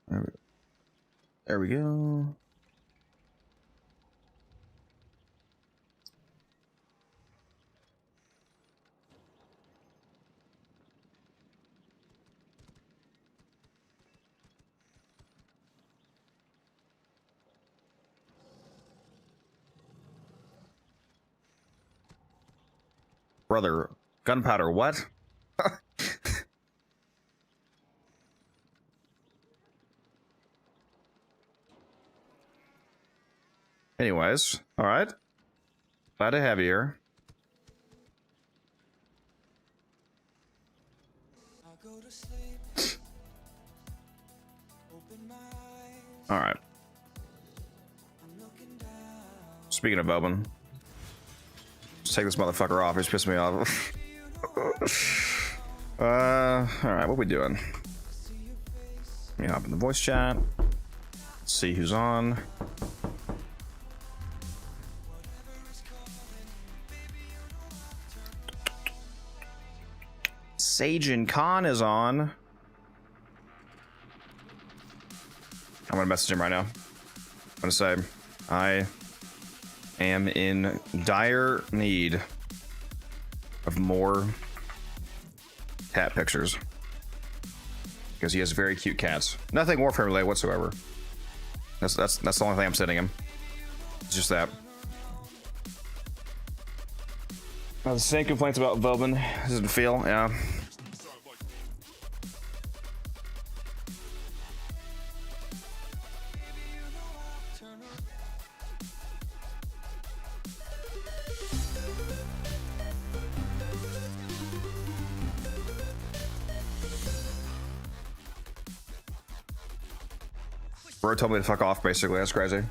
There we go. Brother, gunpowder, what? Anyways, all right. Glad to have you here. All right. Speaking of Boban, let's take this motherfucker off. He's pissing me off. All right, what we doing? Let me hop in the voice chat. Let's see who's on. Sajin Khan is on. I'm gonna message him right now. I'm gonna say, I am in dire need of more cat pictures because he has very cute cats. Nothing Warframe related whatsoever. That's the only thing I'm sending him. It's just that. The same complaints about Boban. Doesn't feel, yeah. Bro told me to fuck off, basically. That's crazy.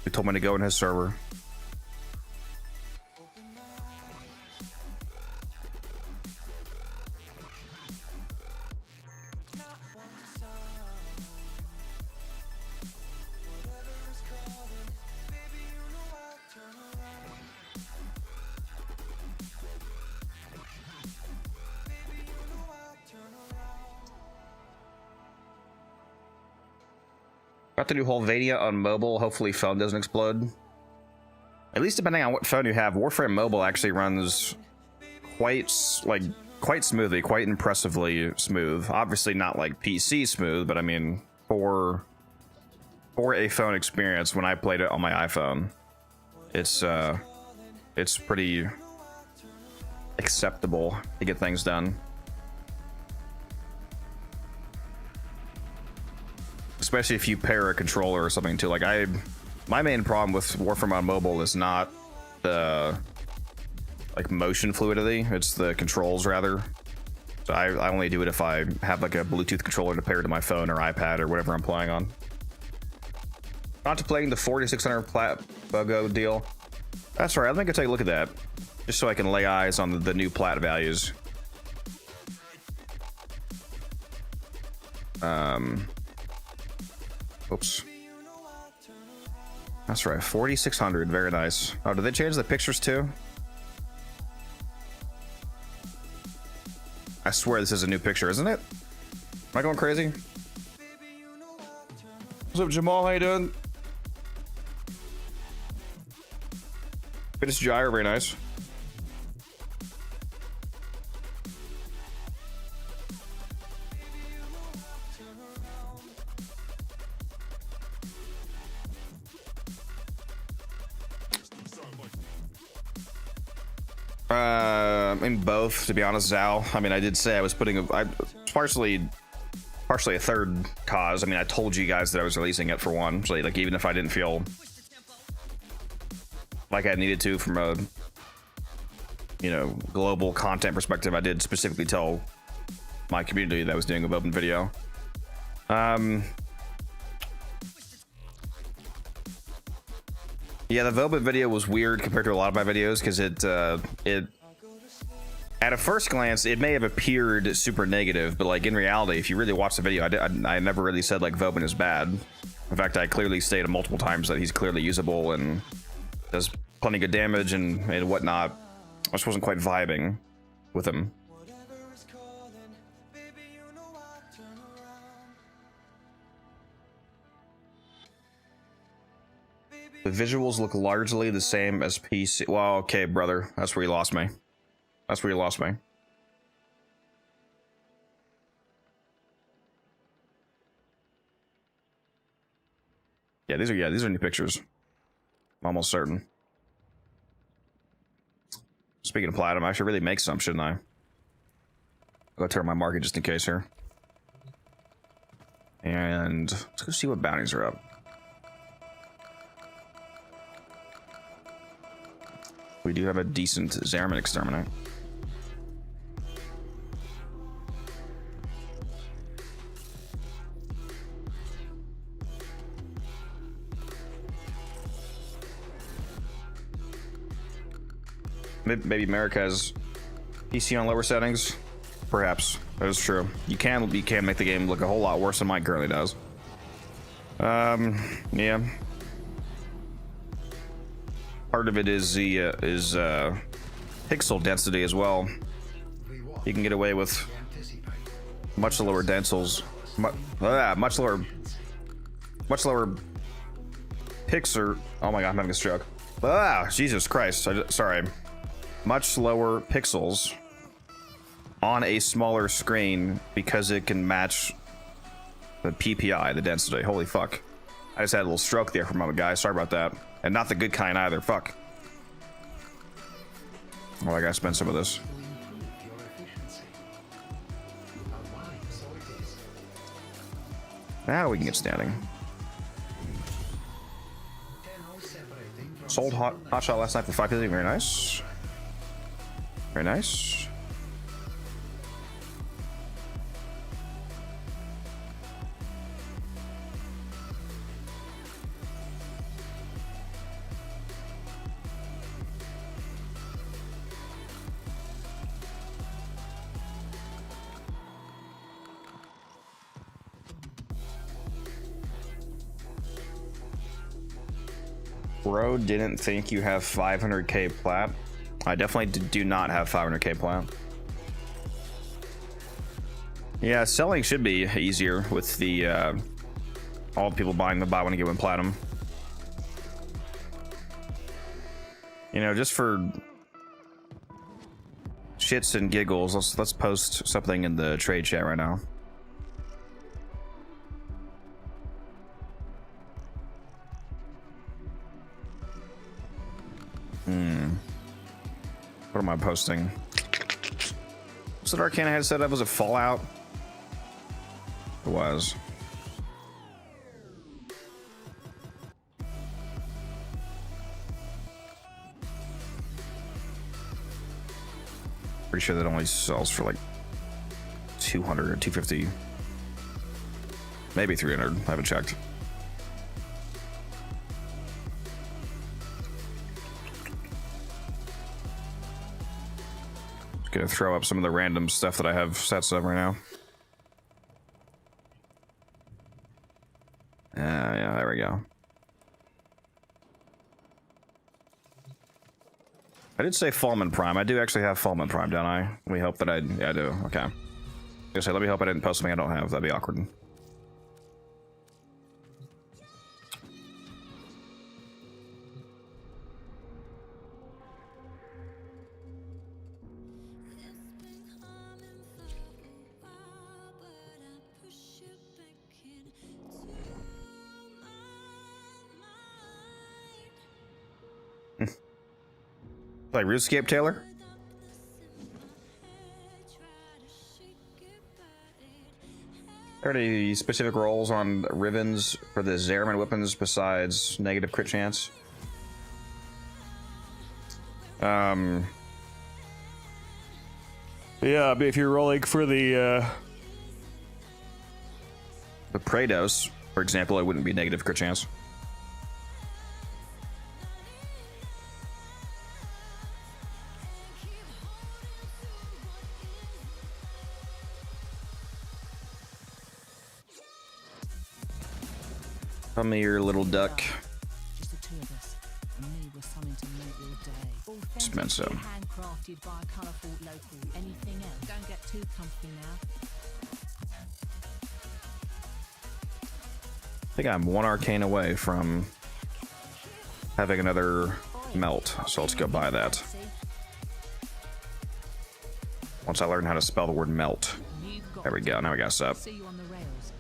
He told me to go in his server. Got to do Holvania on mobile. Hopefully phone doesn't explode. At least depending on what phone you have, Warframe Mobile actually runs quite smoothly, quite impressively smooth. Obviously not like PC smooth, but I mean for a phone experience, when I played it on my iPhone, it's pretty acceptable to get things done. Especially if you pair a controller or something too. Like my main problem with Warframe on mobile is not the like motion fluidity, it's the controls rather. So I only do it if I have like a Bluetooth controller to pair to my phone or iPad or whatever I'm playing on. Contemplating the 4600 plat BOGO deal. That's right, let me go take a look at that, just so I can lay eyes on the new plat values. Oops. That's right, 4600, very nice. Oh, did they change the pictures too? I swear this is a new picture, isn't it? Am I going crazy? What's up, Jamal? How you doing? Fitness gyre, very nice. In both, to be honest, Zal. I mean, I did say I was putting partially a third cause. I mean, I told you guys that I was releasing it for one. So, like, even if I didn't feel like I needed to from a, you know, global content perspective, I did specifically tell my community that I was doing a Boban video. Yeah, the Boban video was weird compared to a lot of my videos because it at a first glance it may have appeared super negative, but like in reality, if you really watch the video, I never really said like Boban is bad. In fact, I clearly stated multiple times that he's clearly usable and does plenty good damage and whatnot. I just wasn't quite vibing with him. The visuals look largely the same as PC. Well, okay, brother. That's where you lost me. That's where you lost me. Yeah, these are new pictures. I'm almost certain. Speaking of platinum, I should really make some, shouldn't I? I'll go turn my market just in case here. And let's go see what bounties are up. We do have a decent Zariman exterminate. Maybe Merrick has PC on lower settings. Perhaps that is true. You can make the game look a whole lot worse than mine currently does. Yeah. Part of it is the pixel density as well. You can get away with much lower densels, much lower pixel. Oh my god, I'm having a stroke. Jesus Christ! Sorry. Much lower pixels on a smaller screen because it can match the PPI, the density. Holy fuck. I just had a little stroke there for a moment, guys. Sorry about that. And not the good kind either. Fuck. Well, I gotta spend some of this. Now we can get standing. Sold hot shot last night for 550. Very nice. Very nice. Bro, didn't think you have 500k plat. I definitely do not have 500k plat. Yeah, selling should be easier with the all the people buying the buy one get one platinum. You know, just for shits and giggles, let's post something in the trade chat right now. What am I posting? What's that Arcana had set up? Was it Fallout? It was. Pretty sure that only sells for like 200 or 250. Maybe 300. I haven't checked. Gonna throw up some of the random stuff that I have sets up right now. Yeah, there we go. I did say Fallman Prime. I do actually have Fallman Prime, don't I? We hope that yeah, I do. Okay. I was gonna say, let me hope I didn't post something I don't have. That'd be awkward. Like RuneScape, Taylor? Are there any specific rolls on Rivens for the Zariman weapons besides negative crit chance? Yeah, but if you're rolling for the Praetos, for example, it wouldn't be negative crit chance. Come here, little duck. Just the two of us, and me with something to make your day. Expensive. Handcrafted by a colourful local. Anything else? Don't get too comfy now. I think I'm one arcane away from having another melt, so let's go buy that. Once I learn how to spell the word melt. There we go, now we got us up. See you on the rails.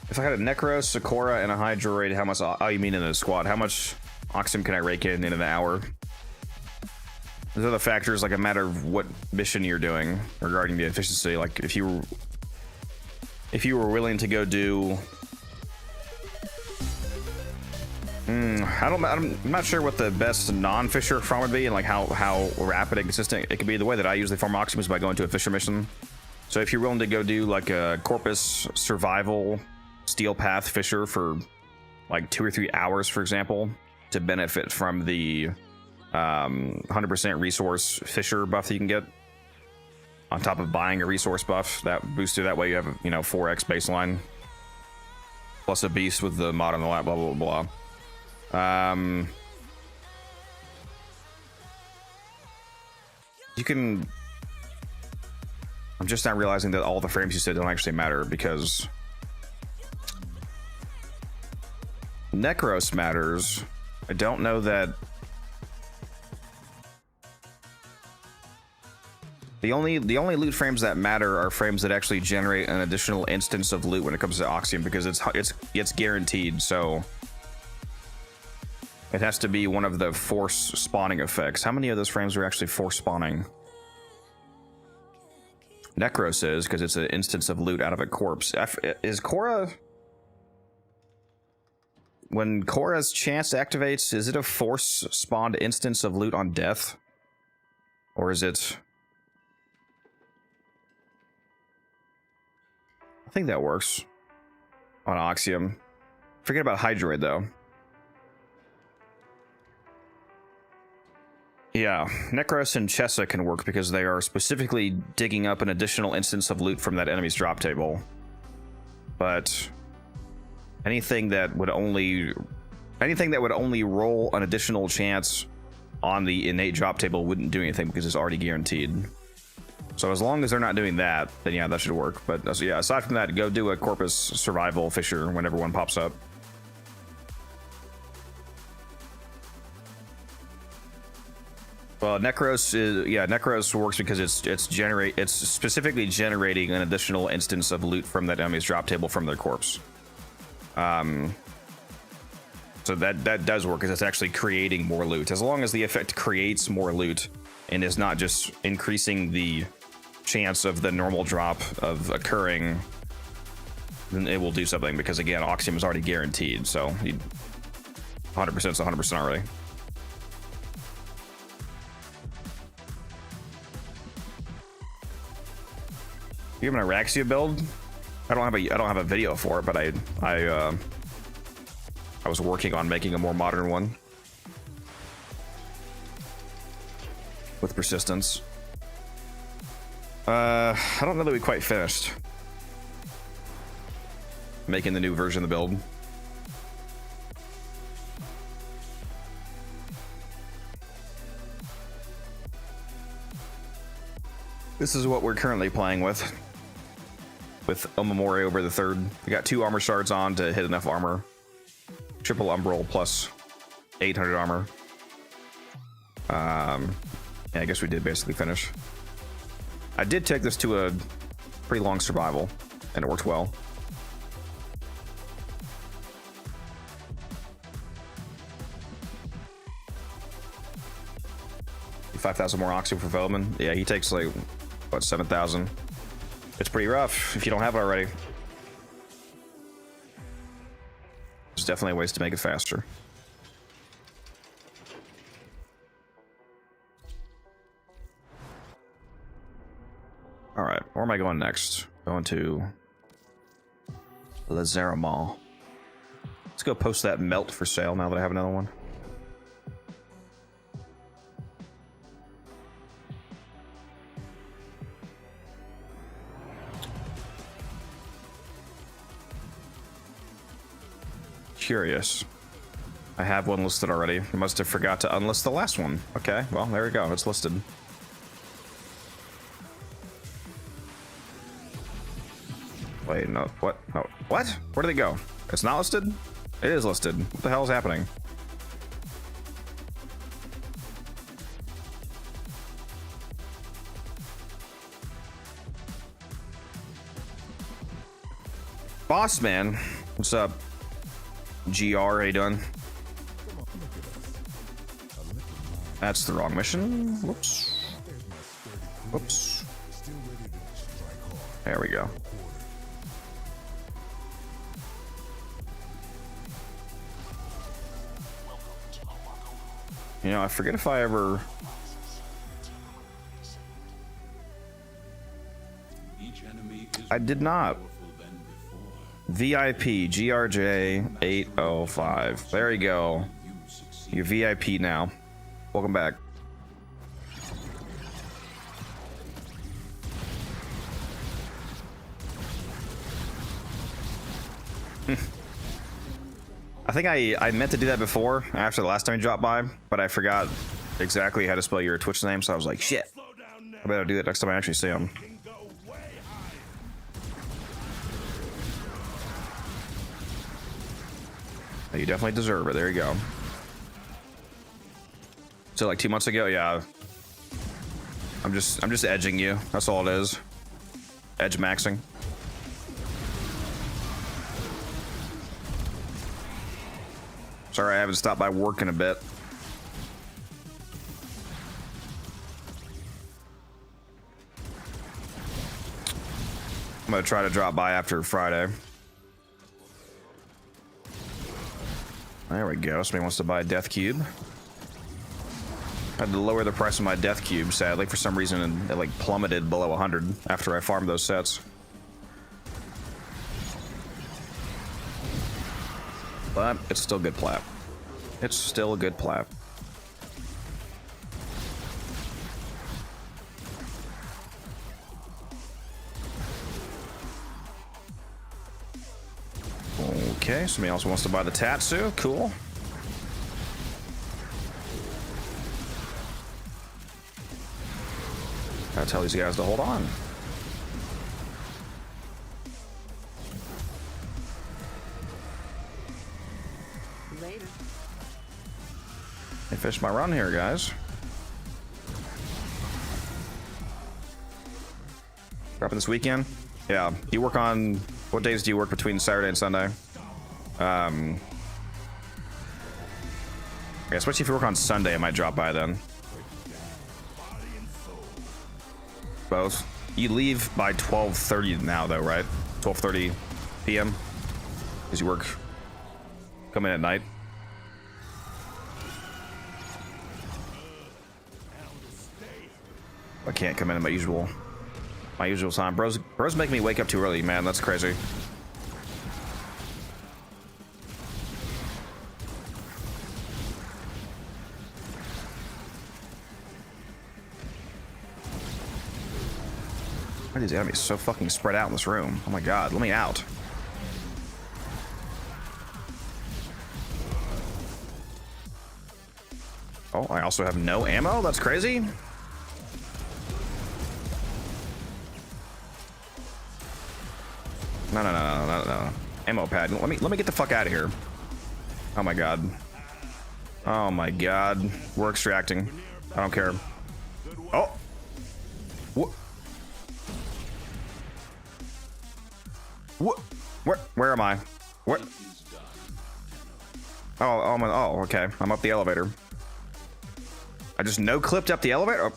If I had a Necros, Sakura, and a Hydroid, how much... Oh, you mean in the squad. How much Oxium can I rake in an hour? Those are the factors, like a matter of what mission you're doing regarding the efficiency. Like, if you were willing to go do... I'm not sure what the best non-fisher farm would be and like how rapid and consistent it could be. The way that I usually farm Oxium is by going to a fisher mission. So if you're willing to go do like a Corpus survival steel path fisher for like 2 or 3 hours, for example, to benefit from the 100% resource fisher buff that you can get on top of buying a resource buff that booster, that way you have 4x baseline plus a beast with the mod on the lap, blah blah blah. You can... I'm just not realizing that all the frames you said don't actually matter, because Necros matters. I don't know that the only loot frames that matter are frames that actually generate an additional instance of loot when it comes to Oxium, because it's guaranteed. So it has to be one of the force spawning effects. How many of those frames are actually force spawning? Necros is, because it's an instance of loot out of a corpse. Is Korra... When Korra's chance activates, is it a force spawned instance of loot on death? Or is it... I think that works on Oxium. Forget about Hydroid, though. Yeah, Necros and Chessa can work because they are specifically digging up an additional instance of loot from that enemy's drop table. But anything that would only roll an additional chance on the innate drop table wouldn't do anything because it's already guaranteed. So as long as they're not doing that, then yeah, that should work. But yeah, aside from that, go do a Corpus survival fisher whenever one pops up. Well, Necros works because it's specifically generating an additional instance of loot from that enemy's drop table from their corpse. So that does work, because it's actually creating more loot. As long as the effect creates more loot and is not just increasing the chance of the normal drop of occurring, then it will do something, because again, Oxium is already guaranteed, so 100% is 100% already. You have an Araxia build? I don't have a video for it, but I was working on making a more modern one with persistence. I don't know that we quite finished making the new version of the build. This is what we're currently playing with Omamori over the third. We got 2 armor shards on to hit enough armor. Triple umbral plus 800 armor. Yeah, I guess we did basically finish. I did take this to a pretty long survival, and it worked well. $5,000 more Oxium for Feldman. Yeah, he takes like, what, 7,000. It's pretty rough if you don't have it already. There's definitely ways to make it faster. All right, where am I going next? Going to Zariman. Let's go post that melt for sale now that I have another one. Curious. I have one listed already. I must have forgot to unlist the last one. Okay, well, there we go. It's listed. Wait, no. What? No. What? Where did they go? It's not listed? It is listed. What the hell is happening? Boss man, what's up? GR, how you doing? That's the wrong mission. Whoops. Whoops. There we go. You know, I forget if I ever... I did not. VIP GRJ 805. There you go. You're VIP now. Welcome back. I think I meant to do that before, after the last time you dropped by, but I forgot exactly how to spell your Twitch name, so I was like, shit. I better do that next time I actually see him. You definitely deserve it. There you go. So like 2 months ago, yeah. I'm just edging you. That's all it is. Edge maxing. Sorry, I haven't stopped by work in a bit. I'm gonna try to drop by after Friday. There we go. Somebody wants to buy a death cube. I had to lower the price of my death cube, sadly, for some reason, and it like plummeted below 100 after I farmed those sets. But it's still good plat. It's still a good plat. Okay, somebody else wants to buy the Tatsu. Cool. Gotta tell these guys to hold on. Later. I finished my run here, guys. Dropping this weekend? Yeah. Do you work on... What days do you work between Saturday and Sunday? Yeah, especially if you work on Sunday, I might drop by then. Both. You leave by 12:30 now, though, right? 12:30 p.m. Because you work... Come in at night. I can't come in at my usual time. Bros make me wake up too early, man. That's crazy. Why are these enemies so fucking spread out in this room? Oh my god, let me out. Oh, I also have no ammo? That's crazy. No. Ammo pad. Let me get the fuck out of here. Oh my god. Oh my god. We're extracting. I don't care. Oh. What? What? Where am I? What? Oh, okay. I'm up the elevator. I just no-clipped up the elevator. Oh.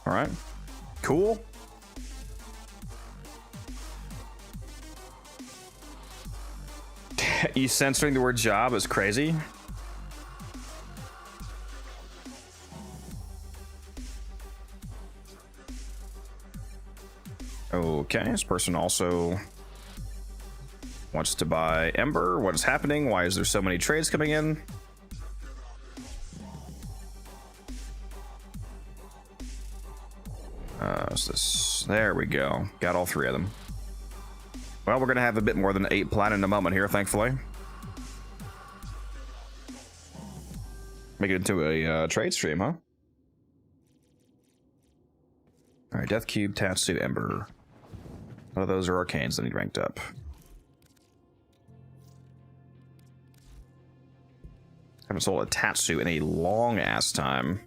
All right. Cool. You censoring the word job is crazy. Okay, this person also wants to buy Ember. What is happening? Why is there so many trades coming in? There we go. Got all three of them. Well, we're gonna have a bit more than 8 plat in a moment here, thankfully. Make it into a trade stream, huh? All right, Death Cube, Tatsu, Ember. One of those are arcanes that need ranked up. Haven't sold a Tatsu in a long ass time.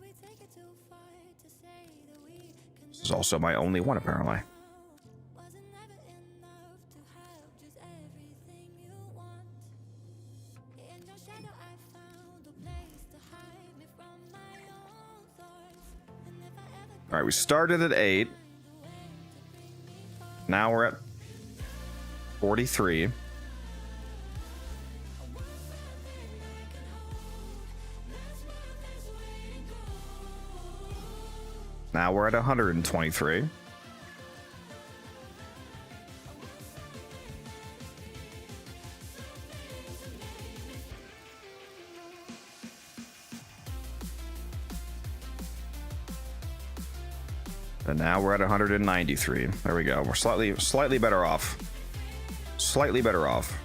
This is also my only one, apparently. All right, we started at 8. Now we're at 43. Now we're at 123. And now we're at 193. There we go. We're slightly better off. Slightly better off.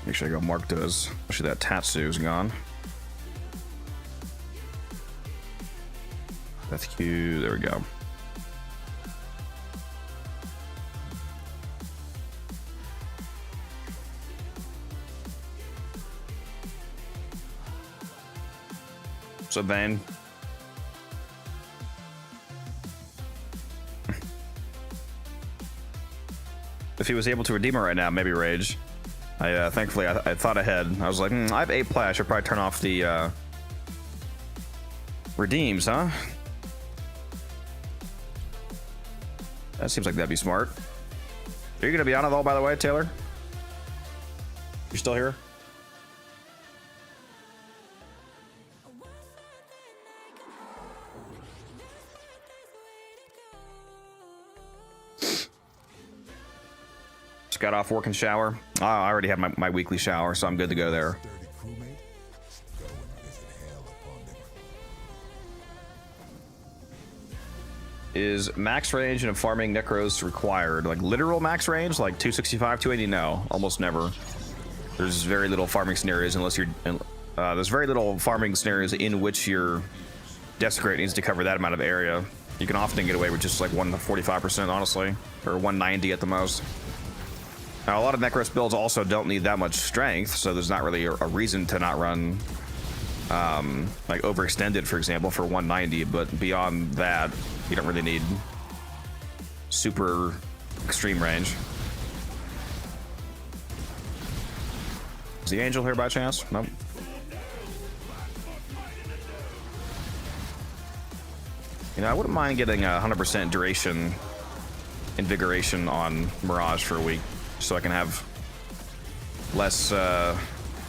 Make sure I go mark those. Actually, that Tatsu's gone. Death Q. There we go. So then, if he was able to redeem it right now, maybe rage. Thankfully, I thought ahead. I was like, I have 8 plat. I should probably turn off the redeems, huh? That seems like that'd be smart. Are you gonna be on it all, by the way, Taylor? You still here? Got off work and shower. Oh, I already had my weekly shower, so I'm good to go there. Is max range in farming necros required? Like literal max range, like 265, 280? No, almost never. There's very little farming scenarios unless you're. There's very little farming scenarios in which your desecrate needs to cover that amount of area. You can often get away with just like 145%, honestly, or 190 at the most. Now, a lot of Necros builds also don't need that much strength, so there's not really a reason to not run like overextended, for example, for 190, but beyond that, you don't really need super extreme range. Is the angel here by chance? Nope. You know, I wouldn't mind getting 100% duration invigoration on Mirage for a week, so I can have less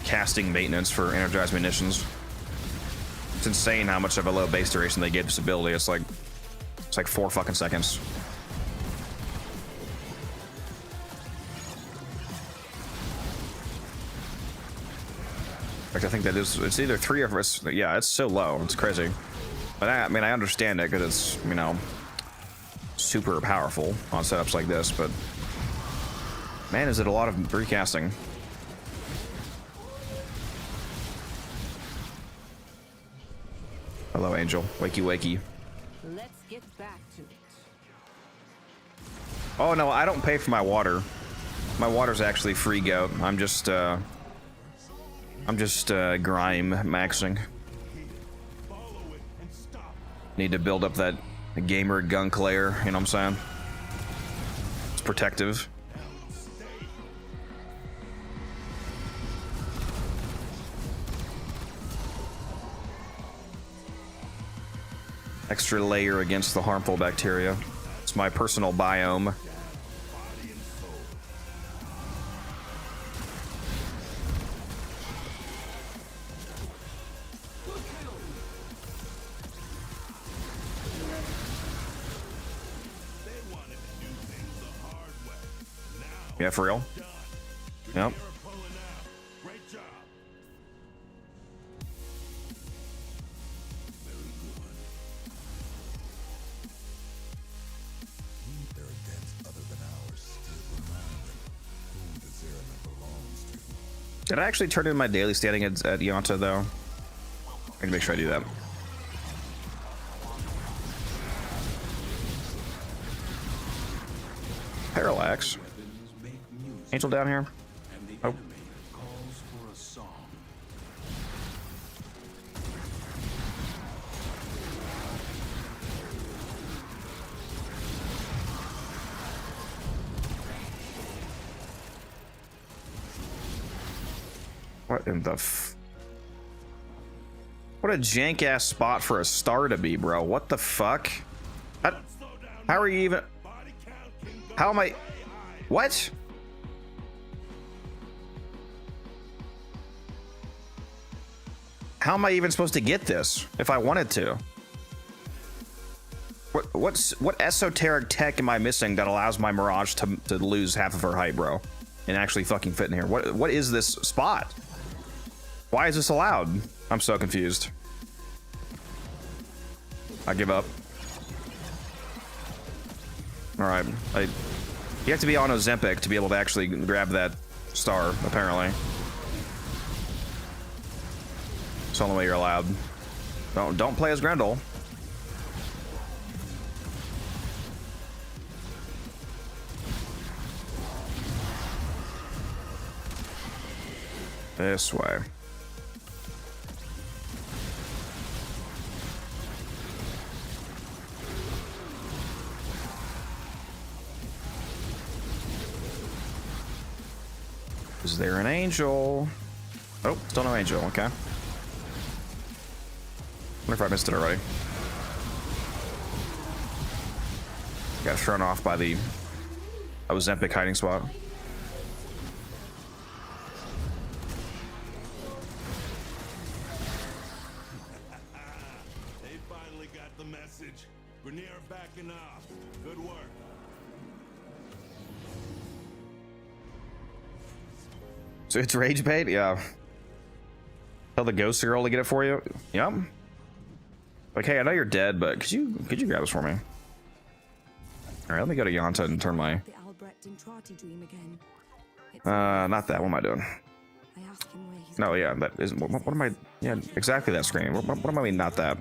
casting maintenance for energized munitions. It's insane how much of a low base duration they gave this ability. It's like 4 fucking seconds. In fact, I think that it's either 3 or 4. Yeah, it's so low. It's crazy. But I mean, I understand it because it's, you know, super powerful on setups like this, but man, is it a lot of recasting. Hello, Angel. Wakey, wakey. Let's get back to it. Oh no, I don't pay for my water. My water's actually free goat. I'm just grime maxing. Need to build up that gamer gunk layer, you know what I'm saying? It's protective. Extra layer against the harmful bacteria. It's my personal biome. Yeah, for real. Yep. Did I actually turn in my daily standing at Yonta though? I can make sure I do that. Parallax. Angel down here. Oh. What in the what a jank ass spot for a star to be, bro. What the fuck? How are you even? How am I? What? How am I even supposed to get this if I wanted to? What esoteric tech am I missing that allows my Mirage to lose half of her height, bro, and actually fucking fit in here? What is this spot? Why is this allowed? I'm so confused. I give up. All right, you have to be on Ozempic to be able to actually grab that star, apparently. It's the only way you're allowed. Don't play as Grendel. This way. Is there an angel? Oh, still no angel. Okay. Wonder if I missed it already. Got thrown off by the Ozempic hiding spot. They finally got the message. Grenier backing off. Good work. So it's rage bait? Yeah. Tell the ghost girl to get it for you? Yep. Like, hey, I know you're dead, but could you grab this for me? Alright, let me go to Yonta and turn my not that. What am I doing? No, yeah, that is what am I, yeah, exactly that screen. What am I mean, not that?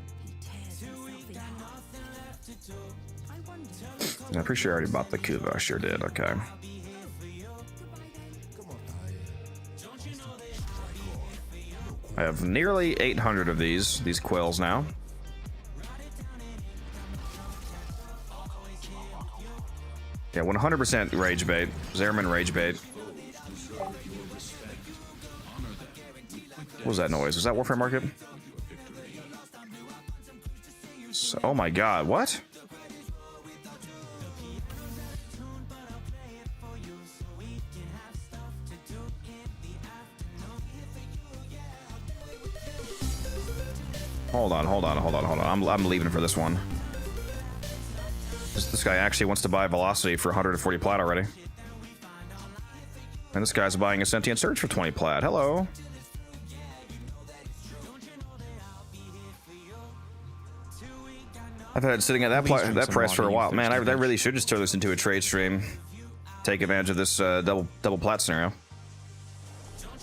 I'm pretty sure I already bought the Kuva. I sure did, okay. I have nearly 800 of these quills now. Yeah, 100% rage bait. Zariman rage bait. What was that noise? Was that Warframe Market? So, oh my god, what? Hold on. I'm leaving for this one. This guy actually wants to buy Velocity for 140 plat already. And this guy's buying a Sentient Surge for 20 plat. Hello. I've had it sitting at that price for a while. Man, I really should just turn this into a trade stream. Take advantage of this double plat scenario.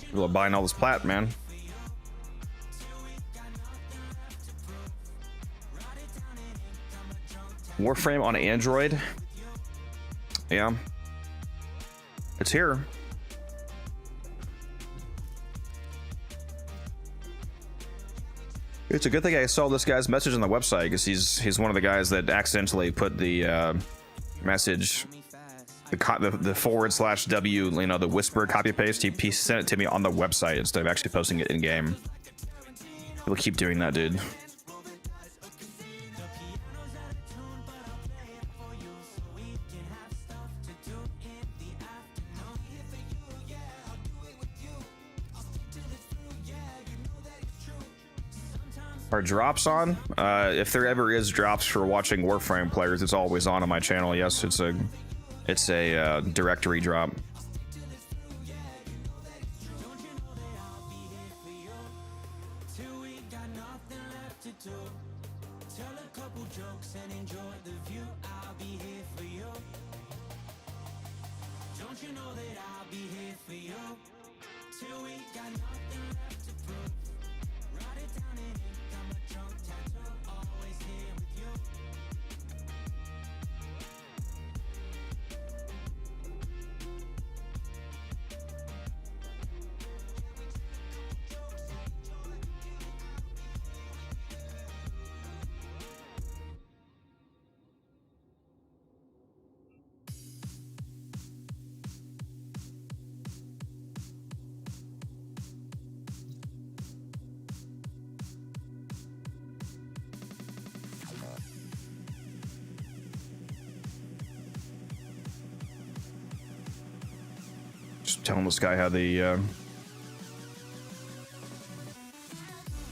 People are buying all this plat, man. Warframe on Android. Yeah. It's here. It's a good thing I saw this guy's message on the website, because he's one of the guys that accidentally put the message, the /W, you know, the whisper copy paste. He sent it to me on the website instead of actually posting it in game. People keep doing that, dude. Are drops on? If there ever is drops for watching Warframe players, it's always on my channel. Yes, it's a directory drop. Just telling this guy how the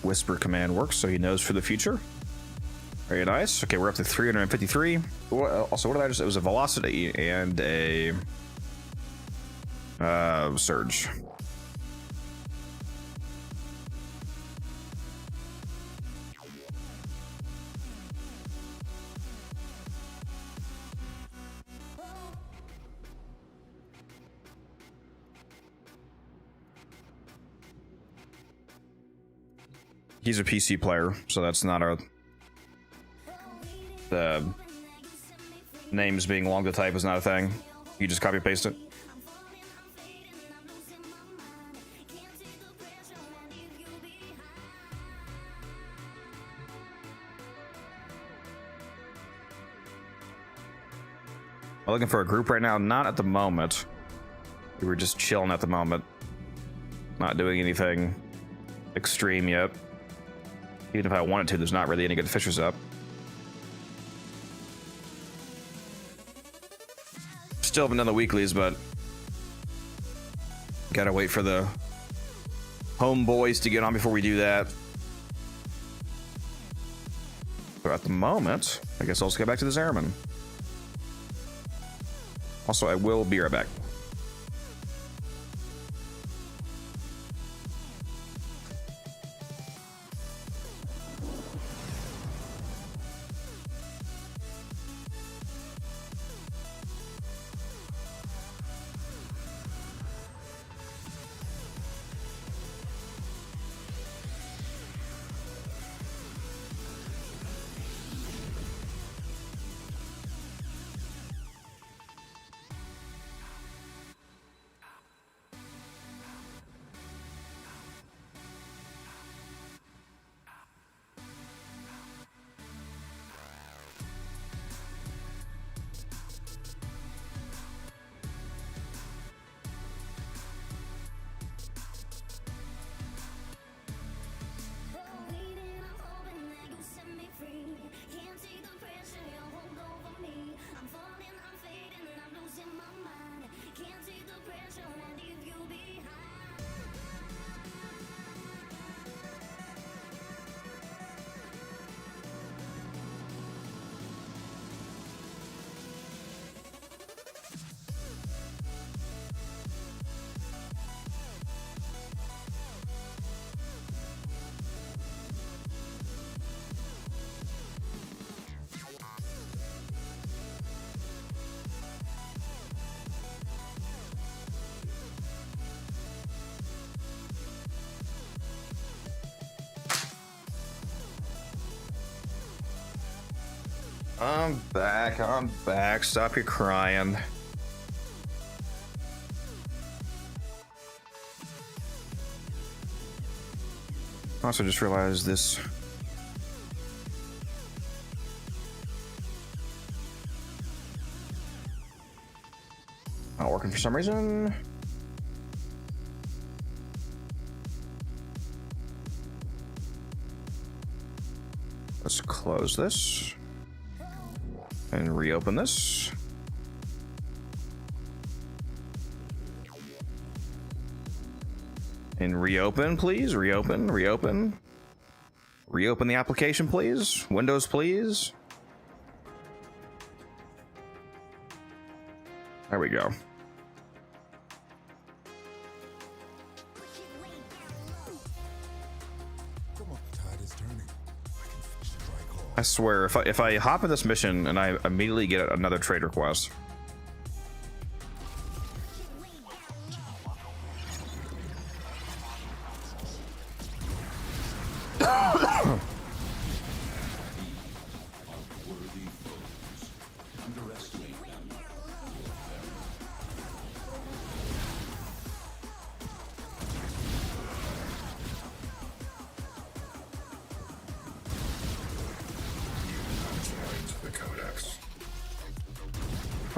whisper command works, so he knows for the future. Very nice. Okay, we're up to 353. Also, what did I just? It was a velocity and a surge. He's a PC player, so that's not our the names being long to type is not a thing. You just copy paste it. I'm looking for a group right now. Not at the moment. We were just chilling at the moment. Not doing anything extreme yet. Even if I wanted to, there's not really any good fishers up. Still haven't done the weeklies, but gotta wait for the homeboys to get on before we do that. So at the moment, I guess I'll just get back to the Zariman. Also, I will be right back. I'm back. Stop your crying. Also just realized this not working for some reason. Let's close this and reopen this. And reopen, please. Reopen. Reopen the application, please. Windows, please. There we go. I swear, if I hop in this mission and I immediately get another trade request.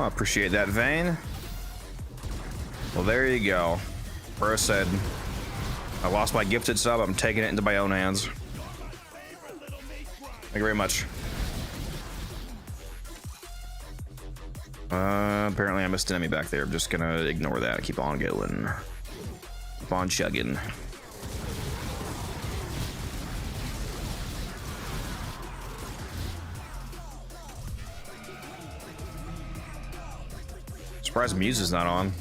I appreciate that, Vane. Well, there you go. Bro said, I lost my gifted sub. I'm taking it into my own hands. Thank you very much. Apparently I missed an enemy back there. I'm just gonna ignore that. Keep on going. Keep on chugging. Surprised Muse is not on.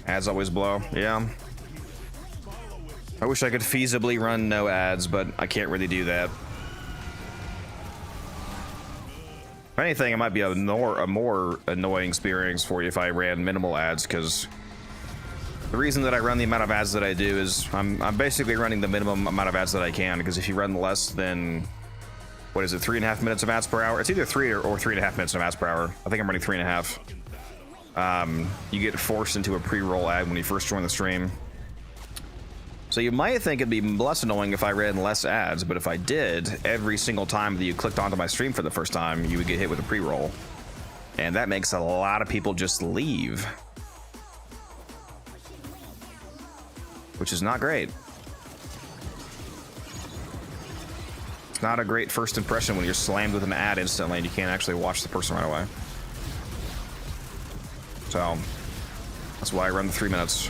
Ads always blow. Yeah. I wish I could feasibly run no ads, but I can't really do that. If anything, it might be a more annoying experience for you if I ran minimal ads, because the reason that I run the amount of ads that I do is I'm basically running the minimum amount of ads that I can, because if you run less than, what is it, 3.5 minutes of ads per hour? It's either 3 or 3.5 minutes of ads per hour. I think I'm running 3.5. You get forced into a pre-roll ad when you first join the stream. So you might think it'd be less annoying if I ran less ads, but if I did, every single time that you clicked onto my stream for the first time, you would get hit with a pre-roll. And that makes a lot of people just leave. Which is not great. It's not a great first impression when you're slammed with an ad instantly and you can't actually watch the person right away. So, that's why I run the 3 minutes.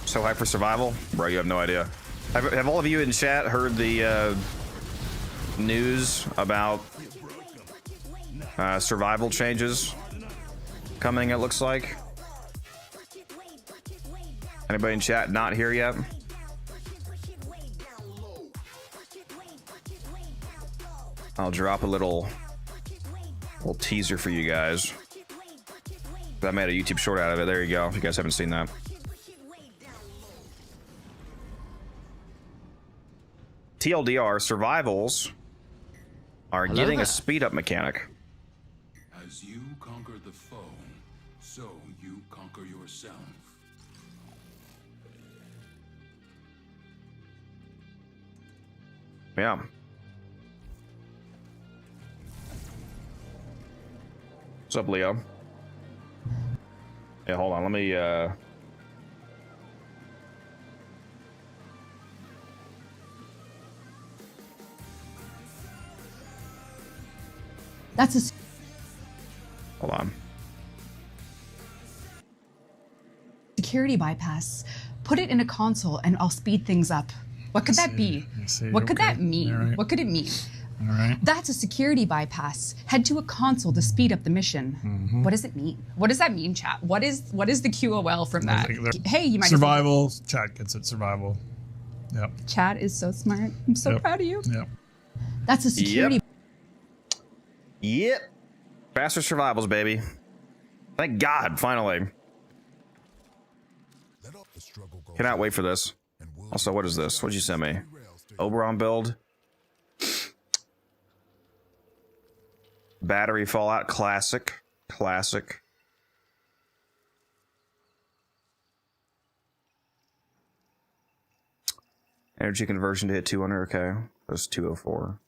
So hyped for survival? Bro, you have no idea. Have all of you in chat heard the news about survival changes coming, it looks like? Anybody in chat not here yet? I'll drop a little teaser for you guys. I made a YouTube short out of it. There you go, if you guys haven't seen that. TLDR, survivals are getting a speed up mechanic. As you conquer the foe, so you conquer yourself. Yeah. What's up, Leo? Yeah, hold on, let me That's a hold on. security bypass. Put it in a console and I'll speed things up. What could that be? What could that mean? What could it mean? All right. That's a security bypass. Head to a console to speed up the mission. What does it mean? What does that mean, chat? What is the QOL from that? Hey, you might survival. Chat gets it. Survival. Yep. Chat is so smart. I'm so proud of you. Yep. That's a security. Yep. Faster survivals, baby. Thank God, finally. Cannot wait for this. Also, what is this? What'd you send me? Oberon build. Battery Fallout Classic. Classic. Energy conversion to hit 200. Okay. That's 204.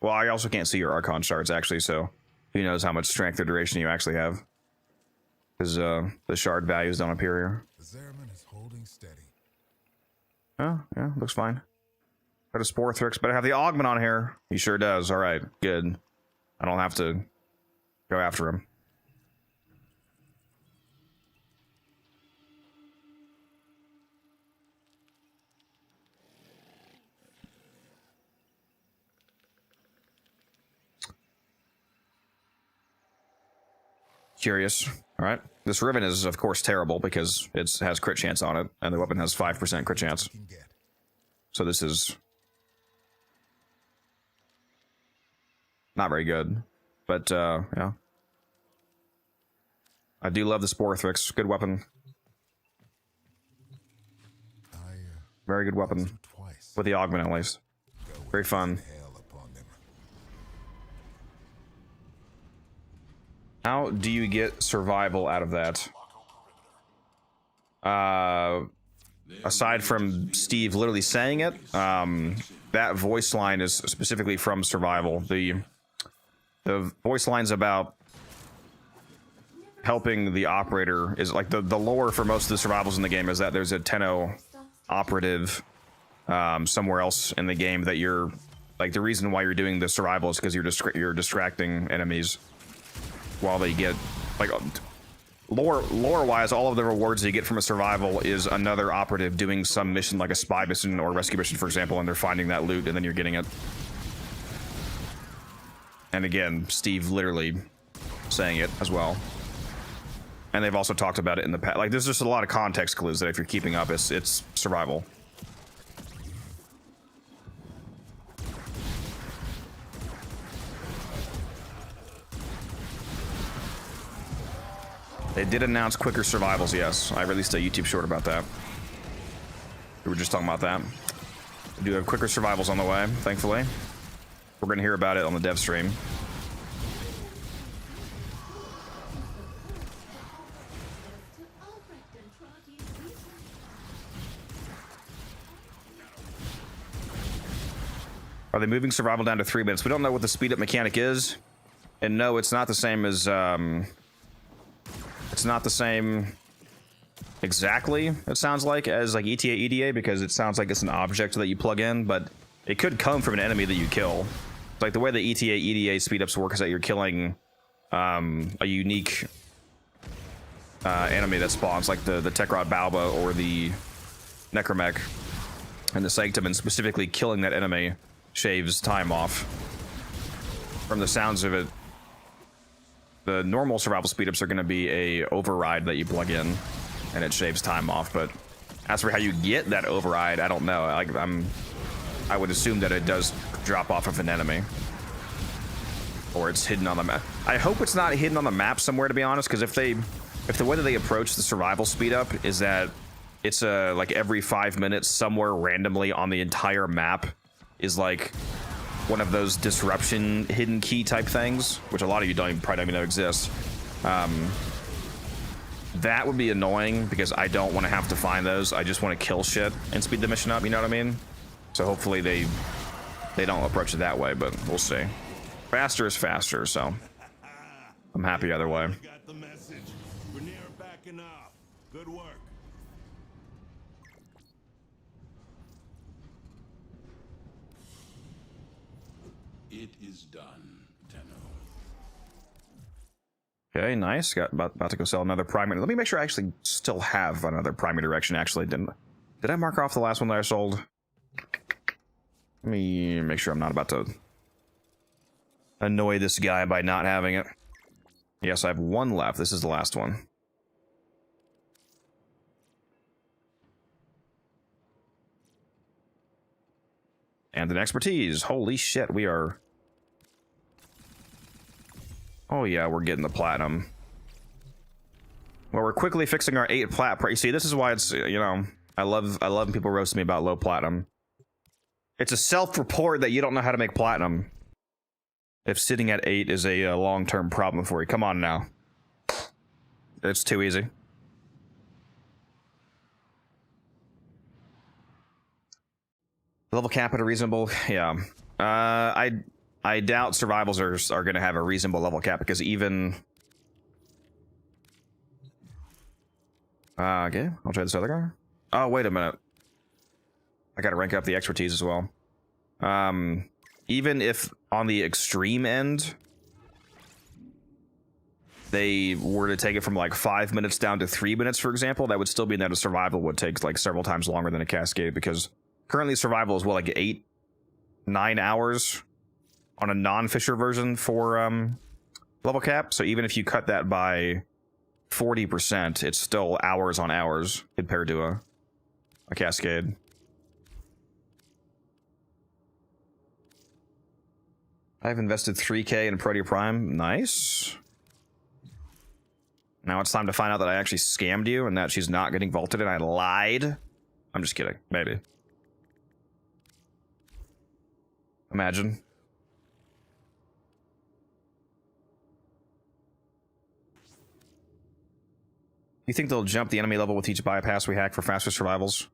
Well, I also can't see your Archon shards, actually, so who knows how much strength or duration you actually have. Because the shard values don't appear here. The Zariman is holding steady. Oh, yeah, looks fine. Got a Sporthrix, better have the Augment on here. He sure does. All right, good. I don't have to go after him. Curious. All right. This Riven is, of course, terrible because it has crit chance on it, and the weapon has 5% crit chance. So this is not very good. But, yeah. I do love the Sporthrix. Good weapon. Very good weapon. Twice. With the augment, at least. Very fun. Hell upon them. How do you get survival out of that? Aside from Steve literally saying it, that voice line is specifically from survival. The voice line's about helping the operator. Is like the lore for most of the survivals in the game is that there's a Tenno operative somewhere else in the game that you're like, the reason why you're doing the survival is because you're distracting enemies while they get like lore wise, all of the rewards that you get from a survival is another operative doing some mission, like a spy mission or rescue mission, for example, and they're finding that loot and then you're getting it. And again, Steve literally saying it as well. And they've also talked about it in the past. Like, there's just a lot of context clues that if you're keeping up, it's survival. They did announce quicker survivals, yes. I released a YouTube short about that. We were just talking about that. We do have quicker survivals on the way, thankfully. We're going to hear about it on the dev stream. Are they moving survival down to 3 minutes? We don't know what the speed up mechanic is. And no, it's not the same as, it's not the same exactly, it sounds like, as like ETA, EDA, because it sounds like it's an object that you plug in, but it could come from an enemy that you kill. Like the way the ETA, EDA speed-ups work is that you're killing a unique enemy that spawns, like the Tekrod Balba or the Necromech and the Sanctum, and specifically killing that enemy shaves time off. From the sounds of it, the normal survival speedups are going to be a override that you plug in, and it shaves time off. But as for how you get that override, I don't know. Like I would assume that it does drop off of an enemy, or it's hidden on the map. I hope it's not hidden on the map somewhere, to be honest, because if the way that they approach the survival speed up is that it's like every 5 minutes somewhere randomly on the entire map is like one of those disruption hidden key type things, which a lot of you probably don't even know exists. That would be annoying because I don't want to have to find those. I just want to kill shit and speed the mission up, you know what I mean? So hopefully they don't approach it that way, but we'll see. Faster is faster, so I'm happy either way. Got the message. We're near backing up. Good work. It is done, Tenno. Okay, nice. Got about to go sell another primary. Let me make sure I actually still have another primary direction. Actually, did I mark off the last one that I sold? Let me make sure I'm not about to annoy this guy by not having it. Yes, I have one left. This is the last one. And an expertise. Holy shit, we are... Oh yeah, we're getting the platinum. Well, we're quickly fixing our 8 plat. You see, this is why it's, you know, I love when people roast me about low platinum. It's a self-report that you don't know how to make platinum. If sitting at 8 is a long-term problem for you. Come on now. It's too easy. Level cap at a reasonable, yeah. I doubt survivals are going to have a reasonable level cap because even. Okay, I'll try this other guy. Oh, wait a minute. I got to rank up the expertise as well. Even if on the extreme end, they were to take it from like 5 minutes down to 3 minutes, for example, that would still mean that a survival would take like several times longer than a cascade, because currently survival is what, like 8-9 hours on a non-Fisher version for level cap. So even if you cut that by 40%, it's still hours on hours compared to a cascade. I've invested 3K in Protea Prime. Nice. Now it's time to find out that I actually scammed you and that she's not getting vaulted and I lied. I'm just kidding. Maybe. Imagine. You think they'll jump the enemy level with each bypass we hack for faster survivals?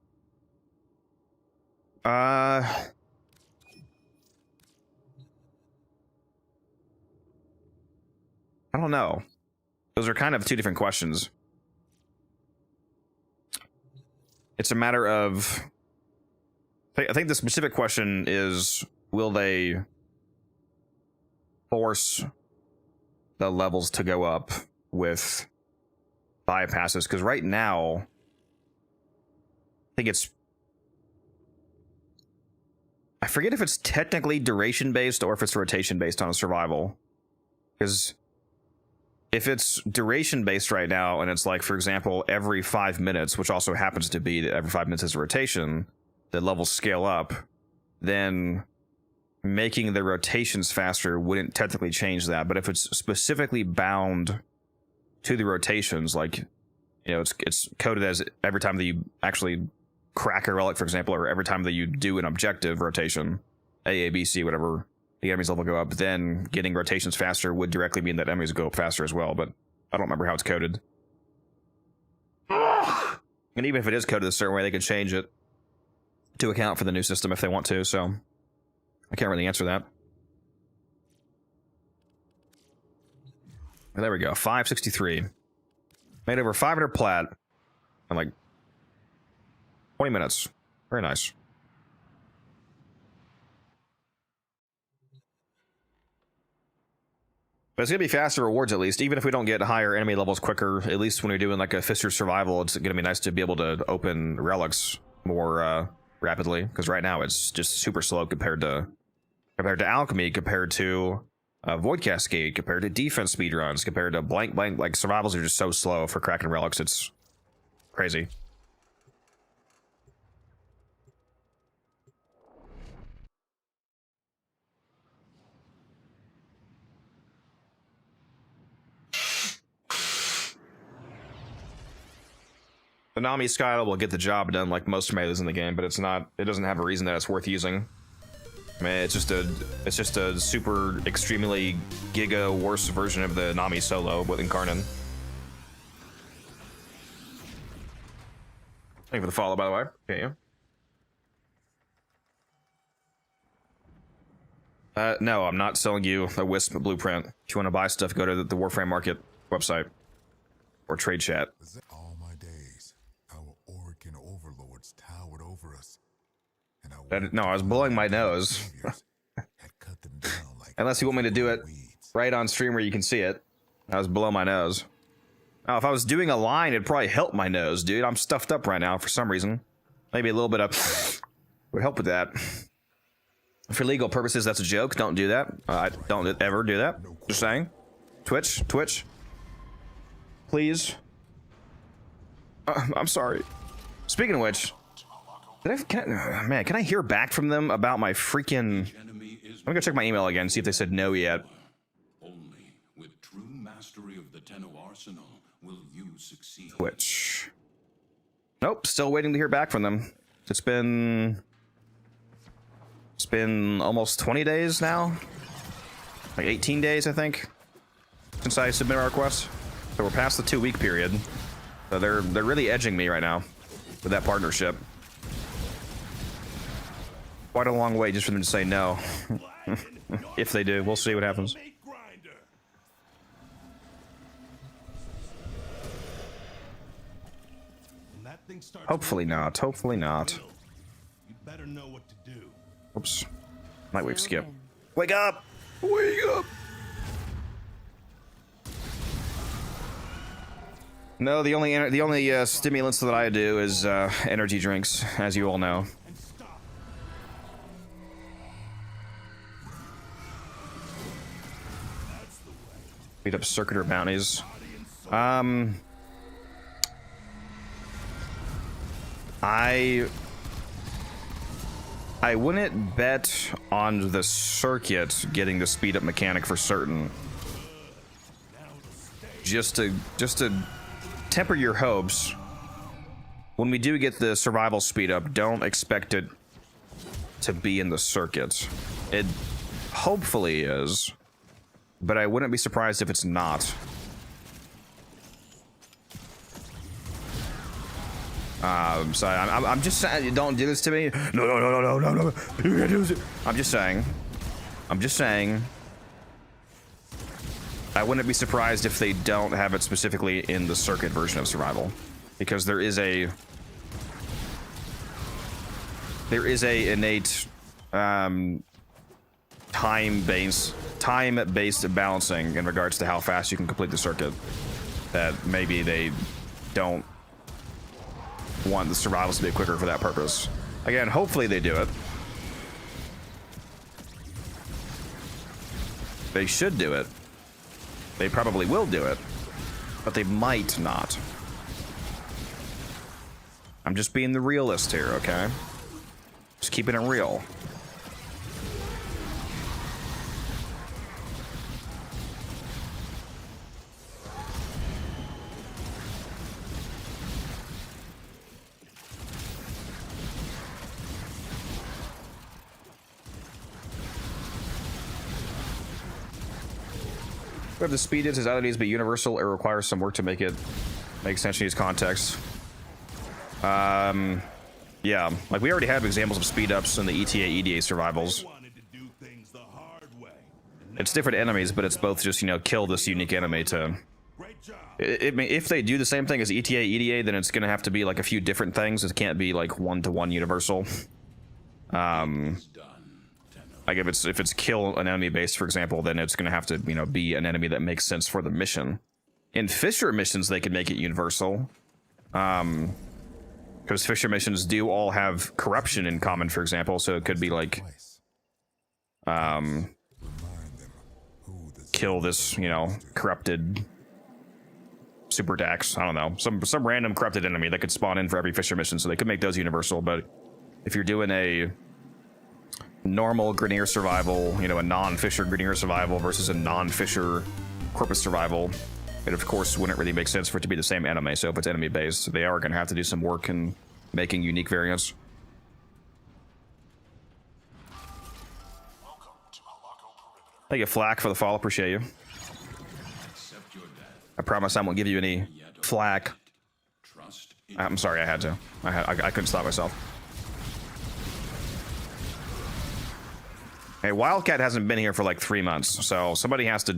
I don't know. Those are kind of two different questions. It's a matter of... I think the specific question is, will they force the levels to go up with bypasses? Because right now, I think it's... I forget if it's technically duration-based or if it's rotation-based on a survival. Because if it's duration-based right now, and it's like, for example, every 5 minutes, which also happens to be that every 5 minutes is a rotation, the levels scale up, then making the rotations faster wouldn't technically change that. But if it's specifically bound to the rotations, like, you know, it's coded as every time that you actually crack a relic, for example, or every time that you do an objective rotation, A, B, C, whatever, the enemy's level go up, then getting rotations faster would directly mean that enemies go up faster as well, but I don't remember how it's coded. And even if it is coded a certain way, they could change it to account for the new system if they want to, so I can't really answer that. And there we go, 563. Made over 500 plat in like 20 minutes. Very nice. But it's going to be faster rewards, at least. Even if we don't get higher enemy levels quicker, at least when you're doing like a Fister survival, it's going to be nice to be able to open relics more rapidly. Because right now it's just super slow compared to alchemy, compared to void cascade, compared to defense speedruns, compared to blank. Like survivals are just so slow for cracking relics. It's crazy. The Nami Skyla will get the job done like most melees in the game, but it doesn't have a reason that it's worth using. I mean, it's just a super extremely giga worse version of the Nami solo with Incarnon. Thank you for the follow, by the way. Okay, yeah. No, I'm not selling you a Wisp blueprint. If you want to buy stuff, go to the Warframe Market website or trade chat. All my days, our Orcan overlords towered over us. No, I was blowing my nose. Unless you want me to do it right on stream where you can see it. I was blowing my nose. Now, if I was doing a line, it'd probably help my nose, dude. I'm stuffed up right now for some reason. Maybe a little bit of would help with that. For legal purposes, that's a joke. Don't do that. Don't ever do that. Just saying. Twitch. Please. I'm sorry. Speaking of which, can I hear back from them about my freaking... I'm gonna go check my email again, see if they said no yet. Only with true mastery of the Tenno arsenal will you succeed. Twitch. Nope, still waiting to hear back from them. It's been almost 20 days now. Like 18 days, I think, since I submitted our request. So we're past the 2-week period. So they're really edging me right now with that partnership. Quite a long way just for them to say no. If they do, we'll see what happens. Hopefully not. Hopefully not. You better know what to do. Oops. Might wave skip. Wake up! Wake up! No, the only stimulants that I do is energy drinks, as you all know. Beat up circuiter bounties. I wouldn't bet on the circuit getting the speed up mechanic for certain. Just to temper your hopes. When we do get the survival speed up, don't expect it to be in the circuit. It hopefully is, but I wouldn't be surprised if it's not. Sorry, I'm just saying, don't do this to me. No. You can't do this. I'm just saying. I wouldn't be surprised if they don't have it specifically in the circuit version of survival, because there is a innate time-based balancing in regards to how fast you can complete the circuit that maybe they don't want the survivals to be quicker for that purpose. Again, hopefully they do it. They should do it. They probably will do it, but they might not. I'm just being the realist here, okay? Just keeping it real. Whatever the speed is, his either needs to be universal or requires some work to make it make sense in his context. Yeah, like we already have examples of speed ups in the ETA, EDA survivals. It's different enemies, but it's both just, you know, kill this unique enemy to... if they do the same thing as ETA, EDA, then it's gonna have to be like a few different things. It can't be like one-to-one universal. Like if it's kill an enemy base, for example, then it's gonna have to, you know, be an enemy that makes sense for the mission. In Fisher missions, they can make it universal, because Fisher missions do all have corruption in common, for example. So it could be like, kill this, you know, corrupted super Dax. I don't know, some random corrupted enemy that could spawn in for every Fisher mission. So they could make those universal. But if you're doing a normal Grineer survival, you know, a non-Fisher Grineer survival versus a non-Fisher Corpus survival, it of course wouldn't really make sense for it to be the same enemy. So if it's enemy based, they are going to have to do some work in making unique variants. Thank you, Flack, for the follow. Appreciate you. I promise I won't give you any flack. I'm sorry, I had to. I couldn't stop myself. Hey, Wildcat hasn't been here for like 3 months, so somebody has to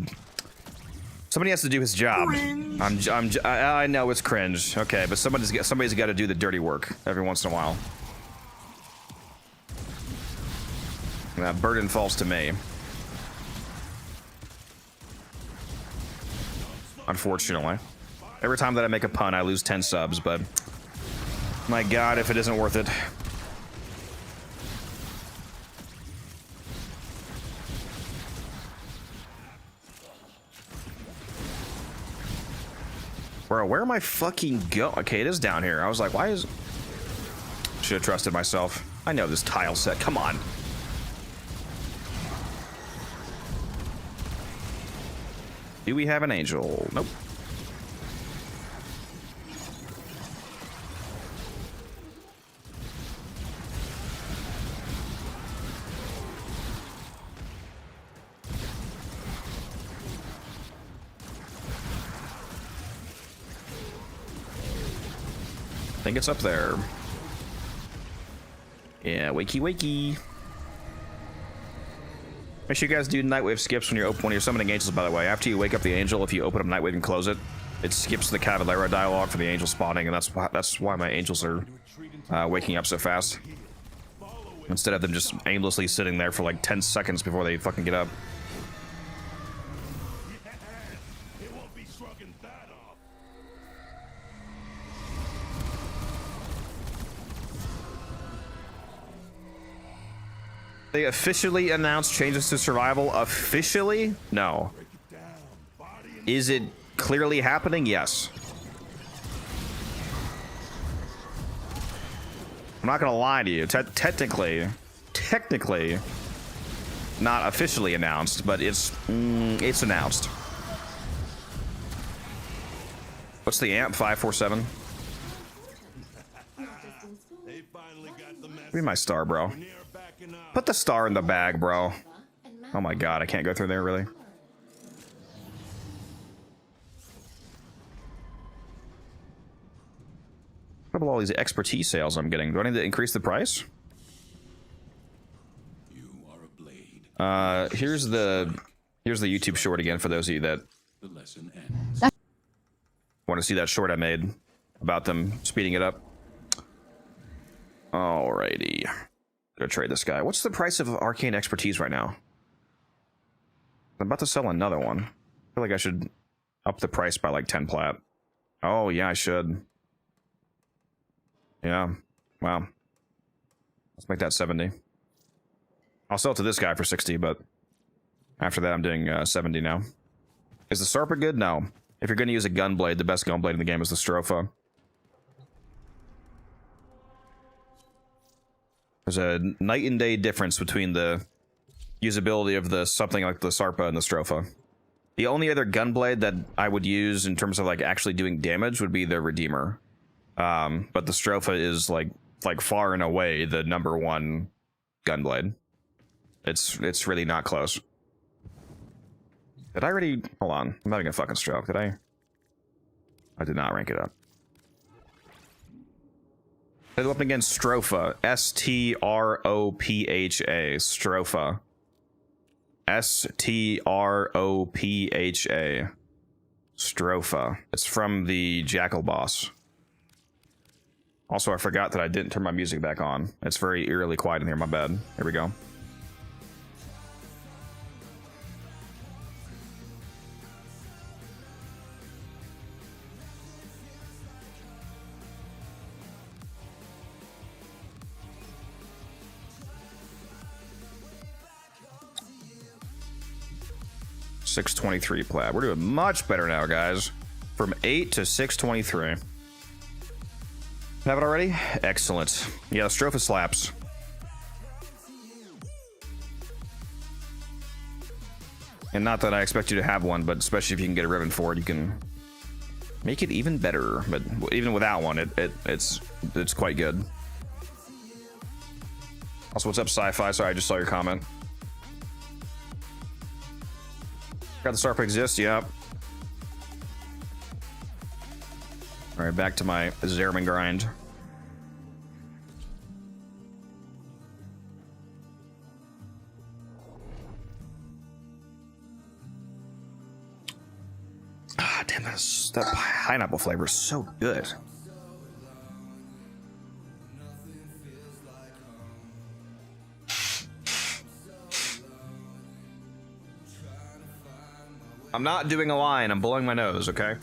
do his job. I know it's cringe, okay, but somebody's got to do the dirty work every once in a while. And that burden falls to me. Unfortunately, every time that I make a pun, I lose 10 subs. But my God, if it isn't worth it. Bro, where am I fucking go? Okay, it is down here. I was like, why is... Should have trusted myself. I know this tile set. Come on. Do we have an angel? Nope. I think it's up there. Yeah, wakey wakey. Make sure you guys do Nightwave skips when you're summoning angels, by the way. After you wake up the angel, if you open up Nightwave and close it, it skips the Cavalera dialogue for the angel spawning, and that's why my angels are waking up so fast. Instead of them just aimlessly sitting there for like 10 seconds before they fucking get up. They officially announced changes to survival. Officially? No. Is it clearly happening? Yes. I'm not gonna lie to you. Technically, technically not officially announced, but it's announced. What's the amp? 547. They finally got the message. Give me my star, bro. We're near backing up. Put the star in the bag, bro. Oh my god, I can't go through there, really. What about all these expertise sales I'm getting? Do I need to increase the price? You are a blade. Here's the YouTube short again for those of you that The lesson ends. want to see that short I made about them speeding it up. Alrighty. Go trade this guy. What's the price of arcane expertise right now? I'm about to sell another one. I feel like I should up the price by like 10 plat. Oh, yeah, I should. Yeah. Wow. Let's make that 70. I'll sell it to this guy for 60, but after that I'm doing 70 now. Is the Sarpa good? No. If you're going to use a gunblade, the best gunblade in the game is the Stropha. There's a night and day difference between the usability of the something like the Sarpa and the Stropha. The only other gunblade that I would use in terms of like actually doing damage would be the Redeemer. But the Stropha is like far and away the #1 gunblade. It's really not close. Did I already? Hold on, I'm having a fucking stroke. Did I? I did not rank it up. Play the weapon against Stropha. S-T-R-O-P-H-A. Stropha. S-T-R-O-P-H-A. Stropha. It's from the Jackal boss. Also, I forgot that I didn't turn my music back on. It's very eerily quiet in here, my bad. Here we go. $623 plat. We're doing much better now, guys. From 8 to 623. Have it already? Excellent. Yeah, the Stropha slaps. And not that I expect you to have one, but especially if you can get a ribbon for it, you can make it even better. But even without one, it's quite good. Also, what's up, Sci-Fi? Sorry, I just saw your comment. Got the Sarpa exist? Yep. Alright, back to my Zariman grind. Ah, damn, that pineapple flavor is so good. I'm not doing a line, I'm blowing my nose, okay?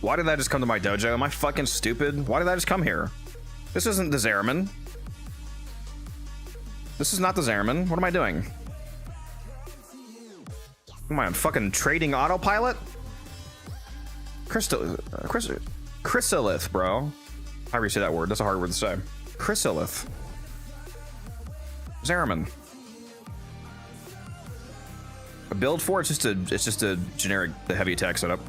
Why did that just come to my dojo? Am I fucking stupid? Why did that just come here? This isn't the Zariman. This is not the Zariman. What am I doing? Am I on fucking trading autopilot? Chrysalith, bro. How do you say that word? That's a hard word to say. Chrysalith. Zariman. A build for it's just a generic heavy attack setup.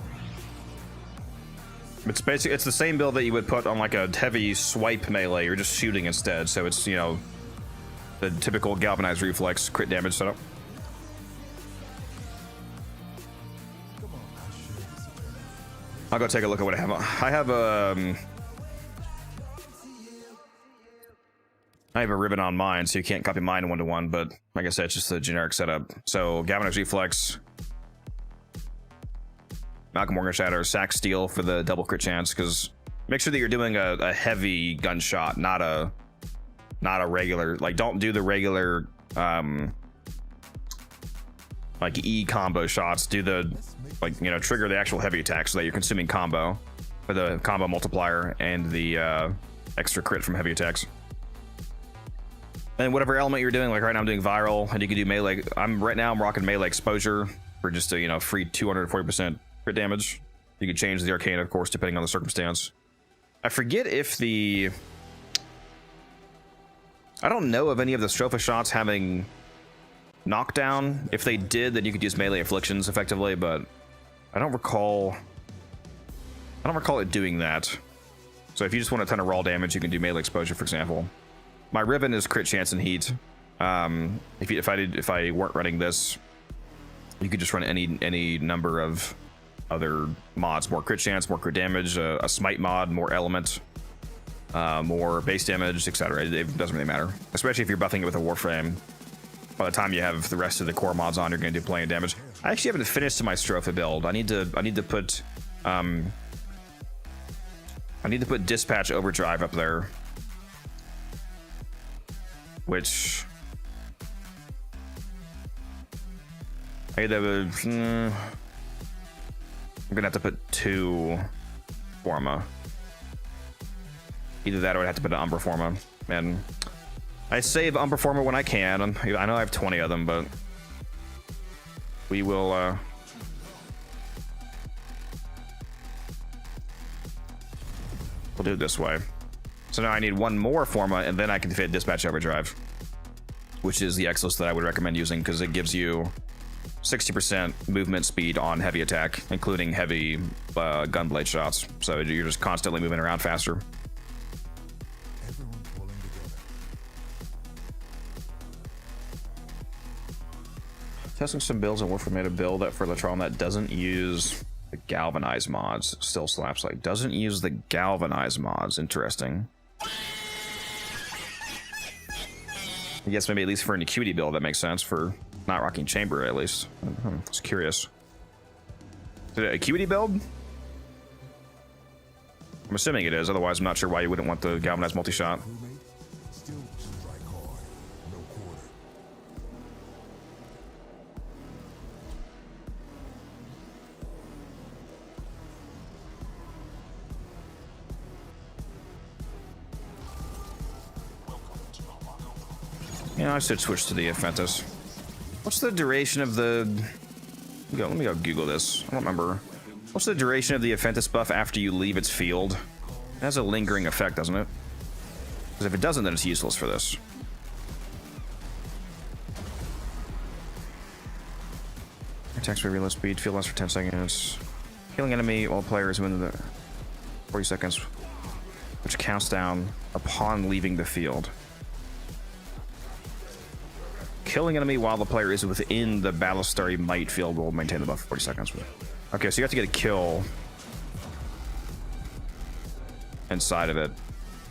It's basically the same build that you would put on like a heavy swipe melee. You're just shooting instead, so it's, you know, the typical galvanized reflex crit damage setup. I'll go take a look at what I have. I have a ribbon on mine, so you can't copy mine 1-to-1, but like I said, it's just a generic setup. So galvanized reflex, Malcolm Morgan Shatter, sack steel for the double crit chance, because make sure that you're doing a heavy gunshot, not a regular, like don't do the regular like E combo shots. Do the, like, you know, trigger the actual heavy attack so that you're consuming combo for the combo multiplier and the extra crit from heavy attacks. And whatever element you're doing, like right now I'm doing viral, and you can do melee. I'm rocking melee exposure for just a, you know, free 240% crit damage. You can change the arcane, of course, depending on the circumstance. I forget if the... I don't know of any of the Stropha shots having knockdown. If they did, then you could use melee afflictions effectively, but I don't recall it doing that. So if you just want a ton of raw damage, you can do melee exposure, for example. My Ribbon is crit chance and heat. If I weren't running this, you could just run any number of other mods. More crit chance, more crit damage, a smite mod, more element, more base damage, etc. It doesn't really matter, especially if you're buffing it with a Warframe. By the time you have the rest of the core mods on, you're going to do plenty of damage. I actually haven't finished my Stropha build. I need to put Dispatch Overdrive up there, which I'm gonna have to put 2 Forma. Either that or I'd have to put an Umbra Forma. And I save Umbra Forma when I can. I know I have 20 of them, but we will we'll do it this way. So now I need 1 more Forma, and then I can fit Dispatch Overdrive, which is the Exos that I would recommend using because it gives you 60% movement speed on heavy attack, including heavy gunblade shots. So you're just constantly moving around faster. Everyone pulling together. Testing some builds on Warframe made a build that for Latron that doesn't use the Galvanize mods. Still slaps like doesn't use the Galvanize mods. Interesting. I guess maybe at least for an Acuity build that makes sense. For not rocking Chamber at least. I was curious. Is it an Acuity build? I'm assuming it is. Otherwise, I'm not sure why you wouldn't want the Galvanized multi-shot. Crewmate, still strike hard. No quarter. Yeah, I should switch to the Aphentus. What's the duration of the... Let me go Google this. I don't remember. What's the duration of the Aphentus buff after you leave its field? It has a lingering effect, doesn't it? Because if it doesn't, then it's useless for this. Attacks for reload speed, field lasts for 10 seconds. Killing enemy while player is within the 40 seconds, which counts down upon leaving the field. Killing enemy while the player is within the battle starry might field will maintain the buff for 40 seconds. Okay, so you have to get a kill inside of it.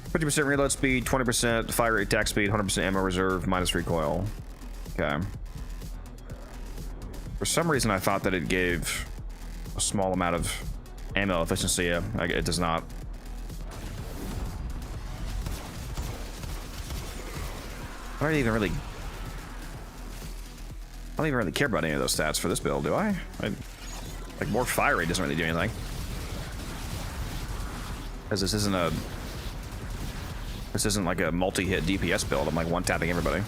50% reload speed, 20% fire rate, attack speed, 100% ammo reserve, minus recoil. Okay. For some reason, I thought that it gave a small amount of ammo efficiency. It does not. I don't even really care about any of those stats for this build, do I? Like, more fire rate doesn't really do anything. Because this isn't like a multi-hit DPS build. I'm like one-tapping everybody.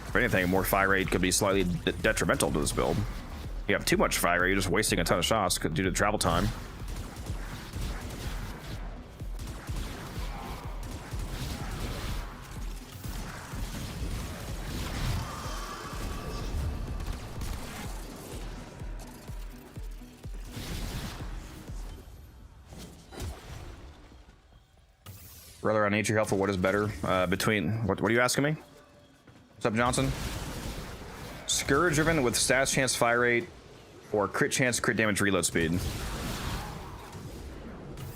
If anything, more fire rate could be slightly detrimental to this build. You have too much fire rate, you're just wasting a ton of shots due to travel time. Brother, on nature health, or what is better between what are you asking me? What's up, Johnson? Scourge driven with stats chance, fire rate, or crit chance, crit damage, reload speed.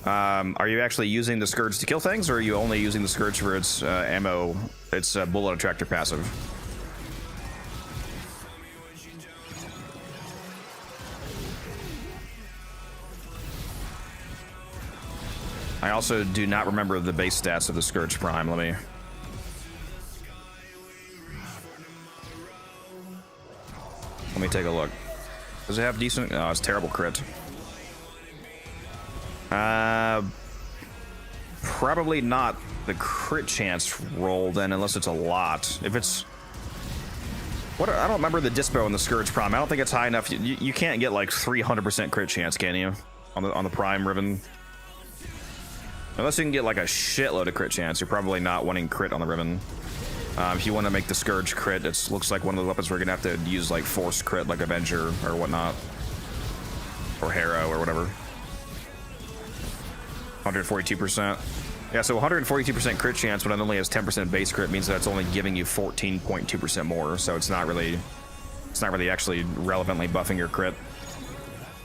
Are you actually using the Scourge to kill things, or are you only using the Scourge for its ammo, its bullet attractor passive? I also do not remember the base stats of the Scourge Prime. Let me take a look. Does it have decent? Oh, it's terrible crit. probably not the crit chance roll then, unless it's a lot. If it's what I don't remember the dispo and the Scourge Prime. I don't think it's high enough. You can't get like 300% crit chance, can you? On the Prime Ribbon. Unless you can get like a shitload of crit chance, you're probably not wanting crit on the Ribbon. If you want to make the Scourge crit, it looks like one of the weapons we're gonna have to use like Force crit, like Avenger or whatnot, or Harrow or whatever. 142%. Yeah, so 142% crit chance when it only has 10% base crit means that it's only giving you 14.2% more. So it's not really actually relevantly buffing your crit.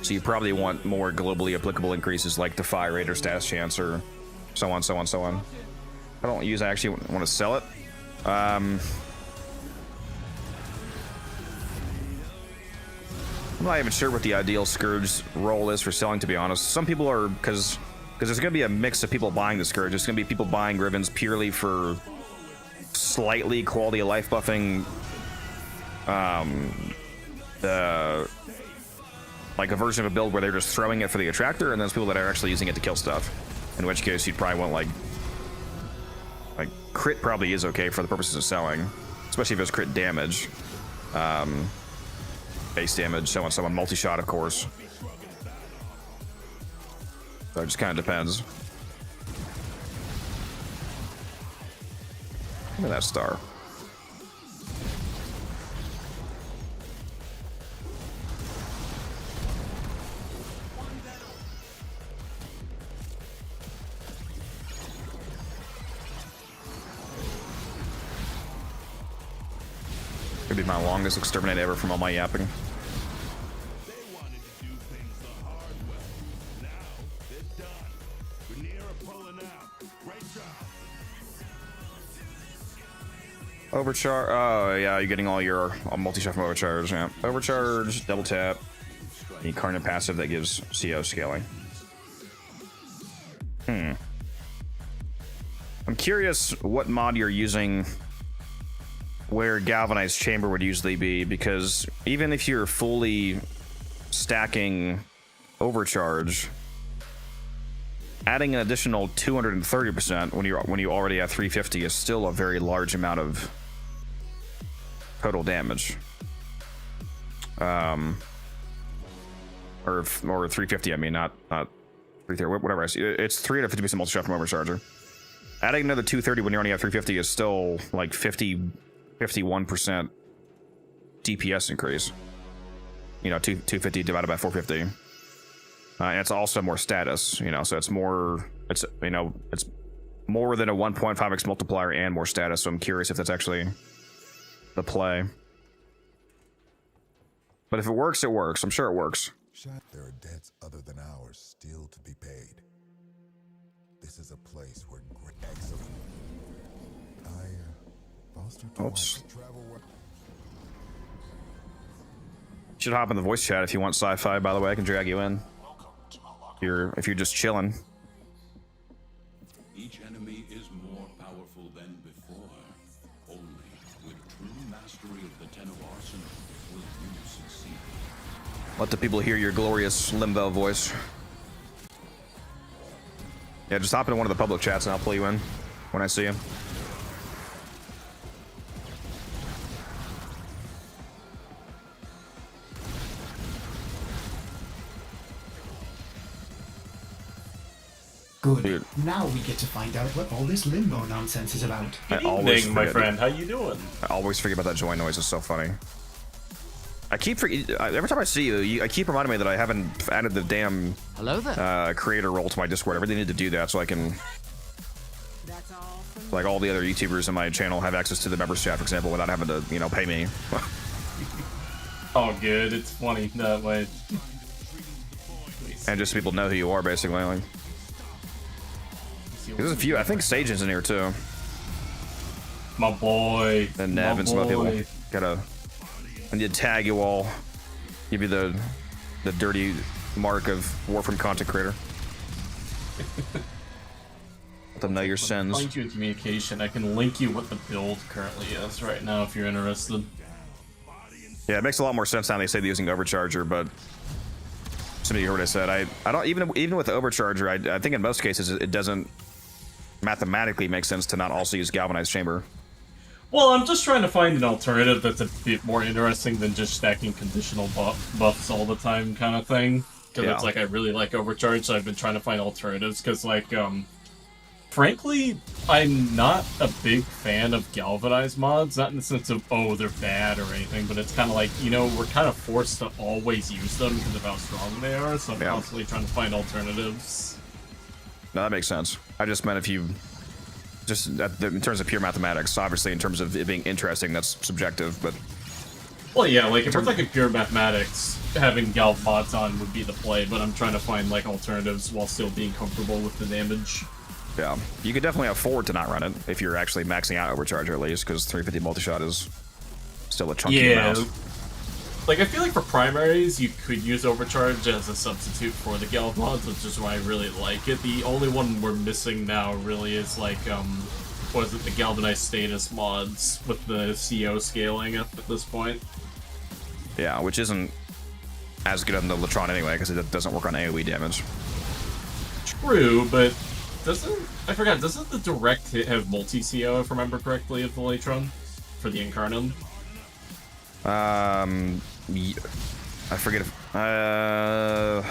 So you probably want more globally applicable increases like Defy Rate or Status Chance or so on, so on, so on. I don't use. I actually want to sell it. I'm not even sure what the ideal Scourge role is for selling, to be honest. Some people are, because there's going to be a mix of people buying the Scourge. There's going to be people buying Ribbons purely for slightly quality of life buffing, like a version of a build where they're just throwing it for the attractor, and there's people that are actually using it to kill stuff. In which case, you'd probably want like crit probably is okay for the purposes of selling, especially if it's crit damage, base damage, so on, multi-shot, of course. So it just kind of depends. Look at that star. Could be my longest exterminate ever from all my yapping. They wanted to do things the hard way. Now they're done. Rhaenyra pulling out. Great job. Overcharge. Oh yeah, you're getting all your multi-shot from overcharge. Yeah, overcharge, double tap, the Incarnate passive that gives CO scaling. I'm curious what mod you're using where Galvanized Chamber would usually be, because even if you're fully stacking overcharge, adding an additional 230% when you already have 350 is still a very large amount of total damage. Or 350, I mean, not 330, whatever I see. It's 350% multi-shot from overcharger. Adding another 230 when you only have 350 is still like 51% DPS increase. You know, 250 divided by 450. And it's also more status, you know, so it's more than a 1.5x multiplier and more status, so I'm curious if that's actually the play. But if it works, it works. I'm sure it works. There are debts other than ours still to be paid. This is a place where excellent. Oops. Should hop in the voice chat if you want sci-fi, by the way. I can drag you in. If you're just chilling. Each enemy is more powerful than before. Only with true mastery of the Tenno arsenal will you succeed. Let the people hear your glorious Limbo voice. Yeah, just hop into one of the public chats and I'll pull you in when I see you. Good. Dude. Now we get to find out what all this limbo nonsense is about. I always my forget. friend. How you doing? I always forget about that join noise. It's so funny. Every time I see you, I keep reminding me that I haven't added the damn creator role to my Discord. I really need to do that so I can, like all the other YouTubers in my channel, have access to the members chat, for example, without having to, you know, pay me. Oh, good. It's funny that way. And just so people know who you are, basically. Like, there's a few. I think Sajan's in here too. My boy. And Nev and some other people. I need to tag you all. Give you the dirty mark of Warframe content creator. Let them know your sins. Find you in communication. I can link you what the build currently is right now if you're interested. Yeah, it makes a lot more sense now they say they're using Overcharger, but somebody heard what I said. I don't even with the Overcharger. I think in most cases it doesn't mathematically makes sense to not also use Galvanized Chamber. Well, I'm just trying to find an alternative that's a bit more interesting than just stacking conditional buffs all the time kind of thing. Because it's like, I really like Overcharge, so I've been trying to find alternatives, because, like, frankly, I'm not a big fan of Galvanized mods, not in the sense of, oh, they're bad or anything, but it's kind of like, you know, we're kind of forced to always use them because of how strong they are, so I'm constantly trying to find alternatives. No, that makes sense. I just meant if you... Just in terms of pure mathematics, obviously in terms of it being interesting, that's subjective, but... Well, yeah, like, if we're talking pure mathematics, having Galv mods on would be the play, but I'm trying to find, like, alternatives while still being comfortable with the damage. Yeah, you could definitely afford to not run it if you're actually maxing out Overcharge at least, because 350 multi-shot is still a chunky amount. Like, I feel like for primaries, you could use Overcharge as a substitute for the Galv mods, which is why I really like it. The only one we're missing now really is, like, what is it, the Galvanized Status mods with the CO scaling at this point. Yeah, which isn't as good on the Latron anyway, because it doesn't work on AoE damage. True, but doesn't the direct hit have multi-CO, if I remember correctly, of the Latron? For the Incarnum? I forget if... the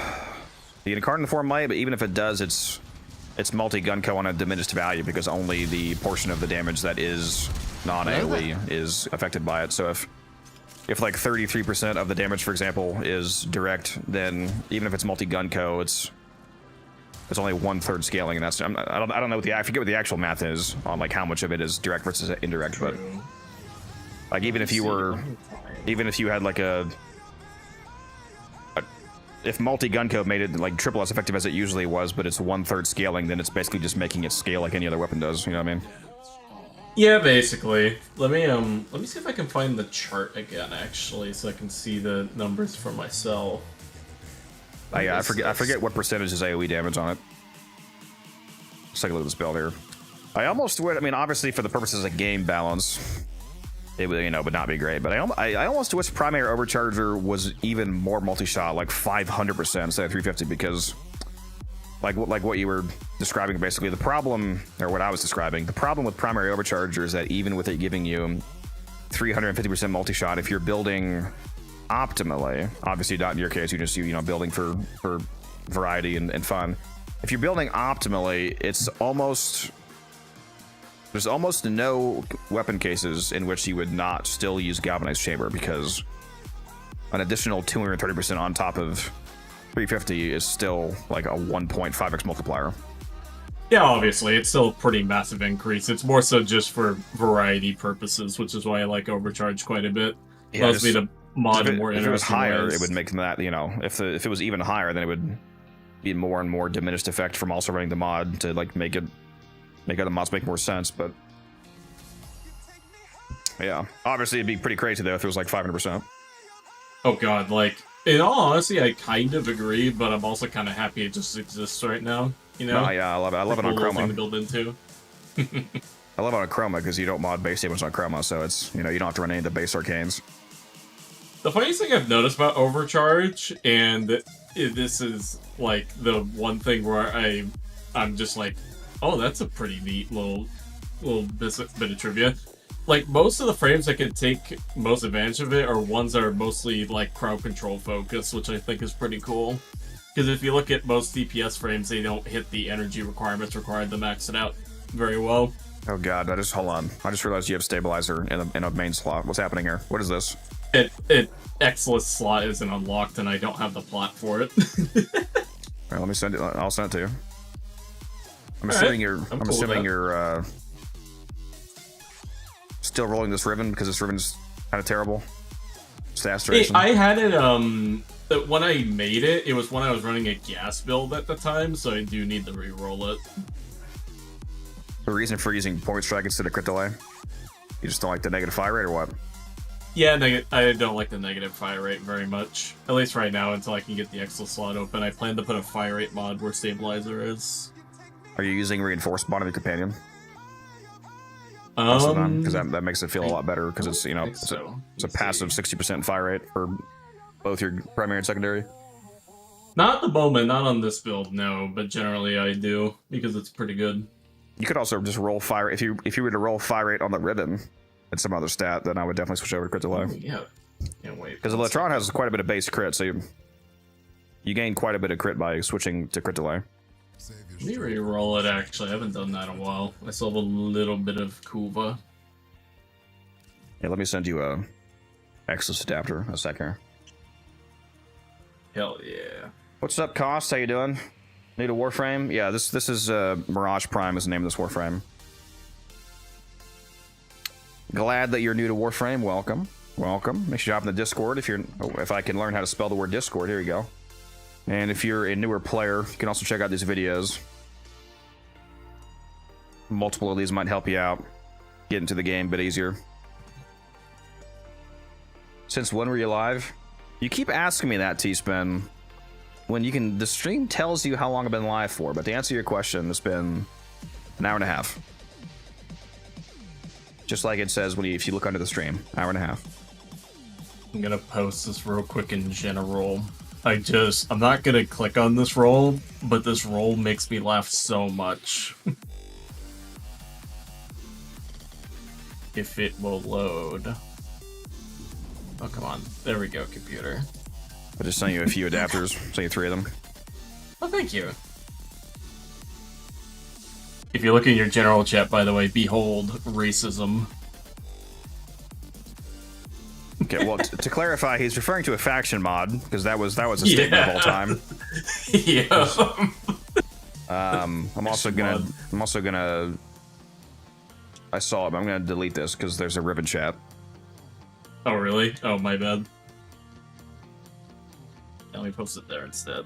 Incarnate form might, but even if it does, it's multi-Gunko on a diminished value, because only the portion of the damage that is non-AoE is affected by it. So if like 33% of the damage, for example, is direct, then even if it's multi-Gunko, it's only 1/3 scaling, and that's I don't know what I forget what the actual math is on like how much of it is direct versus indirect, but like even if you had like if multi-Gunko made it like triple as effective as it usually was, but it's 1/3 scaling, then it's basically just making it scale like any other weapon does. You know what I mean? Yeah, basically. Let me see if I can find the chart again, actually, so I can see the numbers for myself. I forget what percentage is AoE damage on it. Let's take a look at this build here. I almost would. I mean, obviously for the purposes of game balance, it would, would not be great. But I almost wish Primary Overcharger was even more multi-shot, like 500% instead of 350, because like what you were describing, basically the problem, or what I was describing, the problem with Primary Overcharger is that even with it giving you 350% multi-shot, if you're building optimally, obviously not in your case, you just building for variety and fun. If you're building optimally, there's almost no weapon cases in which you would not still use Galvanized Chamber, because an additional 230% on top of 350 is still like a 1.5x multiplier. Yeah, obviously, it's still a pretty massive increase. It's more so just for variety purposes, which is why I like Overcharge quite a bit. Yeah, allows me to mod more interesting if it was higher, ways. it would make that, if it was even higher, then it would be more and more diminished effect from also running the mod to like make other mods make more sense. But yeah, obviously it'd be pretty crazy though if it was like 500%. Oh god, like, in all honesty, I kind of agree, but I'm also kind of happy it just exists right now, Oh yeah, I love it. I love it on Cool Chroma. thing to build into. I love it on Chroma because you don't mod base damage on Chroma, so it's, you don't have to run any of the base arcanes. The funniest thing I've noticed about Overcharge, and this is like the one thing where I'm just like, oh, that's a pretty neat little bit of trivia. Like, most of the frames that can take most advantage of it are ones that are mostly like crowd control focused, which I think is pretty cool. Because if you look at most DPS frames, they don't hit the energy requirements required to max it out very well. Oh god, hold on. I just realized you have stabilizer in a main slot. What's happening here? What is this? Xless slot isn't unlocked, and I don't have the plat for it. Alright, let me send it. I'll send it to you. I'm assuming you're still rolling this ribbon because this ribbon's kind of terrible. Saturation. I had it when I made it. It was when I was running a gas build at the time, so I do need to re-roll it. The reason for using point strike instead of crit delay? You just don't like the negative fire rate, or what? Yeah, I don't like the negative fire rate very much. At least right now, until I can get the Exo slot open. I plan to put a fire rate mod where stabilizer is. Are you using reinforced mod on your companion? Because that makes it feel a lot better, because it's it's a passive 60% fire rate for both your primary and secondary. Not at the moment, not on this build, no. But generally, I do because it's pretty good. You could also just roll fire if you were to roll fire rate on the ribbon and some other stat, then I would definitely switch over to crit delay. Oh, yeah. Can't wait. Because the Electron has quite a bit of base crit, so you gain quite a bit of crit by switching to crit delay. Let me re-roll it, actually. I haven't done that in a while. I still have a little bit of Kuva. Yeah, let me send you a Exos adapter a second. Hell yeah. What's up, Cost? How you doing? New to Warframe? Yeah, this is Mirage Prime is the name of this Warframe. Glad that you're new to Warframe. Welcome. Welcome. Make sure you hop in the Discord if I can learn how to spell the word Discord. Here you go. And if you're a newer player, you can also check out these videos. Multiple of these might help you out. Get into the game a bit easier. Since when were you live? You keep asking me that, T-Spin. When the stream tells you how long I've been live for, but to answer your question, it's been an hour and a half. Just like it says if you look under the stream, hour and a half. I'm gonna post this real quick in general. I'm not gonna click on this roll, but this roll makes me laugh so much. If it will load. Oh, come on. There we go, computer. I just sent you a few adapters, sent you 3 of them. Oh, thank you. If you look in your general chat, by the way, behold racism. Okay, well, to clarify, he's referring to a faction mod because that was a statement of all time. Yeah. I'm also gonna. I saw it, but I'm gonna delete this because there's a ribbon chat. Oh, really? Oh, my bad. Let me post it there instead.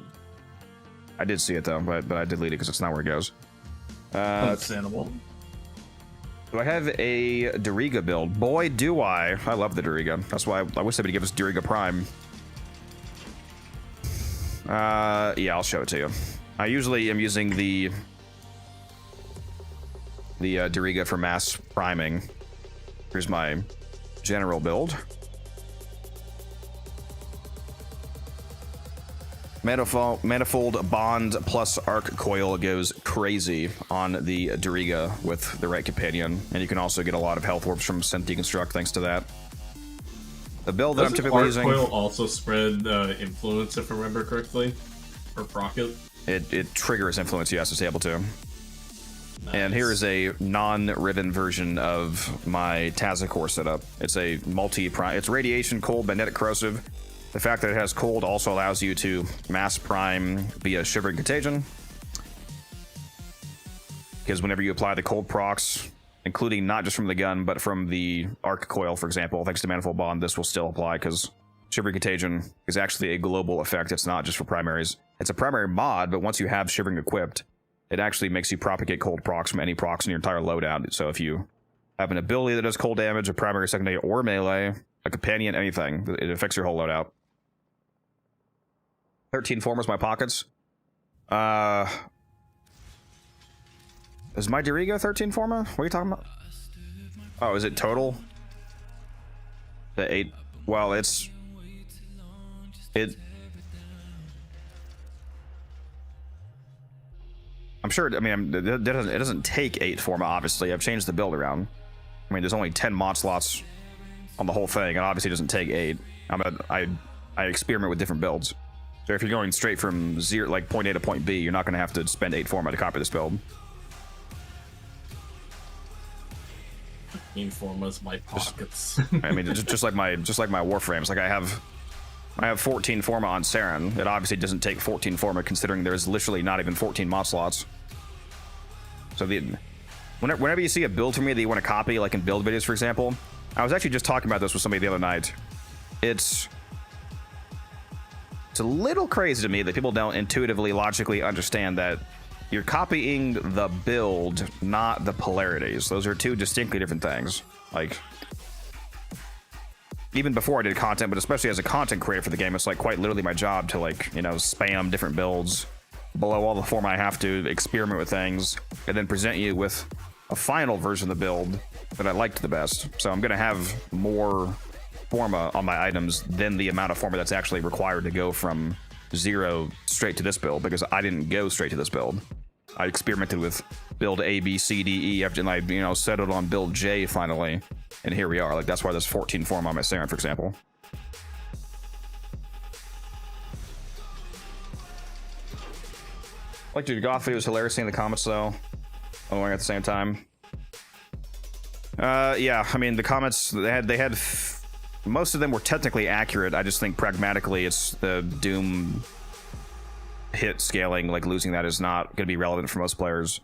I did see it though, but I deleted it because it's not where it goes. Understandable. Do I have a Doriga build? Boy, do I! I love the Doriga. That's why I wish they would give us Doriga Prime. Yeah, I'll show it to you. I usually am using the Doriga for mass priming. Here's my general build. Manifold Bond plus Arc Coil goes crazy on the Doriga with the right companion, and you can also get a lot of health warps from Synth Deconstruct thanks to that. The build that I'm typically using... Arc Coil also spread influence, if I remember correctly? Or Procket? It triggers influence, yes, it's able to. Nice. And here is a non-ribbon version of my Tazakor setup. It's a multi-prime... It's radiation, cold, magnetic, corrosive. The fact that it has cold also allows you to mass prime via Shivering Contagion. Because whenever you apply the cold procs, including not just from the gun, but from the Arc Coil, for example, thanks to Manifold Bond, this will still apply because Shivering Contagion is actually a global effect. It's not just for primaries. It's a primary mod, but once you have Shivering equipped, it actually makes you propagate cold procs from any procs in your entire loadout. So if you have an ability that does cold damage, a primary, secondary, or melee, a companion, anything, it affects your whole loadout. 13 formers, my pockets. Is my Doriga 13 forma? What are you talking about? Oh, is it total? The 8. Well, it. I'm sure. I mean, it doesn't take 8 forma. Obviously, I've changed the build around. I mean, there's only 10 mod slots on the whole thing, and obviously it doesn't take 8. I experiment with different builds. So if you're going straight from point A to point B, you're not going to have to spend 8 forma to copy this build. Formas my pockets. I mean, just like my Warframes. Like I have 14 forma on Saren. It obviously doesn't take 14 forma, considering there's literally not even 14 mod slots. So whenever you see a build from me that you want to copy, like in build videos, for example, I was actually just talking about this with somebody the other night. It's a little crazy to me that people don't intuitively, logically understand that you're copying the build, not the polarities. Those are 2 distinctly different things. Like, even before I did content, but especially as a content creator for the game, it's like quite literally my job to, like, you know, spam different builds below all the form I have to, experiment with things, and then present you with a final version of the build that I liked the best. So I'm gonna have more forma on my items than the amount of forma that's actually required to go from 0 straight to this build, because I didn't go straight to this build. I experimented with build A, B, C, D, E, after, and I, you know, settled on build J finally, and here we are. Like, that's why there's 14 form on my Saren, for example. Like, dude, Goth video was hilarious in the comments, though. At the same time. Yeah, I mean, the comments, they had most of them were technically accurate. I just think pragmatically it's the Doom hit scaling, like losing that is not going to be relevant for most players.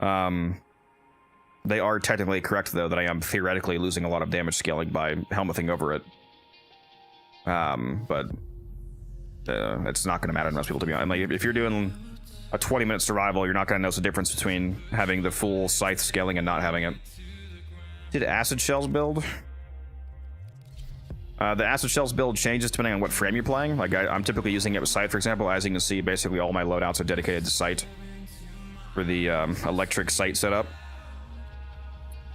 They are technically correct, though, that I am theoretically losing a lot of damage scaling by helmeting over it. But it's not going to matter to most people, to be honest. Like, if you're doing a 20-minute survival, you're not going to notice the difference between having the full scythe scaling and not having it. Did acid shells build? The acid shells build changes depending on what frame you're playing. Like, I'm typically using it with sight, for example. As you can see, basically all my loadouts are dedicated to sight for the electric sight setup.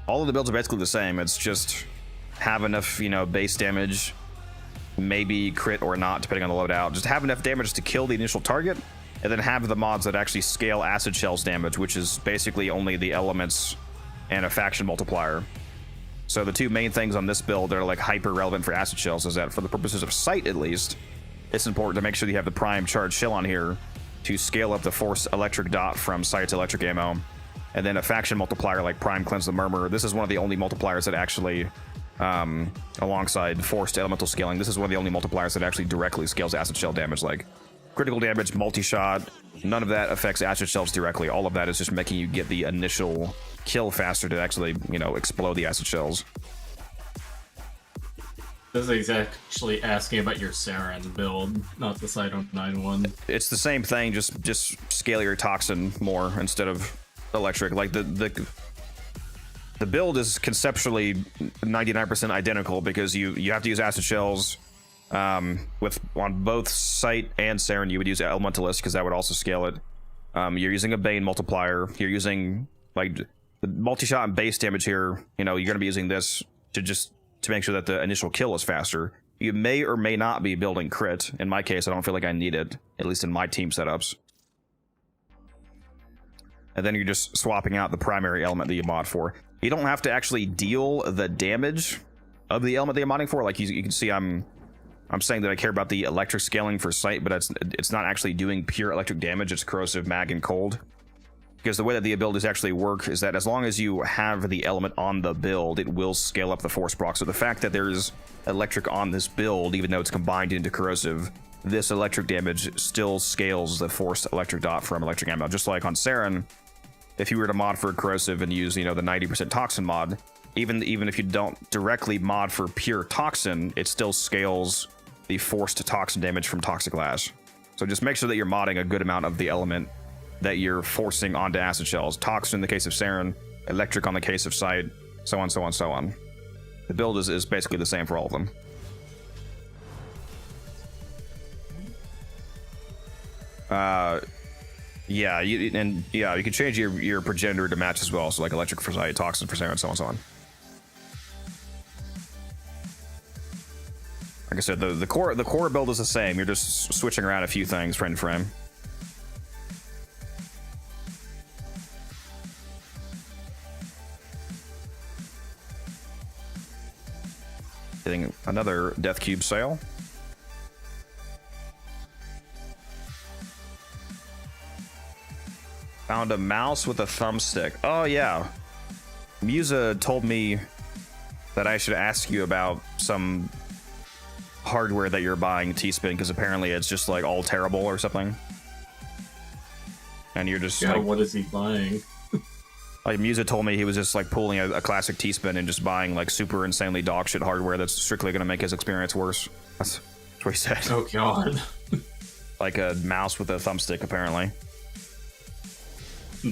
All of the builds are basically the same. It's just have enough, you know, base damage, maybe crit or not, depending on the loadout. Just have enough damage to kill the initial target, and then have the mods that actually scale acid shells damage, which is basically only the elements and a faction multiplier. So the two main things on this build that are like hyper relevant for acid shells is that for the purposes of sight, at least, it's important to make sure that you have the prime charged shell on here to scale up the force electric dot from sight to electric ammo. And then a faction multiplier like prime cleanse the murmur. This is one of the only multipliers that actually, alongside forced elemental scaling, this is one of the only multipliers that actually directly scales acid shell damage. Like critical damage, multi-shot, none of that affects acid shells directly. All of that is just making you get the initial kill faster to actually, you know, explode the acid shells. This is actually asking about your Saren build, not the Sidon 9-1. It's the same thing, just scale your toxin more instead of electric. Like the build is conceptually 99% identical because you have to use acid shells. With on both sight and Saren, you would use Elementalist because that would also scale it. You're using a Bane multiplier. You're using like the multi-shot and base damage here. You know, you're going to be using this to make sure that the initial kill is faster. You may or may not be building crit. In my case, I don't feel like I need it, at least in my team setups. And then you're just swapping out the primary element that you mod for. You don't have to actually deal the damage of the element that you're modding for. Like you can see, I'm saying that I care about the electric scaling for sight, but it's not actually doing pure electric damage. It's corrosive, mag, and cold. Because the way that the abilities actually work is that as long as you have the element on the build, it will scale up the force proc. So the fact that there's electric on this build, even though it's combined into corrosive, this electric damage still scales the forced electric dot from electric ammo. Just like on Saren, if you were to mod for corrosive and use, you know, the 90% toxin mod, even if you don't directly mod for pure toxin, it still scales the forced toxin damage from toxic lash. So just make sure that you're modding a good amount of the element that you're forcing onto acid shells. Toxin in the case of Saren, electric on the case of sight, so on, so on, so on. The build is basically the same for all of them. Yeah, you can change your progenitor to match as well. So like electric for sight, toxin for Saren, so on, so on. Like I said, the core build is the same. You're just switching around a few things frame to frame. Getting another Death Cube sale. Found a mouse with a thumbstick. Oh yeah. Musa told me that I should ask you about some hardware that you're buying, T-Spin, because apparently it's just like all terrible or something. And you're just yeah, like, what is he buying? Like Musa told me he was just like pulling a classic T-Spin and just buying like super insanely dog shit hardware that's strictly going to make his experience worse. That's what he said. Oh god. Like a mouse with a thumbstick, apparently.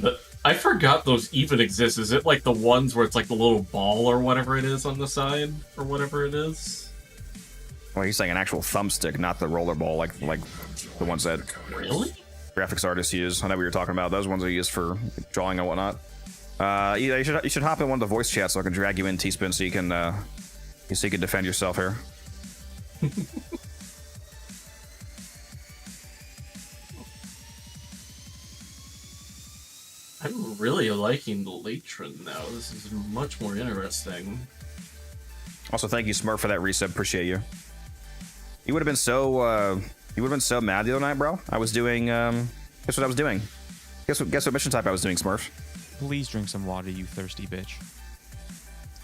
But I forgot those even exist. Is it like the ones where it's like the little ball or whatever it is on the side? Or whatever it is? Well, he's saying an actual thumbstick, not the rollerball, like the ones that Really? graphics artists use. I know what you're talking about. Those ones are used for drawing and whatnot. Yeah, you should hop in one of the voice chats so I can drag you in, T-Spin, so you can defend yourself here. I'm really liking the Latron now. This is much more interesting. Also, thank you, Smurf, for that resub. Appreciate you. You would have been so mad the other night, bro. I was doing guess what I was doing? Guess what mission type I was doing, Smurf? Please drink some water, you thirsty bitch.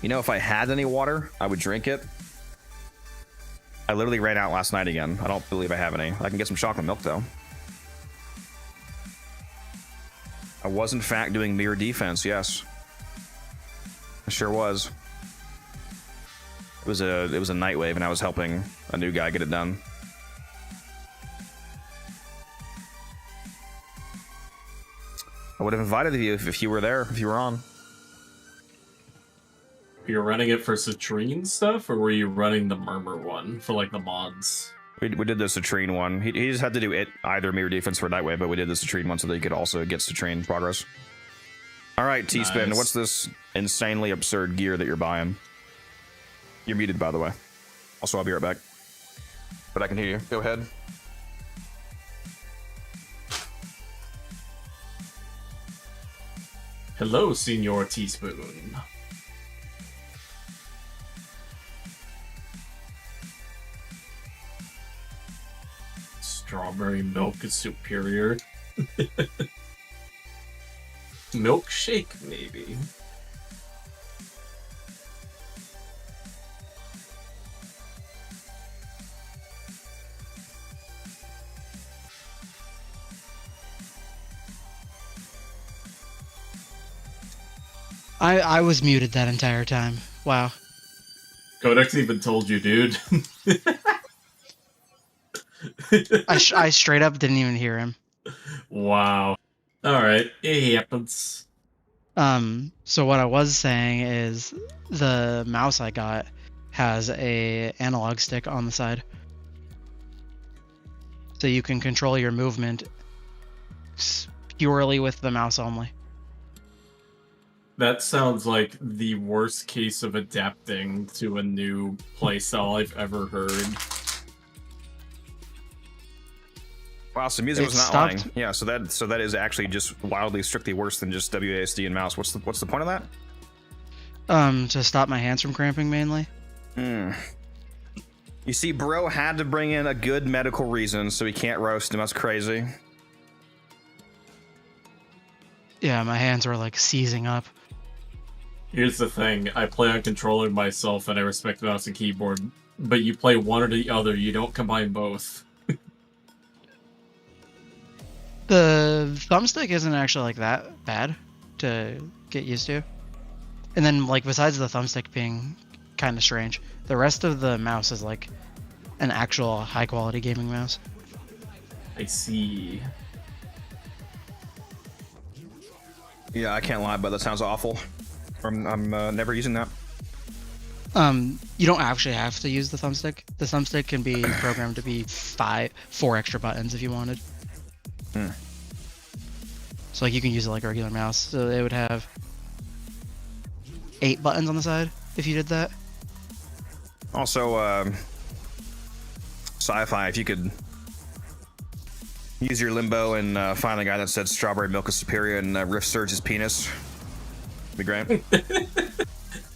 You know, if I had any water, I would drink it. I literally ran out last night again. I don't believe I have any. I can get some chocolate milk, though. I was, in fact, doing mirror defense, yes. I sure was. It was a night wave, and I was helping a new guy get it done. I would have invited you if you were there, if you were on. You're running it for Citrine stuff, or were you running the Murmur one for like the mods? We did the Citrine one. He just had to do it either mirror defense for Nightwave, but we did the Citrine one so that he could also get Citrine progress. All right, T-Spin, Nice. What's this insanely absurd gear that you're buying? You're muted, by the way. Also, I'll be right back. But I can hear you. Go ahead. Hello, Senor Teaspoon. Strawberry milk is superior. Milkshake, maybe. I was muted that entire time. Wow. Codex even told you, dude. I straight up didn't even hear him. Wow. Alright, it happens. So what I was saying is the mouse I got has a analog stick on the side. So you can control your movement purely with the mouse only. That sounds like the worst case of adapting to a new playstyle I've ever heard. Wow, so music It was not stopped. lying. Yeah, so that is actually just wildly, strictly worse than just WASD and mouse. What's the point of that? To stop my hands from cramping mainly. You see, bro had to bring in a good medical reason, so he can't roast him. That's crazy. Yeah, my hands were like seizing up. Here's the thing, I play on controller myself and I respect the mouse and keyboard, but you play one or the other, you don't combine both. The thumbstick isn't actually like that bad to get used to. And then like besides the thumbstick being kind of strange, the rest of the mouse is like an actual high quality gaming mouse. I see. Yeah, I can't lie, but that sounds awful. I'm never using that. You don't actually have to use the thumbstick. The thumbstick can be programmed to be 4 extra buttons if you wanted. So like you can use it like a regular mouse. So it would have 8 buttons on the side if you did that. Also, sci-fi, if you could use your limbo and find the guy that said strawberry milk is superior and riff surge his penis, it'd be great.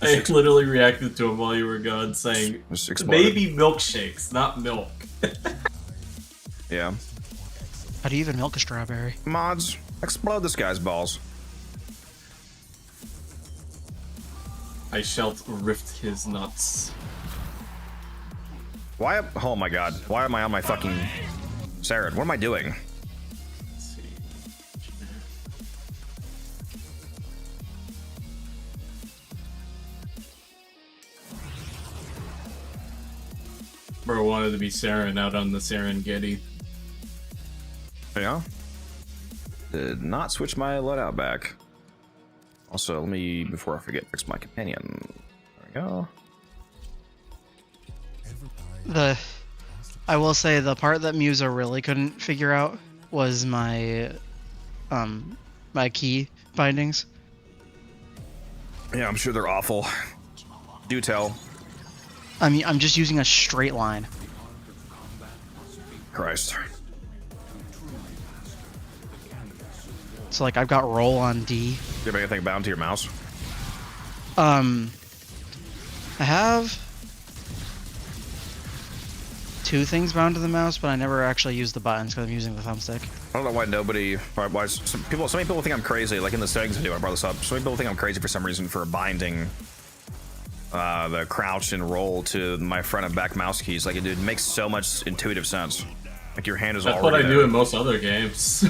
I literally reacted to him while you were gone, saying, maybe milkshakes, not milk. Yeah. How do you even milk a strawberry? Mods, explode this guy's balls. I shalt rift his nuts. Why? Oh my god. Why am I on my fucking Saren? What am I doing? Let's see. Bro wanted to be Saren out on the Serengeti. Yeah. Did not switch my loadout back. Also, let me, before I forget, fix my companion. There we go. I will say the part that Musa really couldn't figure out was my my key bindings. Yeah, I'm sure they're awful. Do tell. I mean, I'm just using a straight line. Christ. So like I've got roll on D, you have anything bound to your mouse? I have 2 things bound to the mouse, but I never actually use the buttons because I'm using the thumbstick. I don't know why some people think I'm crazy. Like in the settings video, I brought this up. So many people think I'm crazy for some reason for binding the crouch and roll to my front and back mouse keys. Like it makes so much intuitive sense. Like your hand is That's already what I there. do in most other games.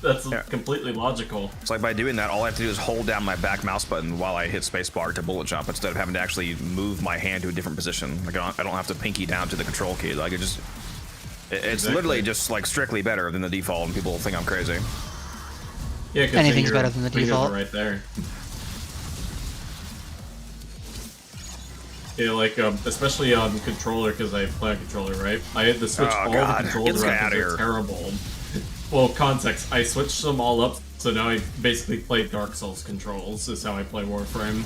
That's completely logical. It's like by doing that, all I have to do is hold down my back mouse button while I hit spacebar to bullet jump instead of having to actually move my hand to a different position. Like I don't have to pinky down to the control key. Like it's Exactly. literally just like strictly better than the default, and people think I'm crazy. Yeah, 'cause Anything's your better than the fingers default. are right there. Yeah, like especially on controller, because I play on controller, right? I had to switch all the controls around because they're terrible. Well, context, I switched them all up, so now I basically play Dark Souls controls, is how I play Warframe.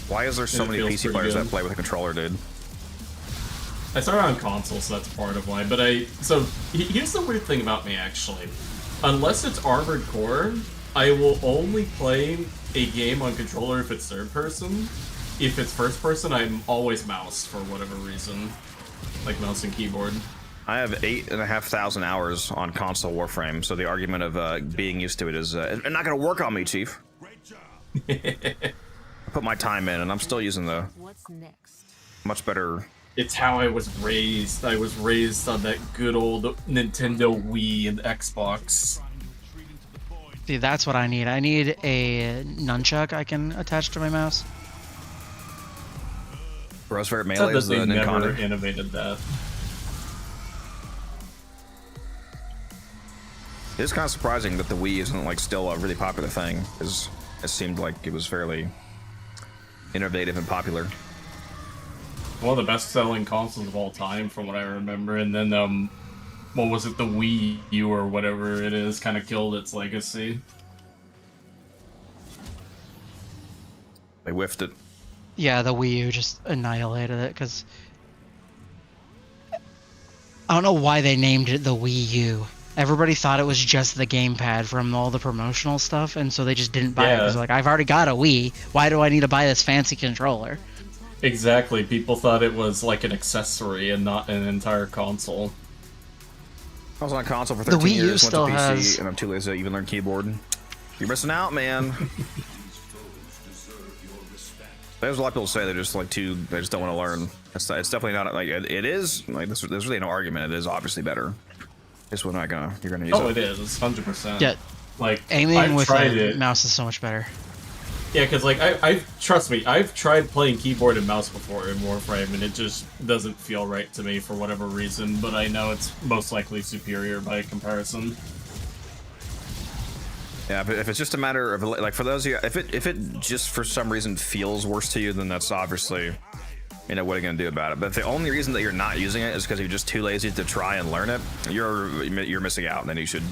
Why is there so many PC players that play with a controller, dude? I started on console, so that's part of why, but here's the weird thing about me, actually. Unless it's Armored Core, I will only play a game on controller if it's third person. If it's first person, I'm always mouse for whatever reason. Like mouse and keyboard. I have 8,500 hours on console Warframe, so the argument of being used to it is it's not going to work on me, Chief. I put my time in, and I'm still using the much better. It's how I was raised. I was raised on that good old Nintendo Wii and Xbox. See, that's what I need. I need a nunchuck I can attach to my mouse. Bro's favorite melee is the never Ninconda. innovated that. It's kind of surprising that the Wii isn't like still a really popular thing, because it seemed like it was fairly innovative and popular. One of the best-selling consoles of all time, from what I remember. And then, what was it? The Wii U or whatever it is, kind of killed its legacy. They whiffed it. Yeah, the Wii U just annihilated it because I don't know why they named it the Wii U. Everybody thought it was just the gamepad from all the promotional stuff, and so they just didn't buy it because like, I've already got a Wii. Why do I need to buy this fancy controller? Exactly. People thought it was like an accessory and not an entire console. I was on console for 13 The Wii U years, went still to PC, has- and I'm too lazy to even learn keyboard. You're missing out, man. There's a lot of people say they're just like they just don't want to learn. It's definitely not like it is. Like there's really no argument. It is obviously better. Just we're not gonna. You're gonna use it. Oh, it is 100%. Yeah, like aiming I've with tried a it. mouse is so much better. Yeah, because like I trust me, I've tried playing keyboard and mouse before in Warframe, and it just doesn't feel right to me for whatever reason. But I know it's most likely superior by comparison. Yeah, but if it's just a matter of like for those of you, if it just for some reason feels worse to you, then that's obviously, you know, what are you gonna do about it? But if the only reason that you're not using it is because you're just too lazy to try and learn it, you're missing out. And then you should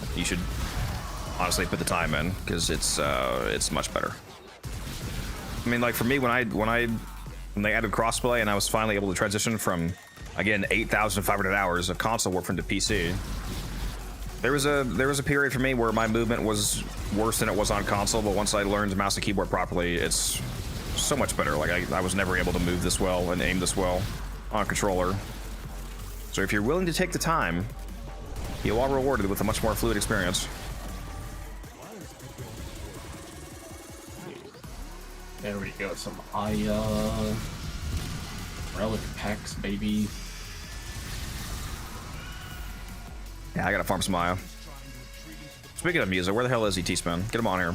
honestly put the time in, because it's much better. I mean, like for me, when they added crossplay and I was finally able to transition from, again, 8,500 hours of console Warframe to PC. There was a period for me where my movement was worse than it was on console, but once I learned mouse and keyboard properly, it's so much better. Like I was never able to move this well and aim this well on a controller. So if you're willing to take the time, you are rewarded with a much more fluid experience. There we go. Some relic packs, baby. Yeah, I gotta farm some Aya. Speaking of music, where the hell is he, T-Spin? Get him on here.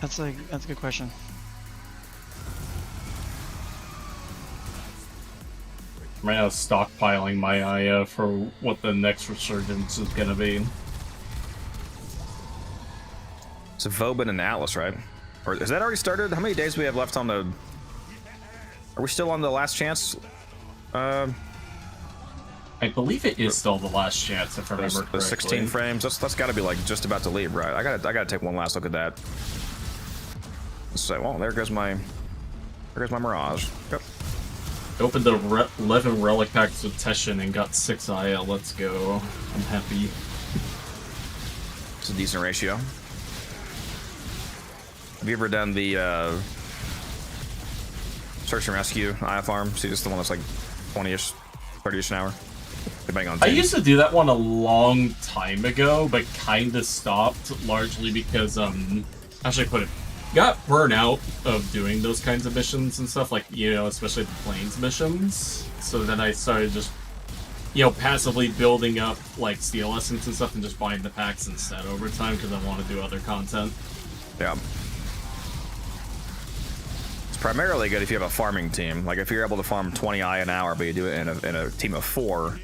That's a good question. Right now, stockpiling my Aya for what the next resurgence is gonna be. It's a Vobin and Atlas, right? Or is that already started? How many days do we have left on the... Are we still on the last chance? I believe it is still the last chance, if I remember correctly. The 16 frames. That's got to be like just about to leave, right? I gotta take one last look at that. Let's say, well, there goes my Mirage. Yep. I opened the 11 relic packs with Teshin and got 6 Aya. Let's go. I'm happy. It's a decent ratio. Have you ever done the search and rescue IFARM? See, this is the one that's like 20-ish, 30-ish an hour, depending on I team. used to do that one a long time ago, but kind of stopped, largely because, how should I put it? Got burnt out of doing those kinds of missions and stuff, like, you know, especially the planes missions. So then I started just, you know, passively building up, like, steel essence and stuff and just buying the packs instead over time because I want to do other content. Yeah. It's primarily good if you have a farming team. Like, if you're able to farm 20 I an hour, but you do it in a team of 4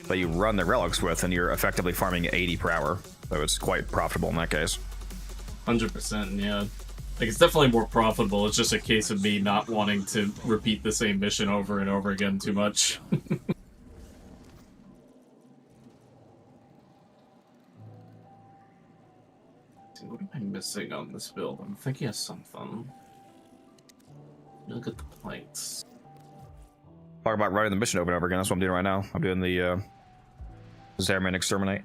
that you run the relics with, and you're effectively farming 80 per hour. So it's quite profitable in that case. 100%, yeah. Like, it's definitely more profitable. It's just a case of me not wanting to repeat the same mission over and over again too much. What am I missing on this build? I'm thinking of something. Look at the plates. Talk about running the mission over and over again. That's what I'm doing right now. I'm doing the Zariman Exterminate.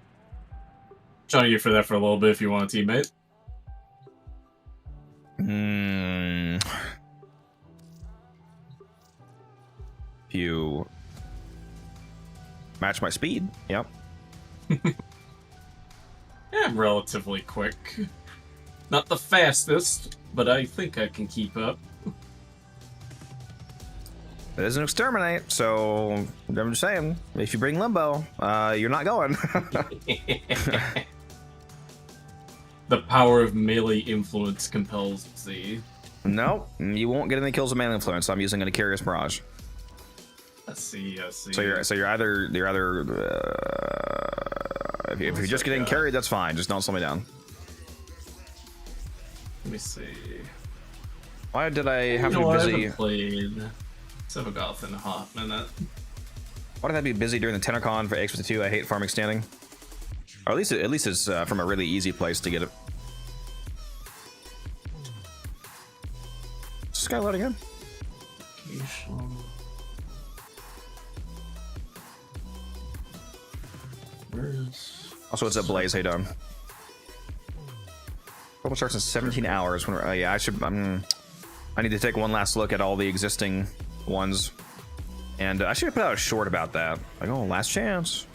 Joining you for that for a little bit if you want a teammate. If you match my speed, yep. Yeah, I'm relatively quick. Not the fastest, but I think I can keep up. It is an exterminate, so I'm just saying, if you bring Limbo, you're not going. The power of melee influence compels the... Nope, you won't get any kills with melee influence. I'm using an Icarius Mirage. I see, I see. So you're either if you're just getting carried, that's fine. Just don't slow me down. Let me see. Why did I have to I be busy? haven't played Sevagoth in a hot minute. Why did I be busy during the TennoCon for X52? I hate farming standing. Or at least it's from a really easy place to get it. Is this guy loading in? Also, it's a Blaze. Hey, done. Total starts in 17 hours. When yeah, I should. I need to take one last look at all the existing ones, and I should have put out a short about that. Like, oh, last chance.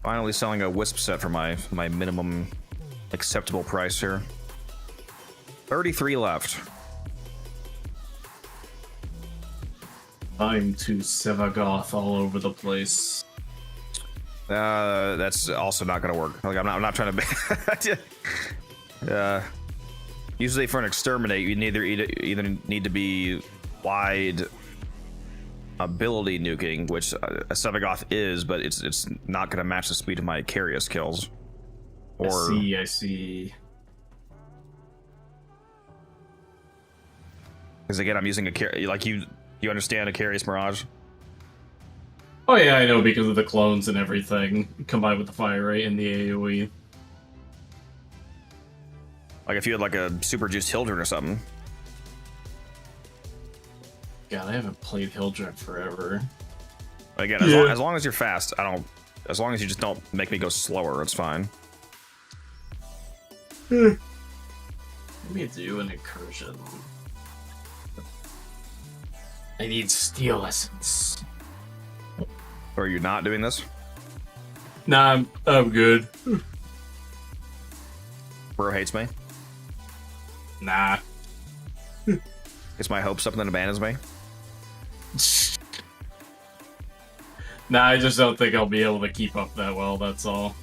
Finally selling a Wisp set for my minimum acceptable price here. 33 left. I'm to Sevagoth all over the place. That's also not gonna work. Like, I'm not trying to. Usually for an exterminate, you either need to be wide ability nuking, which a Sevagoth is, but it's not gonna match the speed of my Icarius kills. Or I see. Because again, I'm using a like you understand Icarius Mirage. Oh yeah, I know, because of the clones and everything combined with the fire rate and the AoE. Like if you had like a super juiced Hildren or something. God, I haven't played Hildren forever. Again, as long as you're fast, as long as you just don't make me go slower, it's fine. Let me do an incursion. I need steel essence. Or are you not doing this? Nah, I'm good. Bro hates me. Nah. Gets my hopes up and then abandons me. Nah, I just don't think I'll be able to keep up that well, that's all.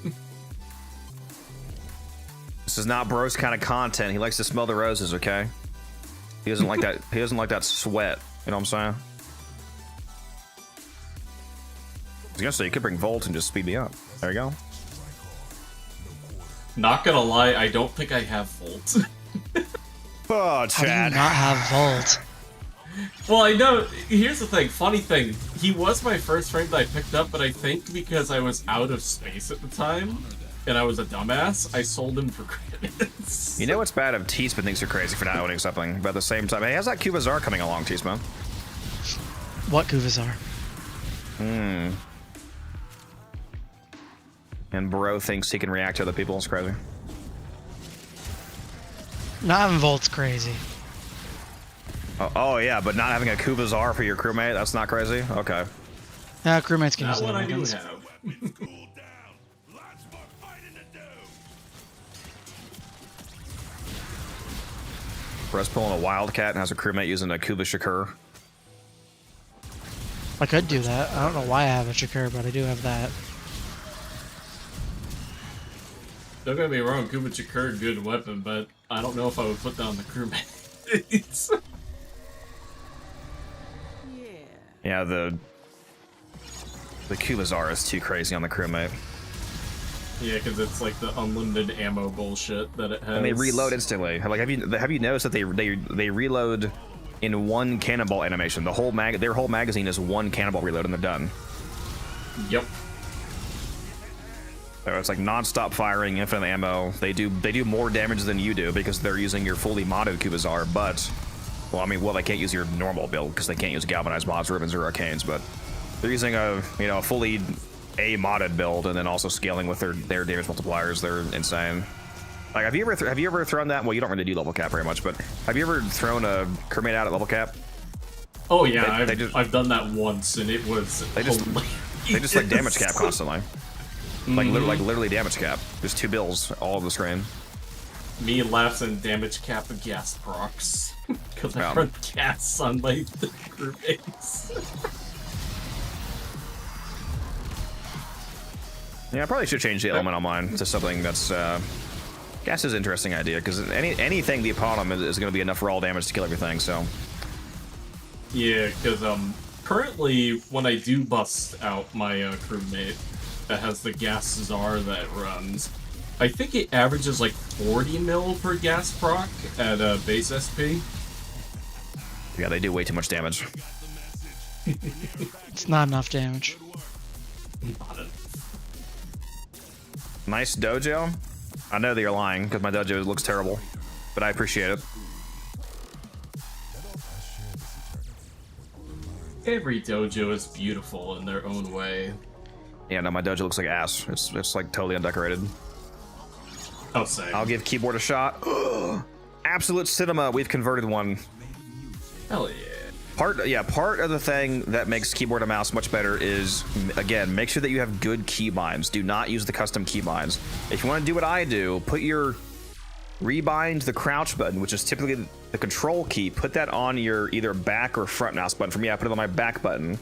This is not bro's kind of content. He likes to smell the roses, okay? He doesn't like that. He doesn't like that sweat. You know what I'm saying? I was gonna say you could bring Volt and just speed me up. There you go. Not gonna lie, I don't think I have Volt. Oh, Chad. How do you not have Volt? Well, I know. Here's the thing. Funny thing. He was my first frame that I picked up, but I think because I was out of space at the time, and I was a dumbass, I sold him for credits. You know what's bad if Teasman thinks you're crazy for not owning something, but at the same time, hey, how's that Cubazar coming along, Teasman? what Kuvazar. And bro thinks he can react to other people. It's crazy. Not having Volt's crazy. Oh yeah, but not having a Kuvazar for your crewmate, that's not crazy? Okay. Yeah, crewmates can use That one I do weapons. have. Cool down. Lots more fighting to do. Bro's pulling a Wildcat and has a crewmate using a Kuva Shakur. I could do that. I don't know why I have a Shakur, but I do have that. Don't get me wrong, Kuba Shakur, good weapon, but I don't know if I would put that on the crewmates. Yeah, the Kuvazar is too crazy on the crewmate. Yeah, because it's like the unlimited ammo bullshit that it has. And they reload instantly. Like, have you noticed that they reload in one cannonball animation? The whole their whole magazine is one cannonball reload and they're done. Yep. So it's like non-stop firing, infinite ammo. They do more damage than you do because they're using your fully modded Kuvazar, but well, they can't use your normal build because they can't use galvanized mods, ribbons, or arcanes, but they're using a fully modded build and then also scaling with their damage multipliers. They're insane. Like, have you ever thrown that? Well, you don't really do level cap very much, but have you ever thrown a crewmate out at level cap? Oh yeah, I've done that once and it was they just like damage cap constantly. Like literally damage cap. There's 2 bills all over the screen. Me laughs and damage cap and gas procs because I run gas on my crewmates. Yeah, I probably should change the element on mine to something that's gas is an interesting idea because anything the upon is going to be enough raw damage to kill everything. So yeah, because currently when I do bust out my crewmate that has the gas Zar that runs, I think it averages like 40 mil per gas proc at base SP. Yeah, they do way too much damage. It's not enough damage. Nice dojo. I know that you're lying because my dojo looks terrible, but I appreciate it. Every dojo is beautiful in their own way. Yeah, no, my dojo looks like ass. It's like totally undecorated. Oh, same. I'll give keyboard a shot. Absolute cinema. We've converted one. Hell yeah. Part of the thing that makes keyboard and mouse much better is, again, make sure that you have good keybinds. Do not use the custom keybinds. If you want to do what I do, put your rebind the crouch button, which is typically the control key, put that on your either back or front mouse button. For me, I put it on my back button.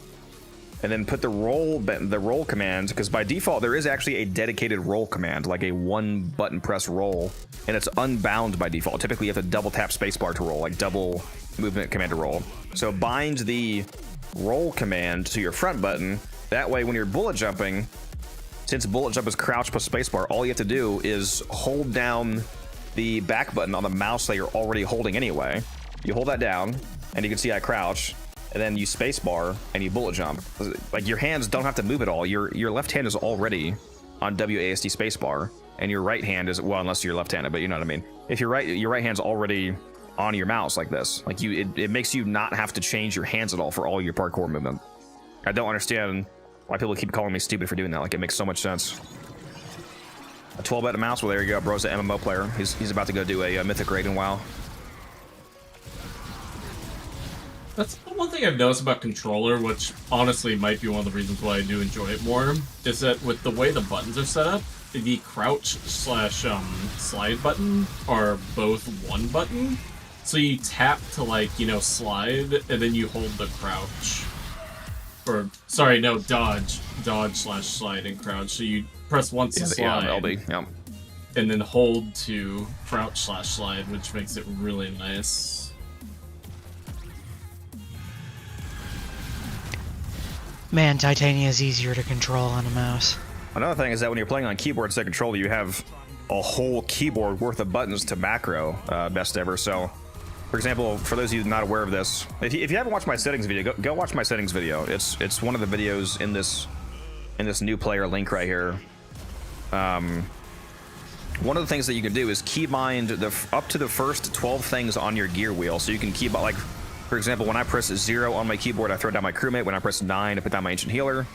And then put the roll command, because by default there is actually a dedicated roll command, like a 1-button press roll, and it's unbound by default. Typically you have to double tap spacebar to roll, like double movement command to roll. So bind the roll command to your front button. That way when you're bullet jumping, since bullet jump is crouch plus spacebar, all you have to do is hold down the back button on the mouse that you're already holding anyway. You hold that down, and you can see I crouch. And then you spacebar and you bullet jump. Like, your hands don't have to move at all. Your left hand is already on WASD spacebar, and your right hand is, well, unless you're left-handed, but you know what I mean. If your right hand's already on your mouse like this, like it makes you not have to change your hands at all for all your parkour movement. I don't understand why people keep calling me stupid for doing that. Like, it makes so much sense. A 12-button mouse. Well, there you go. Bro's an MMO player. He's about to go do a mythic raid in WoW. That's the one thing I've noticed about controller, which honestly might be one of the reasons why I do enjoy it more, is that with the way the buttons are set up, the crouch / slide button are both one button. So you tap to, like, slide, and then you hold the crouch. Or, sorry, no, dodge / slide and crouch. So you press once to slide. Yeah, LB, yeah. And then hold to crouch / slide, which makes it really nice. Man, Titania is easier to control on a mouse. Another thing is that when you're playing on keyboard instead of controller, you have a whole keyboard worth of buttons to macro best ever. So, for example, for those of you not aware of this, if you haven't watched my settings video, go watch my settings video. It's one of the videos in this new player link right here. One of the things that you can do is keybind up to the first 12 things on your gear wheel. So you can keybind, like, For example, when I press 0 on my keyboard, I throw down my crewmate. When I press 9, I put down my ancient healer.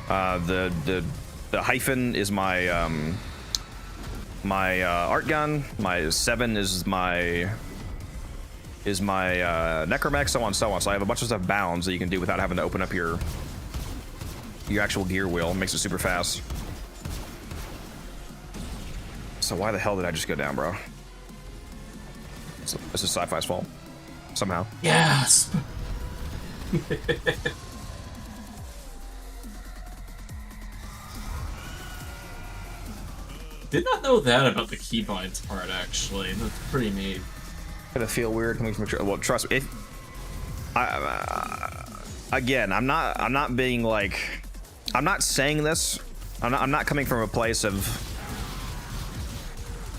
The hyphen is my art gun. My 7 is my necromech, so on and so on. So I have a bunch of stuff bounds that you can do without having to open up your actual gear wheel. It makes it super fast. So why the hell did I just go down, bro? This is Sci-Fi's fault. Somehow. Yes. Did not know that about the keybinds part, actually. That's pretty neat. Gonna feel weird. Make sure. Well, trust me. If again, I'm not being like, I'm not saying this. I'm not coming from a place of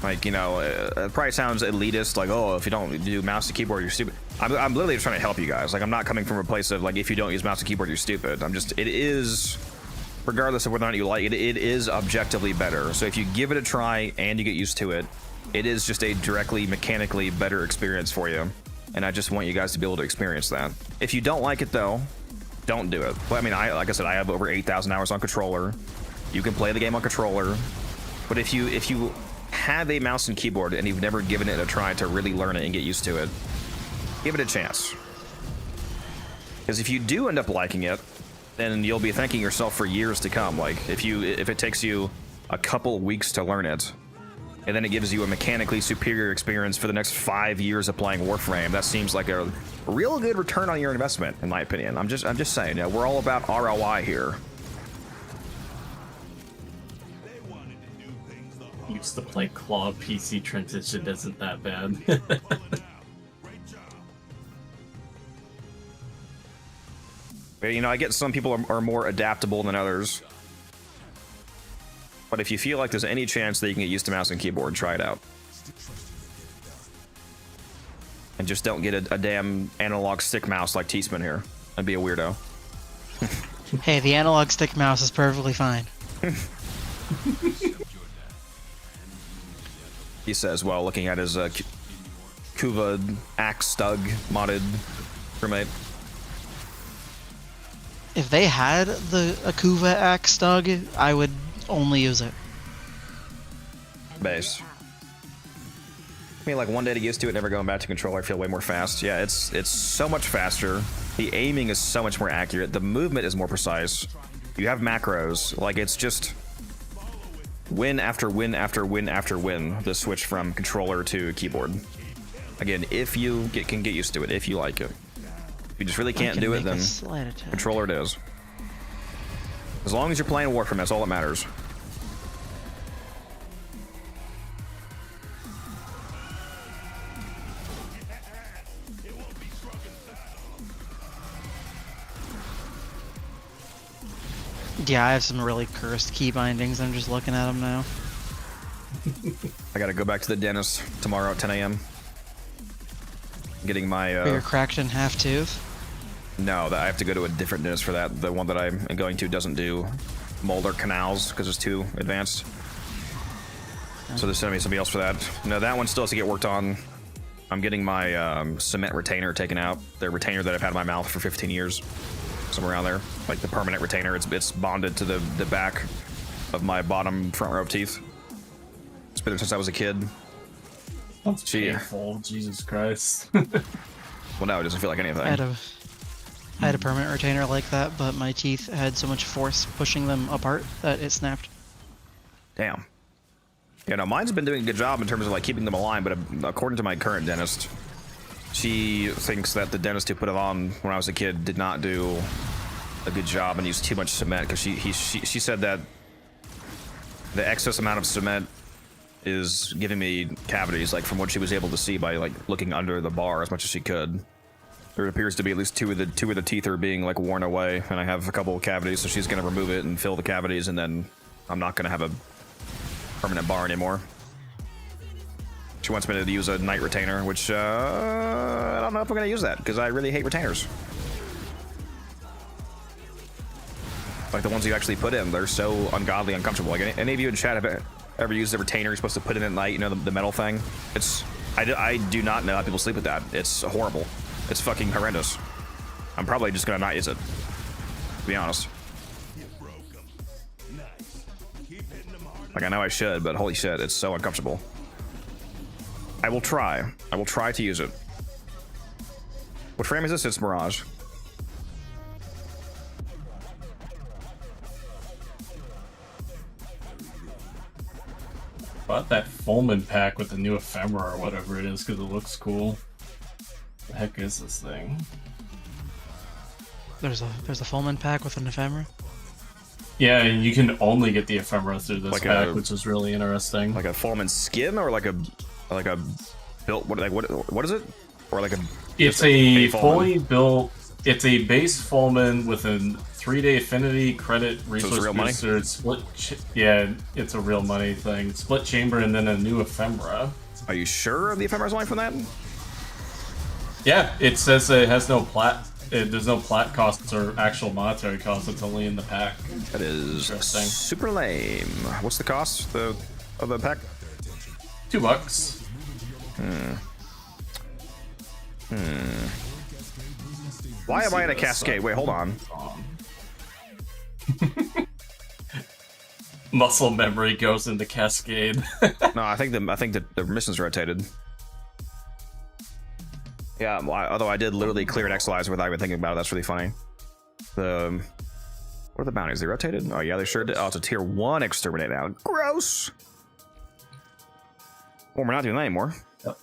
like, you know, it probably sounds elitist, like, oh, if you don't do mouse to keyboard, you're stupid. I'm literally just trying to help you guys. Like, I'm not coming from a place of like, if you don't use mouse to keyboard, you're stupid. It is, regardless of whether or not you like it, it is objectively better. So if you give it a try and you get used to it, it is just a directly mechanically better experience for you. And I just want you guys to be able to experience that. If you don't like it though, don't do it. Well, I mean, like I said, I have over 8,000 hours on controller. You can play the game on controller. But if you have a mouse and keyboard and you've never given it a try to really learn it and get used to it, give it a chance. Because if you do end up liking it, then you'll be thanking yourself for years to come. Like, if it takes you a couple weeks to learn it, and then it gives you a mechanically superior experience for the next 5 years of playing Warframe, that seems like a real good return on your investment, in my opinion. I'm just saying, you know, we're all about ROI here. Used to play claw PC transition isn't that bad. But, you know, I get some people are more adaptable than others. But if you feel like there's any chance that you can get used to mouse and keyboard, try it out. And just don't get a damn analog stick mouse like Teasman here. I'd be a weirdo. Hey, the analog stick mouse is perfectly fine. He says, while looking at his Kuva Axe Stug modded crewmate. If they had the Akuva Axe Stug, I would only use it. Base. I mean, like, one day to get used to it, never going back to controller, I feel way more fast. Yeah, it's so much faster. The aiming is so much more accurate. The movement is more precise. You have macros. Like, it's just win after win after win after win, the switch from controller to keyboard. Again, if you can get used to it, if you like it. If you just really can't do it, then controller it is. As long as you're playing Warframe, that's all that matters. Yeah, I have some really cursed key bindings. I'm just looking at them now. I gotta go back to the dentist tomorrow at 10 a.m. Getting my For your cracked in half tooth? No, I have to go to a different dentist for that. The one that I'm going to doesn't do molar canals because it's too advanced. So they're sending me somebody else for that. No, that one still has to get worked on. I'm getting my cement retainer taken out. The retainer that I've had in my mouth for 15 years. Somewhere around there. Like the permanent retainer. It's bonded to the back of my bottom front row of teeth. It's been there since I was a kid. That's painful. Jesus Christ. Well, no, it doesn't feel like anything. I had a permanent retainer like that, but my teeth had so much force pushing them apart that it snapped. Damn. Yeah, no, mine's been doing a good job in terms of like keeping them aligned, but according to my current dentist, she thinks that the dentist who put it on when I was a kid did not do a good job and used too much cement, because she said that the excess amount of cement is giving me cavities, like from what she was able to see by like looking under the bar as much as she could. There appears to be at least two of the teeth are being like worn away, and I have a couple of cavities, so she's gonna remove it and fill the cavities, and then I'm not gonna have a permanent bar anymore. She wants me to use a night retainer, which I don't know if I'm gonna use that because I really hate retainers. Like the ones you actually put in, they're so ungodly uncomfortable. Like any of you in chat have ever used a retainer you're supposed to put in at night? You know, the metal thing. I do not know how people sleep with that. It's horrible. It's fucking horrendous. I'm probably just gonna not use it, to be honest. Like, I know I should, but holy shit, it's so uncomfortable. I will try. I will try to use it. What frame is this? It's Mirage. Bought that Fulman pack with the new ephemera or whatever it is because it looks cool. The heck is this thing? There's a Fulman pack with an ephemera. Yeah, and you can only get the ephemera through this Like pack, which is really interesting. Like a Fulman skin, or like a built what is it? Or like a It's a fully built. It's a base Fulman with a 3-day affinity credit resource real money? booster. Yeah, it's a real money thing. Split chamber and then a new ephemera. Are you sure the ephemera's only from that? Yeah, it says it has no plat. There's no plat costs or actual monetary costs. It's only in the pack. That is super lame. What's the cost of the pack? $2. Why am I in a cascade? Wait, hold on. Muscle memory goes into cascade. No, I think the mission's rotated. Yeah, although I did literally clear an Exilizer without even thinking about it. That's really funny. What are the bounties? They rotated? Oh yeah, they sure did. Oh, it's a tier 1 exterminate now. Gross. Well, we're not doing that anymore. Yep.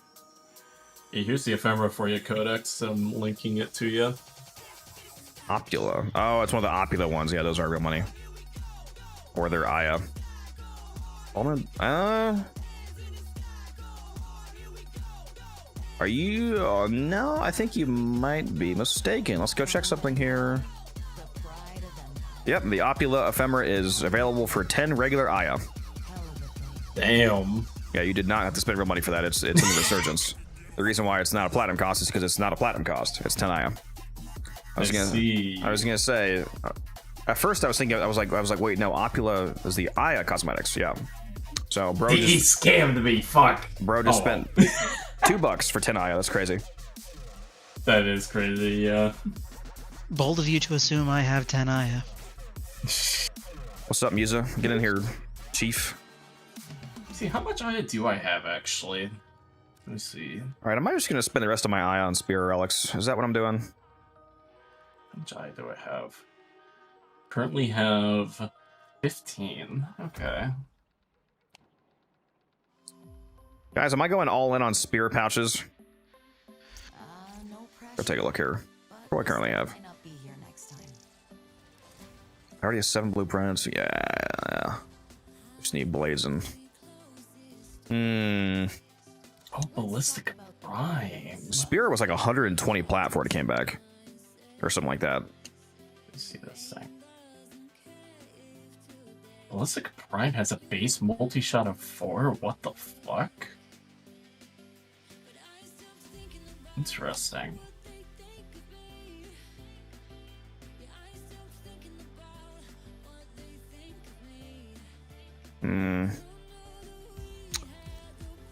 Yeah, here's the ephemera for you, Codex. I'm linking it to you. Opula. Oh, it's one of the Opula ones. Yeah, those are real money. Or they're Aya. Are you? Oh, no, I think you might be mistaken. Let's go check something here. Yep, the Opula ephemera is available for 10 regular Aya. Damn. Yeah, you did not have to spend real money for that. It's in the Resurgence. The reason why it's not a platinum cost is because it's not a platinum cost. It's 10 Aya. I was gonna say. At first, I was thinking. I was like, wait, no, Opula is the Aya cosmetics. Yeah. So, bro, he scammed me. Fuck. Bro just spent $2 for 10 Aya. That's crazy. That is crazy. Yeah. Bold of you to assume I have 10 Aya. What's up, Musa? Get in here, Chief. See, how much Aya do I have actually? Let me see. All right, am I just gonna spend the rest of my Aya on Spear Relics? Is that what I'm doing? How much Aya do I have? Currently have 15. Okay. Guys, am I going all in on spear pouches? Go take a look here. What do I currently have? I already have 7 blueprints. Yeah. Just need blazing. Oh, Ballistic Prime. Spear was like 120 plat before it came back. Or something like that. Let's see this thing. Ballistic Prime has a base multi-shot of 4? What the fuck? Interesting.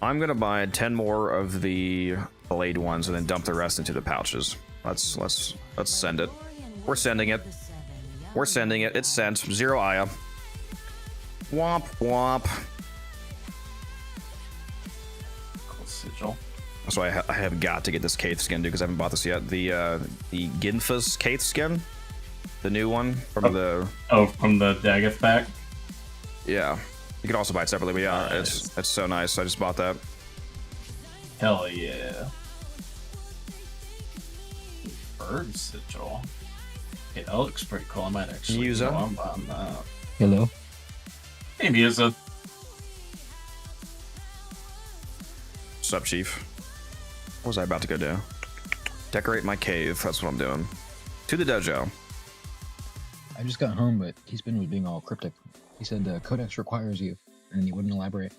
I'm gonna buy 10 more of the blade ones and then dump the rest into the pouches. Let's send it. We're sending it. We're sending it. It's sent. 0 Aya. Womp womp. Cool sigil. That's why I have got to get this Kaith skin, dude, because I haven't bought this yet. The Ginfa's Kaith skin, the new one from the Daggeth pack. Yeah, you can also buy it separately, but yeah, nice. it's so nice. I just bought that. Hell yeah. Bird sigil. Hey, that looks pretty cool. I might actually. Musa. I'm buying that. Hello. Hey, Musa. What's up, Chief? What was I about to go do? Decorate my cave. That's what I'm doing. To the dojo. I just got home, but T-Spin was being all cryptic. He said Codex requires you, and he wouldn't elaborate.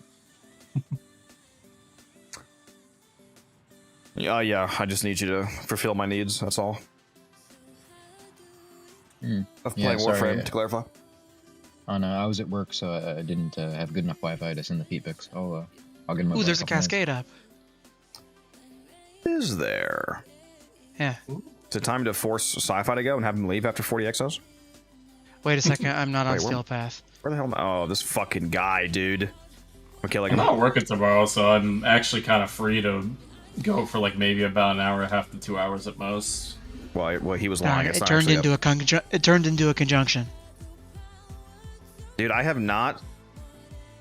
Yeah, I just need you to fulfill my needs, that's all. Of playing Warframe, to clarify. Oh no, I was at work, so I didn't have good enough Wi-Fi to send the feed pics. I'll get them. Ooh, there's a cascade up. Is there? Yeah. Is it time to force Sci-Fi to go and have him leave after 40 exos? Wait a second, I'm not on Wait, Steel Path. Where the hell am I? Oh, this fucking guy, dude. Okay, like I'm not working tomorrow, so I'm actually kind of free to go for like maybe about an hour and a half to 2 hours at most. Well, he was lying. It turned into a conjunction. Dude, I have not.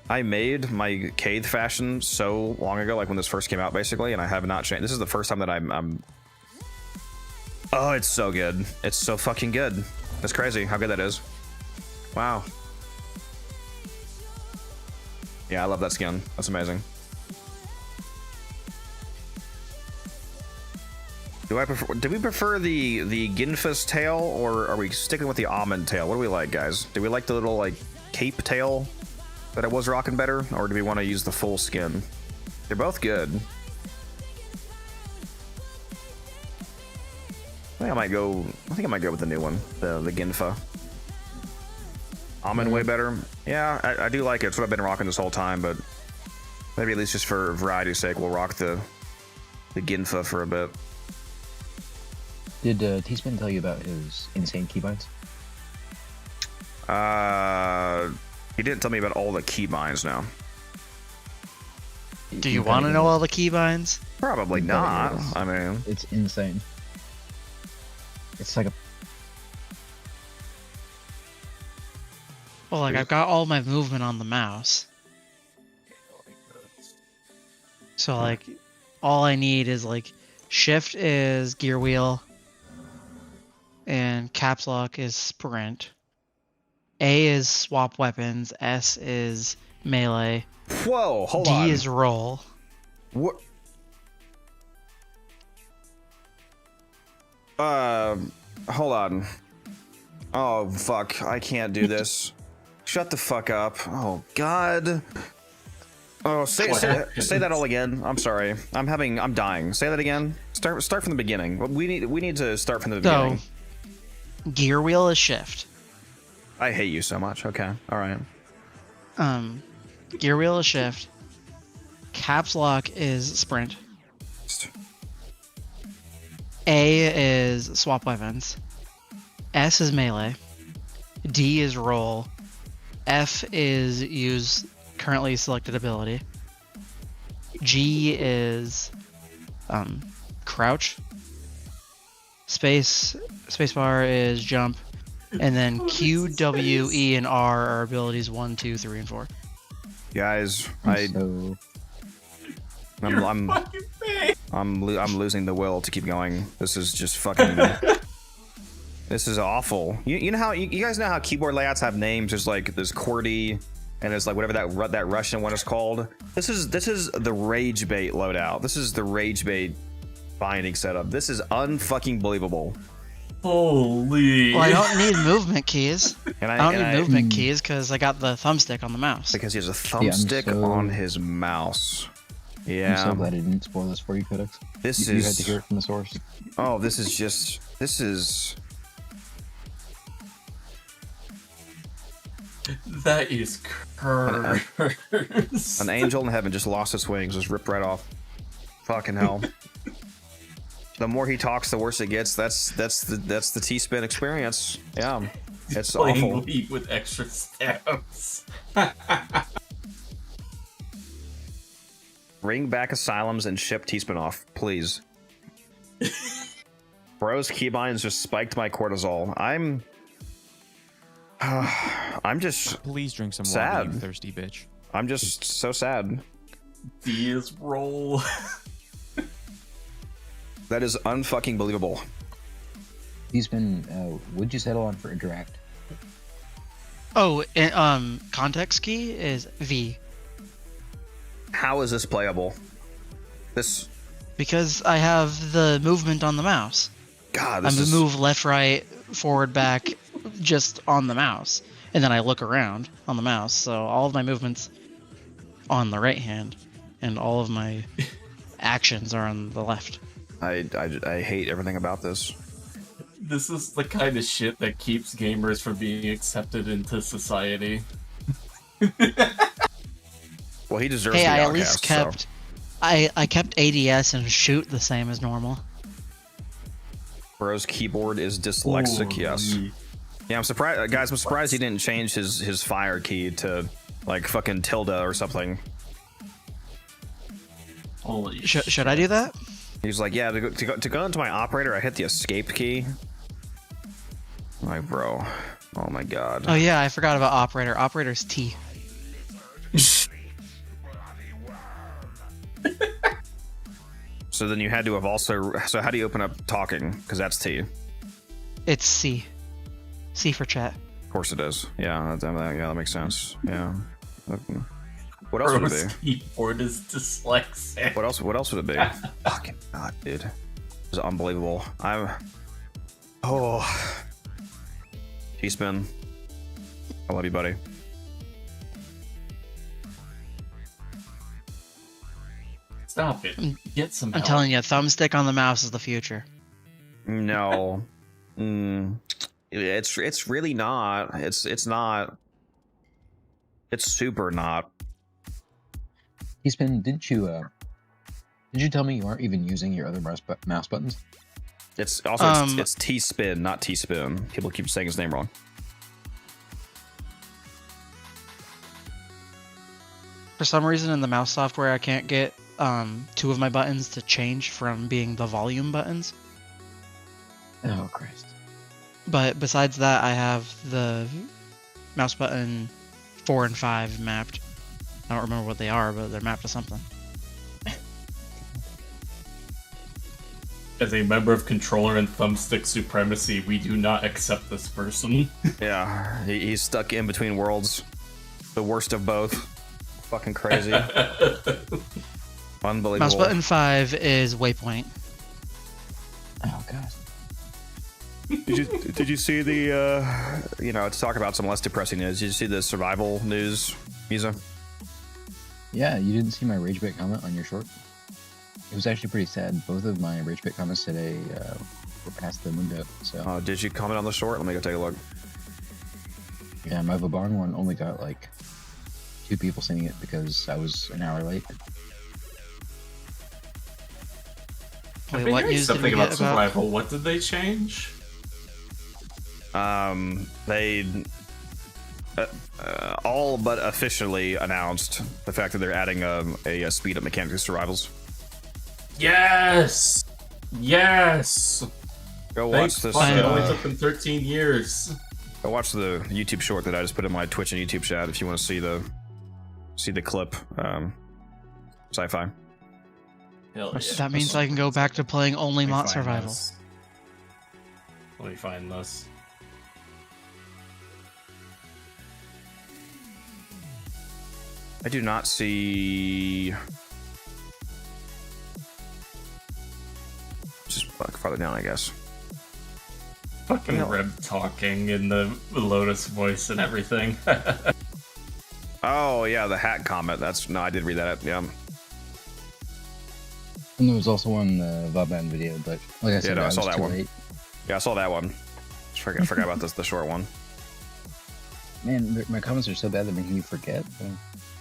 I made my Caith fashion so long ago, like when this first came out, basically, and I have not changed. This is the first time that I'm. Oh, it's so good. It's so fucking good. It's crazy how good that is. Wow. Yeah, I love that skin. That's amazing. Do we prefer the Ginfa's tail, or are we sticking with the almond tail? What do we like, guys? Do we like the little like cape tail that I was rocking better, or do we want to use the full skin? They're both good. I think I might go with the new one, the Ginfa. Almond way better. Yeah, I do like it. It's what I've been rocking this whole time, but maybe at least just for variety's sake, we'll rock the Ginfa for a bit. Did T-Spin tell you about his insane keybinds? He didn't tell me about all the keybinds now. Do you want to know all the keybinds? Probably not. I mean, it's insane. It's like a. Well, like I've got all my movement on the mouse. So like, all I need is like, shift is gear wheel. And caps lock is sprint. A is swap weapons. S is melee. Whoa, hold on. D is roll. What? Hold on. Oh, fuck. I can't do this. Shut the fuck up. Oh, God. Oh, say that all again. I'm sorry. I'm dying. Say that again. Start from the beginning. We need to start from the beginning. So, gear wheel is shift. I hate you so much. Okay. All right. Gear wheel is shift. Caps lock is sprint. A is swap weapons. S is melee. D is roll. F is use currently selected ability. G is crouch. Spacebar is jump. And then Q, W, E, and R are abilities 1, 2, 3, and 4. Guys, I'm losing the will to keep going. This is just fucking. This is awful. You know how you guys know how keyboard layouts have names? There's like there's QWERTY, and there's like whatever that Russian one is called. This is the rage bait loadout. This is the rage bait binding setup. This is unfucking believable. Holy. Well, I don't need movement keys. I don't need movement keys because I got the thumbstick on the mouse. Because he has a thumbstick on his mouse. Yeah. I'm so glad I didn't spoil this for you, Codex. You had to hear it from the source. Oh, this is. That is cursed. An angel in heaven just lost its wings, just ripped right off. Fucking hell. The more he talks, the worse it gets. That's the T-Spin experience. Yeah, it's awful. Lead with extra stabs. Bring back asylums and ship T-Spin off, please. Bro's keybinds just spiked my cortisol. I'm just. Please drink some sad. water, you thirsty bitch. I'm just so sad. D is roll. That is unfucking believable. He's been. Would you settle on for interact? Oh, and, context key is V. How is this playable? Because I have the movement on the mouse. God, I'm move left, right, forward, back, just on the mouse, and then I look around on the mouse. So all of my movements on the right hand, and all of my actions are on the left. I hate everything about this. This is the kind of shit that keeps gamers from being accepted into society. Well, he deserves Hey, the I outcast, at least kept. So. I kept ADS and shoot the same as normal. Bro's keyboard is dyslexic. Yes. Yeah, I'm surprised, guys. I'm surprised he didn't change his fire key to like fucking tilde or something. Holy Should I do that? He's like, yeah, to go into my operator, I hit the escape key. Like, bro, oh my god. Oh yeah, I forgot about operator. Operator's T. So then you had to have also. So how do you open up talking? Because that's T. It's C. C for chat. Of course it is. Yeah, that makes sense. Yeah. What else would it be? Keyboard is dyslexic. What else would it be? Fucking god, dude. This is unbelievable. T-spin. I love you, buddy. Stop it. Get some I'm help. telling you, thumbstick on the mouse is the future. No. It's really not. It's not. It's super not. T-spin, did you tell me you aren't even using your other mouse buttons? It's also it's T-spin, not T-spin. People keep saying his name wrong. For some reason in the mouse software, I can't get two of my buttons to change from being the volume buttons. Oh, Christ. But besides that, I have the mouse button 4 and 5 mapped. I don't remember what they are, but they're mapped to something. As a member of controller and thumbstick supremacy, we do not accept this person. Yeah, he's stuck in between worlds. The worst of both. Fucking crazy. Unbelievable. Mouse button 5 is waypoint. Oh, God. Did you see the to talk about some less depressing news? Did you see the survival news, Misa? Yeah, you didn't see my rage bait comment on your short? It was actually pretty sad. Both of my rage bait comments today were past the window. So. Did you comment on the short? Let me go take a look. Yeah, my Vabarn one only got like 2 people seeing it because I was an hour late. Wait, what news did we something get about survival. What did they change? They all but officially announced the fact that they're adding a speed up mechanic to survivals. Yes! Yes! Go watch this. It only took them 13 years. Go watch the YouTube short that I just put in my Twitch and YouTube chat if you want to see the clip. Sci-fi. Hell yeah. That means I can go back to playing only Mott Survival. Let me find this. I do not see. Just farther down, I guess. Fucking Reb talking in the Lotus voice and everything. Oh yeah, the hat comment. I did read that. Yeah. And there was also one Vaban video, but like I said, I I saw was that too one. late. Yeah, I saw that one. I forgot about the short one. Man, my comments are so bad that making you forget.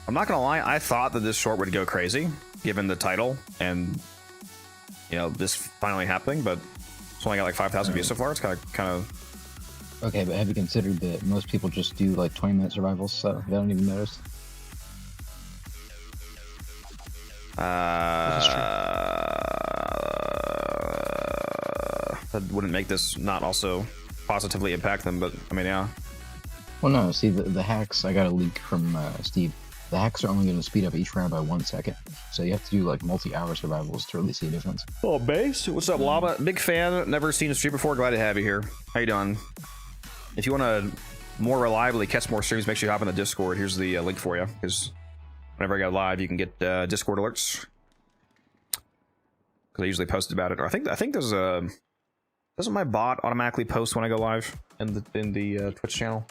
I'm not gonna lie, I thought that this short would go crazy, given the title and this finally happening, but it's only got like 5,000 views so far. It's kind of. Okay, but have you considered that most people just do like 20-minute survivals, so they don't even notice? That wouldn't make this not also positively impact them, but I mean, yeah. Well, no, see, the hacks, I got a leak from Steve. The hacks are only going to speed up each round by 1 second. So you have to do like multi-hour survivals to really see a difference. Oh, Base, what's up, Lava? Big fan, never seen a stream before, glad to have you here. How you doing? If you want to more reliably catch more streams, make sure you hop in the Discord. Here's the link for you, because whenever I go live, you can get Discord alerts. Because I usually post about it. Or I think there's a... Doesn't my bot automatically post when I go live in the Twitch channel?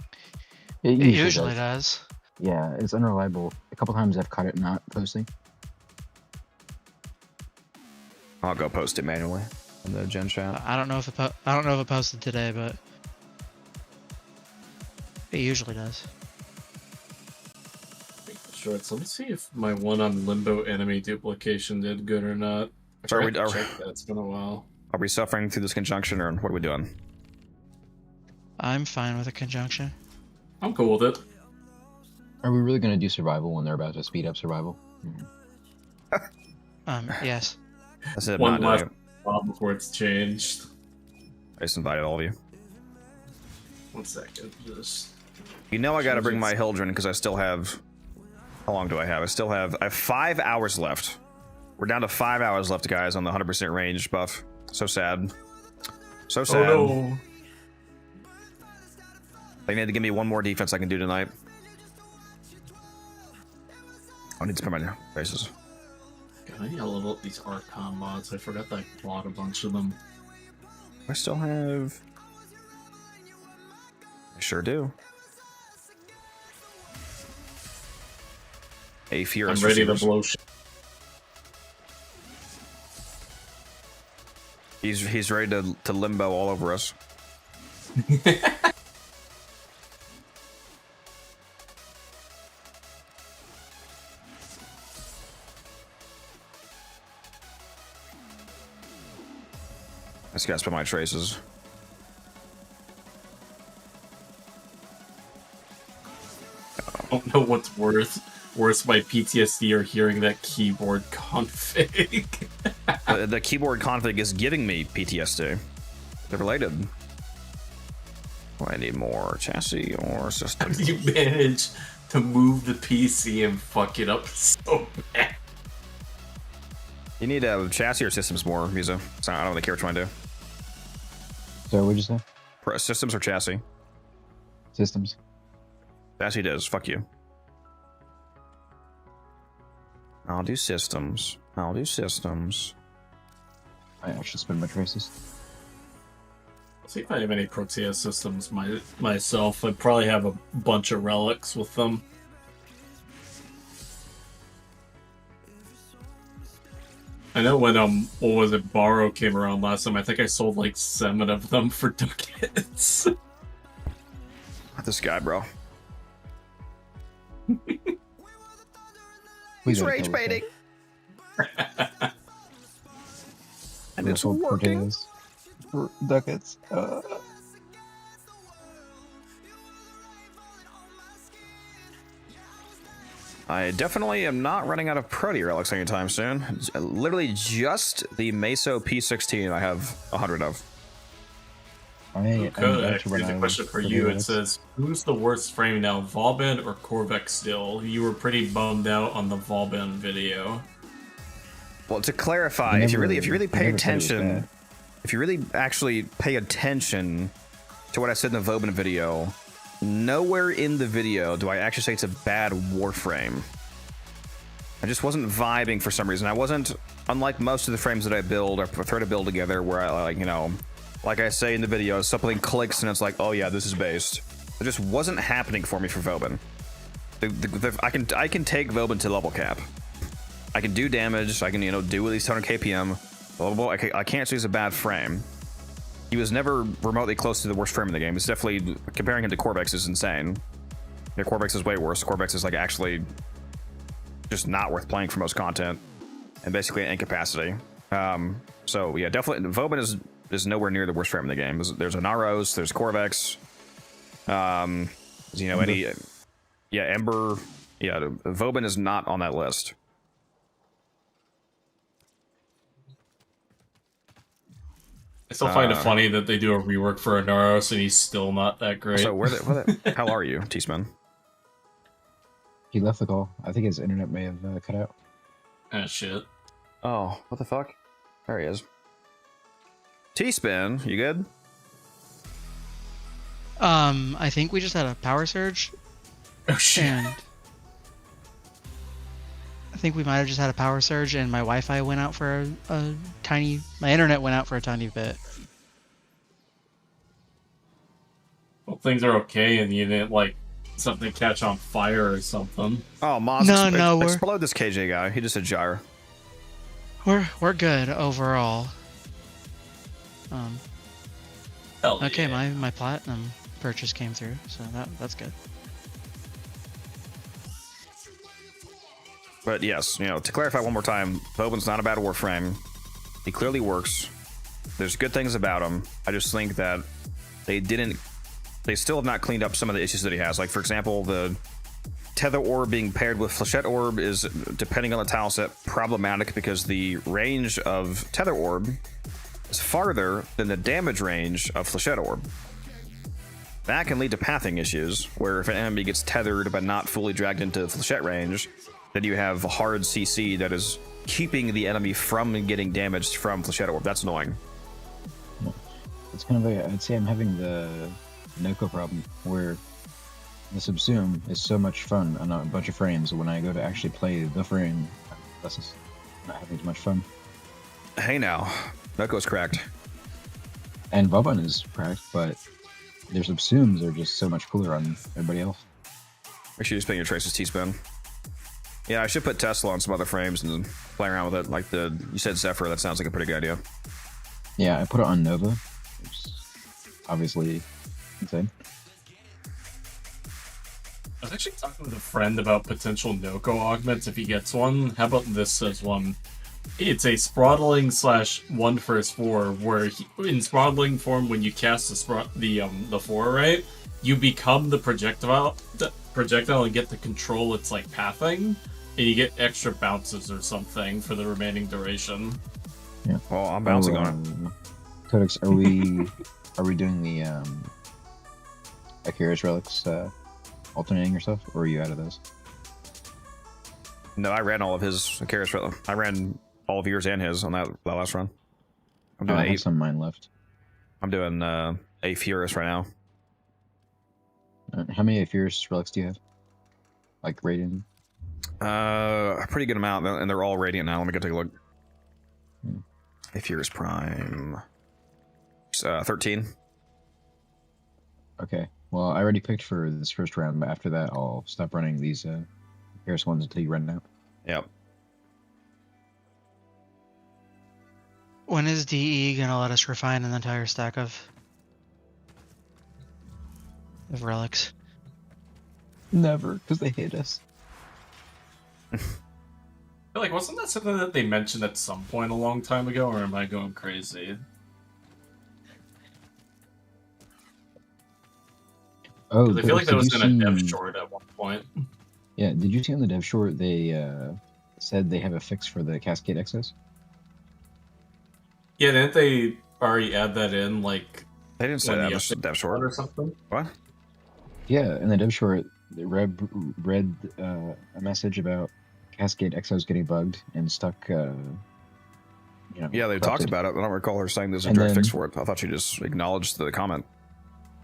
It usually does. Yeah, it's unreliable. A couple times I've caught it not posting. I'll go post it manually in the gen chat. I don't know if it posted today, but it usually does. Sure, so let's see if my one on Limbo enemy duplication did good or not. I So forgot to check that. It's been a while. Are we suffering through this conjunction, or what are we doing? I'm fine with a conjunction. I'm cool with it. Are we really going to do survival when they're about to speed up survival? Yes. That's it. One last spot before it's changed. I just invited all of you. 1 second. Just. You know I gotta bring my Hildren because I still have... How long do I have? I have 5 hours left. We're down to 5 hours left, guys, on the 100% range buff. So sad. So sad. Oh no. They need to give me one more defense I can do tonight. I need to spend my faces. God, I need to level up these Archon mods. I forgot that I bought a bunch of them. I still have... I sure do. A furious. I'm ready to receivers. blow shit. He's ready to limbo all over us. I just gotta spend my traces. I don't know what's worse, my PTSD or hearing that keyboard config. The keyboard config is giving me PTSD. They're related. Oh, I need more chassis or system. You manage to move the PC and fuck it up so bad. You need chassis or systems more, Visa. So I don't really care which one I do. So what'd you say? Systems or chassis? Systems. Chassis does. Fuck you. I'll do systems. I'll do systems. I should spend my traces. See if I have any Protea systems myself. I probably have a bunch of relics with them. I know when what was it, Borrow came around last time, I think I sold like 7 of them for ducats. This guy, bro. He's rage baiting. And it's working. For ducats. I definitely am not running out of Protea relics anytime soon. It's literally just the Meso P16 I have 100 of. Okay, here's a question for you. It says, who's the worst frame now, Vauban or Corvec still? You were pretty bummed out on the Vauban video. Well, to clarify, if you really pay attention, if you really actually pay attention to what I said in the Vauban video, nowhere in the video do I actually say it's a bad Warframe. I just wasn't vibing for some reason. I wasn't, unlike most of the frames that I build or prefer to build together, where I like, you know, like I say in the video, something clicks and it's like, oh yeah, this is based. It just wasn't happening for me for Vauban. I can take Vauban to level cap. I can do damage. I can, you know, do at least 100 KPM. Blah, blah, blah. I can't say it's a bad frame. He was never remotely close to the worst frame in the game. It's definitely, comparing him to Corvex is insane. Yeah, Corvex is way worse. Corvex is like actually just not worth playing for most content, and basically an incapacity. So yeah, definitely Vauban is nowhere near the worst frame in the game. There's Anaros, there's Corvex, you know, Ember. Yeah, Vauban is not on that list. I still find it funny that they do a rework for Anaros and he's still not that great. So where the hell are you, T-Spin? He left the call. I think his internet may have cut out. Ah, shit. Oh, what the fuck? There he is. T-Spin, you good? I think we just had a power surge. Oh shit. And I think we might have just had a power surge and my Wi-Fi went out for a tiny... My internet went out for a tiny bit. Well, things are okay and you didn't, like, something catch on fire or something. Oh, Moz, explode this KJ guy. He just said gyre. We're good overall. Okay, yeah. my platinum purchase came through, so that's good. But yes, you know, to clarify one more time, Vauban's not a bad Warframe. He clearly works. There's good things about him. I just think that they still have not cleaned up some of the issues that he has. Like, for example, the Tether Orb being paired with Flechette Orb is, depending on the tile set, problematic because the range of Tether Orb is farther than the damage range of Flechette Orb. That can lead to pathing issues, where if an enemy gets tethered but not fully dragged into Flechette range, then you have a hard CC that is keeping the enemy from getting damaged from Flechette Orb. That's annoying. It's kind of I'd say I'm having the Noko problem, where the Subsume is so much fun on a bunch of frames. When I go to actually play the frame, this is not having too much fun. Hey now, Noko's cracked. And Boban is cracked, but their Subsumes are just so much cooler on everybody else. Make sure you spin your traces T-spin. Yeah, I should put Tesla on some other frames and play around with it. Like you said Zephyr, that sounds like a pretty good idea. Yeah, I put it on Nova, which is obviously insane. I was actually talking with a friend about potential Noko augments if he gets one. How about this as one? It's a Spraddling / 1-4, where in Spraddling form, when you cast the 4, right, you become the projectile and get to control its like pathing, and you get extra bounces or something for the remaining duration. Yeah. Well, I'm bouncing on it. Codex, are we doing the Akira's relics alternating yourself, or are you out of those? No, I ran all of his Akira's. I ran all of yours and his on that last run. I'm doing I have some of mine left. I'm doing a Furious right now. How many Furious relics do you have? Like radiant? A pretty good amount, and they're all radiant now. Let me go take a look. A Furious Prime. 13. Okay. Well, I already picked for this first round, but after that, I'll stop running these Furious ones until you run out. Yep. When is DE gonna let us refine an entire stack of relics? Never, because they hate us. Like, wasn't that something that they mentioned at some point a long time ago, or am I going crazy? Oh, I feel like that was in a dev short at one point. Yeah, did you see on the dev short they said they have a fix for the Cascade Exos? Yeah, didn't they already add that in? Like, they didn't say that was a dev short or something. What? Yeah, in the dev short, they read a message about Cascade Exos getting bugged and stuck. Yeah, they corrupted. talked about it. I don't recall her saying there's a direct fix for it. I thought she just acknowledged the comment.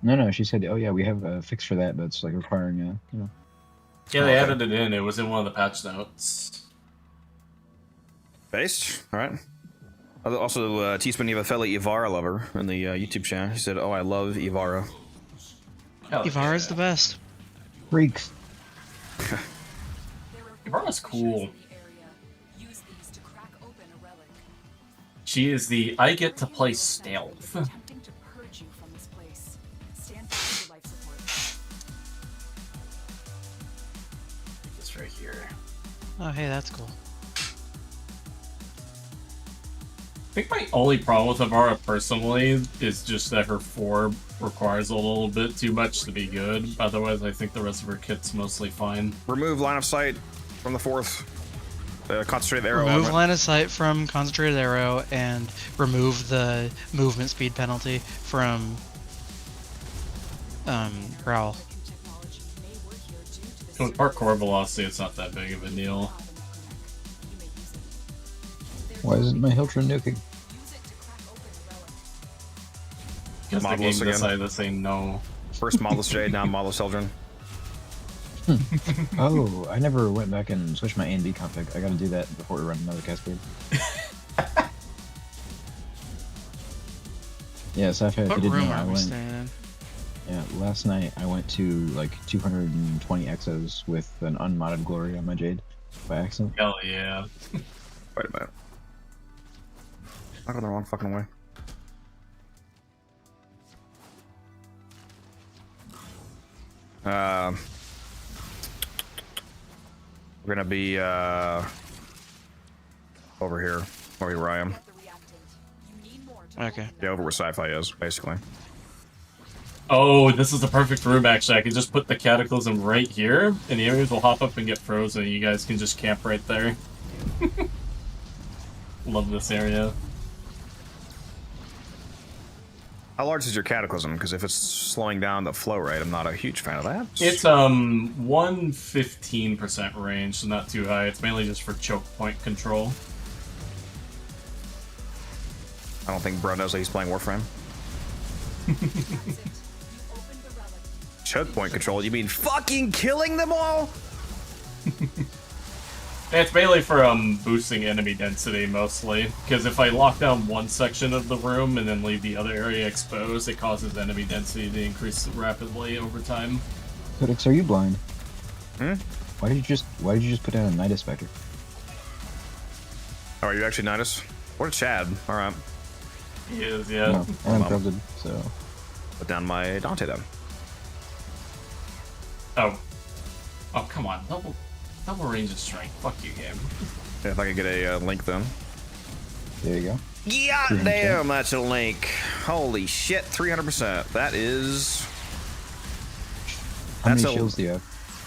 No, she said, "Oh yeah, we have a fix for that, but it's like requiring Yeah, they added it in. It was in one of the patch notes. Based? Alright. Also, Teaspoon, you have a fellow Ivara lover in the YouTube channel. He said, "Oh, I love Ivara." Ivara's the best. Freaks. Ivara's cool. She is the I get to play stealth. This right here. Oh, hey, that's cool. I think my only problem with Ivara personally is just that her 4 requires a little bit too much to be good. Otherwise, I think the rest of her kit's mostly fine. Remove line of sight from the 4th. Concentrated arrow. Remove line of sight from concentrated arrow and remove the movement speed penalty from Growl. With parkour velocity, it's not that big of a deal. Why isn't my Hiltron nuking? Because the game decided to say no. First Modelless Jade, now Modelless Eldrin. Oh, I never went back and switched my A and B config. I gotta do that before we run another Cascade. Yeah, Sapphire, if What you didn't room know, I are we went. staying in? Yeah, last night I went to like 220 exos with an unmodded glory on my Jade by accident. Hell yeah. Wait a minute. I got the wrong fucking way. We're gonna be over here where I am. Okay. Yeah, over where sci-fi is, basically. Oh, this is the perfect room, actually. I can just put the Cataclysm right here, and the enemies will hop up and get frozen, and you guys can just camp right there. Love this area. How large is your Cataclysm? Because if it's slowing down the flow rate, I'm not a huge fan of that. It's 115% range, so not too high. It's mainly just for choke point control. I don't think bro knows that he's playing Warframe. Choke point control? You mean fucking killing them all? It's mainly for boosting enemy density, mostly. Because if I lock down one section of the room and then leave the other area exposed, it causes enemy density to increase rapidly over time. Codex, are you blind? Hmm? Why did you just put down a Nidus Spectre? Oh, are you actually Nidus? What a Chad. Alright. He is, yeah. No, I'm corrupted, so... Put down my Dante then. Oh. Oh, come on. Double range of strength. Fuck you, game. Yeah, if I could get a link then. There you go. Yeah, damn, that's a link. Holy shit, 300%. That is... How many shields do you have?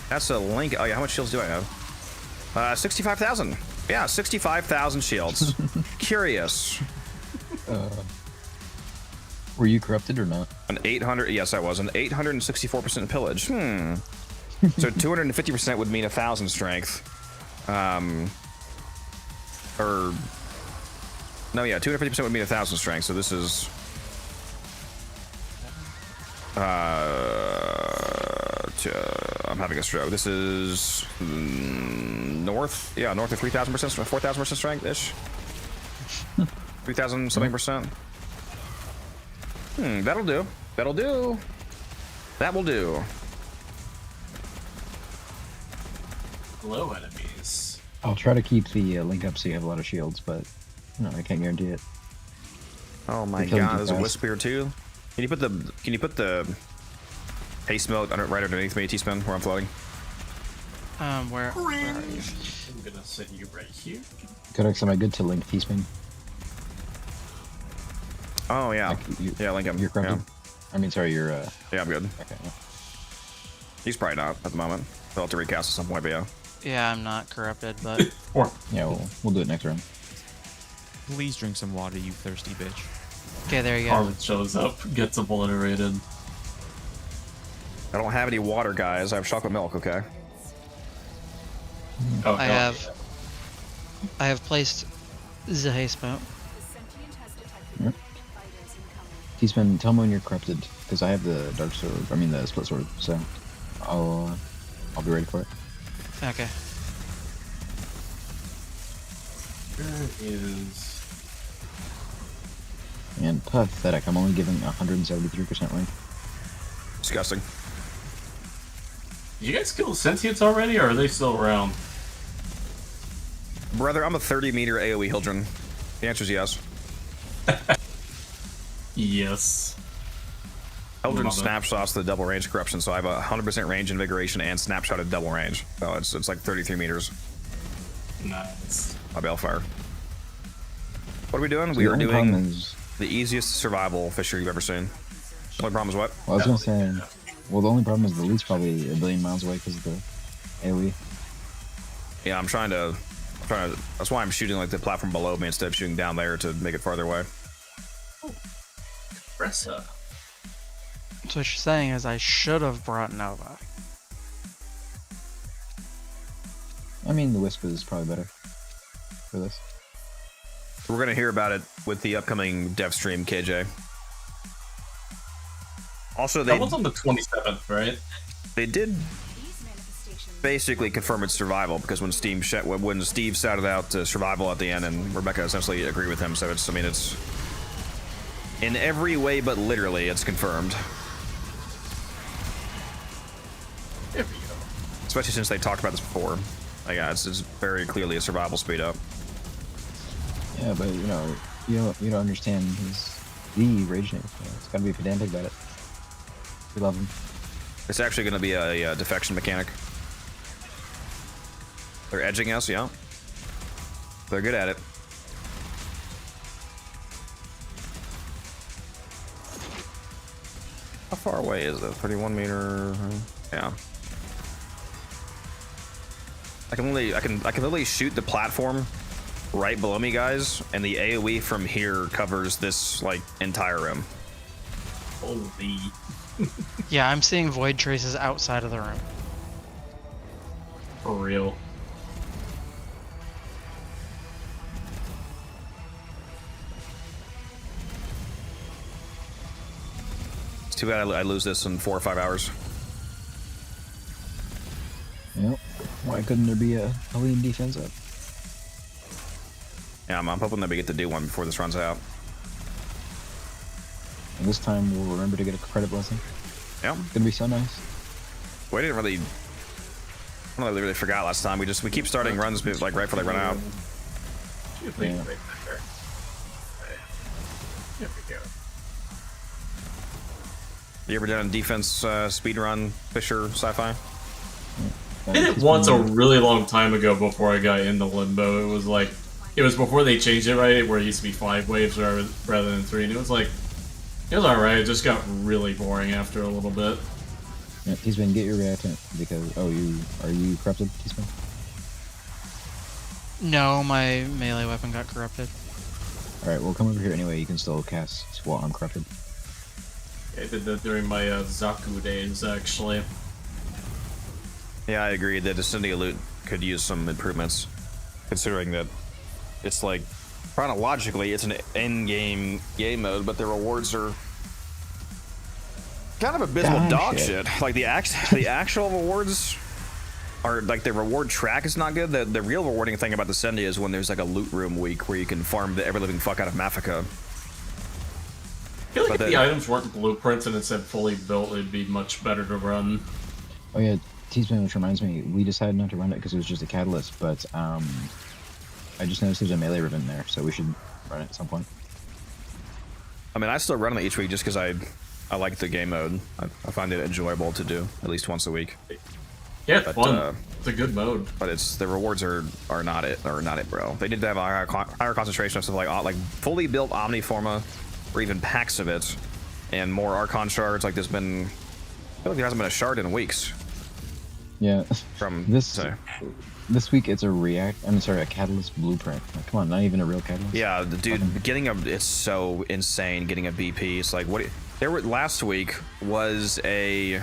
That's a link. Oh yeah, how much shields do I have? 65,000. Yeah, 65,000 shields. Curious. Were you corrupted or not? An 800, yes I was, an 864% pillage. So 250% would mean 1,000 strength. Or... No, yeah, 250% would mean 1,000 strength, so this is... I'm having a stroke. This is... north? Yeah, north of 3,000%, 4,000% strength-ish? 3,000 something percent? That'll do. That'll do. That will do. Glow enemies. I'll try to keep the link up so you have a lot of shields, but no, I can't guarantee it. Oh my god, there's a wisp here too. Can you put the haste mode right underneath me, T-spin, where I'm floating? Where are you? I'm gonna set you right here. Codex, am I good to link T-spin? Oh yeah. Yeah, link him. You're corrupted? Yeah. I mean, sorry, you're Yeah, I'm good. Okay. Yeah. He's probably not at the moment. I'll have to recast at some point, but yeah. Yeah, I'm not corrupted, but... Yeah, we'll do it next round. Please drink some water, you thirsty bitch. Okay, there you go. Harlan shows up, gets obliterated. I don't have any water, guys. I have chocolate milk, okay? Oh, I have placed the haste mode. Yep. T-spin, tell me when you're corrupted, because I have the dark sword, I mean the split sword, so I'll be ready for it. Okay. Where is... And pathetic, I'm only giving 173% link. Disgusting. You guys kill sentients already, or are they still around? Brother, I'm a 30-meter AoE Hildren. The answer's yes. Yes. Hildren snapshots the double range corruption, so I have a 100% range invigoration and snapshot at double range. So it's like 33 meters. Nice. My Balefire. What are we doing? So we the are only doing problem is- the easiest survival fisher you've ever seen. The only problem is what? Well, I was gonna say, well, the only problem is the lead's probably a billion miles away because of the AoE. Yeah, I'm trying to. That's why I'm shooting like the platform below me instead of shooting down there to make it farther away. Compressor. So what you're saying is I should have brought Nova. I mean, the Wisp is probably better for this. We're gonna hear about it with the upcoming dev stream, KJ. Also, That one's on the 27th, right? They did basically confirm its survival because when Steve shouted out survival at the end, and Rebecca essentially agreed with him, so it's, I mean, it's in every way but literally, it's confirmed. There we go. Especially since they talked about this before. Like, yeah, it's very clearly a survival speed up. Yeah, but you know, you don't understand the rage name. So it's gotta be pedantic about it. We love him. It's actually going to be a defection mechanic. They're edging us, yeah. They're good at it. far away is it? 31 meter. Yeah. I can literally shoot the platform right below me, guys, and the AoE from here covers this like entire room. Holy. Yeah, I'm seeing void traces outside of the room. For real. It's too bad I lose this in 4 or 5 hours. Yep. Why couldn't there be a Helene defense up? Yeah, I'm hoping that we get to do one before this runs out. And this time we'll remember to get a credit blessing. Yeah. It's gonna be so nice. We didn't really... I don't really forgot last time. We keep starting runs like right before they run out. Yeah. There we go. You ever done a defense speedrun, Fisher, sci-fi? I did it once a really long time ago before I got into Limbo. It was before they changed it, right? Where it used to be 5 waves rather than 3, and it was alright. It just got really boring after a little bit. Yeah, T-Spin, get your reactant because are you corrupted, T-Spin? No, my melee weapon got corrupted. Alright, well come over here anyway, you can still cast while I'm corrupted. I did that during my Zaku days, actually. Yeah, I agree. The Descendia loot could use some improvements, considering that it's like chronologically it's an in-game game mode, but the rewards are kind of abysmal dog shit. Like the actual rewards are like the reward track is not good. The real rewarding thing about Descendia is when there's like a loot room week where you can farm the ever living fuck out of Mafika. I feel like if the items weren't blueprints and instead fully built, it'd be much better to run. Oh yeah, T-Spin, which reminds me, we decided not to run it because it was just a catalyst, but I just noticed there's a melee ribbon there, so we should run it at some point. I mean, I still run it each week just because I like the game mode. I find it enjoyable to do at least once a week. Yeah, it's fun. It's a good mode. But the rewards are not it, bro. They need to have a higher concentration of stuff like fully built Omniforma, or even packs of it, and more Archon shards. Like I feel like there hasn't been a shard in weeks. Yeah. From this week it's a catalyst blueprint. Like, come on, not even a real catalyst. Yeah, dude, it's so insane getting a BP. It's like last week was a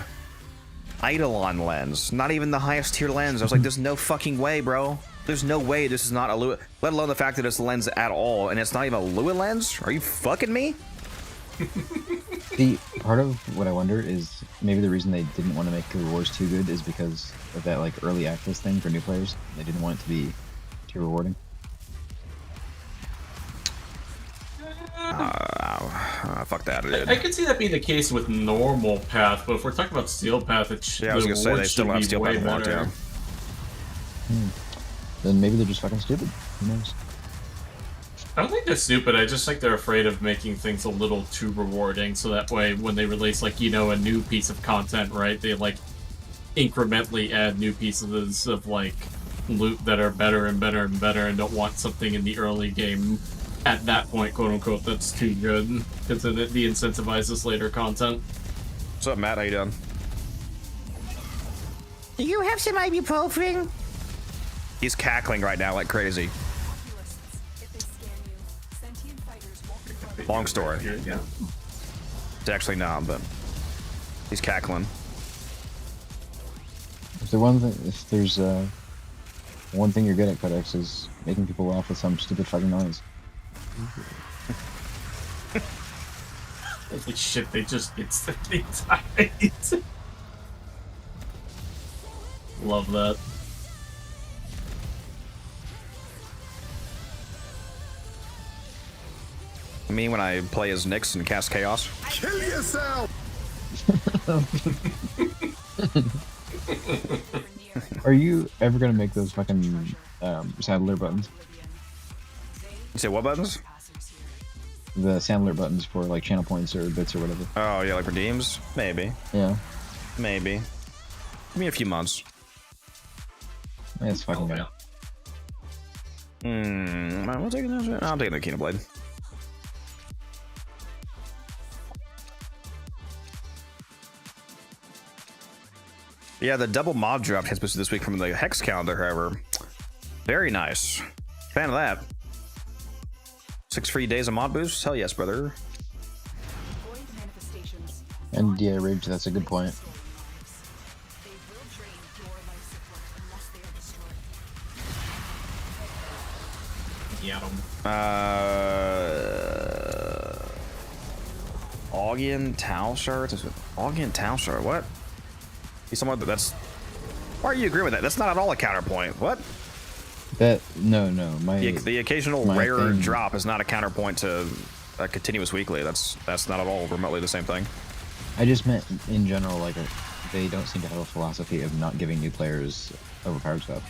Eidolon lens, not even the highest tier lens. I was like, there's no fucking way, bro. There's no way this is not a Lua, let alone the fact that it's a lens at all, and it's not even a Lua lens? Are you fucking me? See, part of what I wonder is maybe the reason they didn't want to make the rewards too good is because of that like early access thing for new players. They didn't want it to be too rewarding. Fuck that. I could see that being the case with normal path, but if we're talking about steel path, I was gonna say they still have steel path in there too. Then maybe they're just fucking stupid. Who knows? I don't think they're stupid. I just think they're afraid of making things a little too rewarding, so that way when they release like a new piece of content, right, they like incrementally add new pieces of like loot that are better and better and better, and don't want something in the early game at that point, quote unquote, that's too good, because then it de-incentivizes later content. What's up, Matt? How you doing? Do you have some ibuprofen? He's cackling right now like crazy. Long story. Yeah. It's actually not, but he's cackling. If there's one thing you're good at, Codex, is making people laugh with some stupid fucking noise. Holy shit, they just instantly died. Love that. Me when I play as Nyx and cast Chaos. Kill yourself! Are you ever gonna make those fucking saddler buttons? You say what buttons? The saddler buttons for like channel points or bits or whatever. Oh yeah, like redeems? Maybe. Yeah. Maybe. Give me a few months. That's fucking good. I'm taking the Kino Blade. Yeah, the double mod drop has boosted this week from the Hex calendar, however. Very nice. Fan of that. 6 free days of mod boosts? Hell yes, brother. And yeah, Rage, that's a good point. Yeah. Augian Tau Shards? Augian Tau Shard, what? He's someone that's... Why are you agreeing with that? That's not at all a counterpoint. What? That no, my the occasional my rare thing- drop is not a counterpoint to a continuous weekly. That's not at all remotely the same thing. I just meant in general, like they don't seem to have a philosophy of not giving new players overpowered stuff.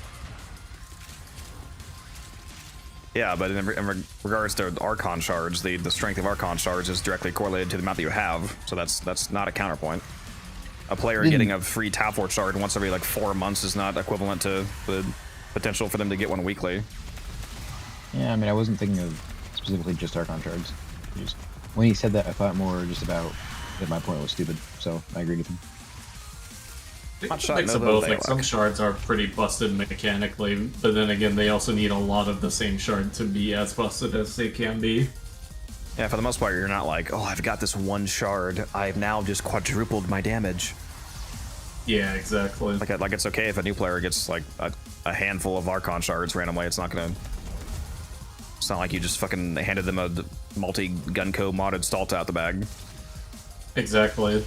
Yeah, but in regards to Archon shards, the strength of Archon shards is directly correlated to the amount that you have. So that's not a counterpoint. A player getting a free Tau Forge shard once every like 4 months is not equivalent to the potential for them to get one weekly. Yeah, I mean, I wasn't thinking of specifically just Archon shards. Just, when he said that, I thought more just about that my point was stupid. So I agreed with him. I think it's a mix of both. Like some shards are pretty busted mechanically, but then again, they also need a lot of the same shard to be as busted as they can be. Yeah, for the most part, you're not like, oh, I've got this one shard. I've now just quadrupled my damage. Yeah, exactly. Like it's okay if a new player gets like a handful of Archon shards randomly. It's not like you just fucking handed them a multi-Gunko modded Salt out the bag. Exactly.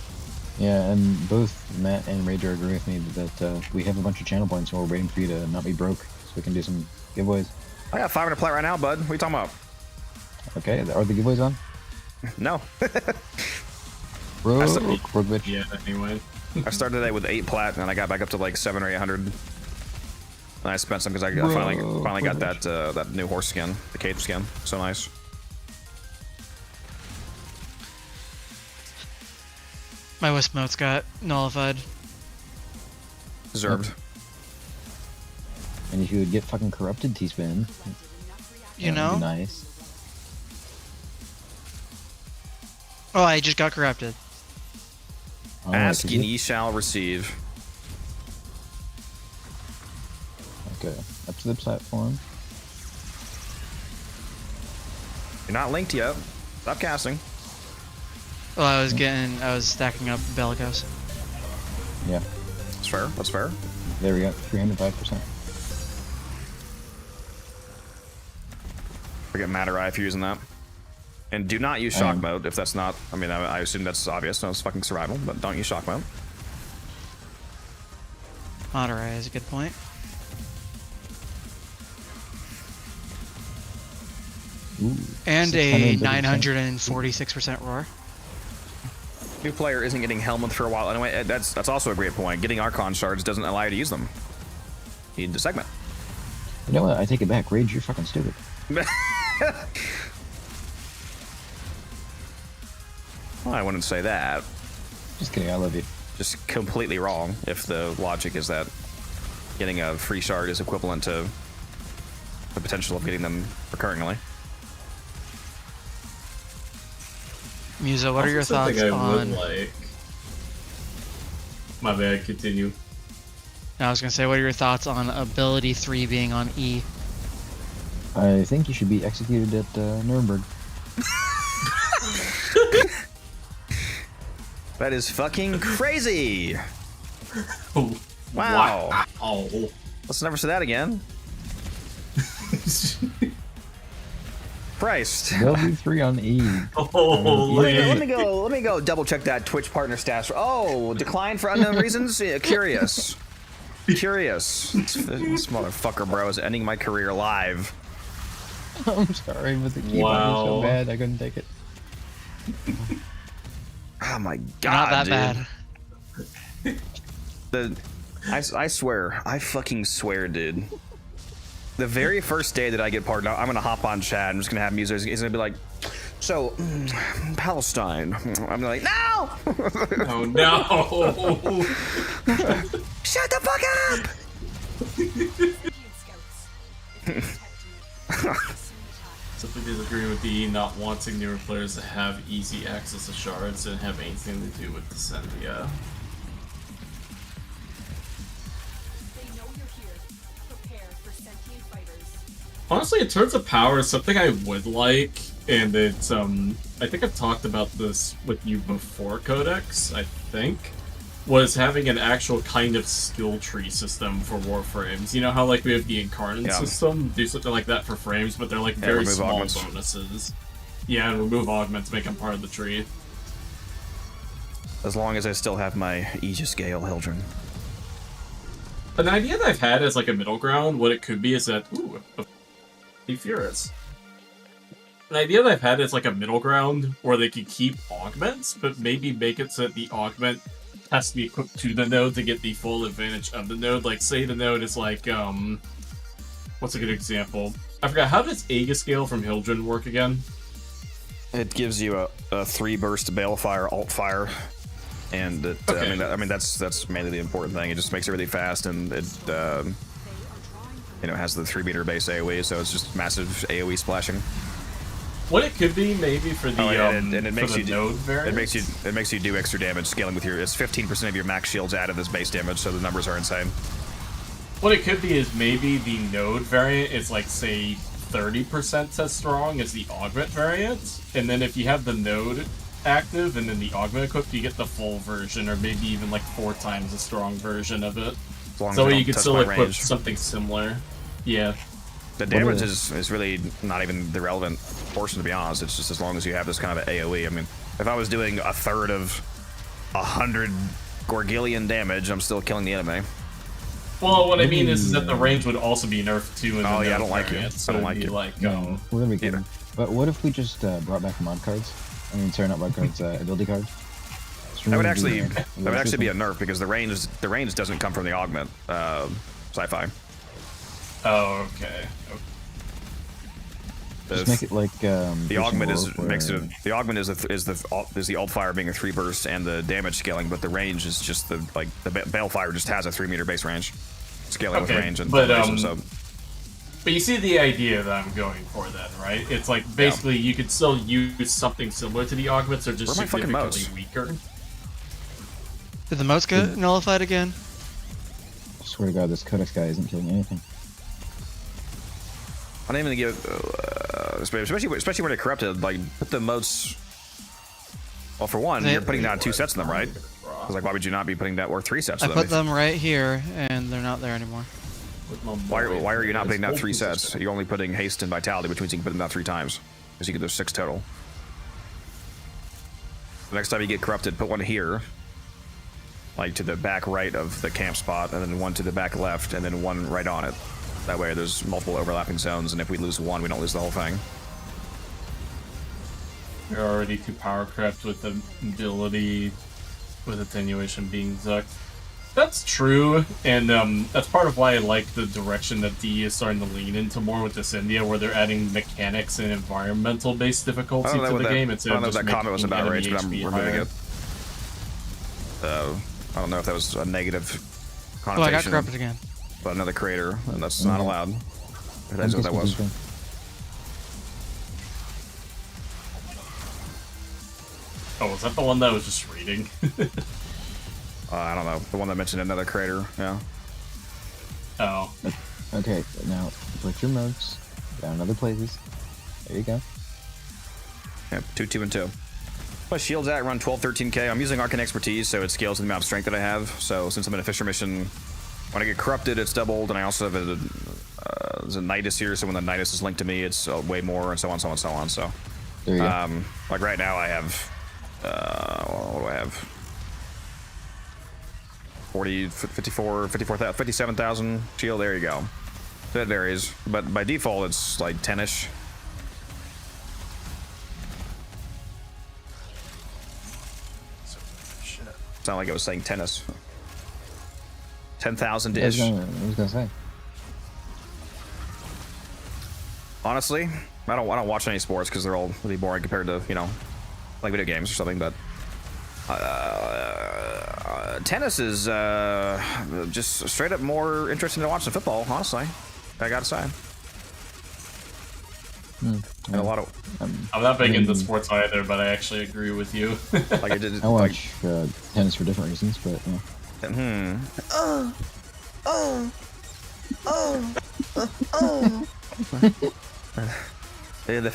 Yeah, and both Matt and Rager agree with me that we have a bunch of channel points, and we're waiting for you to not be broke so we can do some giveaways. I got 500 plat right now, bud. What are you talking about? Okay, are the giveaways on? No. Broke bitch. Yeah, anyway. I started today with 8 plat, and I got back up to like 700 or 800. And I spent some because I finally got that new horse skin, the cage skin. So nice. My wisp mote's got nullified. Deserved. And if you would get fucking corrupted, T-Spin. You that would know? be nice. Oh, I just got corrupted. Oh, Ask did and you? ye shall receive. Okay, up to the platform. You're not linked yet. Stop casting. Oh, I was stacking up Bellicose. Yeah. That's fair. That's fair. There we go, 305%. Forget Matter Eye if you're using that. And do not use shock mode if that's not. I mean, I assume that's obvious. No, it's fucking survival, but don't use shock mode. Moderate is a good point. Ooh, And a 630%. 946% roar. New player isn't getting Helmet for a while anyway. That's also a great point. Getting Archon shards doesn't allow you to use them. You need to segment. You know what? I take it back. Rage, you're fucking stupid. Well, I wouldn't say that. Just kidding. I love you. Just completely wrong if the logic is that getting a free shard is equivalent to the potential of getting them recurringly. Musa, what are your thoughts on... My bad, continue. I was gonna say, what are your thoughts on ability 3 being on E? I think you should be executed at Nuremberg. That is fucking crazy. Wow. Wow. Let's never say that again. Christ. W3 on E. Let me go double check that Twitch partner stats. Oh, declined for unknown reasons? Yeah, curious. Curious. This motherfucker, bro, is ending my career live. I'm sorry, but the keyboard was so bad I couldn't take it. Oh my Not god, that dude. I swear, I fucking swear, dude. The very first day that I get pardoned, I'm gonna hop on chat. I'm just gonna have music. He's gonna be like, "So, Palestine." I'm like, "No!" Oh no! Shut the fuck up! Simply disagree with the not wanting newer players to have easy access to shards and have anything to do with Descendia. Honestly, in terms of power, something I would like, and it's I think I've talked about this with you before, Codex, I think, was having an actual kind of skill tree system for Warframes. You know how like we have the Incarnate system? Do something like that for frames, but they're like very small augments. bonuses. Yeah, and remove augments, make them part of the tree. As long as I still have my Aegis Gale Hildren. An idea that I've had as like a middle ground, what it could be is that be furious. An idea that I've had is like a middle ground where they could keep augments, but maybe make it so that the augment has to be equipped to the node to get the full advantage of the node. Like say the node is like what's a good example? I forgot, how does Aegis Gale from Hildren work again? It gives you a 3 burst Balefire alt fire. And it, okay. I mean that's mainly the important thing. It just makes it really fast, and it you know, has the 3 meter base AoE, so it's just massive AoE splashing. What it could be maybe for the and it makes you node variant. It makes you do extra damage scaling with your. It's 15% of your max shields added as base damage, so the numbers are insane. What it could be is maybe the node variant is like say 30% as strong as the augment variant, and then if you have the node active and then the augment equipped, you get the full version, or maybe even like 4 times a strong version of it. So you could still equip something similar. Yeah. The damage is really not even the relevant portion, to be honest. It's just as long as you have this kind of AoE. I mean, if I was doing a third of 100 Gorgillion damage, I'm still killing the enemy. Well, what I mean is that the range would also be nerfed too. In I don't like variant, it. So I don't like it. Like, no, we're gonna be good. But what if we just brought back mod cards? I mean, sorry, not mod cards, ability cards. That would actually be a nerf, because the range doesn't come from the augment. Sci-fi. Oh, okay. Just make it like the augment is the augment is the alt fire being a 3 burst and the damage scaling, but the range is just the Balefire just has a 3 meter base range, scaling with range and But you see the idea that I'm going for then, right? It's like basically you could still use something similar to the augments, or just significantly weaker. Did the mouse get nullified again? I swear to God, this Codex guy isn't killing anything. I don't even give, especially when they're corrupted. Like, put the moats. Well, for one, you're putting down 2 sets of them, right? Because like, why would you not be putting down 3 sets of them? I put them right here, and they're not there anymore. Why are you not putting down 3 sets? You're only putting haste and vitality, which means you can put them down 3 times, because you get those 6 total. The next time you get corrupted, put one here, like to the back right of the camp spot, and then one to the back left, and then one right on it. That way there's multiple overlapping zones, and if we lose one, we don't lose the whole thing. You're already too power crept with the ability with attenuation being zucked. That's true, and that's part of why I like the direction that D is starting to lean into more with this India, where they're adding mechanics and environmental-based difficulty to the game. I don't know if that comment was about rage, but we're moving it. I don't know if that was a negative connotation. Oh, I got corrupted again. But another creator, and that's not allowed. If that's what that was. Oh, was that the one that was just reading? I don't know. The one that mentioned another creator, yeah. Oh. Okay, now put your modes down other places. There you go. Yeah, 2, 2, and 2. My shield's at around 12, 13k. I'm using Arcane Expertise, so it scales to the amount of strength that I have. So since I'm in a Fisher mission, when I get corrupted, it's doubled, and I also have there's a Nidus here, so when the Nidus is linked to me, it's way more, and so on, so on, so on. So, there you go. Like right now, I have what do I have? 40, 54, 57,000 shield. There you go. So that varies, but by default, it's like 10ish. Sound like I was saying tennis. 10,000-ish. I was gonna say. Honestly, I don't watch any sports because they're all really boring compared to, you know, like video games or something. But tennis is just straight up more interesting than watching football. Honestly, I gotta say. And a lot of. I'm not big into sports either, but I actually agree with you. Like I did. I watch tennis for different reasons, but yeah.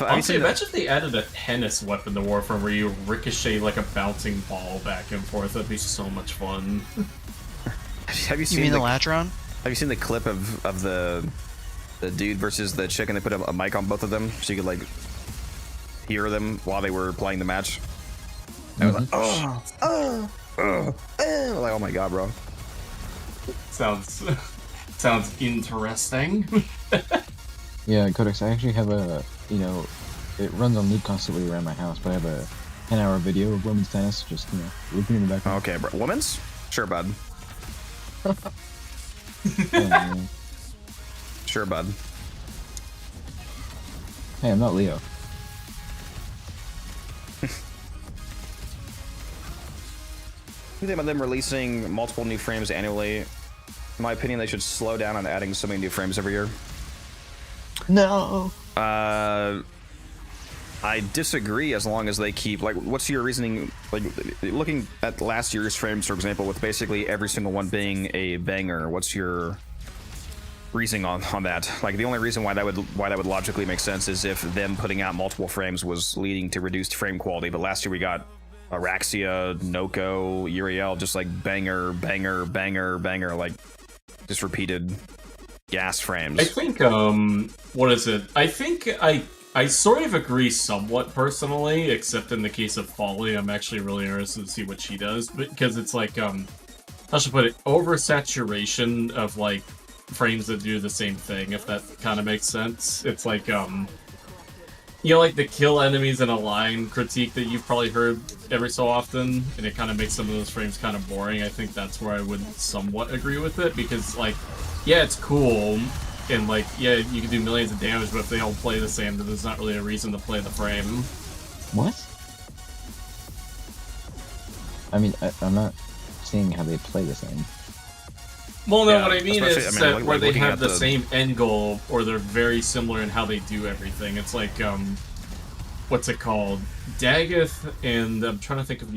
Honestly, imagine if they added a tennis weapon to Warframe where you ricochet like a bouncing ball back and forth. That'd be so much fun. Have you seen You mean the Latron? Have you seen the clip of the dude versus the chick, and they put a mic on both of them so you could like hear them while they were playing the match? I was like, like, oh my god, bro. Sounds interesting. Yeah, Codex, I actually have a, you know, it runs on loop constantly around my house, but I have a 10-hour video of women's tennis, just, you know, looping in the background. Okay, bro. Women's? Sure, bud. Sure, bud. Hey, I'm not Leo. You think about them releasing multiple new frames annually? In my opinion, they should slow down on adding so many new frames every year. No. I disagree as long as they keep, like, what's your reasoning, like, looking at last year's frames, for example, with basically every single one being a banger, what's your reasoning on that? Like, the only reason why that would logically make sense is if them putting out multiple frames was leading to reduced frame quality, but last year we got Araxia, Noko, Uriel, just like banger, like, just repeated gas frames. I think, what is it? I think I sort of agree somewhat personally, except in the case of Folly, I'm actually really interested to see what she does, because it's like, how should I put it, oversaturation of, like, frames that do the same thing, if that kind of makes sense. It's like, you know, like the kill enemies in a line critique that you've probably heard every so often, and it kind of makes some of those frames kind of boring. I think that's where I would somewhat agree with it, because, like, yeah, it's cool, and, like, yeah, you can do millions of damage, but if they all play the same, then there's not really a reason to play the frame. What? I mean, I'm not seeing how they play the same. Well, no, Yeah, what I mean especially- is I mean, that like, where they looking have at the the- same end goal, or they're very similar in how they do everything. It's like, what's it called? Daggeth, and I'm trying to think of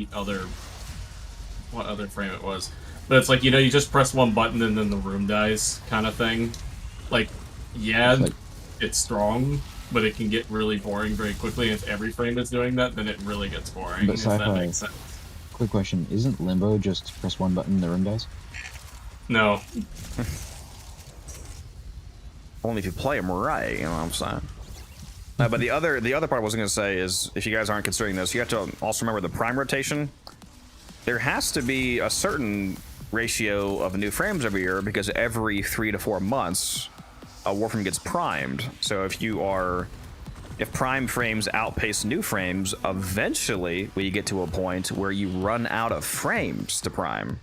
what other frame it was. But it's like, you know, you just press one button and then the room dies, kind of thing. Like, yeah, it's strong, but it can get really boring very quickly. If every frame is doing that, then it really gets boring, But if that Sci-Fi, makes sense. quick question, isn't Limbo just press one button and the room dies? No. Only if you play them right, you know what I'm saying? But the other part I was going to say is, if you guys aren't considering this, you have to also remember the prime rotation. There has to be a certain ratio of new frames every year, because every 3 to 4 months, a Warframe gets primed. So if prime frames outpace new frames, eventually we get to a point where you run out of frames to prime.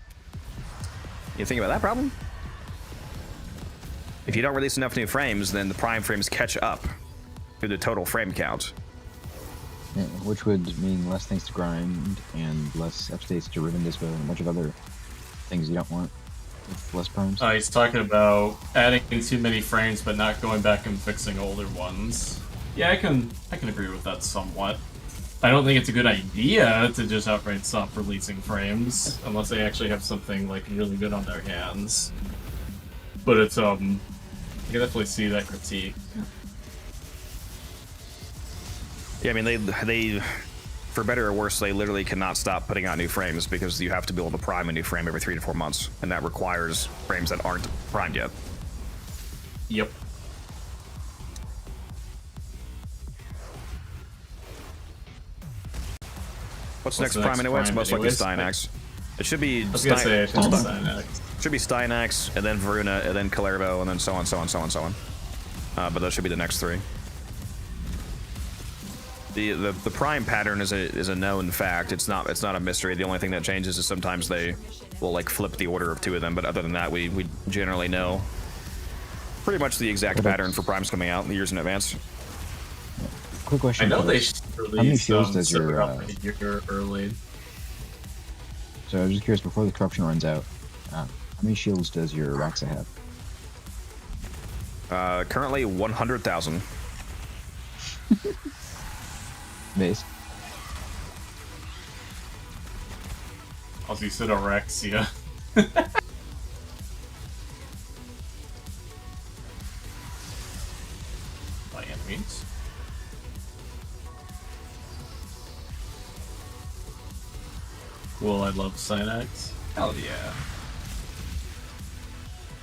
You think about that problem? If you don't release enough new frames, then the prime frames catch up to the total frame count. Yeah, which would mean less things to grind and less updates to Ribbon Dispo and a bunch of other things you don't want with less primes. He's talking about adding too many frames, but not going back and fixing older ones. Yeah, I can agree with that somewhat. I don't think it's a good idea to just outright stop releasing frames, unless they actually have something, like, really good on their hands. But it's, I can definitely see that critique. Yeah, I mean, they, for better or worse, they literally cannot stop putting out new frames, because you have to be able to prime a new frame every 3 to 4 months, and that requires frames that aren't primed yet. Yep. What's next prime anyway? It's most likely Stynax. It should be Stynax. Should be Stynax, and then Varuna, and then Kalervo, and then so on, so on, so on, so on. But those should be the next 3. The prime pattern is a known fact. It's not a mystery. The only thing that changes is sometimes they will, like, flip the order of 2 of them. But other than that, we generally know pretty much the exact pattern for primes coming out years in advance. Quick question. I know they How many released shields does your a year early. So I was just curious, before the corruption runs out, how many shields does your Raxa have? Currently 100,000. Base. Also, you said Araxia. Means. Well, I love Synax. Hell yeah.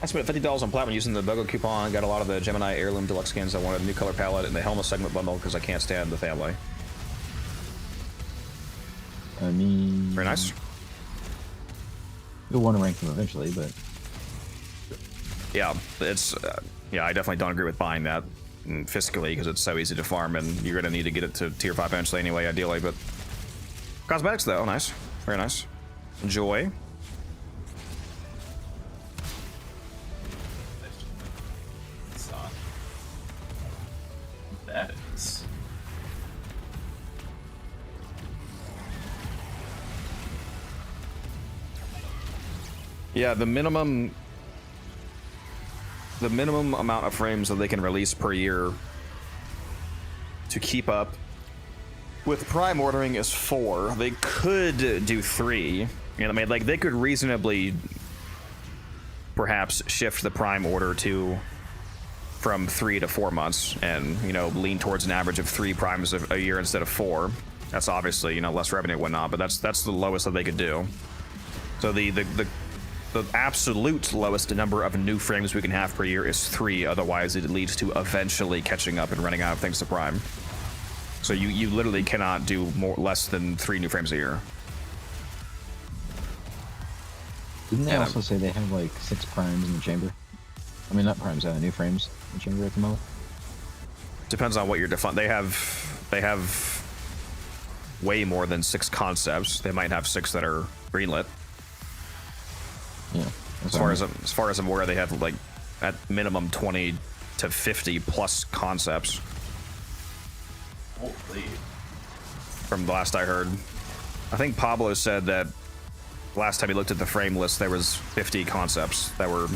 I spent $50 on Platinum using the BOGO coupon. Got a lot of the Gemini Heirloom Deluxe skins. I wanted a new color palette and the Helma segment bundle because I can't stand the family. I mean, very nice. You'll want to rank them eventually, but yeah, it's yeah, I definitely don't agree with buying that fiscally because it's so easy to farm and you're gonna need to get it to tier 5 eventually anyway, ideally. But cosmetics though, nice, very nice. Enjoy. That is. Yeah, the minimum amount of frames that they can release per year to keep up with Prime ordering is 4. They could do 3. You know, I mean, like they could reasonably perhaps shift the Prime order to from 3 to 4 months, and you know, lean towards an average of 3 primes a year instead of 4. That's obviously, you know, less revenue and whatnot, but that's the lowest that they could do. So the absolute lowest number of new frames we can have per year is 3. Otherwise, it leads to eventually catching up and running out of things to Prime. So you literally cannot do less than 3 new frames a year. Didn't they also say they have like 6 primes in the chamber? I mean, not primes, new frames in the chamber at the moment. Depends on what you're defining. They have way more than 6 concepts. They might have 6 that are greenlit. Yeah. As far as I'm aware, they have like at minimum 20 to 50 plus concepts. Holy. From the last I heard, I think Pablo said that last time he looked at the frame list, there was 50 concepts that were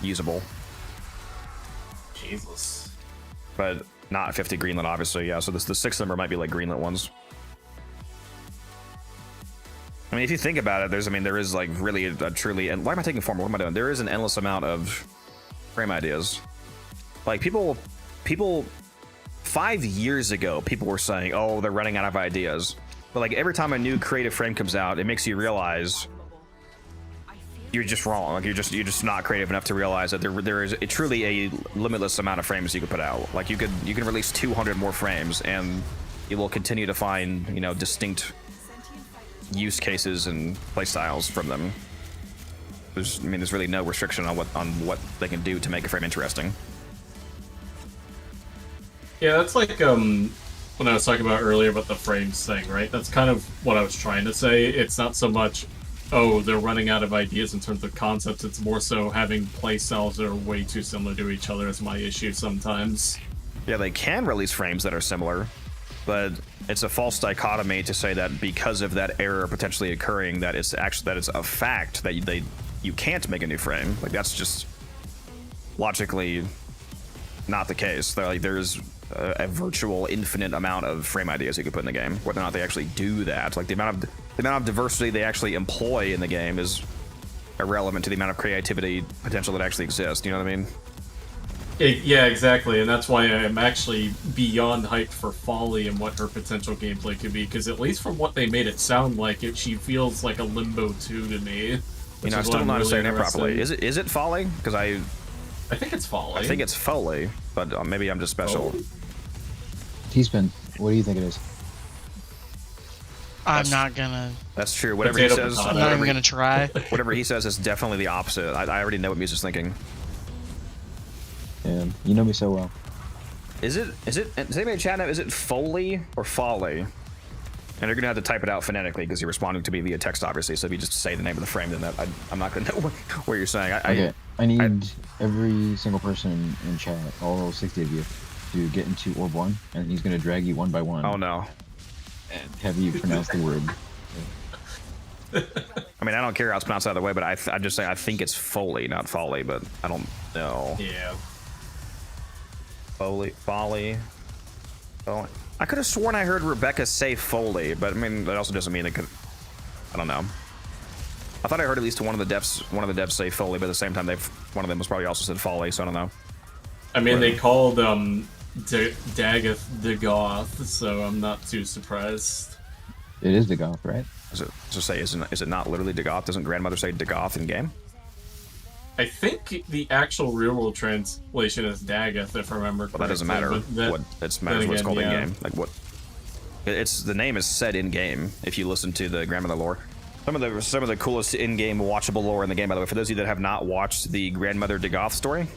usable. Jesus. But not 50 greenlit, obviously. Yeah, so the 6 of them might be like greenlit ones. I mean, if you think about it, there is like really a truly, and why am I taking form? What am I doing? There is an endless amount of frame ideas. Like people 5 years ago, people were saying, oh, they're running out of ideas. But like every time a new creative frame comes out, it makes you realize you're just wrong. Like you're just not creative enough to realize that there is truly a limitless amount of frames you could put out. Like you can release 200 more frames, and you will continue to find, you know, distinct use cases and playstyles from them. There's really no restriction on what they can do to make a frame interesting. Yeah, that's like when I was talking about earlier about the frames thing, right? That's kind of what I was trying to say. It's not so much, oh, they're running out of ideas in terms of concepts. It's more so having playstyles that are way too similar to each other is my issue sometimes. Yeah, they can release frames that are similar, but it's a false dichotomy to say that because of that error potentially occurring, that it's a fact that you can't make a new frame. Like that's just logically not the case. There's a virtual infinite amount of frame ideas you could put in the game. Whether or not they actually do that, like the amount of diversity they actually employ in the game is irrelevant to the amount of creativity potential that actually exists. You know what I mean? Yeah, exactly, and that's why I'm actually beyond hyped for Folly and what her potential gameplay could be, because at least from what they made it sound like, she feels like a Limbo 2 to me. You know, I still don't understand it properly. Is it Folly? Because I think it's Folly. I think it's Foley, but maybe I'm just special. T-Spin, what do you think it is? I'm not gonna. That's true. Whatever he says, I'm not even gonna try. Whatever he says is definitely the opposite. I already know what Musa's thinking. Yeah, you know me so well. Does anybody in chat know, is it Foley or Folly? And you're gonna have to type it out phonetically because you're responding to me via text, obviously. So if you just say the name of the frame, then I'm not gonna know what you're saying. Okay, I need every single person in chat, all 60 of you, to get into Orb 1, and he's gonna drag you one by one. Oh no. And have you pronounce the word. I mean, I don't care how it's pronounced either way, but I just say I think it's Foley, not Folly, but I don't know. Yeah. Foley. I could have sworn I heard Rebecca say Foley, but I mean that also doesn't mean it could. I don't know. I thought I heard at least one of the devs say Foley, but at the same time one of them was probably also said Foley, so I don't know. I mean, they called Dagoth Dagoth, so I'm not too surprised. It is Dagoth, right? Is it not literally Dagoth? Doesn't grandmother say Dagoth in game? I think the actual real world translation is Dagoth, if I remember correctly. Well, that doesn't matter. It matters what it's called in game. Like what? The name is said in game. If you listen to the grandmother lore, some of the coolest in-game watchable lore in the game. By the way, for those of you that have not watched the grandmother Dagoth story,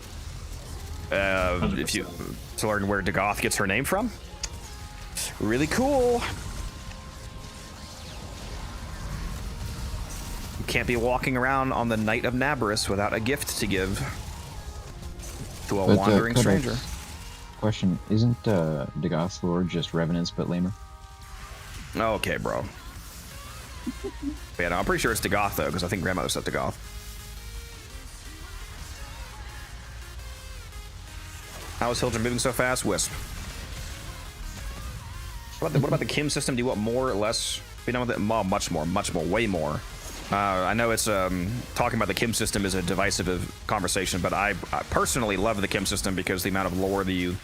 to learn where Dagoth gets her name from, really cool. You can't be walking around on the night of Nabarus without a gift to give to a wandering stranger. Question: Isn't Dagoth's lore just revenants but lamer? Okay, bro. Yeah, no, I'm pretty sure it's Dagoth though, because I think grandmother said Dagoth. How is Hildren moving so fast? Wisp. What about the Kim system? Do you want more or less? Be done with it? Much more, way more. I know it's talking about the Kim system is a divisive conversation, but I personally love the Kim system because the amount of lore that you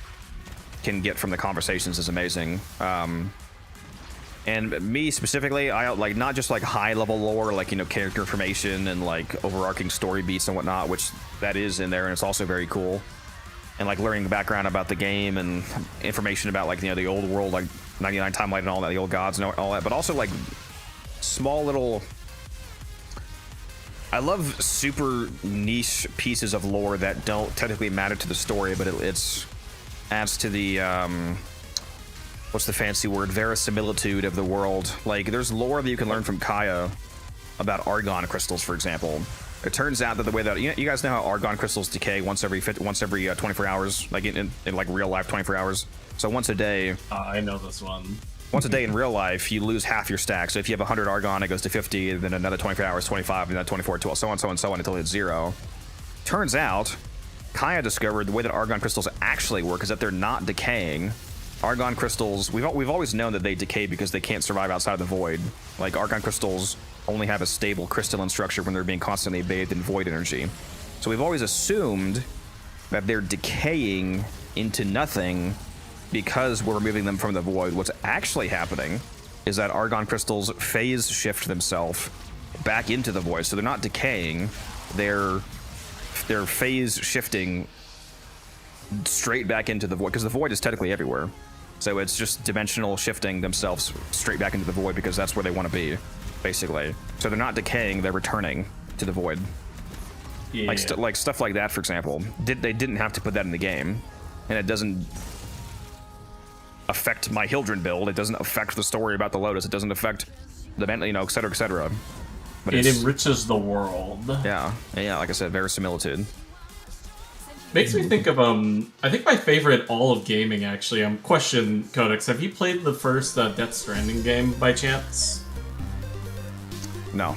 can get from the conversations is amazing. And me specifically, I like not just like high level lore, like, you know, character information and like overarching story beats and whatnot, which that is in there, and it's also very cool. And like learning the background about the game and information about, like, you know, the old world, like 99 Timeline and all that, the old gods and all that, but also like small little. I love super niche pieces of lore that don't technically matter to the story, but it's adds to the what's the fancy word, verisimilitude of the world. Like, there's lore that you can learn from Kaya about argon crystals, for example. It turns out that the way that you guys know how argon crystals decay once every 24 hours, like in like real life 24 hours. So once a day. I know this one. Once a day in real life, you lose half your stack. So if you have 100 argon, it goes to 50, and then another 24 hours, 25, and then 24, 12, so on until it's 0. Turns out, Kaya discovered the way that argon crystals actually work is that they're not decaying. Argon crystals, we've always known that they decay because they can't survive outside of the void. Like, argon crystals only have a stable crystalline structure when they're being constantly bathed in void energy. So we've always assumed that they're decaying into nothing because we're removing them from the void. What's actually happening is that argon crystals phase shift themselves back into the void. So they're not decaying, they're phase shifting straight back into the void, because the void is technically everywhere. So it's just dimensional shifting themselves straight back into the void because that's where they want to be, basically. So they're not decaying, they're returning to the void. Yeah. Like stuff like that, for example. They didn't have to put that in the game, and it doesn't affect my Hildren build. It doesn't affect the story about the Lotus. It doesn't affect the, you know, et cetera, et cetera. But it enriches the world. Yeah, like I said, verisimilitude. Makes me think of I think my favorite all of gaming, actually. Question, Codex, have you played the first Death Stranding game by chance? No.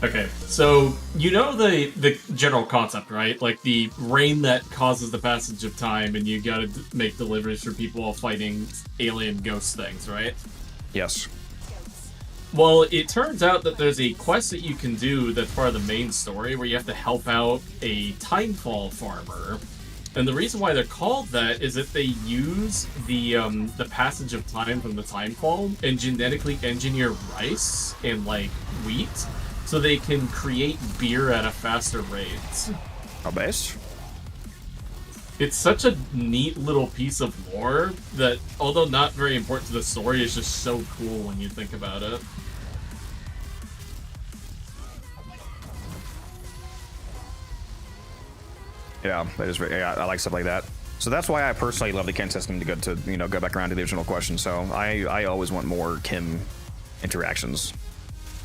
Okay, so you know the general concept, right? Like the rain that causes the passage of time, and you gotta make deliveries for people while fighting alien ghost things, right? Yes. Well, it turns out that there's a quest that you can do that's part of the main story where you have to help out a timefall farmer. And the reason why they're called that is that they use the passage of time from the timefall and genetically engineer rice and, like, wheat so they can create beer at a faster rate. How base? It's such a neat little piece of lore that, although not very important to the story, is just so cool when you think about it. Yeah, that is very, I like stuff like that. So that's why I personally love the Kim system to go back around to the original question. So I always want more Kim interactions.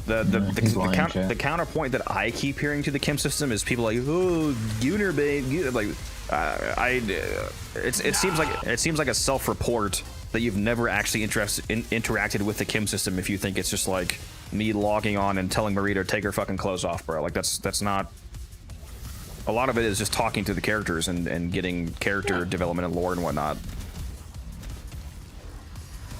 The counterpoint that I keep hearing to the Kim system is people like, oh, Gunner bait, like, it seems like a self-report that you've never actually interacted with the Kim system if you think it's just like me logging on and telling Marie to take her fucking clothes off, bro. Like that's not. A lot of it is just talking to the characters and getting character development and lore and whatnot.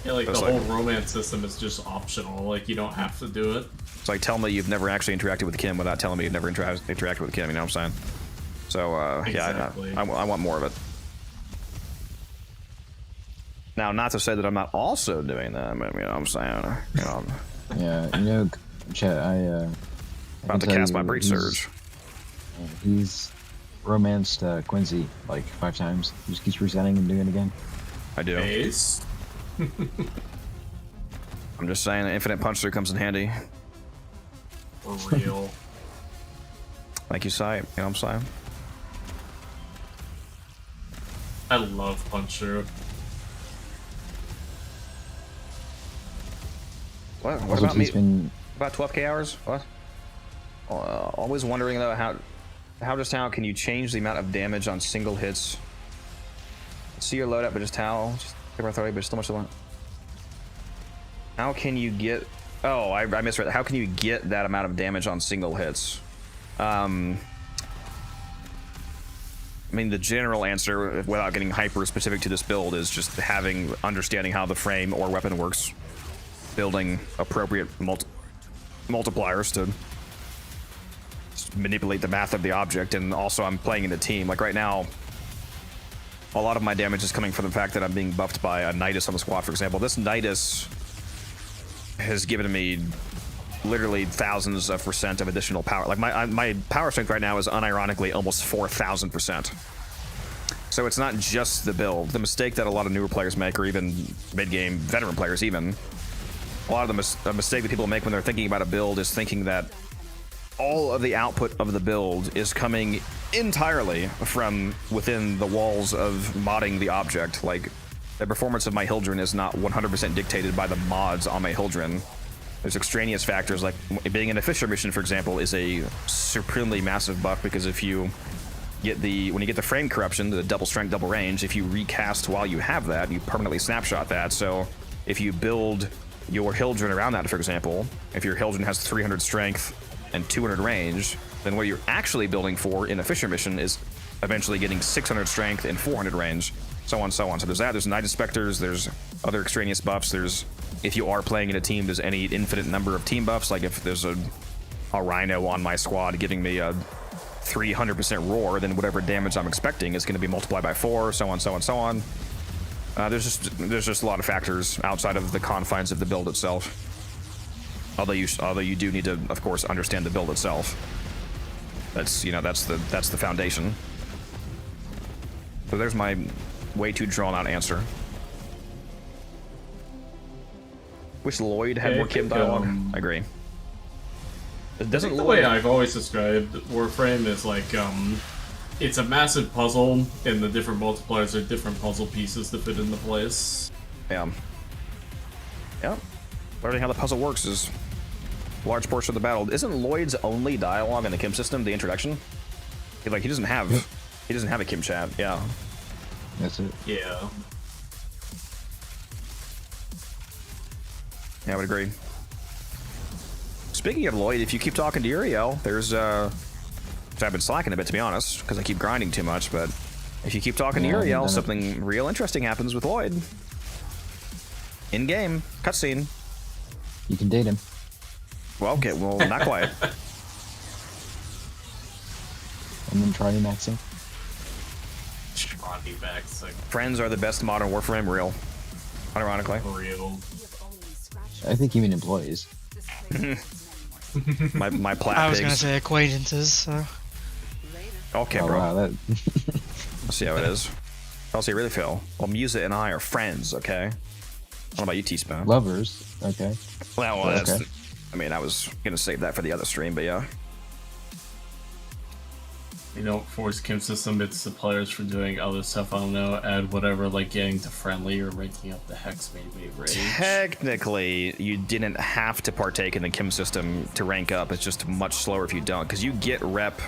Yeah, like the whole romance system is just optional. Like, you don't have to do it. It's like, tell me you've never actually interacted with Kim without telling me you've never interacted with Kim. You know what I'm saying? So exactly. Yeah, I want more of it. Now, not to say that I'm not also doing that, but you know what I'm saying? You know, Yeah, you know, chat, about to cast my Breach Surge. He's romanced Quincy like 5 times. He just keeps resetting and doing it again. I do. Ace. I'm just saying, infinite punch through comes in handy. For real. Like you say, you know what I'm saying? I love punch through. What Also, about me? he's been About 12k hours? What? Always wondering though how can you change the amount of damage on single hits? See your loadout, but just how? Just take my authority, but still much to want. How can you get? Oh, I misread. How can you get that amount of damage on single hits? I mean, the general answer, without getting hyper specific to this build, is just understanding how the frame or weapon works, building appropriate multipliers to manipulate the math of the object, and also I'm playing in a team. Like right now, a lot of my damage is coming from the fact that I'm being buffed by a Nidus on the squad, for example. This Nidus has given me literally thousands of % of additional power. Like my power strength right now is unironically almost 4,000%. So it's not just the build. The mistake that a lot of newer players make, or even mid-game veteran players even, a lot of the mistake that people make when they're thinking about a build is thinking that all of the output of the build is coming entirely from within the walls of modding the object. Like, the performance of my Hildren is not 100% dictated by the mods on my Hildren. There's extraneous factors, like being in a Fisher mission, for example, is a supremely massive buff, because if you get when you get the frame corruption, the double strength, double range, if you recast while you have that, you permanently snapshot that. So if you build your Hildren around that, for example, if your Hildren has 300 strength and 200 range, then what you're actually building for in a Fisher mission is eventually getting 600 strength and 400 range, so on, so on. So there's that, there's Nidus Specters, there's other extraneous buffs, there's, if you are playing in a team, there's any infinite number of team buffs. Like if there's a Rhino on my squad giving me a 300% roar, then whatever damage I'm expecting is going to be multiplied by 4, so on, so on, so on. There's just a lot of factors outside of the confines of the build itself. Although you do need to, of course, understand the build itself. That's the foundation. So there's my way too drawn out answer. Wish Lloyd had more Kim dialogue. I agree. It doesn't the way I've always described Warframe is like it's a massive puzzle, and the different multipliers are different puzzle pieces to fit into place. Yeah. Yeah. Learning how the puzzle works is a large portion of the battle. Isn't Lloyd's only dialogue in the Kim system the introduction? He doesn't have a Kim chat. Yeah. That's it. Yeah. Yeah, I would agree. Speaking of Lloyd, if you keep talking to Uriel, there's which I've been slacking a bit, to be honest, because I keep grinding too much, but if you keep talking to Uriel, something real interesting happens with Lloyd. In-game, cutscene. You can date him. Well, okay, well, not quite. And then try maxing. Try maxing. Friends are the best modern Warframe, real. Unironically. Real. I think you mean employees. my plat I was pigs. gonna say acquaintances, so. Okay, Oh, bro. wow, Let's see how it is. How do you really feel? Well, Musa and I are friends, okay? I don't know about you, Teaspoon. Lovers, okay. Well, that's... Okay. I mean, I was gonna save that for the other stream, but yeah. You don't force Kim system, it's the players for doing other stuff. I don't know, add whatever, like getting to friendly or ranking up the hex made me rage. Technically, you didn't have to partake in the Kim system to rank up. It's just much slower if you don't, because you get rep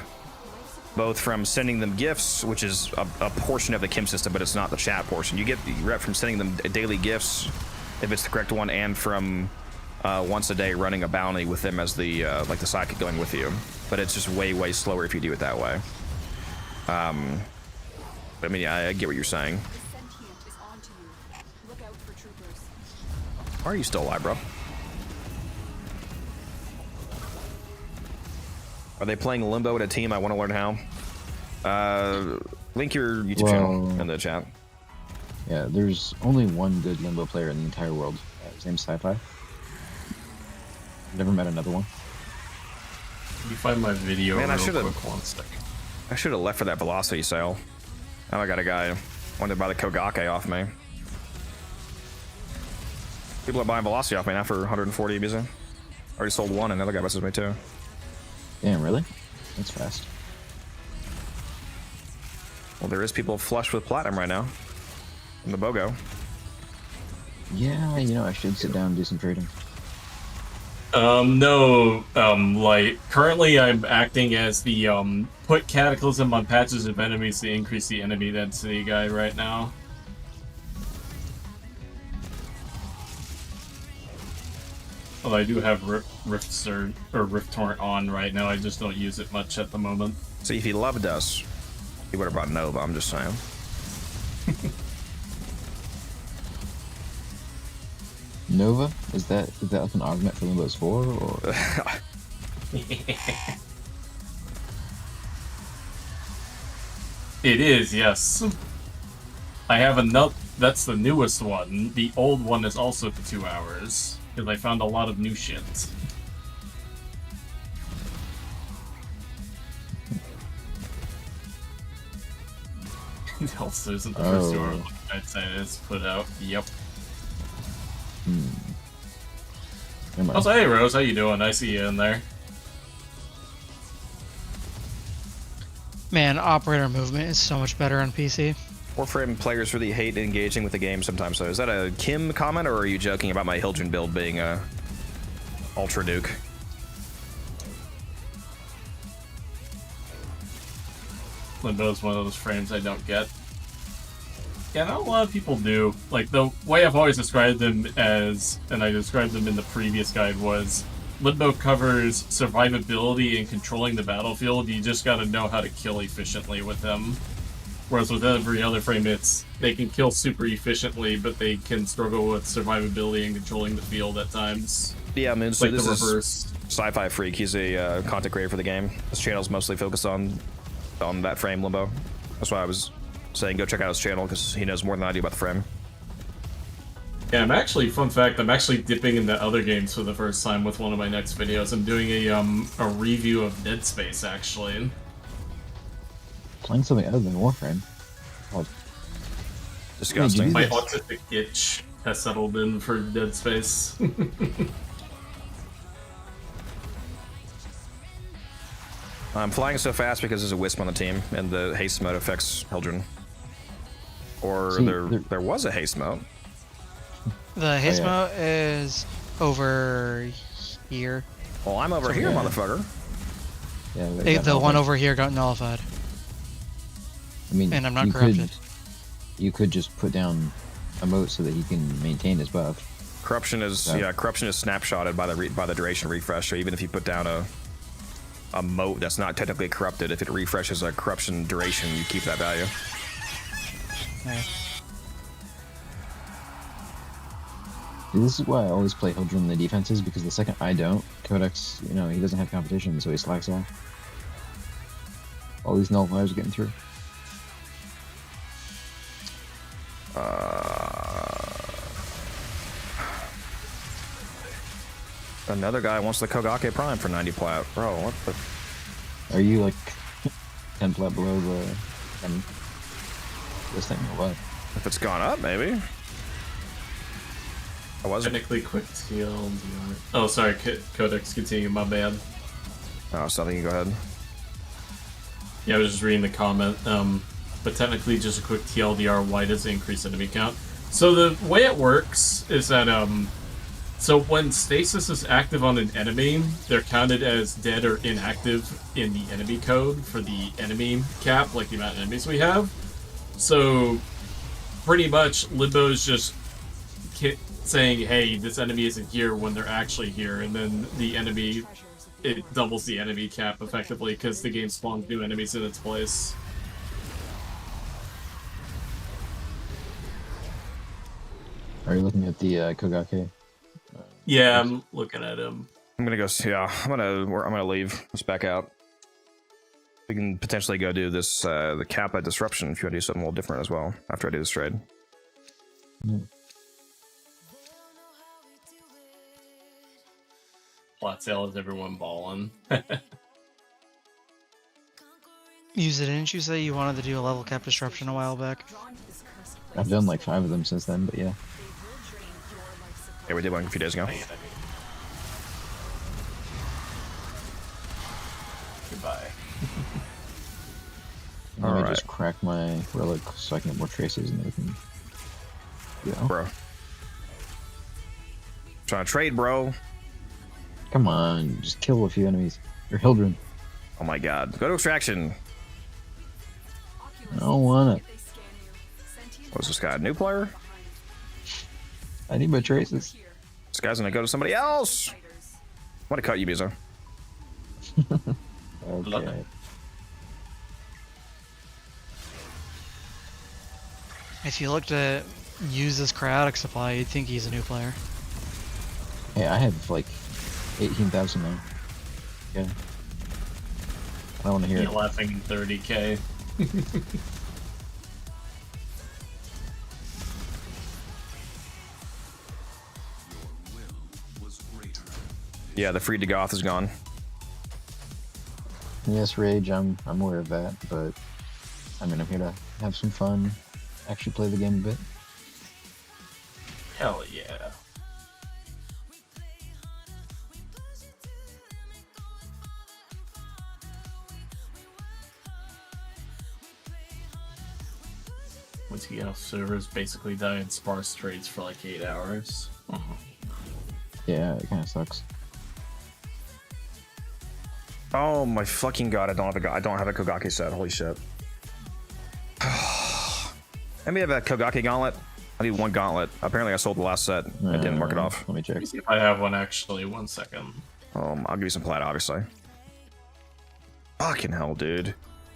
both from sending them gifts, which is a portion of the Kim system, but it's not the chat portion. You get rep from sending them daily gifts, if it's the correct one, and from once a day running a bounty with them as the like the sidekick going with you. But it's just way slower if you do it that way. I mean, I get what you're saying. Why are you still alive, bro? Are they playing Limbo at a team? I want to learn how. Link your YouTube channel in the chat. Yeah, there's only one good Limbo player in the entire world. His name's Sci-Fi. Never met another one. Can you find my video? Man, I real should quick? have. One second. I should have left for that velocity sale. Now I got a guy wanted to buy the Kogake off me. People are buying velocity off me now for 140 BZ. Already sold one, and another guy messages me too. Damn, really? That's fast. Well, there is people flush with platinum right now. In the BOGO. Yeah, you know, I should sit down and do some trading. No, like, currently I'm acting as the, put Cataclysm on patches of enemies to increase the enemy density guy right now. Although I do have Rift Surge, or Rift Torrent on right now, I just don't use it much at the moment. See, if he loved us, he would have brought Nova, I'm just saying. Nova? Is that like an augment for Limbo's 4, or? It is, yes. I have another. That's the newest one. The old one is also for 2 hours because I found a lot of new shit. Also, isn't the first 2 hours I'd say it's put out. Yep. Also, hey Rose, how you doing? I see you in there. Man, operator movement is so much better on PC. Warframe players really hate engaging with the game sometimes, so is that a Kim comment, or are you joking about my Hildren build being a Ultra Duke? Limbo's one of those frames I don't get. Yeah, not a lot of people do. Like, the way I've always described them as, and I described them in the previous guide, was Limbo covers survivability and controlling the battlefield. You just gotta know how to kill efficiently with them. Whereas with every other frame, it's they can kill super efficiently, but they can struggle with survivability and controlling the field at times. Yeah, I mean, so like this the is reverse. Sci-Fi Freak. He's a content creator for the game. His channel's mostly focused on that frame, Limbo. That's why I was saying go check out his channel, because he knows more than I do about the frame. Yeah, I'm actually, fun fact, I'm actually dipping into other games for the first time with one of my next videos. I'm doing a review of Dead Space, actually. Playing something other than Warframe. Oh. Disgusting. My autistic itch has settled in for Dead Space. I'm flying so fast because there's a Wisp on the team, and the haste mode affects Hildren. Or See, there was a haste mode. The haste mode is over here. Well, I'm over here, motherfucker. Yeah, The one over here got nullified. I mean, and I'm not corrupted. You could just put down a moat so that he can maintain his buff. Corruption is corruption is snapshotted by the duration refresh. So even if you put down a moat that's not technically corrupted, if it refreshes a corruption duration, you keep that value. Right. This is why I always play Hildren in the defenses, because the second I don't, Codex, you know, he doesn't have competition, so he slacks off. All these nullifiers are getting through. Another guy wants the Kogake Prime for 90 plat. Bro, what the? Are you like 10 plat below the this thing or what? If it's gone up, maybe. I wasn't. Technically quick TLDR. Oh, sorry, Codex, continue, my bad. Oh, something, you go ahead. Yeah, I was just reading the comment. But technically just a quick TLDR, why does it increase enemy count? So the way it works is that, so when stasis is active on an enemy, they're counted as dead or inactive in the enemy code for the enemy cap, like the amount of enemies we have. So pretty much Limbo's just saying, hey, this enemy isn't here when they're actually here, and then the enemy, it doubles the enemy cap effectively because the game spawns new enemies in its place. Are you looking at the Kogake? Yeah, I'm looking at him. I'm gonna go. Yeah, I'm gonna leave. Let's back out. We can potentially go do this the Kappa disruption if you want to do something a little different as well after I do this trade. Plot sale is everyone balling. Use it, didn't you say you wanted to do a level cap disruption a while back? I've done like 5 of them since then, but yeah. Yeah, we did one a few days ago. Goodbye. Let me just crack my relic so I can get more traces and everything. Yeah. Bro. Trying to trade, bro. Come on, just kill a few enemies. Or Hildren. Oh my god. Go to extraction. I don't want it. What's this guy? A new player? I need my traces. This guy's gonna go to somebody else. I'm gonna cut you, Bizo. Okay. If you look to use this cryotic supply, you'd think he's a new player. Hey, I have like 18,000 now. Yeah. I don't want to hear You're it. laughing 30k. Yeah, the Freed to Goth is gone. Yes, Rage, I'm aware of that, but I mean, I'm here to have some fun, actually play the game a bit. Hell yeah. WTF servers basically die in sparse trades for like 8 hours. Yeah, it kind of sucks. Oh my fucking god! I don't have a Kogaki set. Holy shit! Let me have a Kogaki gauntlet. I need one gauntlet. Apparently, I sold the last set. I didn't mark it off. Let me check. Let me see if I have one actually. 1 second. I'll give you some plat, obviously. Fucking hell, dude.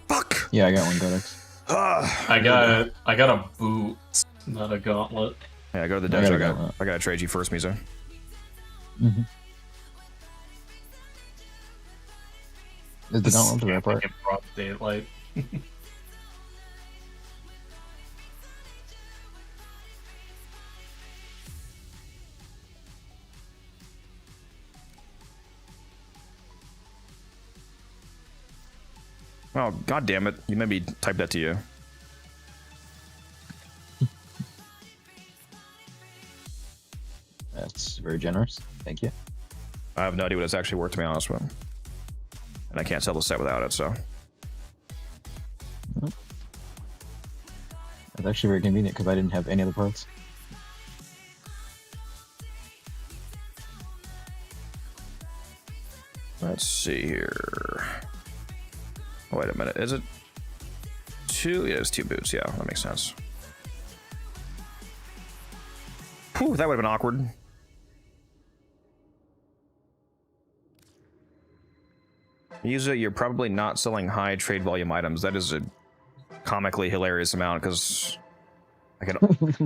Fuck. Yeah, I got one codex. I got a boot, not a gauntlet. Yeah, go to the dojo. I gotta trade you first, Mizo. Is the gauntlet the right part? In broad daylight. Oh, god damn it. You made me type that to you. That's very generous. Thank you. I have no idea what it's actually worth, to be honest with you. And I can't sell the set without it, so. That's actually very convenient because I didn't have any other parts. Let's see here. Wait a minute. Is it 2? Yeah, it's 2 boots. Yeah, that makes sense. Whew, that would have been awkward. Use it. You're probably not selling high trade volume items. That is a comically hilarious amount because I can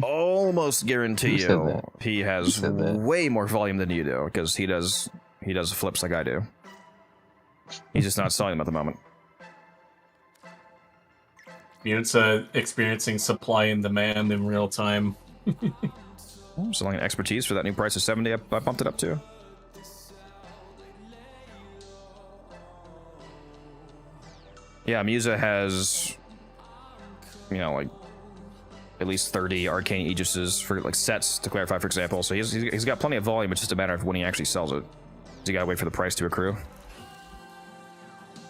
almost guarantee you he has way more volume than you do because he does flips like I do. He's just not selling them at the moment. Units experiencing supply and demand in real time. I'm selling an expertise for that new price of 70. I bumped it up to. Yeah, Musa has, you know, like at least 30 arcane aegises for like sets to clarify, for example. So he's got plenty of volume. It's just a matter of when he actually sells it. So you gotta wait for the price to accrue.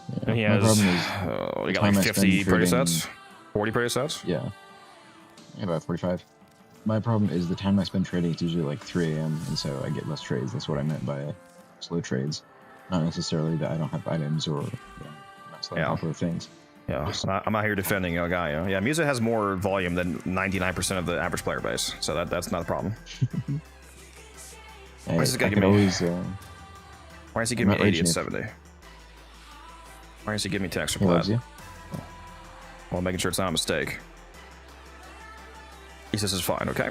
Yeah, and he my has, problem is he got like 50 pretty sets, 40 pretty sets. Yeah, about 45. My problem is the time I spend trading is usually like 3 a.m. and so I get less trades. That's what I meant by slow trades, not necessarily that I don't have items or not selling popular things. Yeah, I'm out here defending a guy. Yeah, Musa has more volume than 99% of the average player base, so that's not a problem. Hey, Why is he giving me 80 and 70? Why is he giving me 10 extra plat? Well, making sure it's not a mistake. He says it's fine, okay.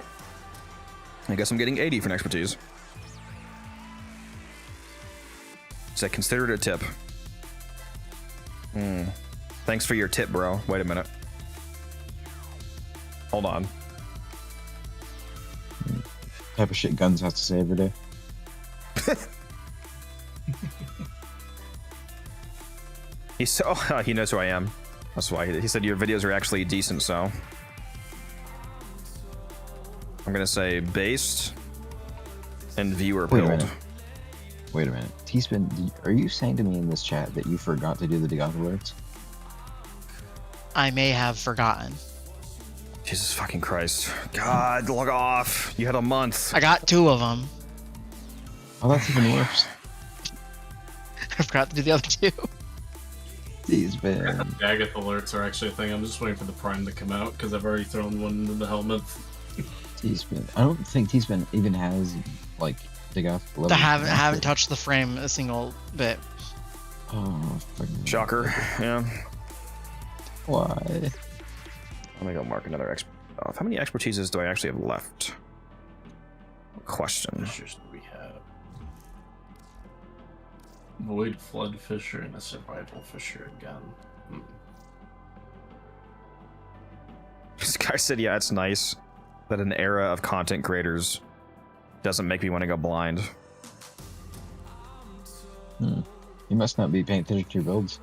I guess I'm getting 80 for an expertise. So consider it a tip. Thanks for your tip, bro. Wait a minute. Hold on. type of shit Guns has to say every day. He knows who I am. That's why he said your videos are actually decent. So I'm gonna say based and viewer build. Wait a minute. T-Spin, are you saying to me in this chat that you forgot to do the Degoth alerts? I may have forgotten. Jesus fucking Christ. God, log off. You had a month. I got 2 of them. Oh, that's even worse. I forgot to do the other 2. T-Spin. Daggett alerts are actually a thing. I'm just waiting for the Prime to come out because I've already thrown one into the helmet. T-Spin. I don't think T-Spin even has, like, Degoth level. I haven't touched the frame a single bit. Oh, fucking shocker. Yeah. Why? Let me go mark another expert. How many expertises do I actually have left? Question. We have Void Flood Fisher and a Survival Fisher again. This guy said, yeah, it's nice that an era of content creators doesn't make me want to go blind. You must not be paying attention to your builds.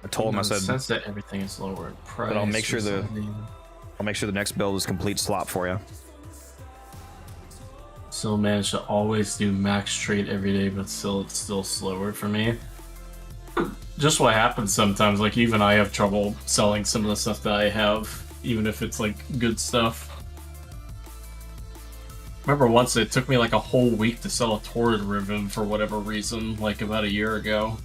I told him, I said, sense that everything is lower in price. But I'll make sure the next build is complete slop for you. Still manage to always do max trade every day, but still it's still slower for me. Just what happens sometimes. Like even I have trouble selling some of the stuff that I have, even if it's like good stuff. Remember once it took me like a whole week to sell a Torrid Ribbon for whatever reason, like about a year ago.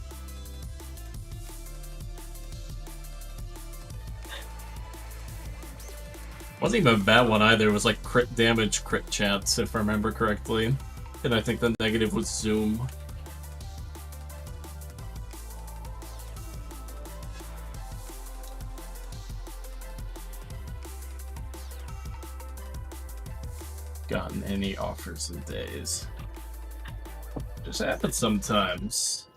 Wasn't even a bad one either. It was like crit damage, crit chats, if I remember correctly. And I think the negative was Zoom. Gotten any offers in days. Just happens sometimes.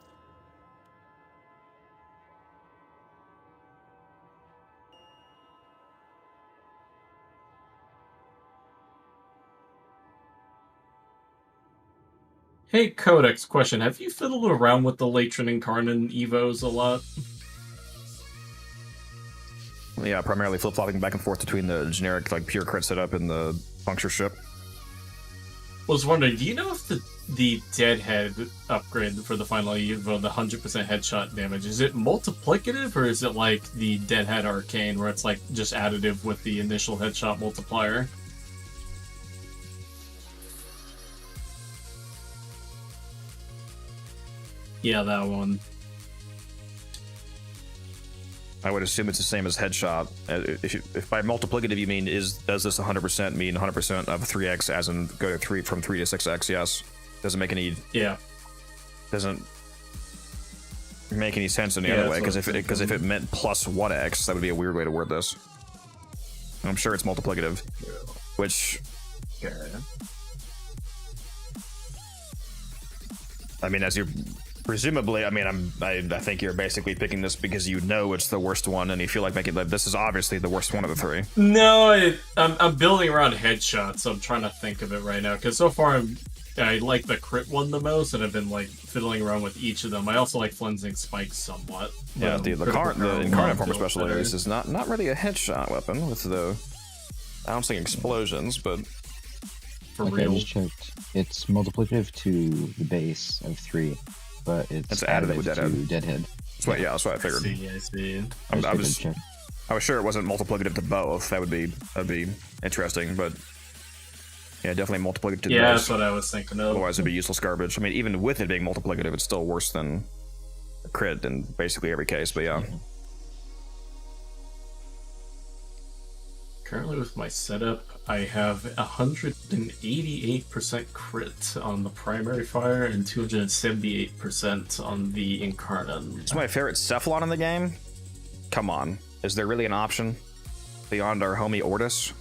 Hey, Codex, question. Have you fiddled around with the Latron Incarnate Evos a lot? Yeah, primarily flip-flopping back and forth between the generic, like, pure crit setup and the punctureship. Was wondering, do you know if the Deadhead upgrade for the final Evo, the 100% headshot damage, is it multiplicative or is it like the Deadhead Arcane where it's like just additive with the initial headshot multiplier? Yeah, that one. I would assume it's the same as headshot. If by multiplicative you mean does this 100% mean 100% of 3x as in go to from 3 to 6x? Yes. Doesn't make any. Yeah. Doesn't make any sense in the other way because if it meant plus 1x, that would be a weird way to word this. I'm sure it's multiplicative, which. Yeah. I mean, as you're. Presumably, I mean, I think you're basically picking this because you know it's the worst one, and you feel like making this is obviously the worst one of the 3. No, I'm building around headshots, so I'm trying to think of it right now. Because so far, I like the crit one the most, and I've been like fiddling around with each of them. I also like Flensing Spikes somewhat. Yeah, the incarnate form especially is not really a headshot weapon with the bouncing explosions, but for real. I just checked. It's multiplicative to the base of 3. But it's additive with Deadhead. That's what, that's what I figured. I see. I was sure it wasn't multiplicative to both. That'd be interesting, but yeah, definitely multiplicative to both. Yeah, that's what I was thinking of. Otherwise, it'd be useless garbage. I mean, even with it being multiplicative, it's still worse than a crit in basically every case. But yeah. Currently with my setup, I have 188% crit on the primary fire and 278% on the Incarnate. It's my favorite Cephalon in the game. Come on. Is there really an option beyond our homie Ortis?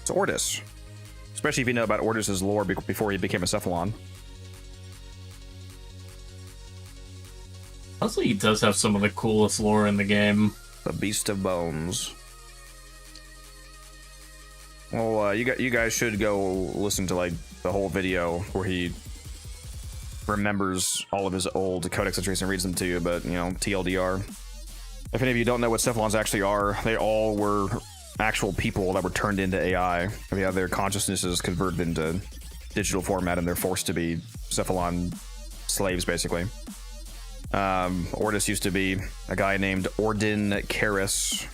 It's Ortis. Especially if you know about Ortis' lore before he became a Cephalon. Honestly, he does have some of the coolest lore in the game. The Beast of Bones. Well, you guys should go listen to like the whole video where he remembers all of his old codex entries and reads them to you. But you know, TLDR. If any of you don't know what cephalons actually are, they all were actual people that were turned into AI. They have their consciousnesses converted into digital format, and they're forced to be cephalon slaves, basically. Ordis used to be a guy named Ordin Karis.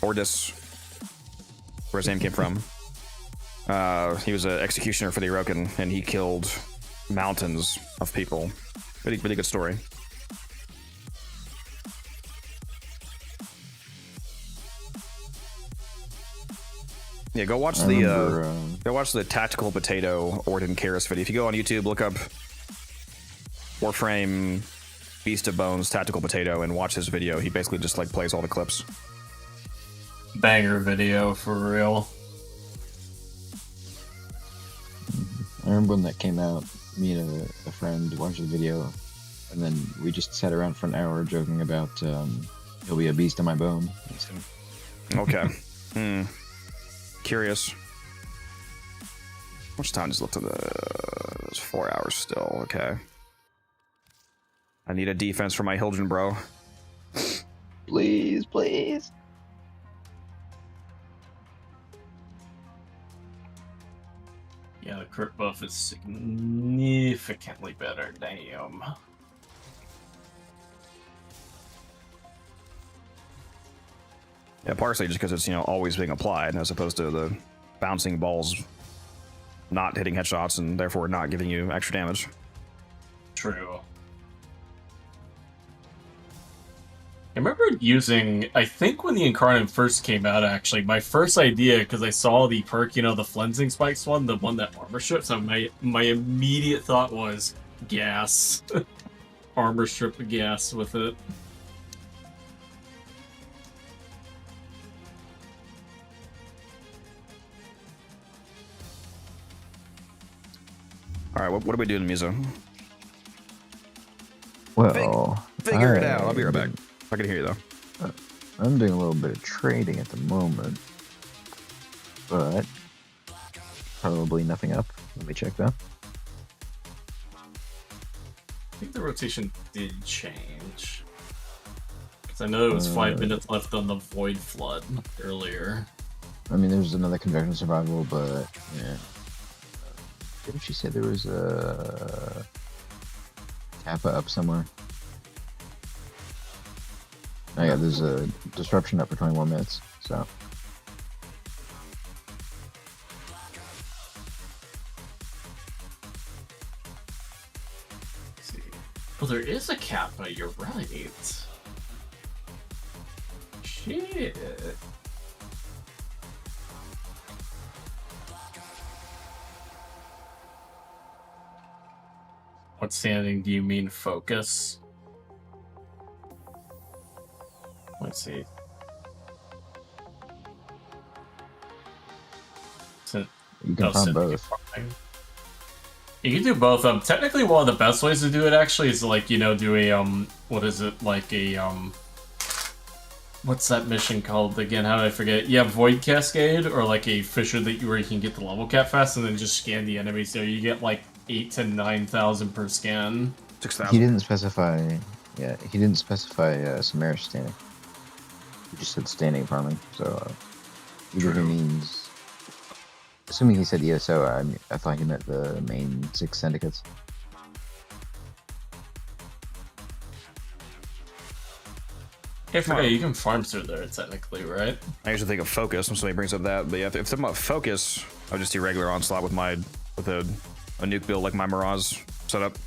Ordis, where his name came from. He was an executioner for the Orokin, and he killed mountains of people. Really, really good story. Yeah, go watch the Tactical Potato Ordin Karis video. If you go on YouTube, look up Warframe Beast of Bones Tactical Potato and watch his video. He basically just like plays all the clips. Banger video for real. I remember when that came out, me and a friend watched the video, and then we just sat around for an hour joking about he'll be a beast on my bone. Okay. Curious. How much time just looked at it's 4 hours still. Okay. I need a defense for my Hildren, bro. Please, please. Yeah, the crit buff is significantly better. Damn. Yeah, partially just because it's, you know, always being applied as opposed to the bouncing balls not hitting headshots and therefore not giving you extra damage. True. I remember using, I think when the Incarnate first came out, actually, my first idea, because I saw the perk, you know, the Flensing Spikes one, the one that armor strips, so my immediate thought was gas. Armor strip gas with it. Alright, what are we doing, Mizo? Well, Figure it out. I'll be right back. I can hear you, though. I'm doing a little bit of trading at the moment, but probably nothing up. Let me check, though. I think the rotation did change. Because I know it was 5 minutes left on the Void Flood earlier. I mean, there's another Convection Survival, but yeah. Didn't she say there was a Kappa up somewhere? Oh yeah, there's a Disruption up for 21 minutes, so. Well, there is a Kappa, you're right. Shit. What standing do you mean focus? Let's see. You can find both. You can do both. Technically, one of the best ways to do it actually is like, you know, do a what is it, like a what's that mission called again? How did I forget? Yeah, Void Cascade, or like a Fissure where you can get the level cap fast and then just scan the enemies. So you get like 8,000 to 9,000 per scan. 6,000. He didn't specify. Yeah, he didn't specify Samarish standing. He just said standing farming. So either he means. Assuming he said ESO, I thought he meant the main 6 syndicates. Yeah, you can farm through there technically, right? I usually think of focus when somebody brings up that, but yeah, if it's about focus, I'll just do regular onslaught with a nuke build like my Mirage setup.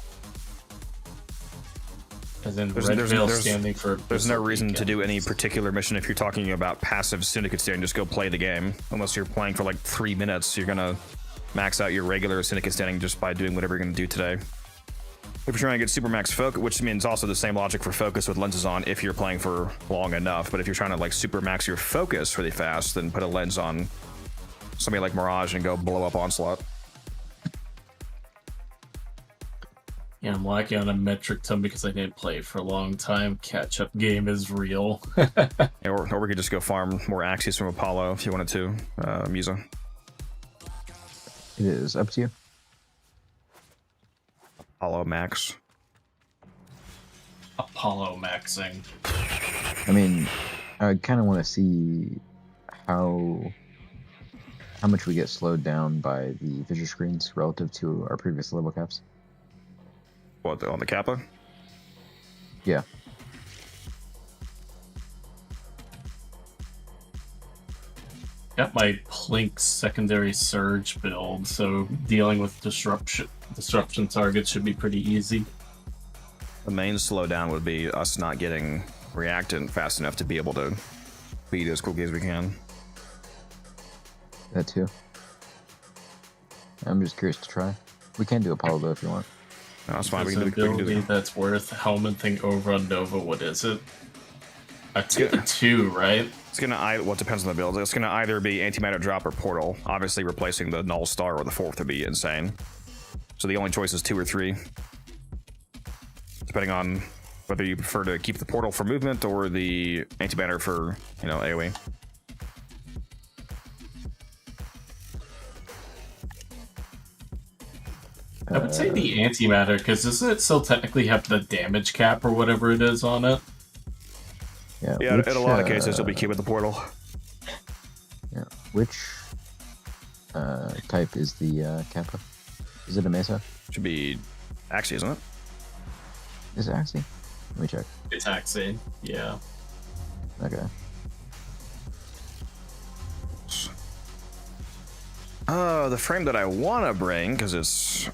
And then there's no reason to do any particular mission if you're talking about passive syndicate standing. Just go play the game. Unless you're playing for like 3 minutes, you're gonna max out your regular syndicate standing just by doing whatever you're gonna do today. If you're trying to get super max focus, which means also the same logic for focus with lenses on if you're playing for long enough, but if you're trying to like super max your focus really fast, then put a lens on somebody like Mirage and go blow up onslaught. Yeah, I'm lacking on a metric ton because I didn't play for a long time. Catch-up game is real. Yeah, or we could just go farm more axes from Apollo if you wanted to, Musa. It is up to you. Apollo max. Apollo maxing. I mean, I kind of want to see how much we get slowed down by the visual screens relative to our previous level caps. What, on the Kappa? Yeah. Got my Plink secondary surge build, so dealing with disruption targets should be pretty easy. The main slowdown would be us not getting reactant fast enough to be able to beat as quickly as we can. That too. I'm just curious to try. We can do Apollo though if you want. No, that's fine. We can do that's worth helmeting over on Nova. What is it? A 2, right? It's gonna well, it depends on the build. It's gonna either be antimatter drop or portal. Obviously, replacing the null star or the 4th would be insane. So the only choice is 2 or 3, depending on whether you prefer to keep the portal for movement or the antimatter for, you know, AOE. I would say the antimatter, because doesn't it still technically have the damage cap or whatever it is on it? Yeah, in a lot of cases, you'll be keeping the portal. Yeah. Which type is the Kappa? Is it a Mesa? Should be Axie, isn't it? Is it Axie? Let me check. It's Axie, yeah. Okay. The frame that I want to bring, because it's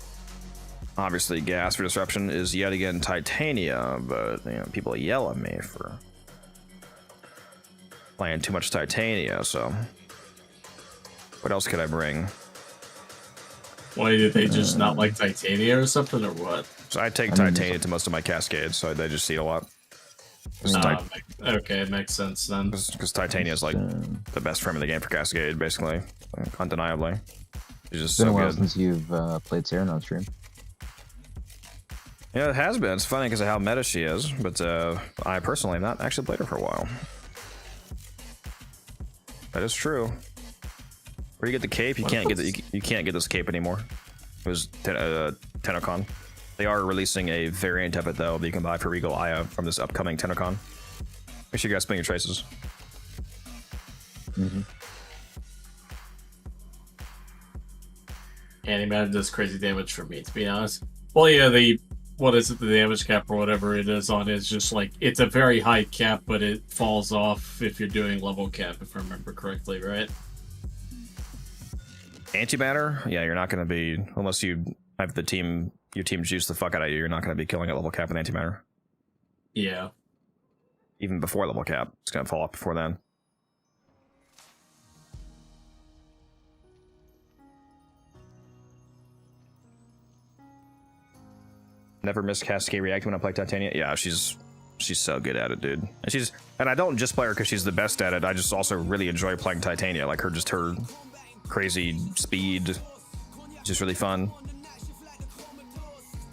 obviously gas for disruption, is yet again Titania, but you know, people yell at me for playing too much Titania, so what else could I bring? Why did they just not like Titania or something, or what? So I take Titania to most of my cascades, so they just see it a lot. Okay, it makes sense then. Because Titania is like the best frame in the game for cascade, basically, undeniably. It's just been so a while good. since you've played Zariman on stream. Yeah, it has been. It's funny because of how meta she is, but I personally have not actually played her for a while. That is true. Where you get the cape, you can't get you can't get this cape anymore. It was TennoCon. They are releasing a variant of it though that you can buy for Regal Aya from this upcoming TennoCon. Make sure you guys spin your traces. Antimatter does crazy damage for me, to be honest. Well, yeah, the damage cap or whatever it is on it is just like, it's a very high cap, but it falls off if you're doing level cap, if I remember correctly, right? Antimatter? Yeah, you're not going to be, unless you have your team juice the fuck out of you, you're not going to be killing at level cap with antimatter. Yeah. Even before level cap, it's going to fall off before then. Never miss Cascade React when I play Titania. Yeah, she's so good at it, dude. And I don't just play her because she's the best at it. I just also really enjoy playing Titania. Like her crazy speed, just really fun.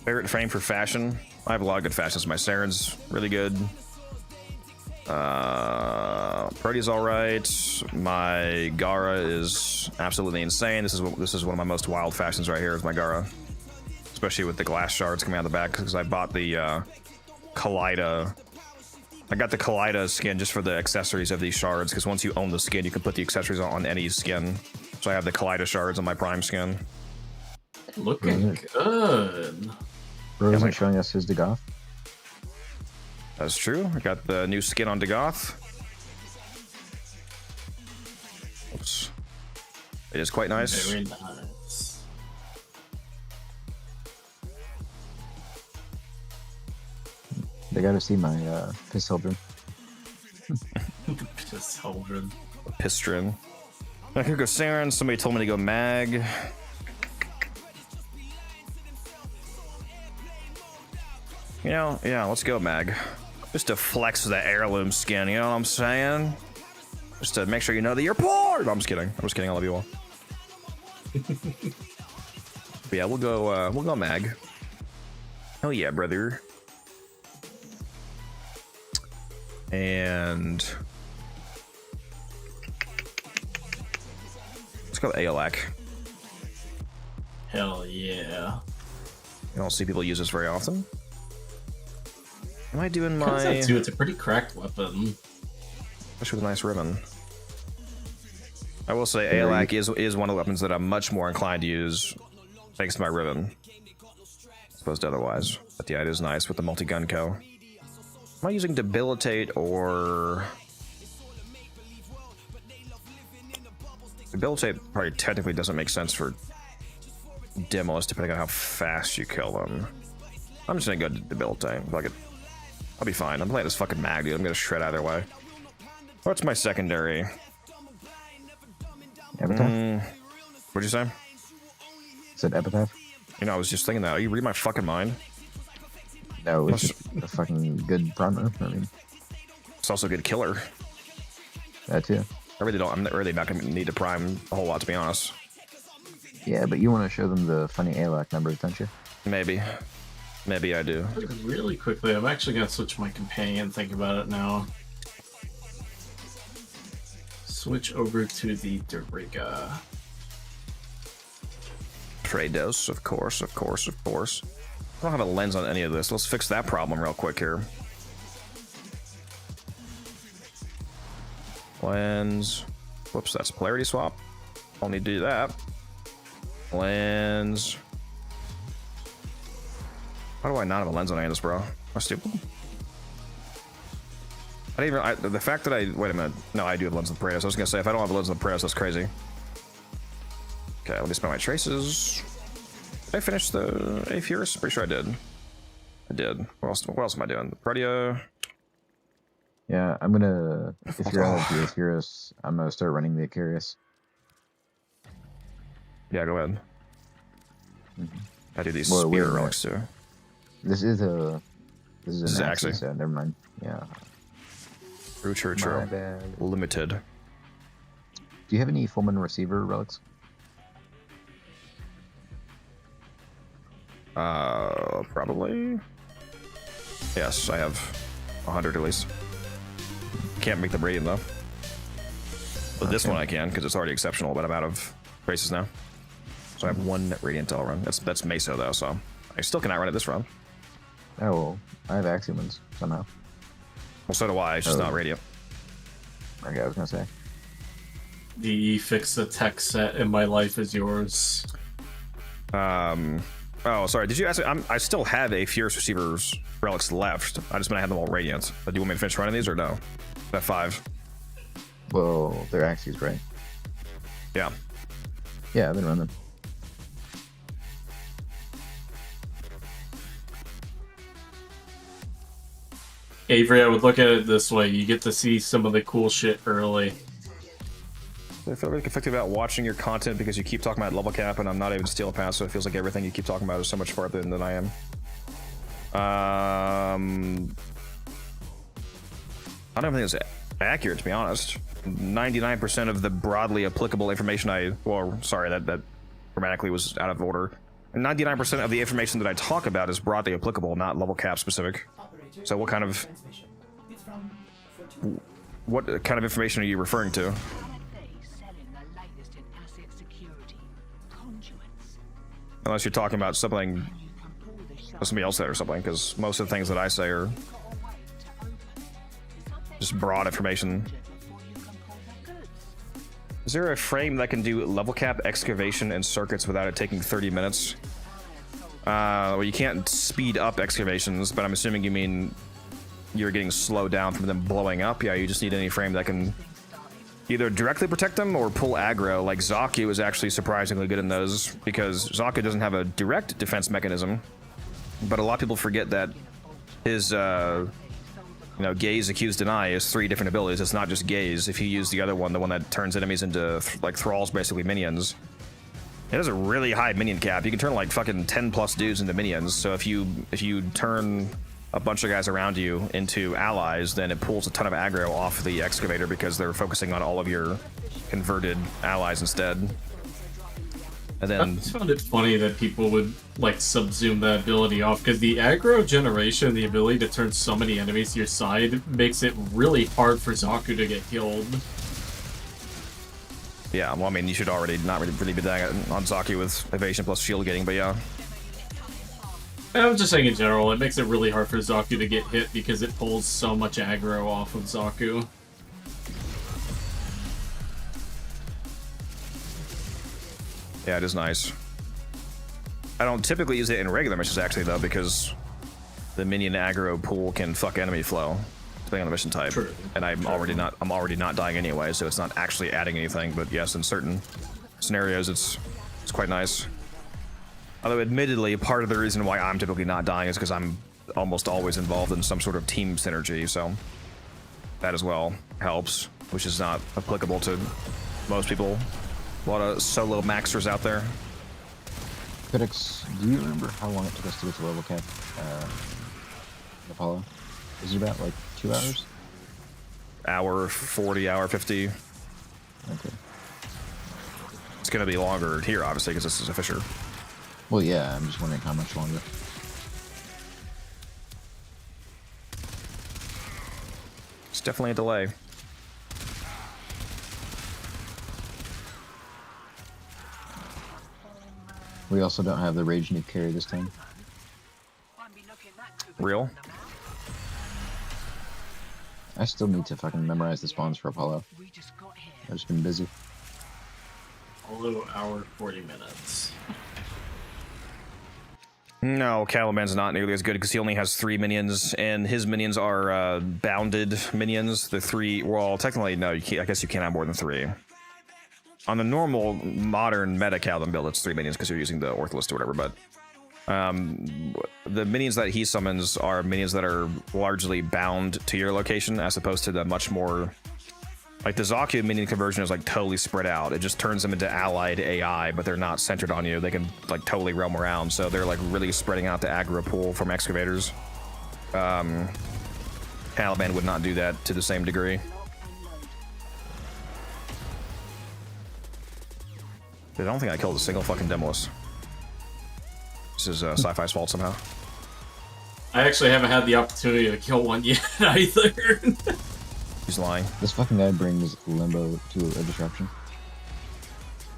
Favorite frame for fashion? I have a lot of good fashions. My Saren's really good. Protea's all right. My Gara is absolutely insane. This is one of my most wild fashions right here. Is my Gara, especially with the glass shards coming out of the back, because I bought the Kaleida. I got the Kaleida skin just for the accessories of these shards, because once you own the skin, you can put the accessories on any skin. So I have the Kaleida shards on my Prime skin. Looking good. Bro isn't showing us his Dagoth. That's true. I got the new skin on Dagoth. Oops. It is quite nice. Very nice. They gotta see my piss children. Piss children. Pistrin. I could go Saren. Somebody told me to go Mag. You know, yeah, let's go Mag. Just to flex the heirloom skin, you know what I'm saying? Just to make sure you know that you're poor! No, I'm just kidding. I love you all. But yeah, we'll go Mag. Hell yeah, brother. And let's go with Aolak. Hell yeah. You don't see people use this very often. Am I doing Comes my... out too, it's a pretty cracked weapon. Especially with a nice ribbon. I will say Aolak is one of the weapons that I'm much more inclined to use thanks to my ribbon. As opposed to otherwise. But yeah, it is nice with the multi-gun co. Am I using Debilitate or... Debilitate probably technically doesn't make sense for demos depending on how fast you kill them. I'm just gonna go to Debilitate. Fuck it. I'll be fine. I'm playing this fucking mag, dude. I'm gonna shred either way. What's my secondary? Epitaph? What'd you say? Said Epitaph? You know, I was just thinking that. Are you reading my fucking mind? No, it's just a fucking good promo. I mean, it's also a good killer. That too. I'm really not gonna need to prime a whole lot, to be honest. Yeah, but you want to show them the funny ALAC numbers, don't you? Maybe. Maybe I do. Really quickly, I'm actually gonna switch my companion, think about it now. Switch over to the Doriga. Trados, of course, of course, of course. I don't have a lens on any of this. Let's fix that problem real quick here. Lens. Whoops, that's polarity swap. I'll need to do that. Lens. Why do I not have a lens on any of this, bro? Am I stupid? I didn't even. The fact that I. Wait a minute. No, I do have lens of Praetos. I was gonna say, if I don't have a lens of Praetos, that's crazy. Okay, let me spend my traces. Did I finish the Aphurus? Pretty sure I did. I did. What else am I doing? The Protea. Yeah, I'm gonna. If you're out of the Aphurus, I'm gonna start running the Icarius. Yeah, go ahead. I do these Well, spear relics too. This is an Axie. Axie, so never mind. Yeah. True. My bad. Limited. Do you have any Fulman receiver relics? Probably. Yes, I have 100 at least. Can't make the radiant though. But this one I can because it's already exceptional, but I'm out of races now. So I have one radiant I'll run. That's Meso though, so I still cannot run it this round. Oh, well, I have Axiomans somehow. Well, so do I. It's just not radiant. Okay, I was gonna say. The fix the tech set in my life is yours. Oh, sorry. Did you ask? I still have a Fierce Receivers relics left. I just meant I have them all radiant. But do you want me to finish running these or no? I have 5. Well, they're Axies, right? Yeah. Yeah, then run them. Avery, I would look at it this way. You get to see some of the cool shit early. I feel really conflicted about watching your content because you keep talking about level cap and I'm not able to steal a pass, so it feels like everything you keep talking about is so much farther than I am. I don't think it's accurate, to be honest. 99% of the broadly applicable information sorry, that grammatically was out of order. 99% of the information that I talk about is broadly applicable, not level cap specific. So what kind of information are you referring to? Unless you're talking about something, somebody else there or something, because most of the things that I say are just broad information. Is there a frame that can do level cap, excavation, and circuits without it taking 30 minutes? Well, you can't speed up excavations, but I'm assuming you mean you're getting slowed down from them blowing up. Yeah, you just need any frame that can either directly protect them or pull aggro. Like Zaku is actually surprisingly good in those because Zaku doesn't have a direct defense mechanism, but a lot of people forget that his gaze, accuse, deny is 3 different abilities. It's not just gaze. If you use the other one, the one that turns enemies into like thralls, basically minions, it has a really high minion cap. You can turn like fucking 10 plus dudes into minions. So if you turn a bunch of guys around you into allies, then it pulls a ton of aggro off the excavator because they're focusing on all of your converted allies instead. And I then just found it funny that people would like subzoom that ability off because the aggro generation, the ability to turn so many enemies to your side, makes it really hard for Zaku to get killed. yeah, well, I mean, you should already not really be dying on Zaku with evasion plus shield getting, but yeah. I'm just saying in general, it makes it really hard for Zaku to get hit because it pulls so much aggro off of Zaku. Yeah, it is nice. I don't typically use it in regular missions actually though, because the minion aggro pool can fuck enemy flow, depending on the mission type. True. And I'm already not dying anyway, so it's not actually adding anything. But yes, in certain scenarios, it's quite nice. Although, admittedly, part of the reason why I'm typically not dying is because I'm almost always involved in some sort of team synergy, so that as well helps, which is not applicable to most people. A lot of solo maxers out there. Critics, do you remember how long it took us to get to level cap in Apollo? Is it about like 2 hours? Hour 40, hour 50. Okay. It's gonna be longer here, obviously, because this is a Fisher. Well, yeah, I'm just wondering how much longer. It's definitely a delay. We also don't have the rage nuke carry this time. Real? I still need to fucking memorize the spawns for Apollo. I've just been busy. Although hour 40 minutes. No, Caliban's not nearly as good because he only has 3 minions, and his minions are bounded minions. The 3, well, technically, no, I guess you can't have more than 3. On the normal, modern meta Caliban build, it's 3 minions because you're using the Ortholist or whatever, but the minions that he summons are minions that are largely bound to your location, as opposed to the much more... Like, the Zaku minion conversion is, like, totally spread out. It just turns them into allied AI, but they're not centered on you. They can, like, totally roam around, so they're, like, really spreading out the aggro pool from excavators. Caliban would not do that to the same degree. I don't think I killed a single fucking Demolus. This is Sci-Fi's fault somehow. I actually haven't had the opportunity to kill one yet either. He's lying. This fucking guy brings Limbo to a disruption.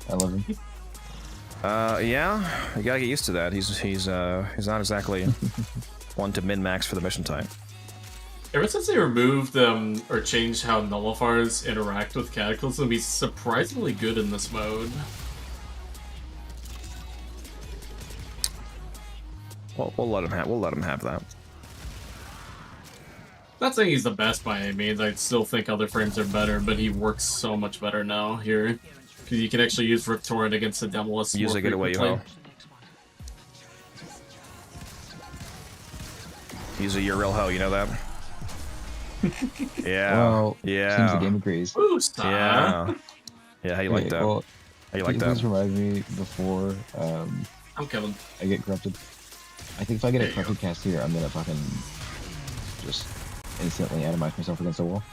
I love him. Yeah, you gotta get used to that. He's not exactly one to min-max for the mission type. Ever since they removed or changed how nullifiers interact with Cataclysm, he's surprisingly good in this mode. Well, we'll let him have that. Not saying he's the best by any means. I still think other frames are better, but he works so much better now here because you can actually use Rip Torrent against the Demolus. Use a good away, yo. Use a Uriel Hell, you know that? Yeah. Well, yeah. seems the game agrees. Yeah. Yeah, how you like that? Well, how you like that? Please remind me before I'm coming. I get corrupted. I think if I get a corrupted cast here, I'm gonna fucking just instantly atomize myself against the wall.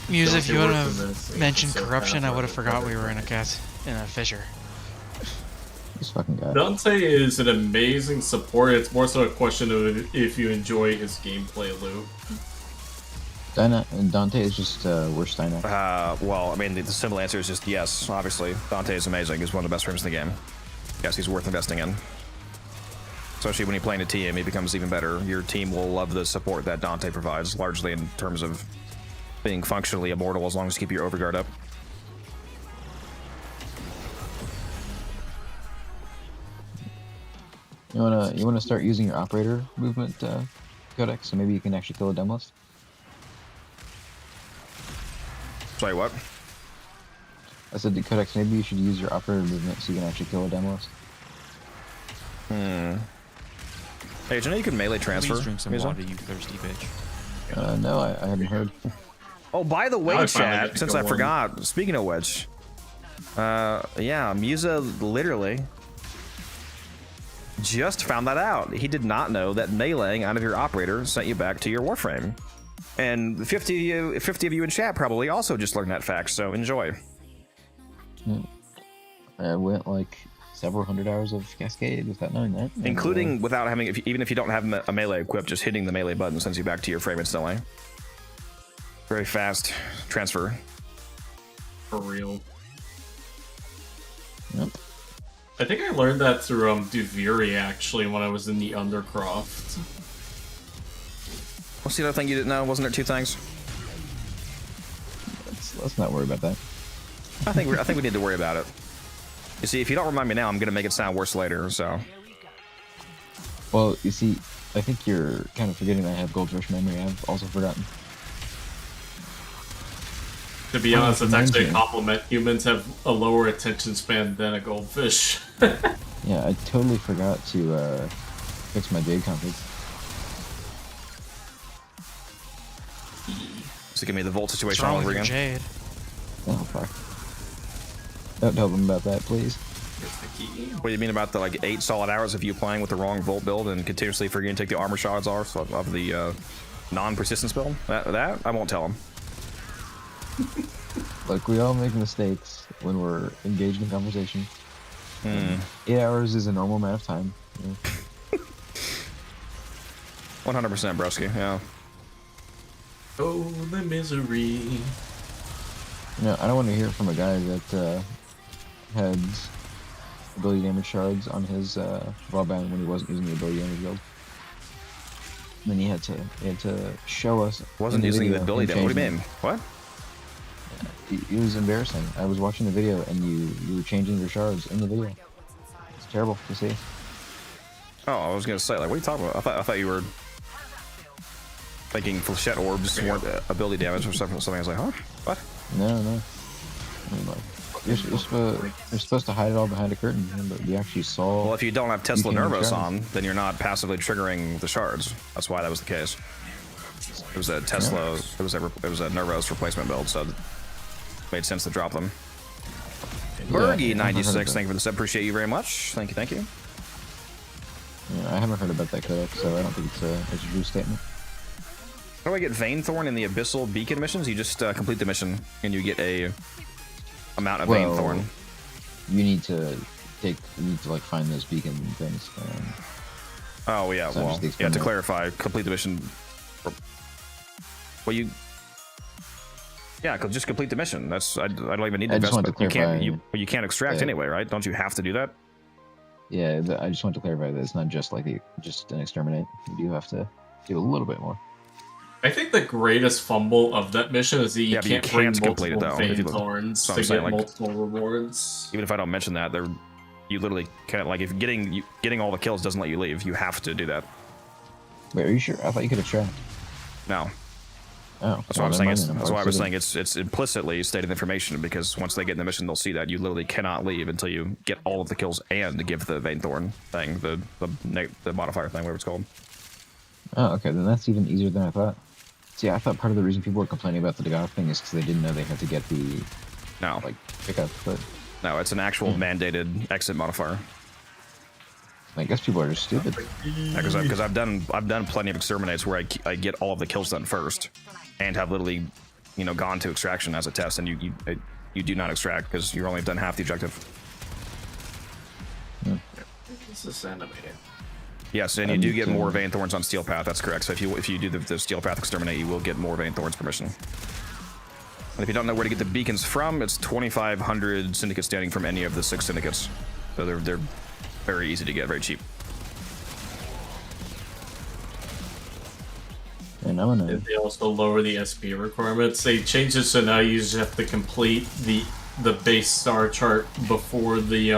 Muse, if you would have mentioned corruption, I would have forgot we were in a fissure. This fucking guy. Dante is an amazing support. It's more so a question of if you enjoy his gameplay loop. Dante is just worse Steiner. Well, I mean, the simple answer is just yes, obviously. Dante is amazing. He's one of the best frames in the game. Yes, he's worth investing in. Especially when you play in a team, he becomes even better. Your team will love the support that Dante provides, largely in terms of being functionally immortal as long as you keep your overguard up. You wanna start using your operator movement codex, so maybe you can actually kill a Demolist? Sorry, what? I said the codex, maybe you should use your operator movement so you can actually kill a Demolist. Hey, did you know you can melee transfer? Please drink some water, you thirsty bitch. No, I hadn't heard. Oh, by the way, I finally get chat, to since go I one. forgot, speaking of which, yeah, Musa literally just found that out. He did not know that meleeing out of your operator sent you back to your Warframe. And 50 of you in chat probably also just learned that fact, so enjoy. I went like several hundred hours of Cascade without knowing that. Including without having, even if you don't have a melee equipped, just hitting the melee button sends you back to your frame instantly. Very fast transfer. For real. Yep. I think I learned that through Duviri actually when I was in the Undercroft. What's the other thing you didn't know? Wasn't there two things? Let's not worry about that. I think we need to worry about it. You see, if you don't remind me now, I'm gonna make it sound worse later. So. Well, you see, I think you're kind of forgetting that I have Goldfish memory. I've also forgotten. To be honest, it's actually a compliment. Humans have a lower attention span than a goldfish. Yeah, I totally forgot to fix my Jade config. So give me the Volt situation all over again. Jade? Oh, fuck. Don't tell them about that, please. What do you mean about the like 8 solid hours of you playing with the wrong Volt build and continuously forgetting to take the armor shards off of the non-persistence build? That I won't tell them. Look, we all make mistakes when we're engaged in conversation. 8 hours is a normal amount of time. 100%, broski. Yeah. Oh, the misery. I don't want to hear from a guy that had ability damage shards on his Wellbound when he wasn't using the ability damage build. And then he had to show us. Wasn't using the ability damage. What do you mean? What? It was embarrassing. I was watching the video and you were changing your shards in the video. It's terrible to see. Oh, I was gonna say, like, what are you talking about? I thought you were thinking Flechette orbs weren't ability damage or something. I was like, huh? What? No. I mean, like, you're supposed to hide it all behind a curtain, but you actually saw. Well, if you don't have Tesla Nervos on, then you're not passively triggering the shards. That's why that was the case. It was a Tesla. Yeah. It was a Nervos replacement build, so it made sense to drop them. Bergie96, thank you for the sub. Appreciate you very much. Thank you. Yeah, I haven't heard about that codec, so I don't think it's a true statement. How do I get Vein-Thorn in the Abyssal Beacon missions? You just complete the mission, and you get a amount of Vein-Thorn. You need to like find those beacon things. Oh yeah, well, you have to clarify. Complete the mission. Well, just complete the mission. That's I don't even need the investment. You can't extract anyway, right? Don't you have to do that? Yeah, I just want to clarify that it's not just like just an exterminate. You do have to do a little bit more. I think the greatest fumble of that mission is that you can't bring complete it though. Vein-Thorns to get multiple rewards. Even if I don't mention that, you literally can't. Like, if getting all the kills doesn't let you leave, you have to do that. Wait, are you sure? I thought you could extract. No. Oh, that's why I'm saying. That's why I was saying it's implicitly stated information, because once they get in the mission, they'll see that you literally cannot leave until you get all of the kills and give the Vein-Thorn thing, the modifier thing, whatever it's called. Oh, okay, then that's even easier than I thought. See, I thought part of the reason people were complaining about the Dagoth thing is because they didn't know they had to get the pickup. But no, it's an actual mandated exit modifier. I guess people are just stupid. Because I've done plenty of exterminates where I get all of the kills done first, and have literally, gone to extraction as a test, and you do not extract because you're only done half the objective. This is animated. Yes, and you do get more Vein-Thorns on Steel Path. That's correct. So if you do the Steel Path exterminate, you will get more Vein-Thorns per mission. And if you don't know where to get the beacons from, it's 2,500 syndicates standing from any of the 6 syndicates. So they're very easy to get, very cheap. And they also lower the SP requirements. They changed it so now you just have to complete the base star chart before the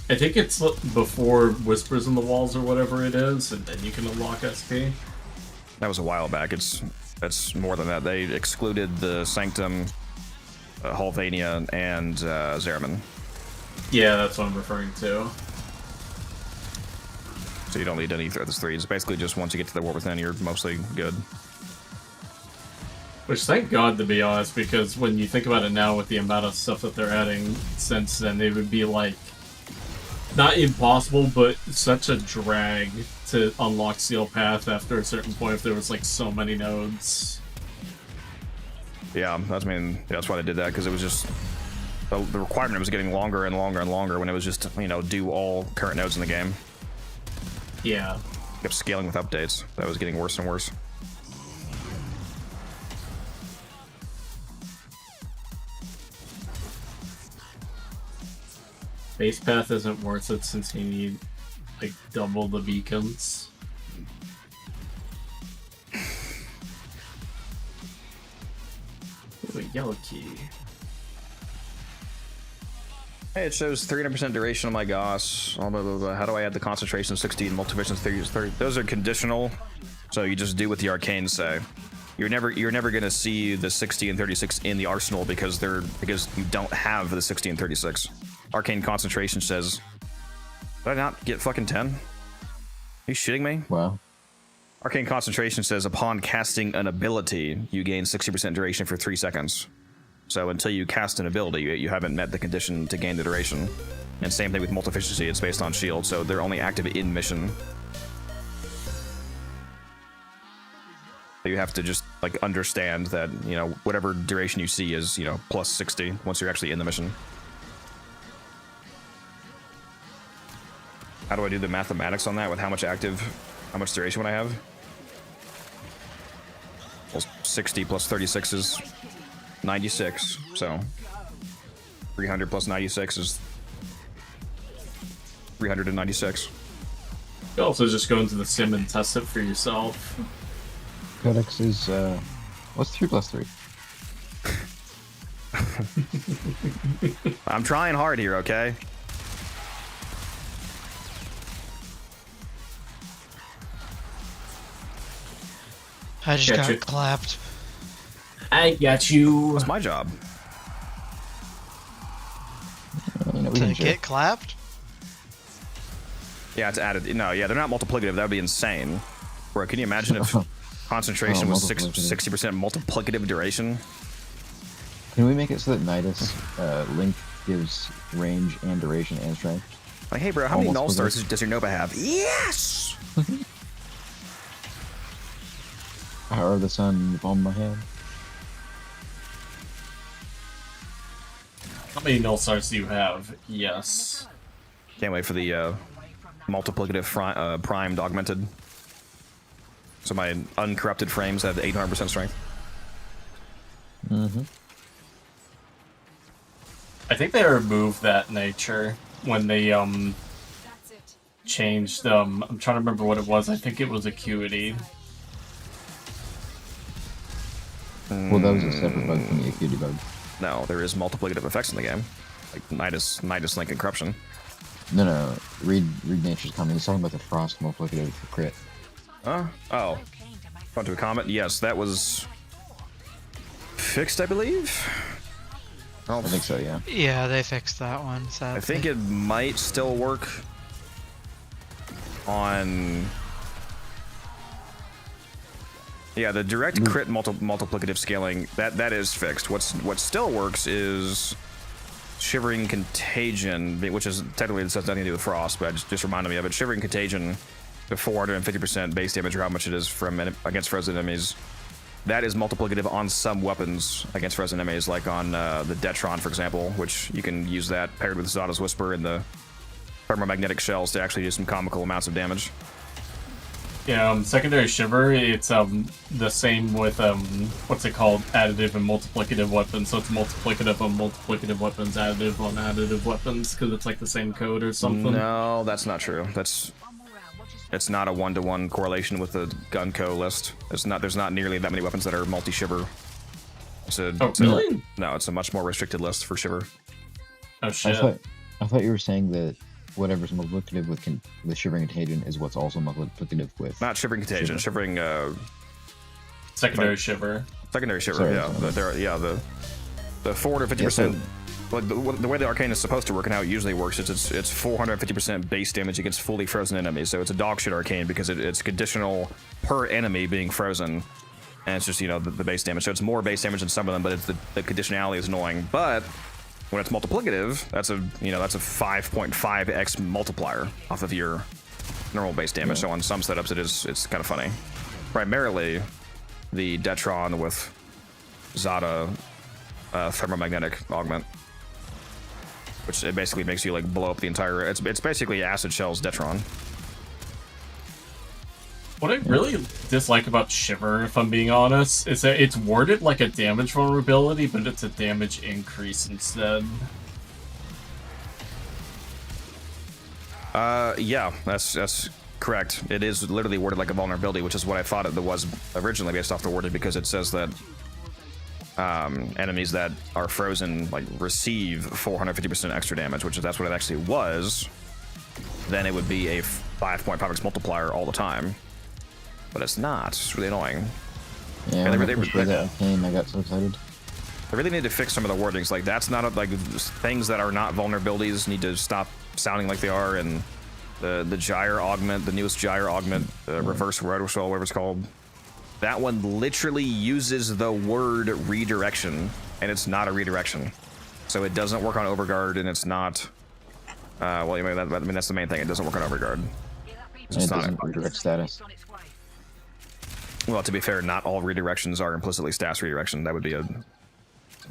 I think it's before Whispers in the Walls or whatever it is, and then you can unlock SP. That was a while back. It's more than that. They excluded the Sanctum, Hulvania, and Zariman. Yeah, that's what I'm referring to. So you don't need any of those 3. It's basically just once you get to the War Within, you're mostly good. Which, thank God, to be honest, because when you think about it now with the amount of stuff that they're adding since then, it would be like, not impossible, but such a drag to unlock Steel Path after a certain point if there was like so many nodes. Yeah, that's that's why they did that, because it was just the requirement was getting longer and longer and longer when it was just do all current nodes in the game. Yeah. Kept scaling with updates. That was getting worse and worse. Base path isn't worth it since you need like double the beacons. Ooh, a yellow key. Hey, it shows 300% duration on my Goss. Blah, blah, blah, blah. How do I add the concentration 60 and multiplication 30? Those are conditional, so you just do what the arcanes say. You're never gonna see the 60 and 36 in the arsenal because you don't have the 60 and 36. Arcane concentration says, did I not get fucking 10? Are you shitting me? Wow. Arcane concentration says upon casting an ability, you gain 60% duration for 3 seconds. So until you cast an ability, you haven't met the condition to gain the duration. And same thing with multi-efficiency, it's based on shield, so they're only active in mission. So you have to just like understand that, whatever duration you see is, plus 60 once you're actually in the mission. How do I do the mathematics on that with how much duration would I have? Well, 60 plus 36 is 96, so 300 plus 96 is 396. You also just go into the sim and test it for yourself. Codex is, what's 3 plus 3? I'm trying hard here, okay? I just got clapped. I got you. That's my job. To get clapped? Yeah, it's added. No, yeah, they're not multiplicative. That would be insane. Bro, can you imagine if concentration was 60% multiplicative duration? Can we make it so that Nidus Link gives range and duration and strength? Like, hey, bro, how many null stars does your Nova have? Yes! Power of the sun on my hand. How many null stars do you have? Yes. Can't wait for the multiplicative primed augmented. So my uncorrupted frames have 800% strength. Mm-hmm. I think they removed that nature when they changed I'm trying to remember what it was. I think it was acuity. Well, that was a separate bug from the acuity bug. No, there is multiplicative effects in the game, like Nidus Link and Corruption. No. Read Nature's comment. He's talking about the Frost multiplicative crit. Oh. Going to a comment. Yes, that was fixed, I believe. I think so. Yeah. Yeah, they fixed that one. Sadly. I think it might still work on. Yeah, the direct crit multiplicative scaling, that is fixed. What still works is Shivering Contagion, which is technically this has nothing to do with Frost, but just reminded me of it. Shivering Contagion, the 450% base damage, or how much it is from against frozen enemies. That is multiplicative on some weapons against frozen enemies, like on the Detron, for example, which you can use that paired with Zada's Whisper and the thermomagnetic shells to actually do some comical amounts of damage. Yeah, secondary shiver, it's the same with what's it called? Additive and multiplicative weapons. So it's multiplicative on multiplicative weapons, additive on additive weapons, because it's like the same code or something. No, that's not true. It's not a one-to-one correlation with the Gunco list. There's not nearly that many weapons that are multi-shiver. Really? No, it's a much more restricted list for shiver. Oh shit! I thought you were saying that whatever's multiplicative with Shivering Contagion is what's also multiplicative with. Not Shivering Contagion, Shivering. Secondary shiver. Secondary shiver, Sorry, yeah. The 450%. Like the way the arcane is supposed to work and how it usually works is it's 450% base damage against fully frozen enemies. So it's a dog shit arcane because it's conditional per enemy being frozen, and it's just the base damage. So it's more base damage than some of them, but it's the conditionality is annoying. But when it's multiplicative, that's a 5.5x multiplier off of your normal base damage. So on some setups it's kind of funny. Primarily, the Detron with Zada thermomagnetic augment, which it basically makes you like blow up the entire. It's basically Acid Shell's Detron. What I really dislike about Shiver, if I'm being honest, is that it's worded like a damage vulnerability, but it's a damage increase instead. Yeah, that's correct. It is literally worded like a vulnerability, which is what I thought it was originally based off the wording, because it says that enemies that are frozen like receive 450% extra damage, which is that's what it actually was. Then it would be a 5.5x multiplier all the time, but it's not. It's really annoying. Yeah, when I first read that arcane, I got so excited. They really need to fix some of the wordings. Like that's not like things that are not vulnerabilities need to stop sounding like they are. And the gyre augment, the newest gyre augment, reverse rotoshell, whatever it's called, that one literally uses the word redirection, and it's not a redirection. So it doesn't work on Overguard, and it's not. Well, I mean that's the main thing. It doesn't work on Overguard. It doesn't redirect status. Well, to be fair, not all redirections are implicitly status redirection. That would be a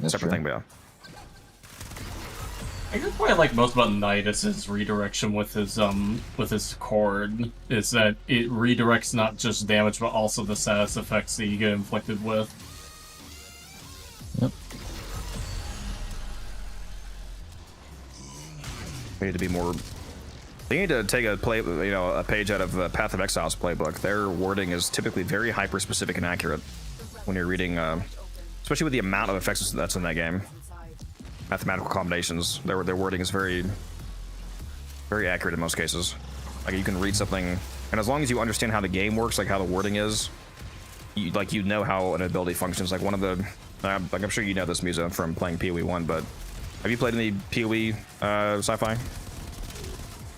separate thing, but yeah. I guess what I like most about Nidus's redirection with his cord is that it redirects not just damage, but also the status effects that you get inflicted with. Yep. We need to be more. They need to take a page out of Path of Exile's playbook. Their wording is typically very hyper-specific and accurate when you're reading, especially with the amount of effects that's in that game. Mathematical combinations. Their wording is very, very accurate in most cases. Like you can read something, and as long as you understand how the game works, like how the wording is, you know how an ability functions. Like one of the, like I'm sure you know this, Musa, from playing PoE 1, but have you played any PoE sci-fi?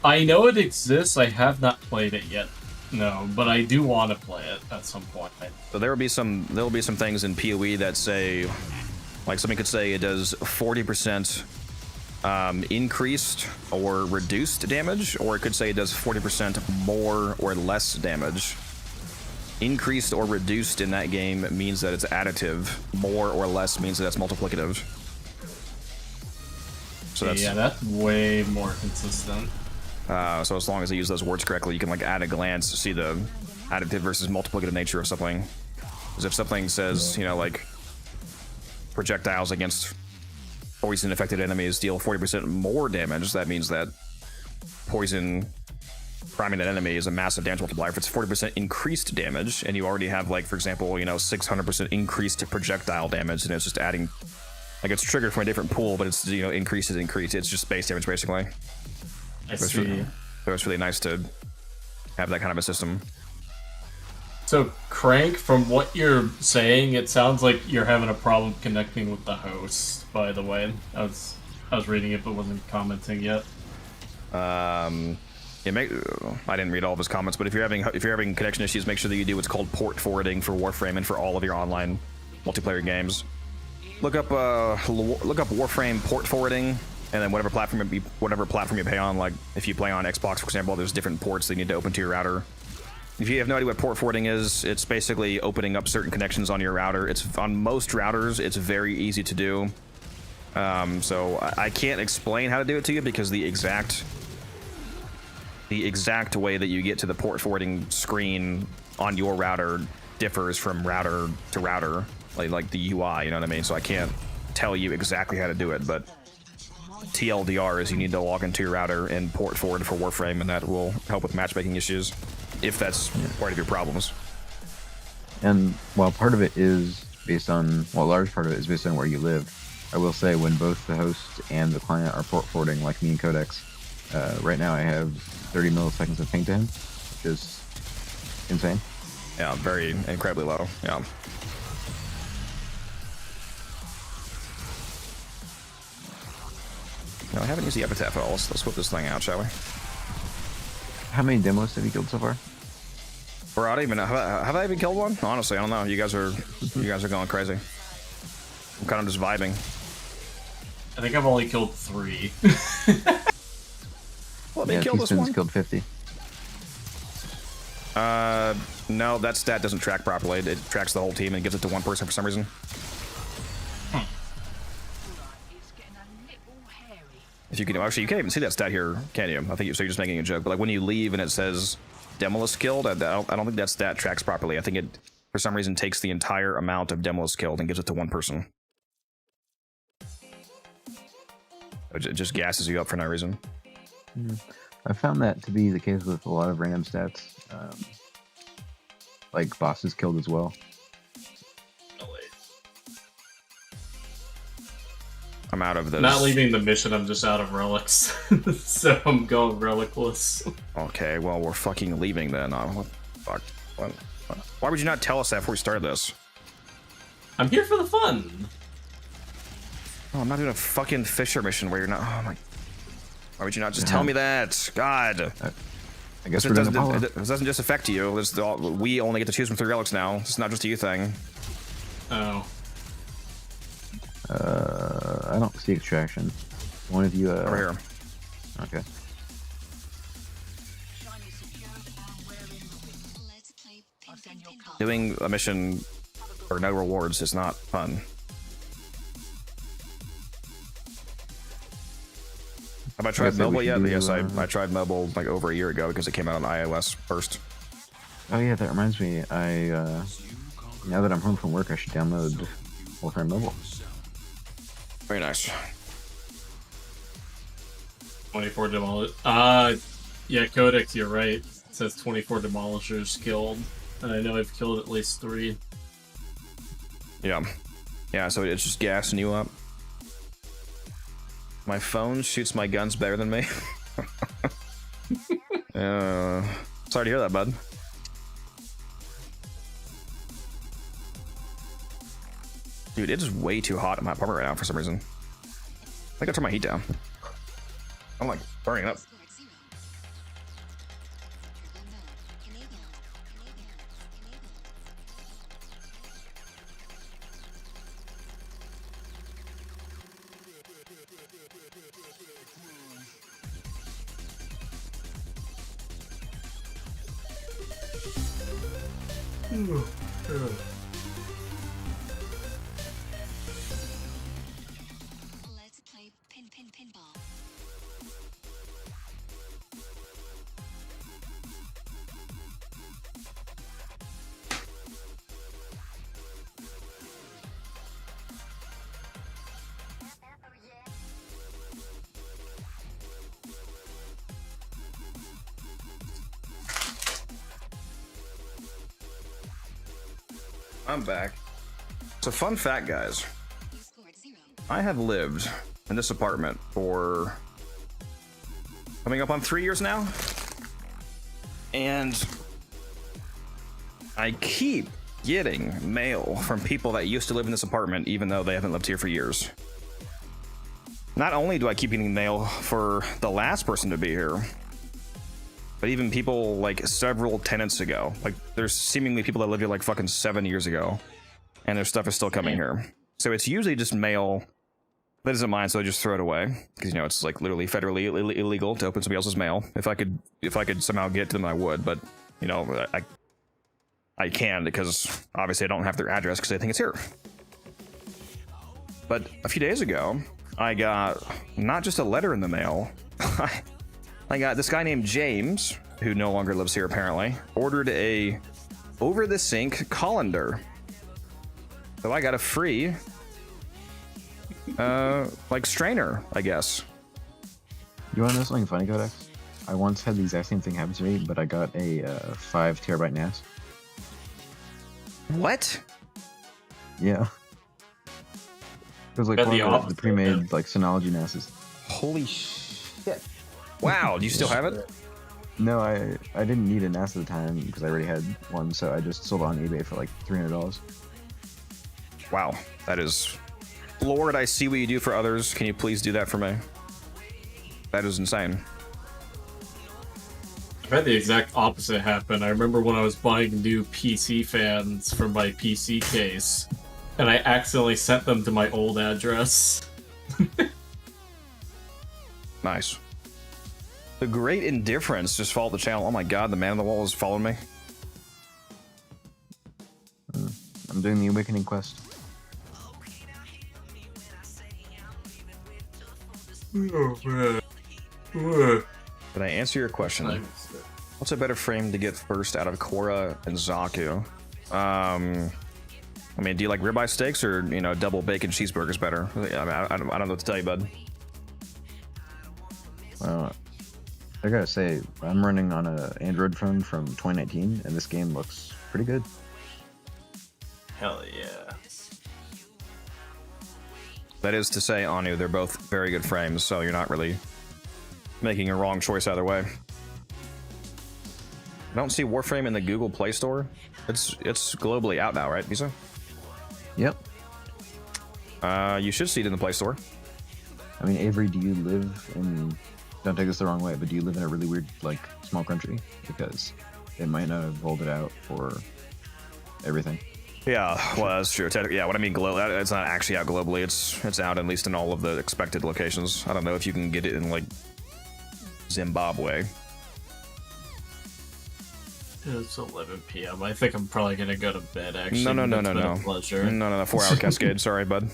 I know it exists. I have not played it yet. No, but I do want to play it at some point. So there will be some things in PoE that say, like somebody could say it does 40% increased or reduced damage, or it could say it does 40% more or less damage. Increased or reduced in that game means that it's additive. More or less means that it's multiplicative. So that's way more consistent. So as long as they use those words correctly, you can like at a glance see the additive versus multiplicative nature of something. Because if something says, like projectiles against poison affected enemies deal 40% more damage, that means that poison priming that enemy is a massive damage multiplier. If it's 40% increased damage and you already have, like, for example, 600% increased projectile damage, and it's just adding, like, it's triggered from a different pool, but it's increased. It's just base damage basically. I see. So it's really nice to have that kind of a system. So, Crank, from what you're saying, it sounds like you're having a problem connecting with the host, by the way. I was reading it but wasn't commenting yet. I didn't read all of his comments, but if you're having connection issues, make sure that you do what's called port forwarding for Warframe and for all of your online multiplayer games. Look up Warframe port forwarding, and then whatever platform you play on. Like if you play on Xbox, for example, there's different ports that you need to open to your router. If you have no idea what port forwarding is, it's basically opening up certain connections on your router. It's on most routers. It's very easy to do. So I can't explain how to do it to you because the exact way that you get to the port forwarding screen on your router differs from router to router, like the UI. You know what I mean? So I can't tell you exactly how to do it, but TLDR is you need to log into your router and port forward for Warframe, and that will help with matchmaking issues, if that's part of your problems. And while part of it is based on, a large part of it is based on where you live, I will say when both the host and the client are port forwarding, like me and Codex, right now I have 30 milliseconds of ping to him, which is insane. Yeah, very incredibly low. Yeah. No, I haven't used the epitaph at all. Let's whip this thing out, shall we? How many demos have you killed so far? Bro, I don't even know. Have I even killed one? Honestly, I don't know. You guys are going crazy. I'm kind of just vibing. I think I've only killed 3. Let me kill this one. Killed 50. No, that stat doesn't track properly. It tracks the whole team and gives it to one person for some reason. If you can, actually, you can't even see that stat here, can you? I think you're just making a joke. But like when you leave and it says Demolus killed, I don't think that stat tracks properly. I think it, for some reason, takes the entire amount of Demolus killed and gives it to one person. It just gasses you up for no reason. I found that to be the case with a lot of random stats, like bosses killed as well. I'm out of this. Not leaving the mission, I'm just out of relics. So I'm going relicless. Okay, well, we're fucking leaving then. What the fuck? What? Why would you not tell us that before we started this? I'm here for the fun. Oh, I'm not doing a fucking Fisher mission where you're not. Oh my. Why would you not just tell me that? God. I guess it doesn't just affect you. We only get to choose from 3 relics now. It's not just a you thing. Oh. I don't see extraction. One of you. Over here. Okay. Doing a mission for no rewards is not fun. Have I tried mobile yet? Yes, I tried mobile like over a year ago because it came out on iOS first. Oh yeah, that reminds me. Now that I'm home from work, I should download Warframe Mobile. Very nice. 24 demolish. Yeah, Codex, you're right. It says 24 demolishers killed, and I know I've killed at least 3. Yeah, so it's just gassing you up. My phone shoots my guns better than me. Sorry to hear that, bud. Dude, it is way too hot in my apartment right now for some reason. I think I'll turn my heat down. I'm like burning up. Let's play pinball. I'm back. So fun fact, guys. I have lived in this apartment for coming up on 3 years now. And I keep getting mail from people that used to live in this apartment even though they haven't lived here for years. Not only do I keep getting mail for the last person to be here, but even people like several tenants ago. Like there's seemingly people that lived here like fucking 7 years ago, and their stuff is still coming here. So it's usually just mail that isn't mine, so I just throw it away because you know it's like literally federally illegal to open somebody else's mail. If I could somehow get to them, I would, but you know I can because obviously I don't have their address because I think it's here. But a few days ago, I got not just a letter in the mail. I got this guy named James, who no longer lives here apparently, ordered a over-the-sink colander. So I got a free, like strainer, I guess. You want to know something funny, Codex? I once had the exact same thing happen to me, but I got a 5 terabyte NAS. What? Yeah. It was like one of the pre-made like Synology NASs. Holy shit. Wow, do you still have it? No, I didn't need a NAS at the time because I already had one, so I just sold it on eBay for like $300. Wow, that is... Lord, I see what you do for others. Can you please do that for me? That is insane. I've had the exact opposite happen. I remember when I was buying new PC fans for my PC case, and I accidentally sent them to my old address. Nice. The Great Indifference just followed the channel. Oh my god, the man on the wall is following me. I'm doing the Awakening quest. Oh, man. Did I answer your question? What's a better frame to get first out of Korra and Zaku? I mean, do you like ribeye steaks or, you know, double bacon cheeseburgers better? I don't know what to tell you, bud. I gotta say, I'm running on an Android phone from 2019, and this game looks pretty good. Hell yeah. That is to say, Anu, they're both very good frames, so you're not really making a wrong choice either way. I don't see Warframe in the Google Play Store. It's globally out now, right, Visa? Yep. You should see it in the Play Store. I mean, Avery, do you live in... Don't take this the wrong way, but do you live in a really weird, like, small country? Because it might not have rolled it out for everything. Yeah, well, that's true. Yeah, what I mean, it's not actually out globally. It's out at least in all of the expected locations. I don't know if you can get it in, like, Zimbabwe. It's 11 p.m. I think I'm probably gonna go to bed. Actually, No. Pleasure. No. 4-hour cascade. Sorry, bud.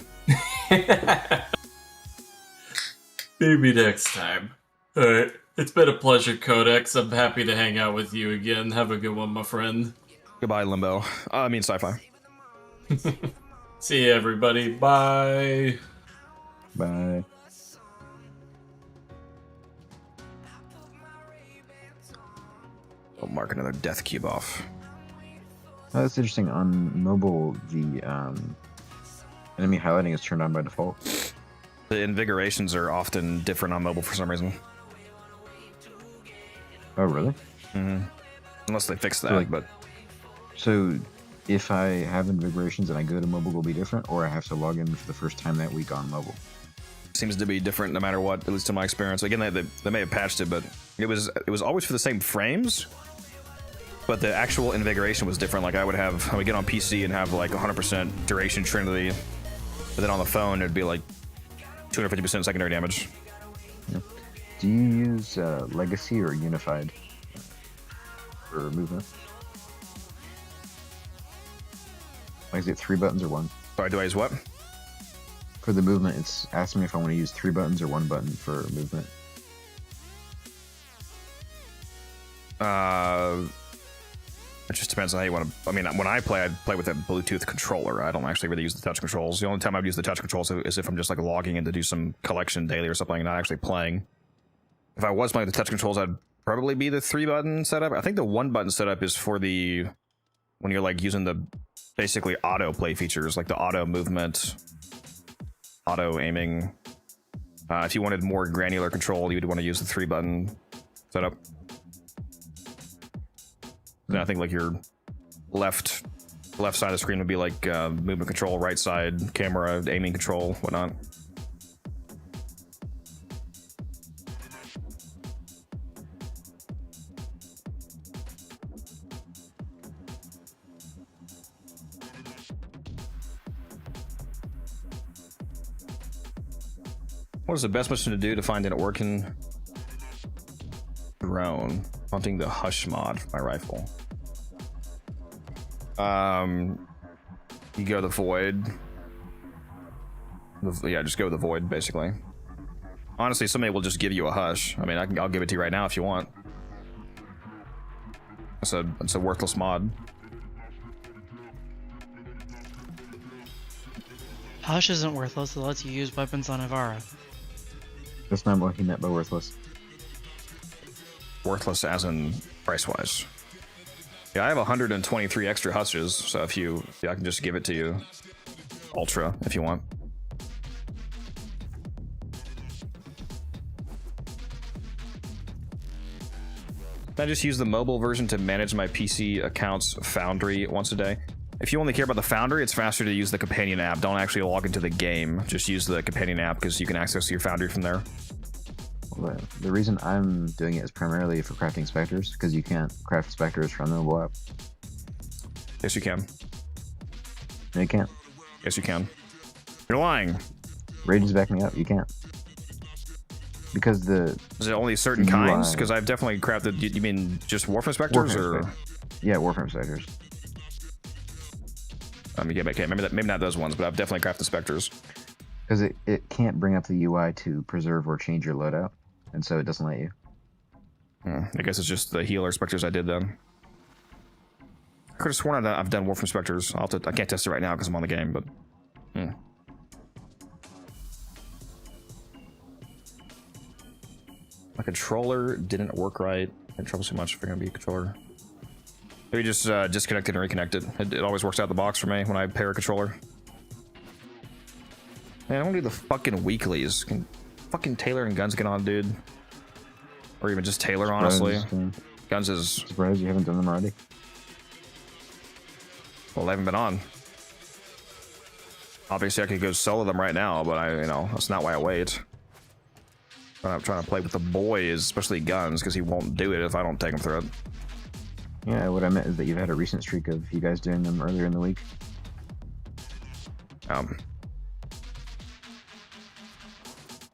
Maybe next time. All right. It's been a pleasure, Codex. I'm happy to hang out with you again. Have a good one, my friend. Goodbye, Limbo. I mean, sci-fi. See you, everybody. Bye. Bye. I'll mark another death cube off. Oh, that's interesting. On mobile, the enemy highlighting is turned on by default. The invigorations are often different on mobile for some reason. Oh, really? Mm-hmm. Unless they fix that, So, like, but... So, if I have invigorations and I go to mobile, will be different, or I have to log in for the first time that week on mobile? Seems to be different no matter what, at least in my experience. Again, they may have patched it, but it was always for the same frames, but the actual invigoration was different. Like I would get on PC and have like 100% duration trinity, but then on the phone it'd be like 250% secondary damage. Yeah. Do you use Legacy or Unified for movement? Like, is it 3 buttons or 1? Sorry, do I use what? For the movement, it's asking me if I want to use 3 buttons or 1 button for movement. It just depends on how you want to. I mean, when I play with a Bluetooth controller. I don't actually really use the touch controls. The only time I would use the touch controls is if I'm just like logging in to do some collection daily or something, not actually playing. If I was playing with the touch controls, I'd probably be the 3-button setup. I think the 1-button setup is for the when you're like using the basically auto play features, like the auto movement, auto aiming. If you wanted more granular control, you would want to use the 3-button setup. Then I think like your left side of the screen would be like movement control, right side camera, aiming control, whatnot. What is the best mission to do to find an Orkin drone? Hunting the Hush mod for my rifle. You go to the Void. Yeah, just go to the Void, basically. Honestly, somebody will just give you a Hush. I mean, I'll give it to you right now if you want. It's a worthless mod. Hush isn't worthless. It lets you use weapons on Ivara. That's not what he meant by worthless. Worthless as in price-wise. Yeah, I have 123 extra Hushes, so I can just give it to you. Ultra, if you want. I just use the mobile version to manage my PC account's Foundry once a day. If you only care about the Foundry, it's faster to use the companion app. Don't actually log into the game. Just use the companion app because you can access your Foundry from there. Well, the reason I'm doing it is primarily for crafting specters, because you can't craft specters from the mobile app. Yes, you can. No, you can't. Yes, you can. You're lying. Rage is backing me up. You can't. Because the... Is it only certain kinds? Because I've definitely crafted... You mean just Warframe Specters? Yeah, Warframe Specters. Yeah, okay, maybe not those ones, but I've definitely crafted Specters. Because it can't bring up the UI to preserve or change your loadout, and so it doesn't let you. I guess it's just the healer specters I did then. I could have sworn that I've done Warframe specters. I can't test it right now because I'm on the game, but. My controller didn't work right. I had trouble so much figuring out the controller. Maybe just disconnected and reconnected. It always works out the box for me when I pair a controller. Man, I want to do the fucking weeklies. Can fucking Taylor and Guns get on, dude? Or even just Taylor, honestly. Guns is... Surprised you haven't done them already. Well, they haven't been on. Obviously, I could go solo them right now, but that's not why I wait. I'm trying to play with the boys, especially Guns, because he won't do it if I don't take him through it. Yeah, what I meant is that you've had a recent streak of you guys doing them earlier in the week.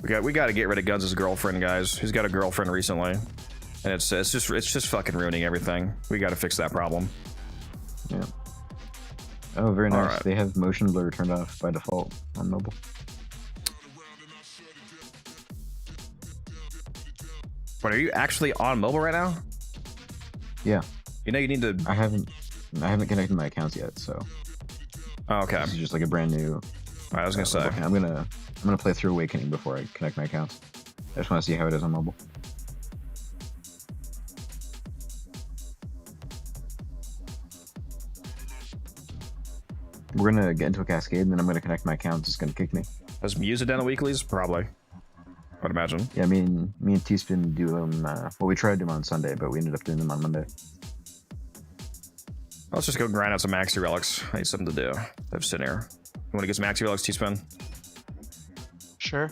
We got to get rid of Guns' girlfriend, guys. He's got a girlfriend recently, and it's just fucking ruining everything. We got to fix that problem. Yeah. Oh, very nice. Right. They have motion blur turned off by default on mobile. But are you actually on mobile right now? Yeah. You need to. I haven't connected my accounts yet, so. Oh, okay. This is just like a brand new. I was gonna say. I'm gonna play through Awakening before I connect my accounts. I just want to see how it is on mobile. We're gonna get into a cascade, and then I'm gonna connect my accounts. It's gonna kick me. Does Muse down the weeklies? Probably. I'd imagine. Yeah, me and T-Spin do them. Well, we tried them on Sunday, but we ended up doing them on Monday. Let's just go grind out some Maxi Relics. I need something to do. I'm sitting here. You want to get some Maxi Relics, T-Spin? Sure.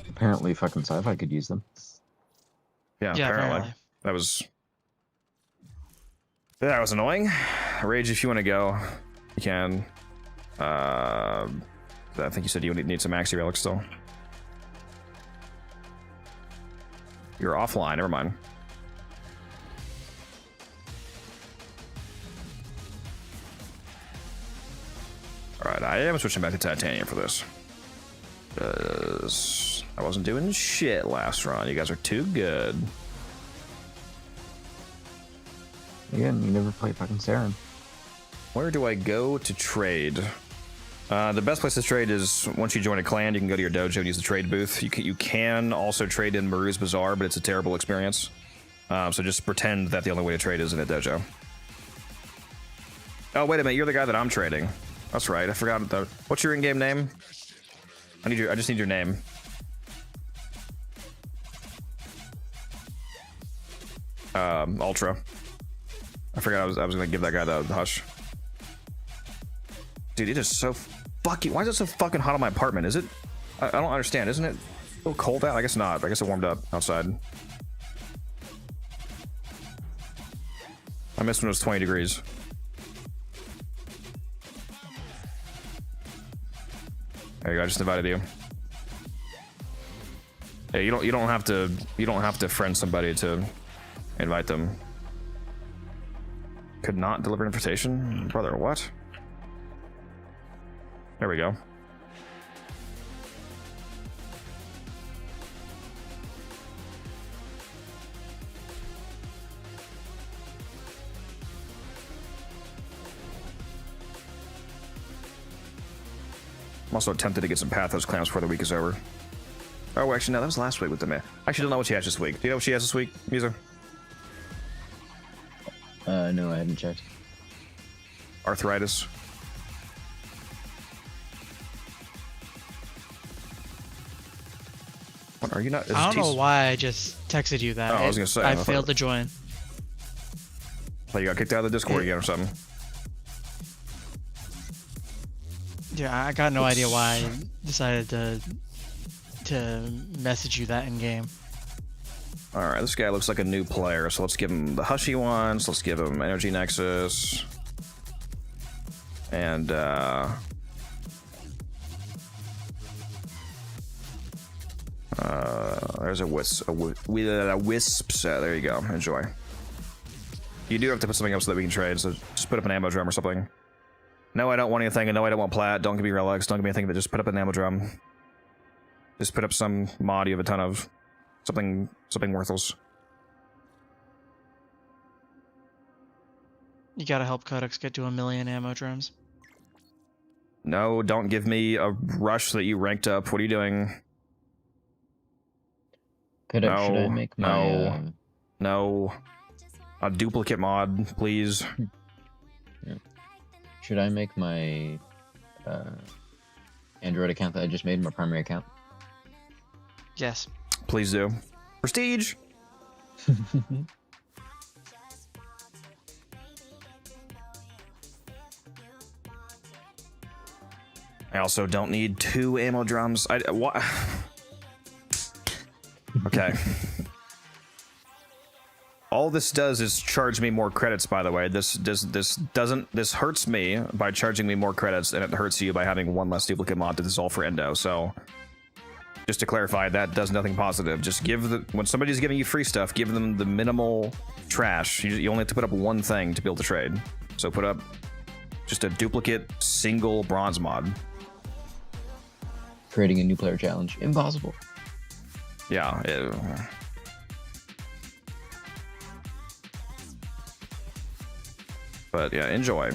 Apparently, fucking sci-fi could use them. Yeah, apparently. That was annoying. Rage, if you want to go, you can. I think you said you need some Maxi Relics still. You're offline, never mind. Alright, I am switching back to Titanium for this. Because I wasn't doing shit last run. You guys are too good. Again, you never played fucking Zariman. Where do I go to trade? The best place to trade is once you join a clan, you can go to your dojo and use the trade booth. You can also trade in Maru's Bazaar, but it's a terrible experience. So just pretend that the only way to trade is in a dojo. Oh, wait a minute. You're the guy that I'm trading. That's right. I forgot. What's your in-game name? I just need your name. Ultra. I forgot I was gonna give that guy the hush. Dude, it is so fucking. Why is it so fucking hot in my apartment? Is it? I don't understand. Isn't it a little cold out? I guess not. I guess it warmed up outside. I missed when it was 20 degrees. There you go. I just invited you. Hey, you don't have to friend somebody to invite them. Could not deliver an invitation, brother. What? There we go. I'm also tempted to get some Pathos clams before the week is over. Oh, actually, no, that was last week with the man. I actually don't know what she has this week. Do you know what she has this week, Muser? No, I haven't checked. Arthritis. What, are you not? I don't know why I just texted you that. Oh, I was gonna say. I failed to join. Like you got kicked out of the Discord again or something. Yeah, I got no idea why I decided to message you that in game. All right, this guy looks like a new player, so let's give him the Hushy ones. Let's give him Energy Nexus, and there's a wisps. There you go. Enjoy. You do have to put something else so that we can trade. So just put up an ammo drum or something. No, I don't want anything, and no, I don't want plat. Don't give me relics. Don't give me anything, but just put up an ammo drum. Just put up some mod you have a ton of. Something worthless. You gotta help Codex get to 1 million ammo drums. No, don't give me a rush that you ranked up. What are you doing? Should I make my... No. A duplicate mod, please. Yeah. Should I make my Android account that I just made my primary account? Yes. Please do. Prestige! I also don't need 2 ammo drums. What? Okay. All this does is charge me more credits, by the way. This hurts me by charging me more credits, and it hurts you by having 1 less duplicate mod to dissolve for endo, so just to clarify, that does nothing positive. Just when somebody's giving you free stuff, give them the minimal trash. You only have to put up 1 thing to build a trade. So put up just a duplicate single bronze mod. Creating a new player challenge. Impossible. Yeah. But yeah, enjoy.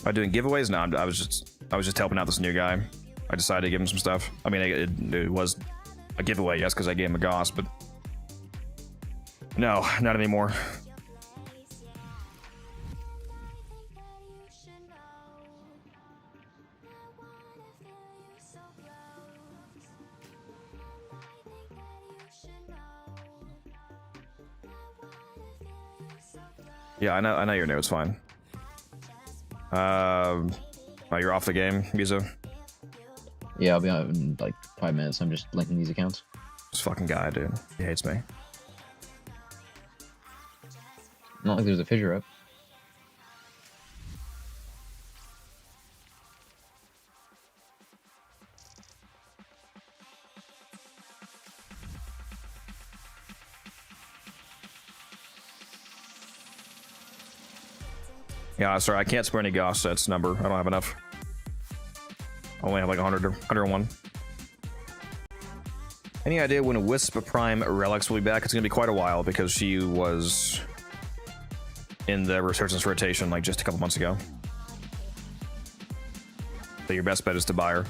Am I doing giveaways? No, I was just helping out this new guy. I decided to give him some stuff. I mean, it was a giveaway, yes, because I gave him a Goss, but no, not anymore. Yeah, I know you're new. It's fine. Oh, you're off the game, Giza? Yeah, I'll be out in like 5 minutes. I'm just linking these accounts. This fucking guy, dude. He hates me. Not like there's a fissure up. Yeah, sorry, I can't spare any Goss sets number. I don't have enough. I only have like 100 or 101. Any idea when Wisp Prime Relics will be back? It's gonna be quite a while because she was in the Resurgence rotation like just a couple months ago. So your best bet is to buy her.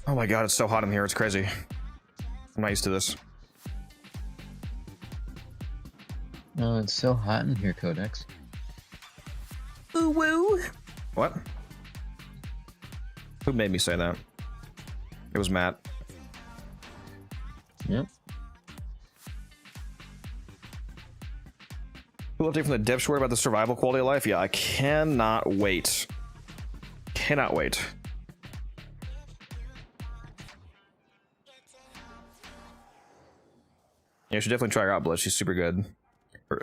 Oh my god, it's so hot in here, it's crazy. I'm not used to this. No, it's so hot in here, Codex. Ooh woo! What? Who made me say that? It was Matt. Yep. Cool update from the dev short about the survival quality of life? Yeah, I cannot wait. Cannot wait. Yeah, you should definitely try her out, Bliss. She's super good.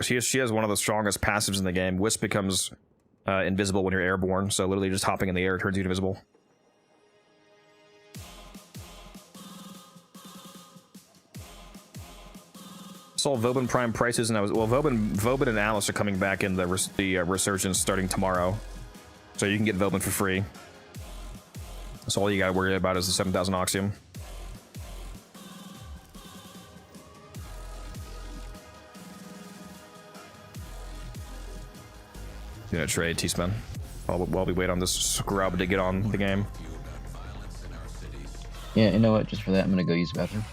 She has one of the strongest passives in the game. Wisp becomes invisible when you're airborne, so literally just hopping in the air turns you invisible. Saw Vobin Prime prices, and Vobin and Alice are coming back in the Resurgence starting tomorrow, so you can get Vobin for free. So all you gotta worry about is the 7,000 Oxium. Gonna trade T-Spin while we wait on this scrub to get on the game. Yeah, you know what? Just for that, I'm gonna go use the bathroom.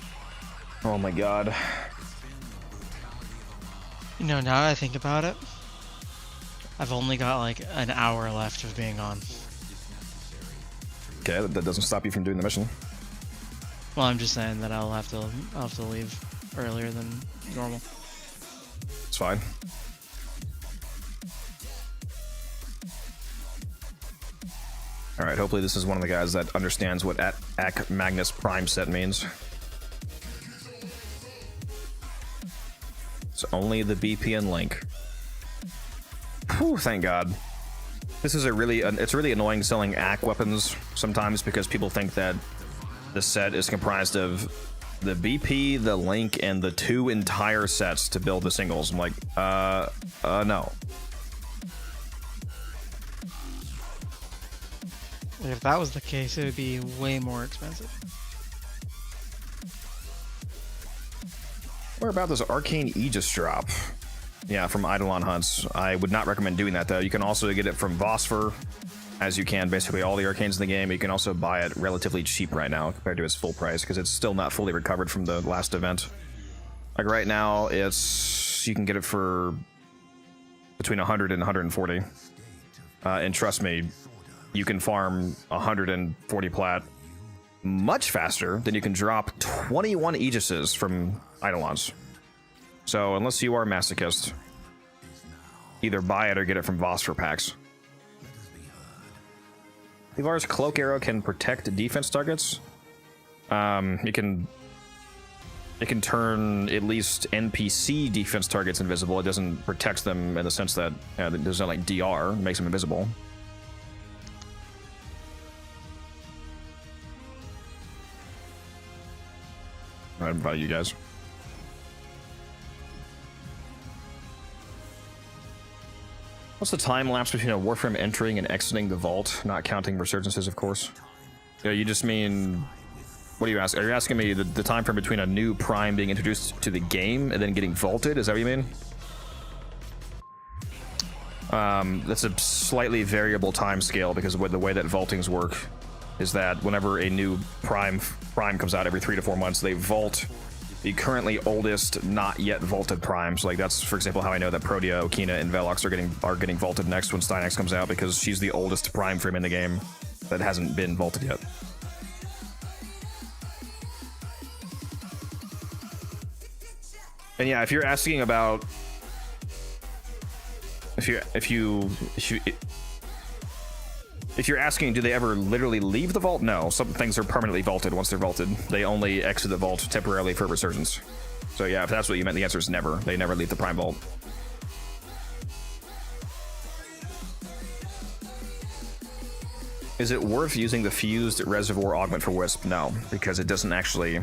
Oh my god. You know, now that I think about it, I've only got like an hour left of being on. Okay, that doesn't stop you from doing the mission. Well, I'm just saying that I'll have to leave earlier than normal. It's fine. Alright, hopefully this is one of the guys that understands what Ac Magnus Prime set means. It's only the BPN link. Whew, thank God. This is it's really annoying selling ACK weapons sometimes because people think that the set is comprised of the BP, the Link, and the 2 entire sets to build the singles. I'm like, no. If that was the case, it would be way more expensive. What about this Arcane Aegis drop? Yeah, from Eidolon Hunts. I would not recommend doing that, though. You can also get it from Vosper, as you can basically all the Arcanes in the game. You can also buy it relatively cheap right now compared to its full price, because it's still not fully recovered from the last event. Like right now, you can get it for between 100 and 140. And trust me, you can farm 140 plat much faster than you can drop 21 Aegises from Eidolons. So unless you are a masochist, either buy it or get it from Voss for packs. Levar's Cloak Arrow can protect defense targets. It can turn at least NPC defense targets invisible. It doesn't protect them in the sense that there's no like DR, it makes them invisible. I invite you guys. What's the time lapse between a Warframe entering and exiting the vault? Not counting resurgences, of course. Yeah, you just mean... What are you asking? Are you asking me the time frame between a new prime being introduced to the game and then getting vaulted? Is that what you mean? That's a slightly variable time scale because of the way that vaultings work is that whenever a new prime comes out every 3 to 4 months, they vault the currently oldest, not yet vaulted primes. Like that's, for example, how I know that Protea, Okina, and Velox are getting vaulted next when Stynex comes out, because she's the oldest prime frame in the game that hasn't been vaulted yet. And yeah, if you're asking about if you're asking, do they ever literally leave the vault? No, some things are permanently vaulted once they're vaulted. They only exit the vault temporarily for resurgence. So yeah, if that's what you meant, the answer is never. They never leave the prime vault. Is it worth using the fused reservoir augment for Wisp? No, because it doesn't actually...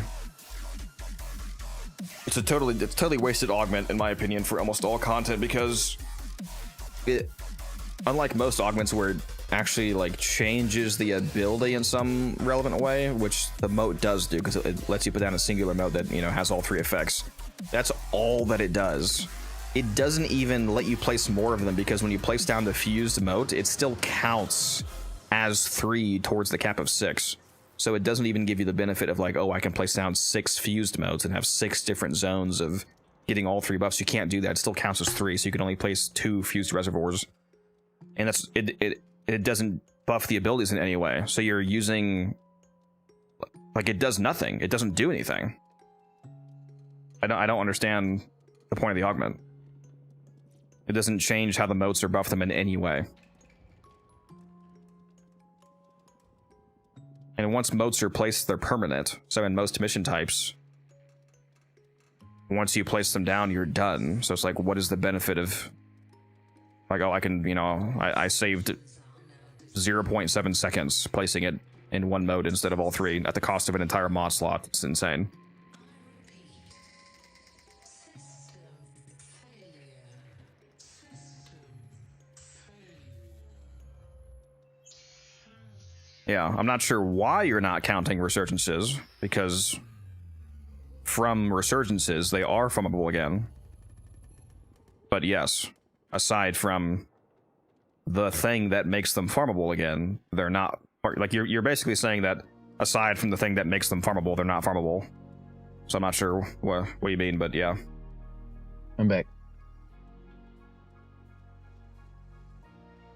It's totally wasted augment, in my opinion, for almost all content, because it, unlike most augments where it actually like changes the ability in some relevant way, which the moat does do, because it lets you put down a singular moat that, you know, has all 3 effects. That's all that it does. It doesn't even let you place more of them, because when you place down the fused moat, it still counts as 3 towards the cap of 6. So it doesn't even give you the benefit of like, oh, I can place down 6 fused modes and have 6 different zones of getting all 3 buffs. You can't do that. It still counts as 3, so you can only place 2 fused reservoirs. And that's it doesn't buff the abilities in any way. So you're using, like, it does nothing. It doesn't do anything. I don't understand the point of the augment. It doesn't change how the motes or buff them in any way. And once motes are placed, they're permanent. So in most mission types, once you place them down, you're done. So it's like, what is the benefit of, like, oh, I can, you know, I saved 0.7 seconds placing it in one mode instead of all 3 at the cost of an entire mod slot. It's insane. Yeah, I'm not sure why you're not counting resurgences, because from resurgences, they are farmable again. But yes, aside from the thing that makes them farmable again, they're not... Like, you're basically saying that aside from the thing that makes them farmable, they're not farmable. So I'm not sure what you mean, but yeah. I'm back.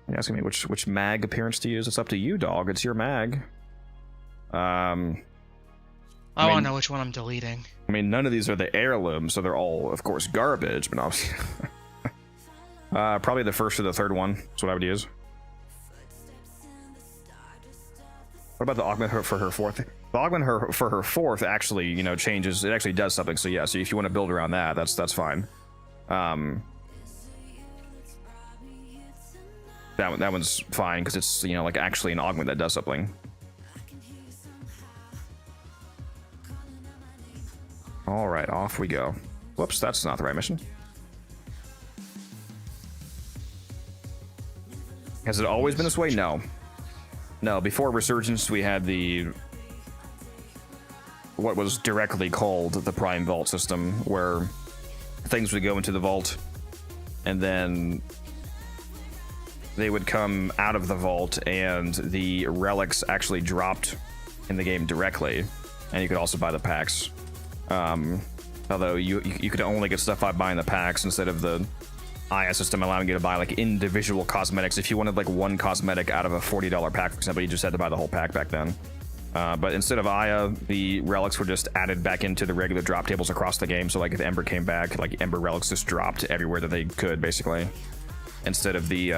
You're asking me which mag appearance to use? It's up to you, dog. It's your mag. I want to know which one I'm deleting. I mean, none of these are the heirloom, so they're all, of course, garbage, but obviously... probably the first or the third one. That's what I would use. What about the augment for her 4th? The augment for her 4th actually, you know, changes. It actually does something. So yeah, so if you want to build around that, that's fine. that one's fine because it's, you know, like actually an augment that does something. All right, off we go. Whoops, that's not the right mission. Has it always been this way? No. No, before Resurgence, we had what was directly called the Prime Vault system, where things would go into the vault, and then they would come out of the vault, and the relics actually dropped in the game directly, and you could also buy the packs. Although you could only get stuff by buying the packs instead of the Aya system allowing you to buy like individual cosmetics. If you wanted like one cosmetic out of a $40 pack, for example, you just had to buy the whole pack back then. But instead of Aya, the relics were just added back into the regular drop tables across the game. So like if Ember came back, like Ember relics just dropped everywhere that they could, basically. Instead of the,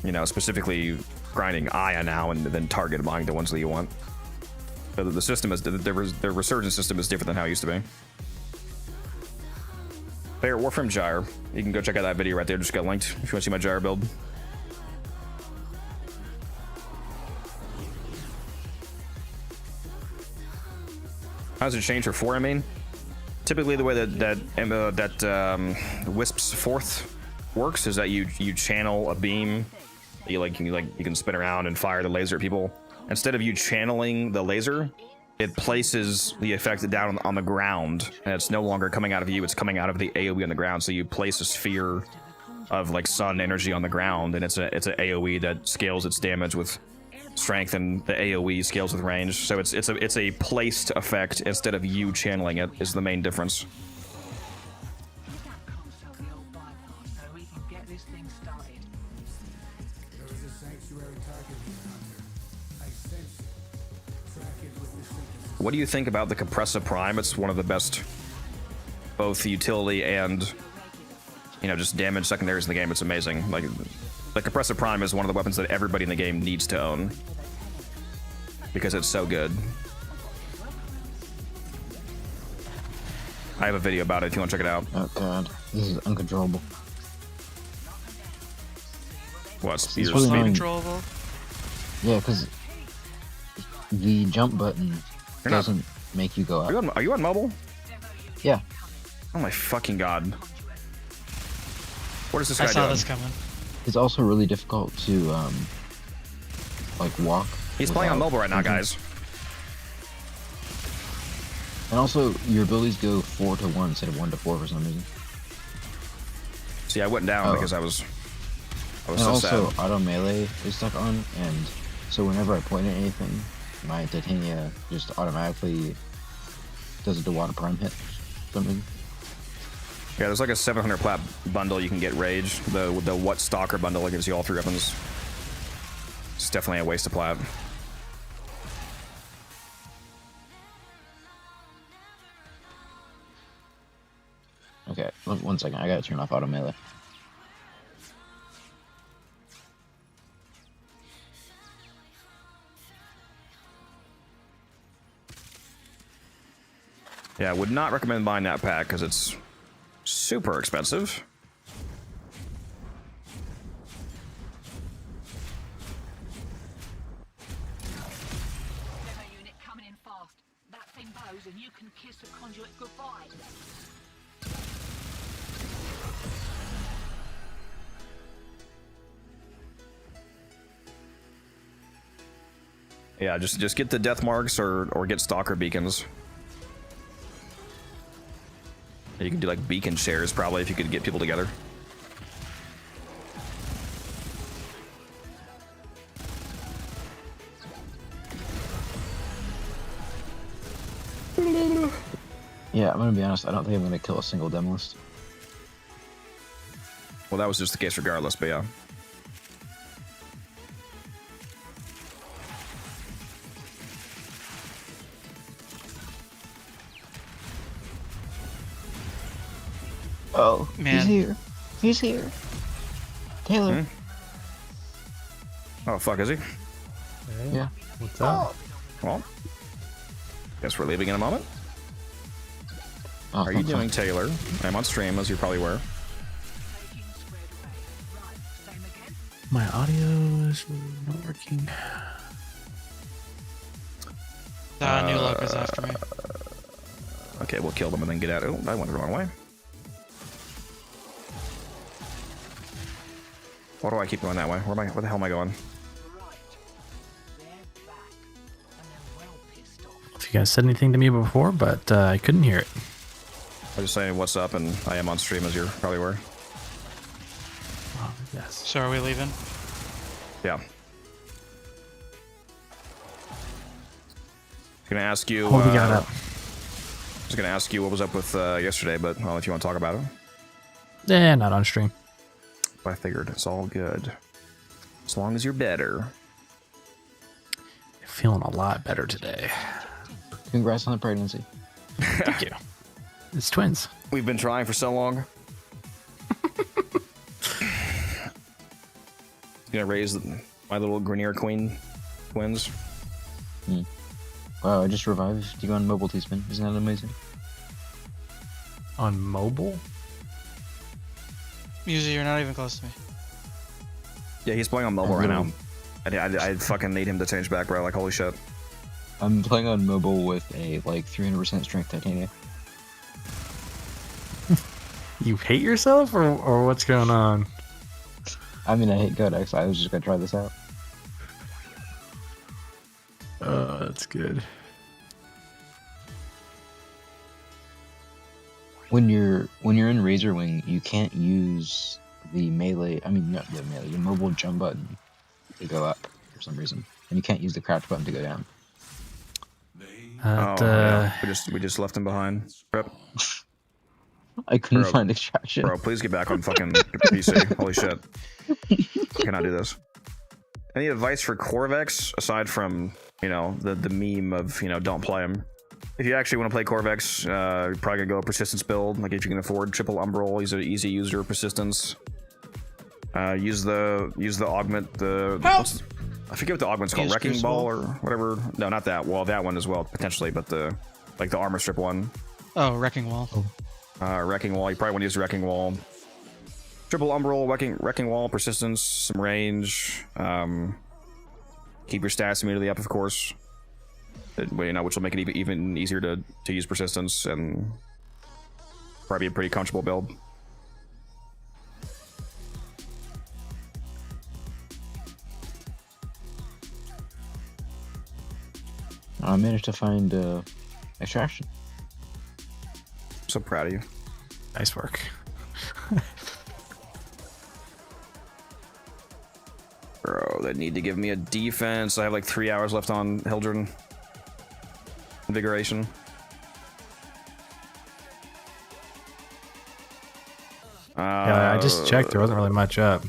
you know, specifically grinding Aya now and then target buying the ones that you want. But the system is, the Resurgence system is different than how it used to be. Player Warframe Gyre. You can go check out that video right there. Just got linked if you want to see my Gyre build. How does it change for 4? I mean, typically the way that Wisp's fourth works is that you channel a beam. You can spin around and fire the laser at people. Instead of you channeling the laser, it places the effect down on the ground, and it's no longer coming out of you, it's coming out of the AoE on the ground. So you place a sphere of like sun energy on the ground, and it's an AoE that scales its damage with strength, and the AoE scales with range. So it's a placed effect instead of you channeling it, is the main difference. What do you think about the Compressor Prime? It's one of the best, both utility and, you know, just damage secondaries in the game. It's amazing. Like, the Compressor Prime is one of the weapons that everybody in the game needs to own because it's so good. I have a video about it if you want to check it out. Oh god, this is uncontrollable. What? Speed uncontrollable? Yeah, because the jump button doesn't make you go up. Are you on mobile? Yeah. Oh my fucking god. What is this guy doing? I saw this coming. It's also really difficult to, like, walk. He's playing on mobile right now, guys. And also, your abilities go 4 to 1 instead of 1 to 4 for some reason. See, I went down because I was and so also, sad. auto melee is stuck on, and so whenever I point at anything, my Titania just automatically does a water prime hit for some reason. Yeah, there's like a 700 plat bundle you can get Rage. The What Stalker bundle that gives you all 3 weapons. It's definitely a waste of plat. Okay, 1 second. I gotta turn off auto melee. Yeah, I would not recommend buying that pack because it's super expensive. Demo unit coming in fast. That thing blows and you can kiss the conduit goodbye. Yeah, just get the death marks or get stalker beacons. You can do like beacon shares probably if you could get people together. Yeah, I'm gonna be honest, I don't think I'm gonna kill a single demolist. Well, that was just the case regardless, but yeah. Oh, man. He's here. He's here. Taylor. Oh, fuck, is he? Yeah. What's up? Well, guess we're leaving in a moment. Oh, How are you doing, Taylor? I'm on stream, as you're probably aware. My audio is not working. New Loco's after me. Okay, we'll kill them and then get out. Oh, I went the wrong way. Why do I keep going that way? Where the hell am I going? If you guys said anything to me before, but I couldn't hear it. I was just saying what's up, and I am on stream, as you're probably aware. Oh, yes. So are we leaving? Yeah. Gonna ask you. What we got up? I was gonna ask you what was up with yesterday, but well, if you want to talk about it. Yeah, not on stream. I figured it's all good, as long as you're better. Feeling a lot better today. Congrats on the pregnancy. Thank you. It's twins. We've been trying for so long. Gonna raise my little Grenier Queen twins. Wow, I just revived you on mobile, T-Spin. Isn't that amazing? On mobile? Muzi, you're not even close to me. Yeah, he's playing on mobile right now. I fucking need him to change back, bro. Like, holy shit. I'm playing on mobile with a, like, 300% strength titanium. You hate yourself, or what's going on? I mean, I hate Codex. I was just gonna try this out. Oh, that's good. When you're in Razorwing, you can't use the melee. I mean, not the melee. The mobile jump button to go up for some reason, and you can't use the crouch button to go down. Yeah. We just left him behind. Rip. I couldn't find extraction. Bro, please get back on fucking PC. Holy shit. I cannot do this. Any advice for Corvex aside from, you know, the meme of, you know, don't play him? If you actually want to play Corvex, you're probably gonna go a persistence build. Like, if you can afford triple umbral, he's an easy user of persistence. Use the augment. I forget what the augment's called. Wrecking Ball or whatever. No, not that. Well, that one as well potentially, but the armor strip one. Oh, Wrecking Wall. Wrecking Wall. You probably want to use Wrecking Wall. Triple umbral, wrecking Wall, persistence, some range. Keep your stats immediately up, of course. You know, which will make it even easier to use persistence, and probably a pretty comfortable build. I managed to find extraction. I'm so proud of you. Nice work. Bro, they need to give me a defense. I have like 3 hours left on Hildren. Invigoration. Yeah, I just checked. There wasn't really much up.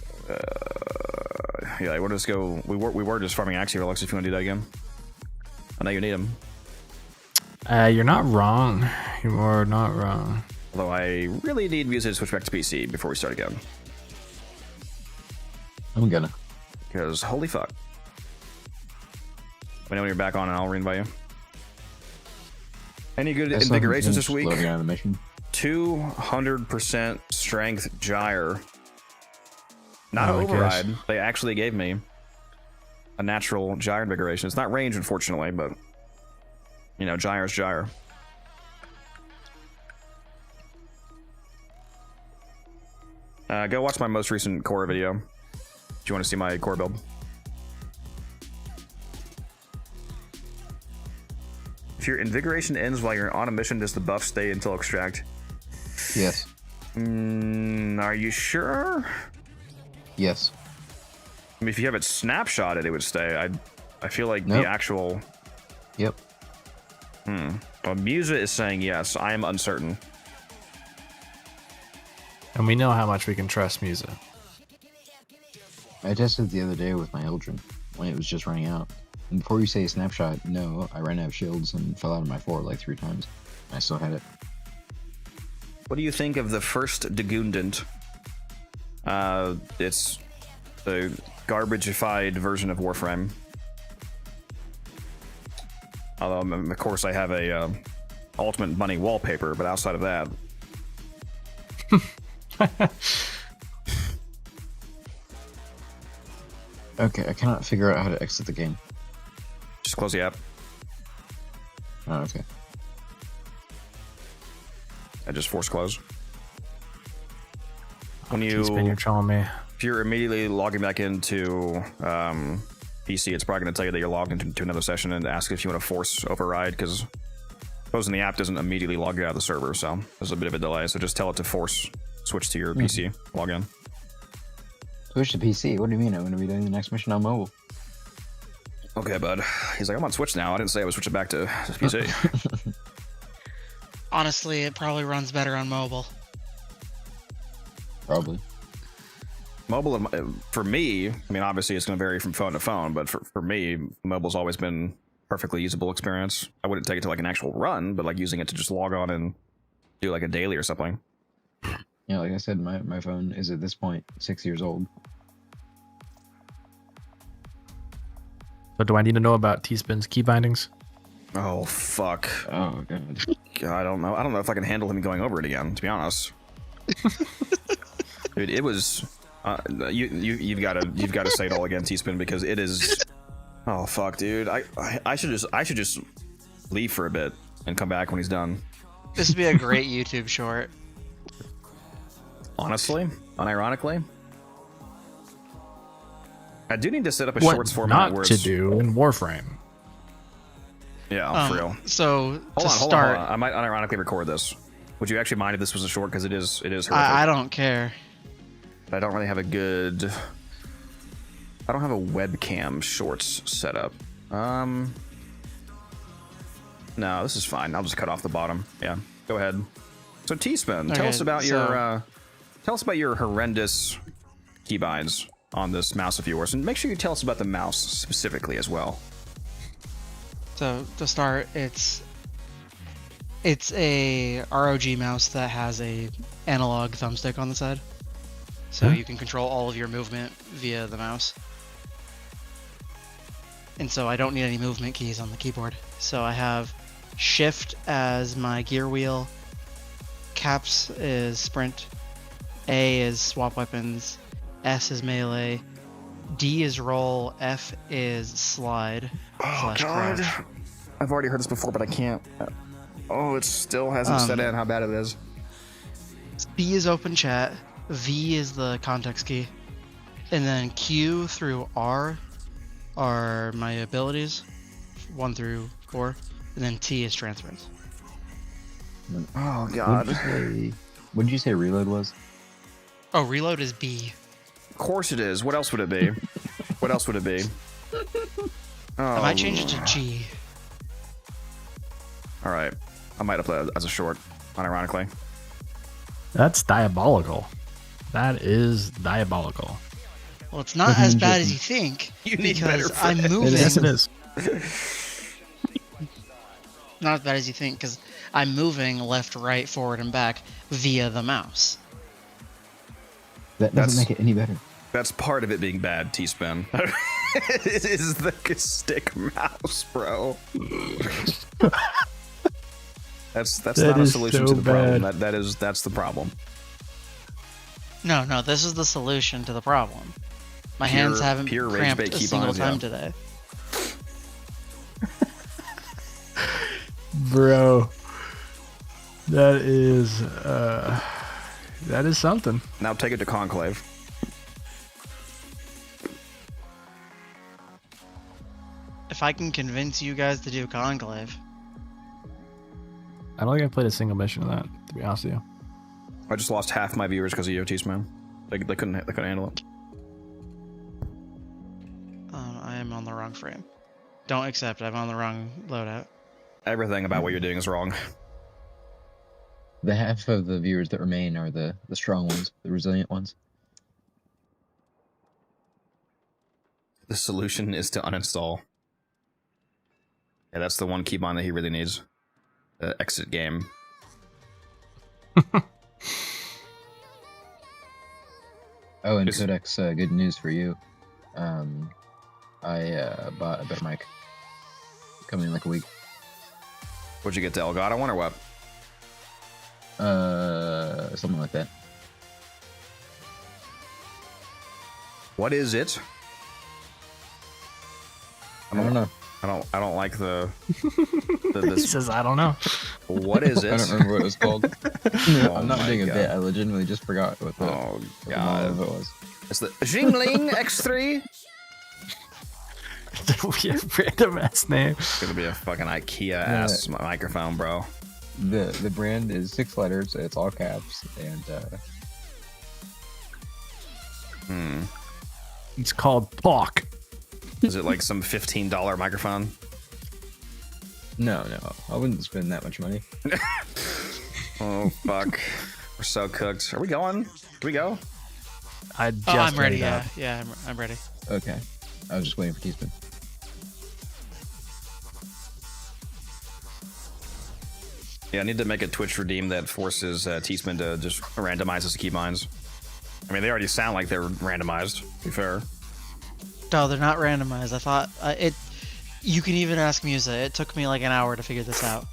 Yeah, we'll just go. We were just farming Axie Relics if you want to do that again. I know you need them. You're not wrong. You are not wrong. Although I really need music to switch back to PC before we start again. I'm gonna. Because holy fuck. Let me know when you're back on and I'll re-invite you. Any good invigorations this week? 200% strength gyre. Not override. They actually gave me a natural gyre invigoration. It's not range, unfortunately, but you know, gyre's gyre. Go watch my most recent core video if you want to see my core build. If your invigoration ends while you're on a mission, does the buff stay until extract? Yes. Are you sure? Yes. I mean, if you have it snapshotted, it would stay. I feel like the actual. Yep. Well, Musa is saying yes. I am uncertain. And we know how much we can trust Musa. I tested the other day with my Eldrin when it was just running out. And before you say a snapshot, no, I ran out of shields and fell out of my fort like 3 times. I still had it. What do you think of the first Degundant? It's the garbageified version of Warframe. Although, of course, I have a Ultimate Bunny wallpaper, but outside of that... Okay, I cannot figure out how to exit the game. Just close the app. Oh, okay. I just force close. When T-Spin, you're trolling me. if you're immediately logging back into PC, it's probably going to tell you that you're logged into another session and ask if you want to force override, because closing the app doesn't immediately log you out of the server, so there's a bit of a delay. So just tell it to force switch to your PC login. Switch to PC? What do you mean? I'm going to be doing the next mission on mobile. Okay, bud. He's like, I'm on Switch now. I didn't say I was switching back to PC. Honestly, it probably runs better on mobile. Probably. Mobile, for me, I mean, obviously it's going to vary from phone to phone, but for me, mobile's always been perfectly usable experience. I wouldn't take it to like an actual run, but like using it to just log on and do like a daily or something. Yeah, like I said, my phone is at this point 6 years old. So do I need to know about T-Spin's key bindings? Oh, fuck. Oh, God. I don't know. I don't know if I can handle him going over it again, to be honest. Dude, it was... you've got to say it all again, T-Spin, because it is... Oh, fuck, dude. I should just leave for a bit and come back when he's done. This would be a great YouTube short. Honestly, unironically, I do need to set up a What shorts format not where to it's... do in Warframe. Yeah, for real. So Hold on. I might unironically record this. Would you actually mind if this was a short? Because it is horrific. I don't care. But I don't really have a good... I don't have a webcam shorts set up. No, this is fine. I'll just cut off the bottom. Yeah, go ahead. So T-Spin, tell us about your horrendous keybinds on this mouse of yours, and make sure you tell us about the mouse specifically as well. So to start, it's a ROG mouse that has a analog thumbstick on the side, so you can control all of your movement via the mouse. And so I don't need any movement keys on the keyboard. So I have Shift as my gear wheel, Caps is sprint, A is swap weapons, S is melee, D is roll, F is slide. Oh, God. Crouch. I've already heard this before, but I can't. Oh, it still hasn't set in how bad it is. B is open chat, V is the context key, and then Q through R are my abilities, 1 through 4, and then T is transference. Oh, God. What did you say reload was? Oh, reload is B. Of course it is. What else would it be? What else would it be? I might change it to G. All right. I might upload it as a short, unironically. That's diabolical. That is diabolical. Well, it's not as bad as you think. You need because better I'm friends. moving. Yes, it is. Not as bad as you think, because I'm moving left, right, forward, and back via the mouse. That doesn't make it any better. That's part of it being bad, T-Spin. It is the stick mouse, bro. That's That not a is solution so to the problem. bad. That's the problem. No, this is the solution to the problem. My Pure- hands haven't pure rage cramped bait a keep single ons, time yeah. today. Bro. That is something. Now take it to Conclave. If I can convince you guys to do Conclave. I don't think I've played a single mission of that, to be honest with you. I just lost half my viewers because of you, T-Spin. They couldn't handle it. I am on the wrong frame. Don't accept, I'm on the wrong loadout. Everything about what you're doing is wrong. The half of the viewers that remain are the strong ones, the resilient ones. The solution is to uninstall. Yeah, that's the one keybind that he really needs. Exit game. Oh, and Codex, good news for you. I bought a better mic. Coming in like a week. What'd you get to Elgato one or what? Something like that. What is it? I don't know. I don't like the He says, I don't know. What is it? I don't remember what it was called. Oh I'm not my doing a God. bit. I legitimately just forgot what the Oh what the God. name of it was. It's the Jingling X3. Weird random ass name. It's gonna be a fucking IKEA ass microphone, bro. The brand is 6 letters. It's all caps, and It's called Talk. Is it like some $15 microphone? no, I wouldn't spend that much money. Oh fuck, we're so cooked. Are we going? Can we go? I just I'm ready. made it Yeah, up. I'm ready. Okay, I was just waiting for T-Spin. Yeah, I need to make a Twitch redeem that forces T-Spin to just randomize his keybinds. I mean, they already sound like they're randomized, to be fair. No, they're not randomized. I thought it. You can even ask Musa. It took me like an hour to figure this out.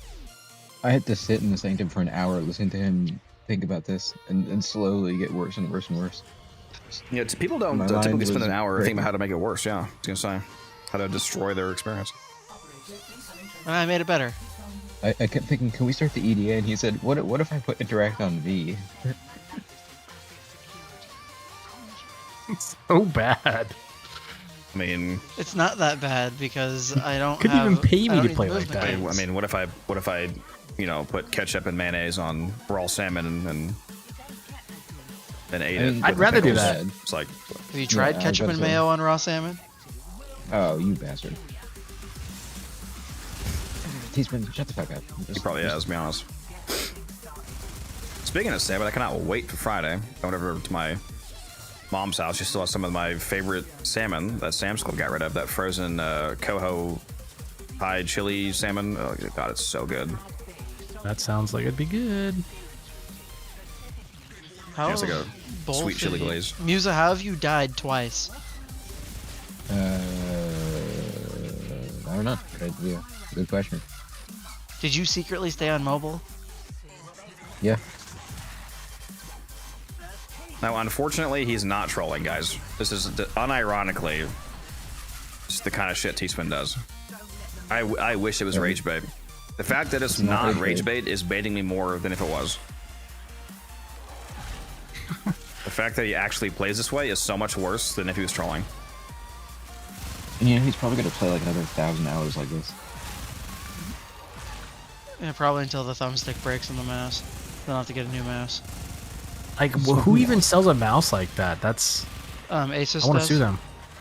I had to sit in the sanctum for an hour listening to him think about this, and slowly get worse and worse and worse. Yeah, people don't My typically mind spend was an hour breaking. thinking about how to make it worse. Yeah, I was gonna say how to destroy their experience. And I made it better. I kept thinking, can we start the EDA? And he said, what if I put interact on V? It's so bad. I mean, It's not that bad because I don't. Couldn't have, even pay me I don't to need play the like movement that. gains. I mean, what if I, you know, put ketchup and mayonnaise on raw salmon and ate I mean, it? I'd with rather do pickles? that. It's like, Have you tried Yeah, I ketchup was and about to say. mayo on raw salmon? Oh, you bastard. T-Spin, shut the fuck up. he probably has, to be honest. Speaking of salmon, I cannot wait for Friday. Going over to my mom's house. She still has some of my favorite salmon that Sam's Club got rid of. That frozen coho pie chili salmon. Oh god, it's so good. That sounds like it'd be good. How it's like a both sweet chili of you- glaze. Musa, how have you died twice? I don't know. Yeah, good question. Did you secretly stay on mobile? Yeah. Now, unfortunately, he's not trolling, guys. This is unironically just the kind of shit T-Spin does. I wish it was rage bait. The fact that it's not not rage rage bait is baiting me more than if it was. The fact that he actually plays this way is so much worse than if he was trolling. And you know, he's probably going to play like another 1,000 hours like this. Yeah, probably until the thumbstick breaks on the mouse. Then I'll have to get a new mouse. Like, who even sells a mouse like that? That's. Asus I want to does. sue them.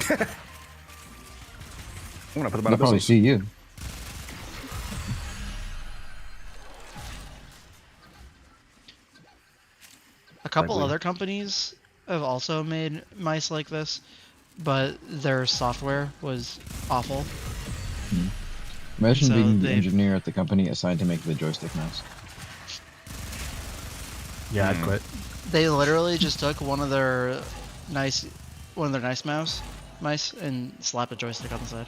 I'm gonna put them out They'll of probably business. see you. A couple Likely. other companies have also made mice like this, but their software was awful. Imagine So being the they- engineer at the company assigned to make the joystick mouse. Yeah, I'd quit. They literally just took one of their nice mice and slapped a joystick on the side.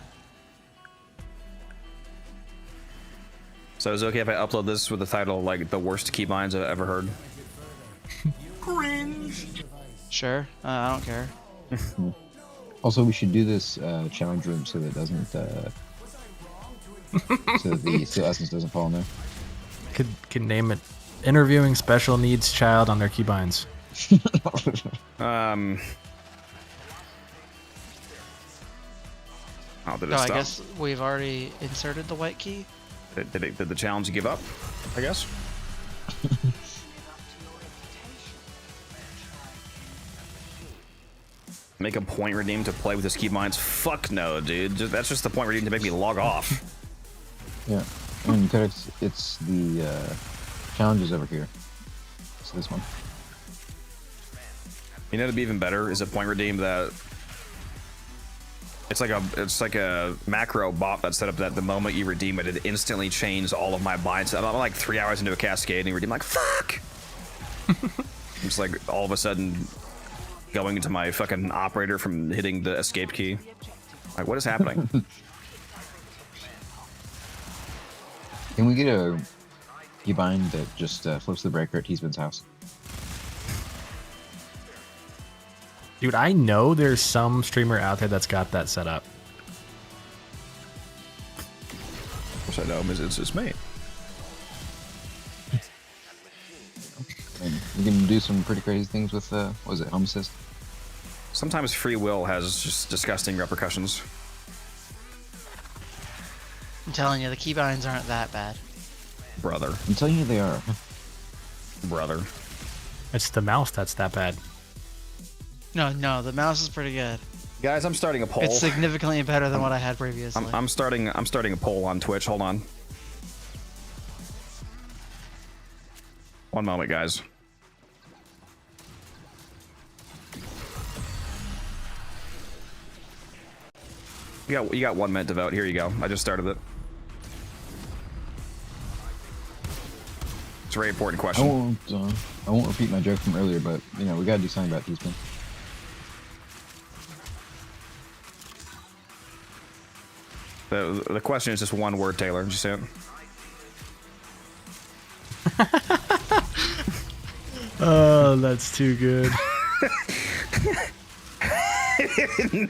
So is it okay if I upload this with the title like the worst keybinds I've ever heard? Sure, I don't care. Also, we should do this challenge room so that it doesn't, so that the steel essence doesn't fall in there. Could name it interviewing special needs child on their keybinds. Oh, did it No, I stop? guess we've already inserted the white key. Did the challenge give up? I guess. Make a point redeem to play with his keybinds? Fuck no, dude. That's just the point redeem to make me log off. Yeah, and it's the challenges over here. So this one. You know, to be even better is a point redeem that it's like a macro bot that's set up that the moment you redeem it, it instantly changes all of my binds. I'm like 3 hours into a cascade and redeem like fuck. It's like all of a sudden going into my fucking operator from hitting the escape key. Like, what is happening? Can we get a keybind that just flips the breaker at T-Spin's house? Dude, I know there's some streamer out there that's got that set up. course I know him. It's me. And you can do some pretty crazy things with, what was it, home assist? Sometimes free will has just disgusting repercussions. I'm telling you, the keybinds aren't that bad. Brother. I'm telling you they are. Brother. It's the mouse that's that bad. No, the mouse is pretty good. Guys, I'm starting a poll. It's significantly better than what I had previously. I'm starting a poll on Twitch. Hold on. One moment, guys. You got 1 minute to vote. Here you go. I just started it. It's a very important question. I won't repeat my joke from earlier, but you know we gotta do something about T-Spin. The question is just one word, Taylor. Did you see it? 'That's too good.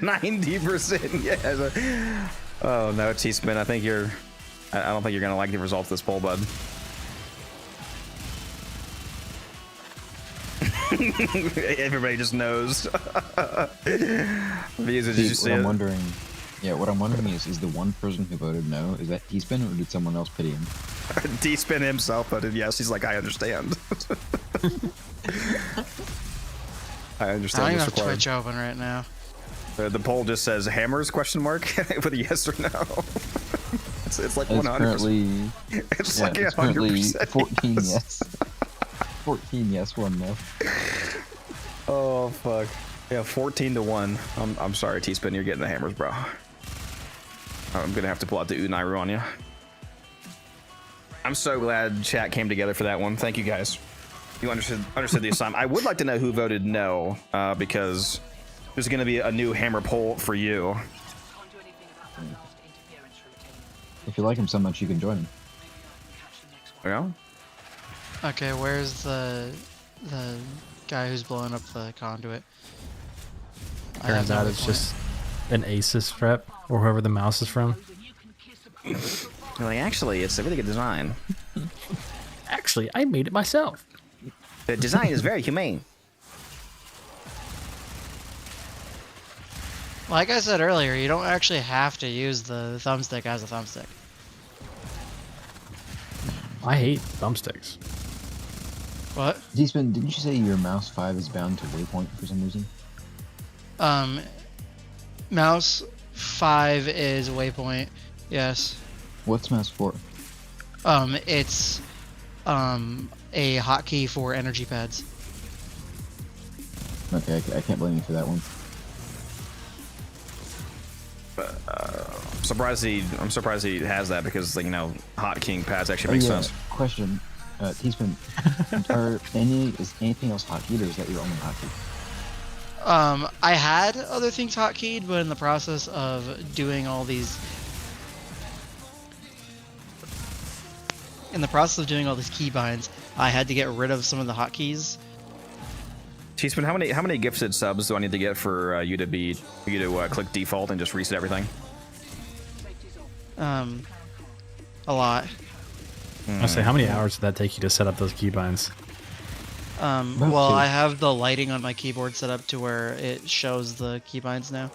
90%. Yes. Oh no, T-Spin. I don't think you're gonna like the results of this poll, bud. Everybody just knows. Visa, did you see what it? I'm wondering, what I'm wondering is the one person who voted no, is that T-Spin or did someone else pity him? T-Spin himself voted yes. He's like, I understand. I understand. I don't even this have required. Twitch open right now. The poll just says hammers question mark with a yes or no. it's like 100%. Currently, it's like it's currently 100% 14 yes. 14 yes, 1 no. Oh fuck. Yeah, 14-1. I'm sorry, T-Spin, you're getting the hammers, bro. I'm gonna have to pull out the Unairu on you. I'm so glad chat came together for that one. Thank you guys. You understood the assignment. I would like to know who voted no, because there's gonna be a new hammer poll for you. If you like him so much, you can join him. Yeah. Okay, where's the guy who's blowing up the conduit? Turns out it's just an Asus rep, or whoever the mouse is from. You're like, actually, it's a really good design. Actually, I made it myself. The design is very humane. Like I said earlier, you don't actually have to use the thumbstick as a thumbstick. I hate thumbsticks. What? T-Spin, didn't you say your mouse 5 is bound to waypoint for some reason? Mouse 5 is waypoint. Yes. What's mouse 4? It's a hotkey for energy pads. Okay, I can't blame you for that one. I'm surprised he has that because, like, you know, hotkeying pads actually makes sense. Question, T-Spin, is anything else hotkeyed, or is that your only hotkey? I had other things hotkeyed, but in the process of doing all these keybinds, I had to get rid of some of the hotkeys. T-Spin, how many gifted subs do I need to get for you to click default and just reset everything? A lot. I say, how many hours did that take you to set up those keybinds? Well, I have the lighting on my keyboard set up to where it shows the keybinds now.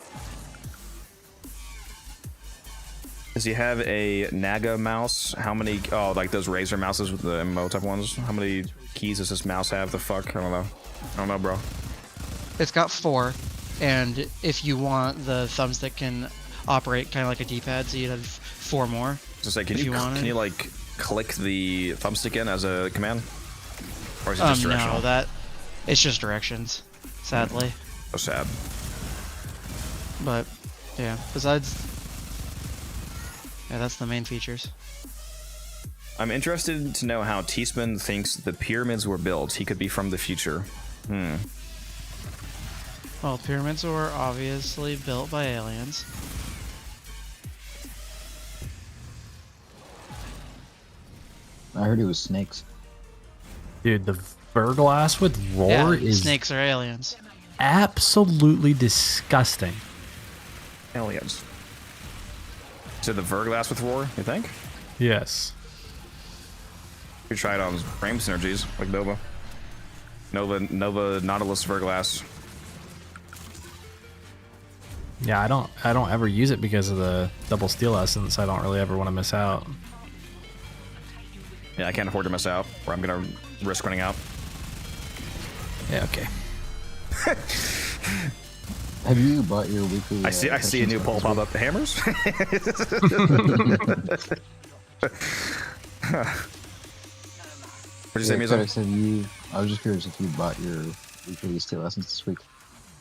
Does he have a Naga mouse? How many? Oh, like those Razer mouses with the MMO type ones. How many keys does this mouse have? The fuck? I don't know, bro. It's got 4, and if you want, the thumbstick can operate kind of like a D-pad, so you'd have 4 more. So say, can you like click the thumbstick in as a command? Or is it just directional? No, it's just directions, sadly. So sad. But yeah, that's the main features. I'm interested to know how T-Spin thinks the pyramids were built. He could be from the future. Well, pyramids were obviously built by aliens. I heard it was snakes. Dude, the Verglass with roar is snakes are aliens. Absolutely disgusting. Aliens. To the Verglass with roar, you think? Yes. You try it on frame synergies like Nova, Nautilus, Verglass. Yeah, I don't ever use it because of the double steel essence. I don't really ever want to miss out. Yeah, I can't afford to miss out, or I'm gonna risk running out. Yeah, okay. Have you bought your weekly? I see a new poll pop up. Hammers. What'd you say, Misa? I was just curious if you bought your weekly steel essence this week.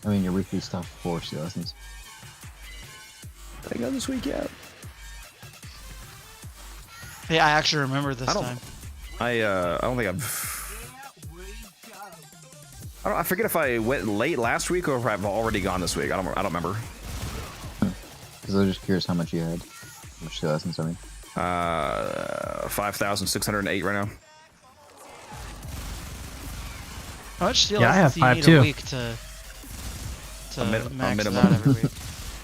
I mean, your weekly stuff for steel essence. I think this week yet. Yeah, I actually remember this time. I don't think I forget if I went late last week or if I've already gone this week. I don't remember. Because I was just curious how much you had. How much steel essence, I mean. 5,608 right now. How much steel I have essence do you 5 need too. a week to max it out every week?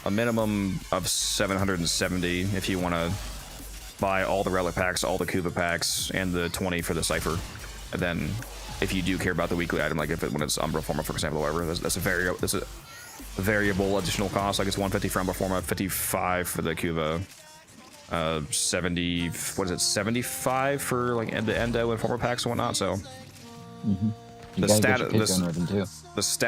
A minimum of 770 if you want to buy all the relic packs, all the Kuva packs, and the 20 for the Cypher. And then if you do care about the weekly item, like when it's Umbra Forma, for example, or whatever, that's a variable additional cost. Like it's 150 for Umbra Forma, 55 for the Kuva, 70, what is it, 75 for like the Endo and Forma packs and whatnot. So the stat,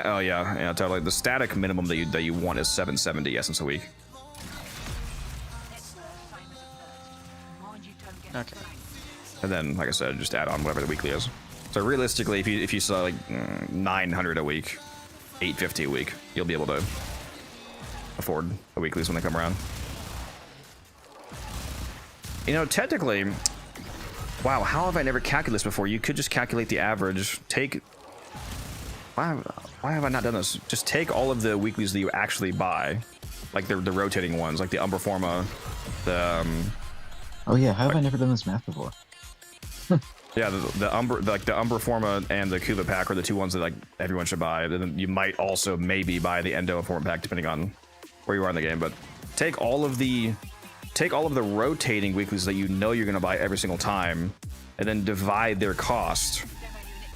oh yeah, totally. The static minimum that you want is 770 essence a week. Okay. And then, like I said, just add on whatever the weekly is. So realistically, if you saw like 900 a week, 850 a week, you'll be able to afford the weeklies when they come around. You know, technically, wow, how have I never calculated this before? You could just calculate the average. Why have I not done this? Just take all of the weeklies that you actually buy, like the rotating ones, like the Umbra Forma, the oh yeah, how have I never done this math before? yeah, the Umbra Forma and the Kuva pack are the two ones that like everyone should buy. Then you might also maybe buy the Endo and Forma pack depending on where you are in the game. But take all of the rotating weeklies that you know you're gonna buy every single time, and then divide their cost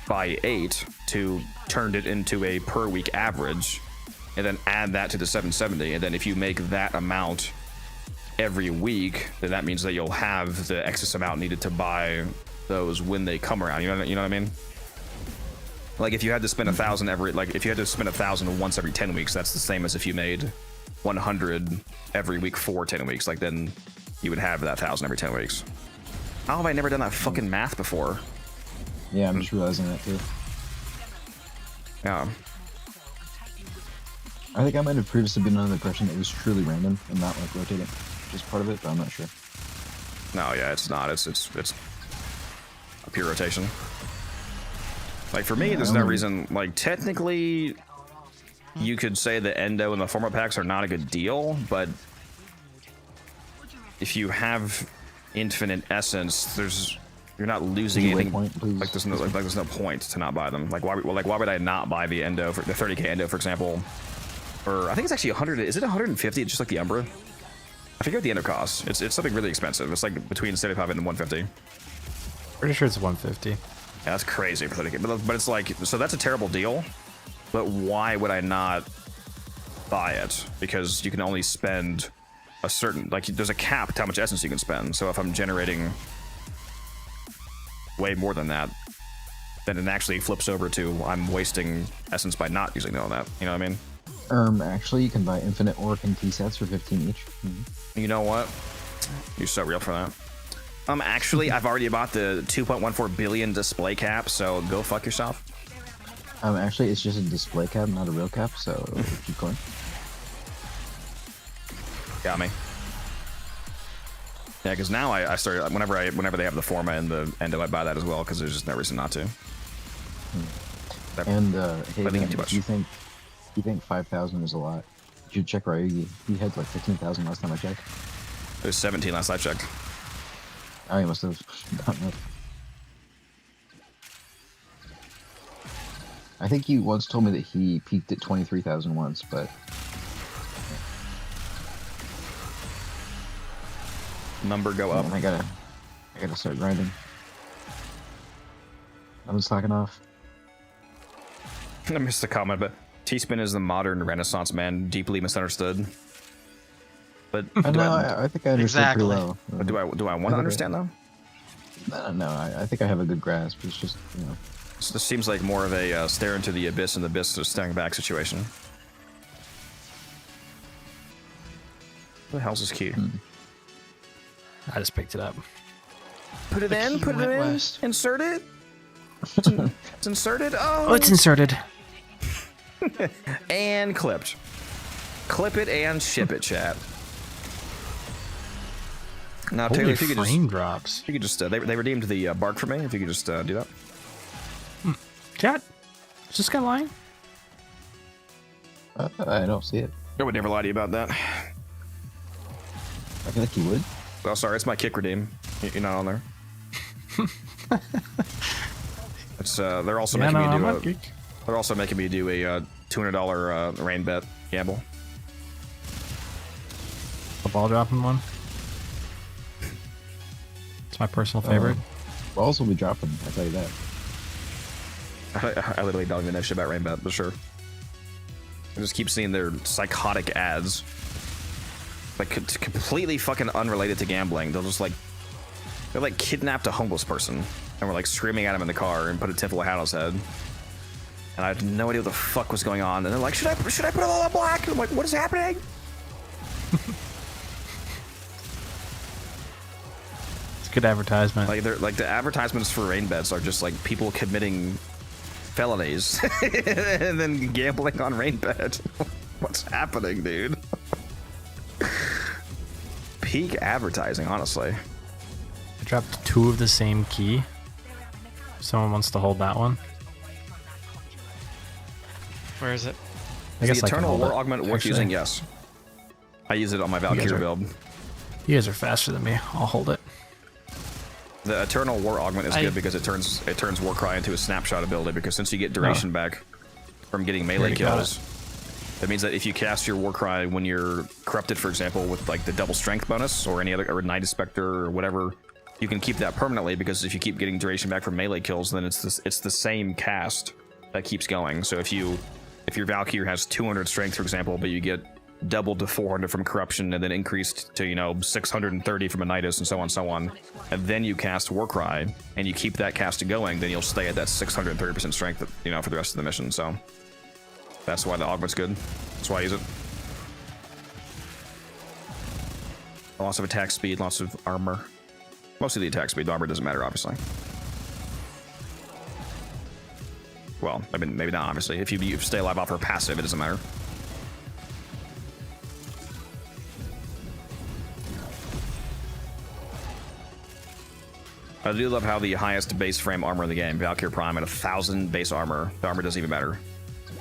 by 8 to turn it into a per week average, and then add that to the 770. And then if you make that amount every week, then that means that you'll have the excess amount needed to buy those when they come around. You know what I mean? Like if you had to spend 1,000 if you had to spend 1,000 once every 10 weeks, that's the same as if you made 100 every week for 10 weeks. Like then you would have that 1,000 every 10 weeks. How have I never done that fucking math before? Yeah, I'm just realizing that too. Yeah. I think I might have previously been under the impression that it was truly random and not like rotating. Just part of it, but I'm not sure. No, yeah, it's not. It's a pure rotation. Like for me, there's no reason. Like technically, you could say the Endo and the Forma packs are not a good deal, but if you have infinite essence, you're not losing anything. Like there's no point to not buy them. Like why would I not buy the Endo for the 30k Endo, for example? Or I think it's actually 100. Is it 150? Just like the Umbra? I forget what the Endo costs. It's something really expensive. It's like between 75 and 150. Pretty sure it's 150. Yeah, that's crazy for 30k. But it's like, so that's a terrible deal. But why would I not buy it? Because you can only spend a certain, like there's a cap to how much essence you can spend. So if I'm generating way more than that, then it actually flips over to I'm wasting essence by not using all that. You know what I mean? Actually, you can buy infinite orc and T-sets for 15 each. You know what? You're so real for that. Actually, I've already bought the 2.14 billion display cap, so go fuck yourself. Actually, it's just a display cap, not a real cap, so keep going. Got me. Yeah, because now I started whenever they have the Forma and the Endo, I buy that as well because there's just no reason not to. And hey, I think man, too much. you think 5,000 is a lot? You should check Ryugi. He had like 15,000 last time I checked. It was 17 last I checked. Oh, he must have gotten up. I think he once told me that he peaked at 23,000 once, but number go up. I gotta I gotta start grinding. I was slacking off. I missed the comment, but T-Spin is the modern Renaissance man, deeply misunderstood. But I know, I think I understand pretty well. But do I want to understand though? No, I think I have a good grasp. It's just, you know. So this seems like more of a stare into the abyss and the abyss is staring back situation. What the hell's this key? I just picked it up. Put it in, put it in, insert it. It's inserted. Oh, it's inserted. And clipped. Clip it and ship it, chat. Now, Holy Taylor, if you could frame just, drops. If you could just, they redeemed the bark for me. If you could just do that. Chat, is this guy lying? I don't see it. I would never lie to you about that. I feel like you would. Oh, sorry, it's my kick redeem. You're not on there. It's they're also making me do they're also making me do a $200 rain bet gamble. A ball dropping one. It's my personal favorite. Balls will be dropping, I'll tell you that. I literally don't even know shit about rain bet, but sure. I just keep seeing their psychotic ads. Like completely fucking unrelated to gambling. They'll just like kidnapped a homeless person and were like screaming at him in the car and put a tinfoil hat on his head. And I had no idea what the fuck was going on. And they're like, should I put it all on black? And I'm like, what is happening? It's good advertisement. Like they're like the advertisements for rain bets are just like people committing felonies and then gambling on rain bet. What's happening, dude? Peak advertising, honestly. I dropped 2 of the same key. Someone wants to hold that one. Where is it? I guess the Eternal War it, Augment worth actually. using? Yes. I use it on my Valkyrie build. You guys are faster than me. I'll hold it. The Eternal War Augment is good because it turns Warcry into a snapshot ability, because since you get duration back from getting melee kills, that means that if you cast your Warcry when you're corrupted, for example, with like the double strength bonus or any other, or Night Inspector or whatever, you can keep that permanently, because if you keep getting duration back from melee kills, then it's the same cast that keeps going. So if your Valkyrie has 200 strength, for example, but you get doubled to 400 from corruption and then increased to 630 from a Nidus and so on, and then you cast Warcry and you keep that cast going, then you'll stay at that 630% strength, for the rest of the mission. So that's why the augment's good. That's why I use it. Lots of attack speed, lots of armor. Mostly the attack speed. The armor doesn't matter, obviously. Well, I mean, maybe not, obviously. If you stay alive off her passive, it doesn't matter. I do love how the highest base frame armor in the game, Valkyrie Prime, at 1,000 base armor. The armor doesn't even matter.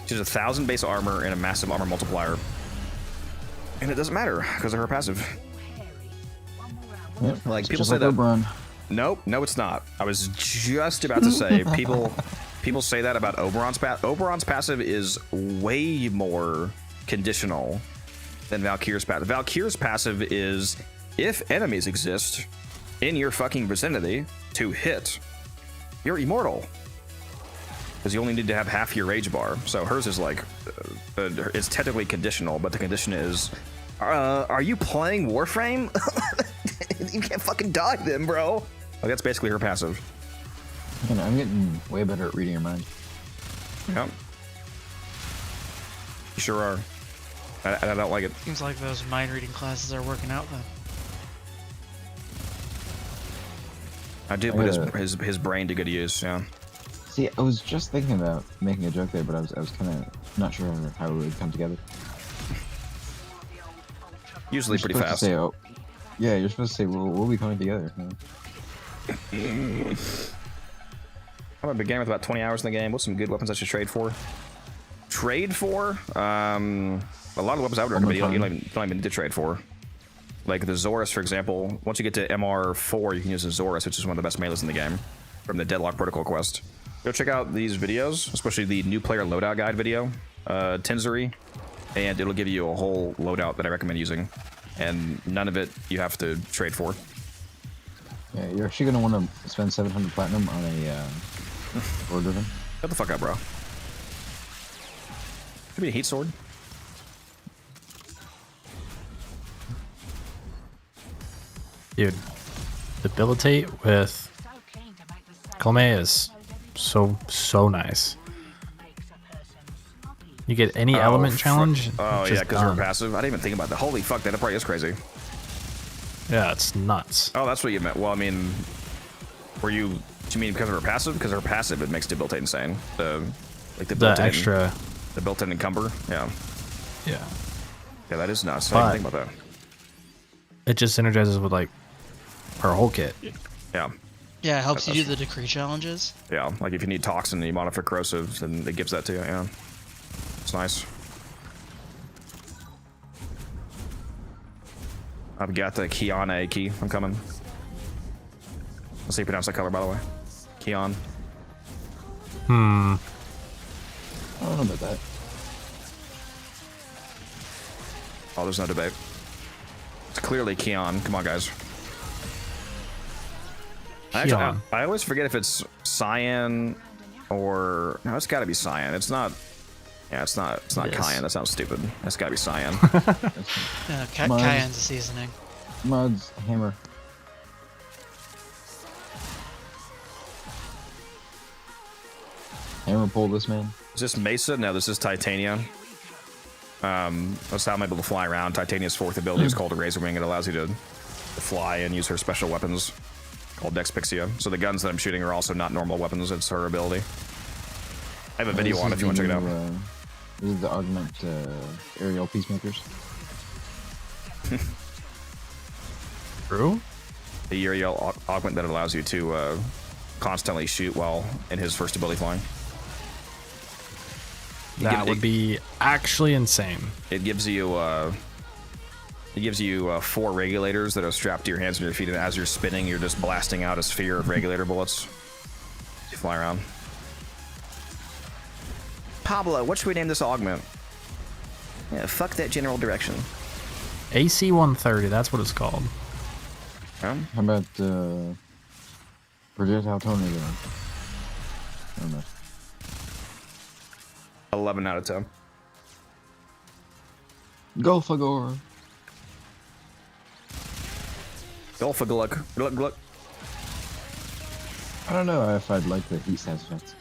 She's 1,000 base armor and a massive armor multiplier. And it doesn't matter because of her passive. Yep. Like, people just say like that. Oberon. Nope, no, it's not. I was just about to say, people say that about Oberon's passive. Oberon's passive is way more conditional than Valkyrie's passive. Valkyrie's passive is, if enemies exist in your fucking vicinity to hit, you're immortal. Because you only need to have half your rage bar. So hers is like, it's technically conditional, but the condition is, are you playing Warframe? You can't fucking die then, bro. Like, that's basically her passive. I'm getting way better at reading your mind. Yep. You sure are. I don't like it. Seems like those mind reading classes are working out then. I did put his brain to good use, yeah. See, I was just thinking about making a joke there, but I was kind of not sure how it would come together. Usually pretty fast. Yeah, you're supposed to say, well, we'll be coming together. I began with about 20 hours in the game. What's some good weapons I should trade for? Trade for? A lot of weapons I would recommend you don't even need to trade for. Like the Zorus, for example. Once you get to MR4, you can use the Zorus, which is one of the best melees in the game, from the Deadlock Protocol quest. Go check out these videos, especially the new player loadout guide video, Tenzuri, and it'll give you a whole loadout that I recommend using. And none of it you have to trade for. Yeah, you're actually gonna want to spend 700 platinum on a sword driven. Shut the fuck up, bro. Could be a heat sword. Dude, debilitate with Kalme is so nice. You get any element challenge. Oh just yeah, because we're done. passive. I didn't even think about that. Holy fuck, that probably is crazy. Yeah, it's nuts. Oh, that's what you meant. Well, I mean, do you mean because of her passive? Because her passive, it makes debilitate insane. The built-in extra, the built-in encumber. Yeah. Yeah. Yeah, that is nuts. I didn't think about that. It just synergizes with like her whole kit. Yeah. Yeah, it helps you do the decree challenges. Yeah, like if you need toxin and you modify corrosive, then it gives that to you. Yeah. It's nice. I've got the Kiana key. I'm coming. Let's see you pronounce that color, by the way. Kion. I don't know about that. Oh, there's no debate. It's clearly Kion. Come on, guys. Actually, I always forget if it's cyan or no. It's got to be cyan. It's not. Yeah, it's not. It's not cayenne. That sounds stupid. That's got to be cyan. Yeah, cayenne's a seasoning. Muds, hammer. Hammer pull this man. Is this Mesa? No, this is Titania. That's how I'm able to fly around. Titania's fourth ability is called a Razor Wing. It allows you to fly and use her special weapons called Dexpixia. So the guns that I'm shooting are also not normal weapons. It's her ability. I have a video on it if you want to check it out. This is the augment aerial peacemakers. True. The aerial augment that allows you to constantly shoot while in his first ability flying. That would be actually insane. It gives you 4 regulators that are strapped to your hands and your feet, and as you're spinning, you're just blasting out a sphere of regulator bullets. You fly around. Pablo, what should we name this augment? Yeah, fuck that general direction. AC 130. That's what it's called. How about projectile tornado? I don't know. 11 out of 10. Golfagor. Golfagluck. Gluck gluck. I don't know if I'd like the heat sense effects.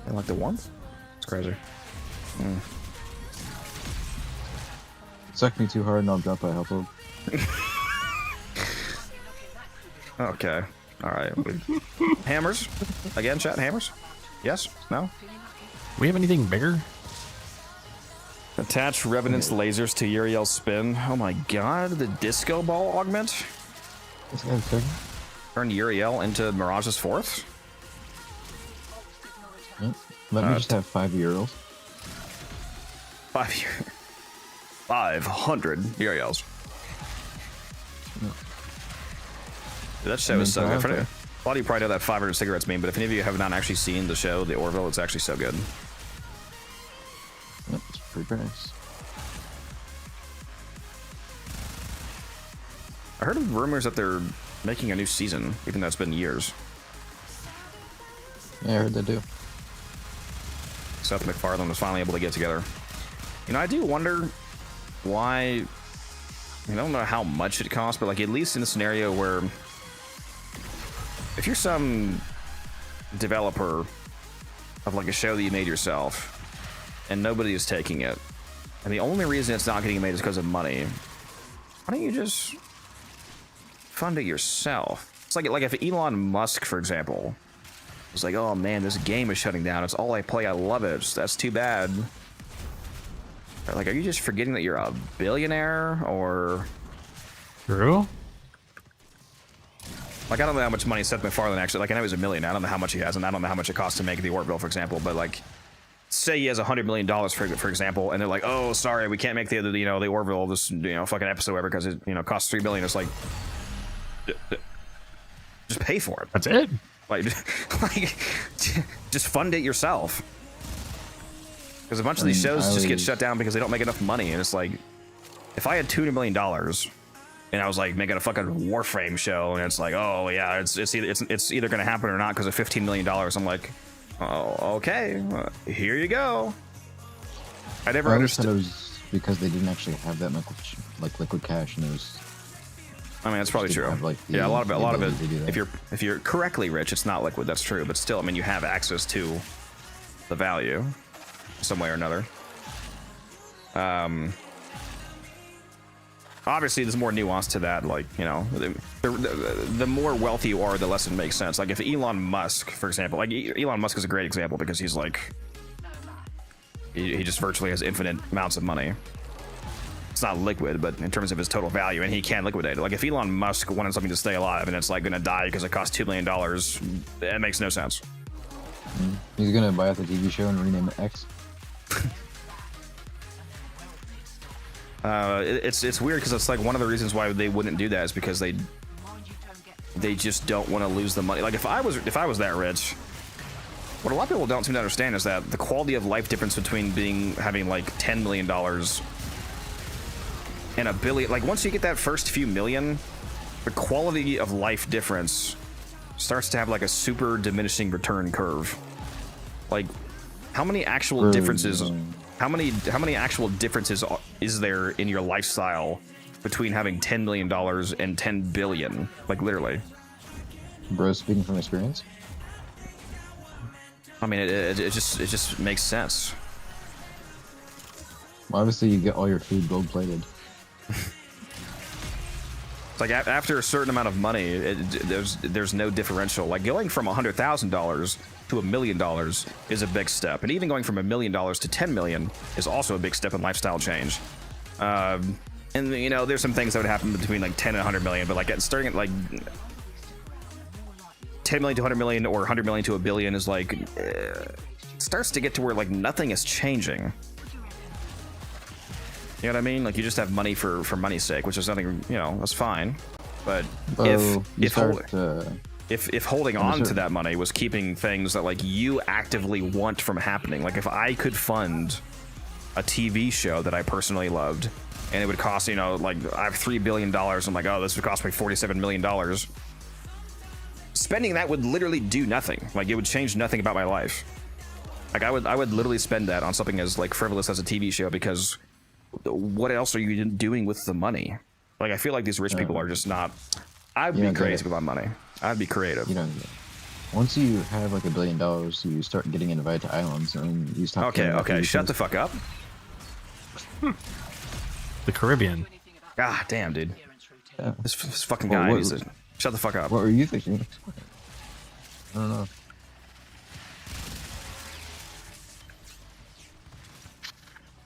I like the warmth? It's crazy. Suck me too hard and I'll drop a health orb. Okay. Alright. Hammers? Again, chat? Hammers? Yes? No? We have anything bigger? Attach Revenant's lasers to Uriel's spin. Oh my god, the disco ball augment? This guy's second. Turn Uriel into Mirage's fourth? Yep. Let me just have 5 euros. 500 Uriels. That show is so good. A lot of you probably know that 500 cigarettes meme, but if any of you have not actually seen the show, The Orville, it's actually so good. Yep, it's pretty nice. I heard of rumors that they're making a new season, even though it's been years. Yeah, I heard that too. Seth MacFarlane was finally able to get together. You know, I do wonder why. I don't know how much it costs, but like at least in a scenario where if you're some developer of like a show that you made yourself and nobody is taking it, and the only reason it's not getting made is because of money, why don't you just fund it yourself? It's like if Elon Musk, for example, was like, oh man, this game is shutting down. It's all I play. I love it. That's too bad. Like, are you just forgetting that you're a billionaire, or? True. Like, I don't know how much money Seth MacFarlane actually. Like, I know he's a millionaire. I don't know how much he has, and I don't know how much it costs to make the Orville, for example. But like, say he has $100 million for example, and they're like, oh, sorry, we can't make the the Orville this fucking episode ever because it costs $3 billion. It's like, just pay for it. That's it. Like just fund it yourself. Because a bunch of these shows just get shut down because they don't make enough money, and it's like, if I had $200 million and I was like making a fucking Warframe show, and it's like, oh yeah, it's either gonna happen or not because of $15 million. I'm like, oh okay, here you go. I never understood. It was because they didn't actually have that much like liquid cash, and it was. I mean, that's probably true. Have, like, yeah, a lot of it. If you're correctly rich, it's not liquid. That's true, but still, I mean, you have access to the value, some way or another. Obviously, there's more nuance to that. Like, you know, the more wealthy you are, the less it makes sense. Like, if Elon Musk, for example, like Elon Musk is a great example because he's like, he just virtually has infinite amounts of money. It's not liquid, but in terms of his total value, and he can liquidate it. Like, if Elon Musk wanted something to stay alive and it's like gonna die because it costs $2 million, that makes no sense. He's gonna buy out the TV show and rename it X. It's weird because it's like one of the reasons why they wouldn't do that is because they just don't want to lose the money. Like, if I was that rich, what a lot of people don't seem to understand is that the quality of life difference between having like $10 million and $1 billion, like once you get that first few million, the quality of life difference starts to have like a super diminishing return curve. Like, how many actual differences? How many actual differences is there in your lifestyle between having $10 million and 10 billion? Like, literally. Bro, speaking from experience. I mean, it just makes sense. Well, obviously, you get all your food gold plated. It's like after a certain amount of money, there's no differential. Like, going from $100,000 to $1 million is a big step, and even going from $1 million to 10 million is also a big step in lifestyle change. And you know, there's some things that would happen between like 10 and 100 million, but like starting at like 10 million to 100 million or 100 million to $1 billion is like it starts to get to where like nothing is changing. You know what I mean? Like, you just have money for money's sake, which is nothing, you know, that's fine. But if holding on to that money was keeping things that like you actively want from happening, like if I could fund a TV show that I personally loved and it would cost, you know, like I have $3 billion, I'm like, oh, this would cost me $47 million. Spending that would literally do nothing. Like, it would change nothing about my life. Like, I would literally spend that on something as like frivolous as a TV show, because what else are you doing with the money? Like, I feel like these rich people are just not. I'd be creative with my money. I'd be creative. You know, once you have like $1 billion, you start getting invited to islands, and you stop. Okay, shut the fuck up. The Caribbean. God damn, dude. Yeah. This fucking guy needs to shut the fuck up. What were you thinking? I don't know.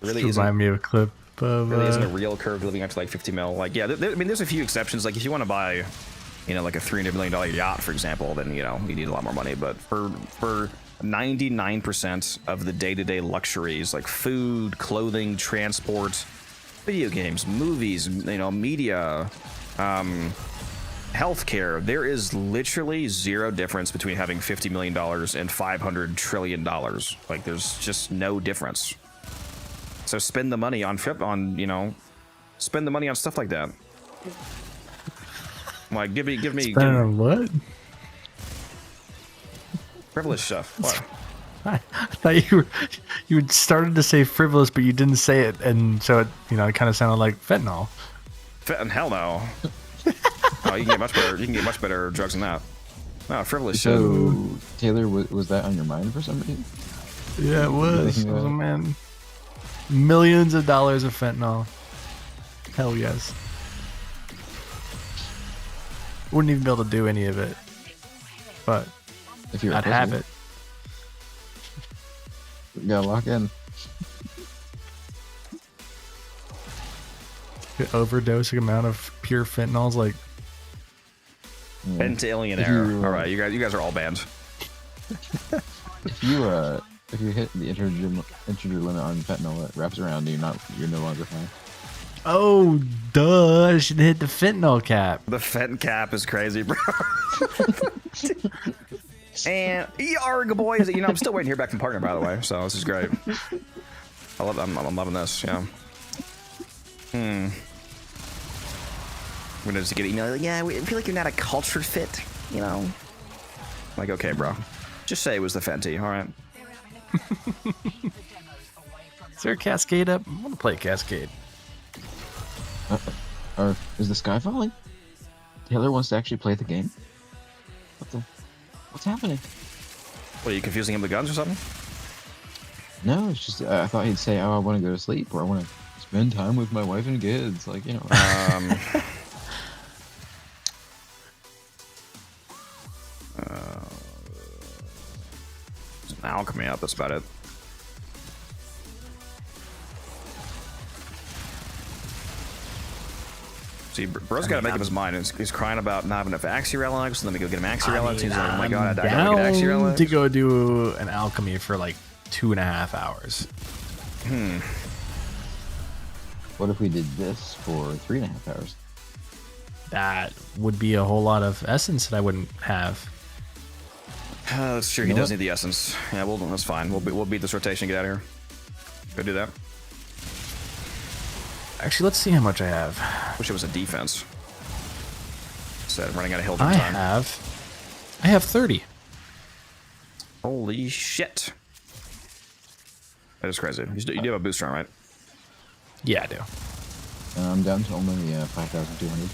Really remind me of a clip of. Really isn't a real curve living up to like 50 mil. Like, yeah, I mean, there's a few exceptions. Like, if you want to buy, you know, like a $300 million yacht, for example, then, you know, you need a lot more money. But for 99% of the day-to-day luxuries, like food, clothing, transport, video games, movies, you know, media, healthcare, there is literally zero difference between having $50 million and $500 trillion. Like, there's just no difference. So spend the money on you know, spend the money on stuff like that. Like, give me. Spend on what? Frivolous stuff. What? I thought you had started to say frivolous, but you didn't say it, and so it, you know, it kind of sounded like fentanyl. Hell no. Oh, you can get much better. You can get much better drugs than that. No, frivolous shit. So, Taylor, was that on your mind for some reason? Yeah, it was. It was a man. Millions of dollars of fentanyl. Hell yes. Wouldn't even be able to do any of it, but if you're I'd have it. You gotta lock in. The overdose amount of pure fentanyl is like Pentillionaire. All right, you guys are all banned. If you hit the integer limit on fentanyl, it wraps around and you're no longer high. Oh, duh! I should hit the fentanyl cap. The fent cap is crazy, bro. And yarg boys, you know, I'm still waiting to hear back from partner, by the way. So this is great. I'm loving this. Yeah. I'm gonna just get an email like, yeah, we feel like you're not a cultured fit, you know? I'm like, okay, bro. Just say it was the Fenty, all right? Is there a Cascade up? I want to play Cascade. Is the sky falling? Taylor wants to actually play the game? What's happening? What, are you confusing him with guns or something? No, it's just, I thought he'd say, oh, I want to go to sleep, or I want to spend time with my wife and kids, like, you know. An alchemy up, that's about it. See, bro's got to make up his mind. He's crying about not having enough Axie relics, and then we go get him Axie relics. He's like, oh my god, I gotta get Axie relics. To go do an alchemy for like 2.5 hours. What if we did this for 3.5 hours? That would be a whole lot of essence that I wouldn't have. That's true. He does need the essence. Yeah, that's fine. We'll beat this rotation and get out of here. Go do that. Actually, let's see how much I have. Wish it was a defense. Instead of running out of heal I time. have 30. Holy shit. That is crazy. You do have a booster on, right? Yeah, I do. I'm down to only 5,200.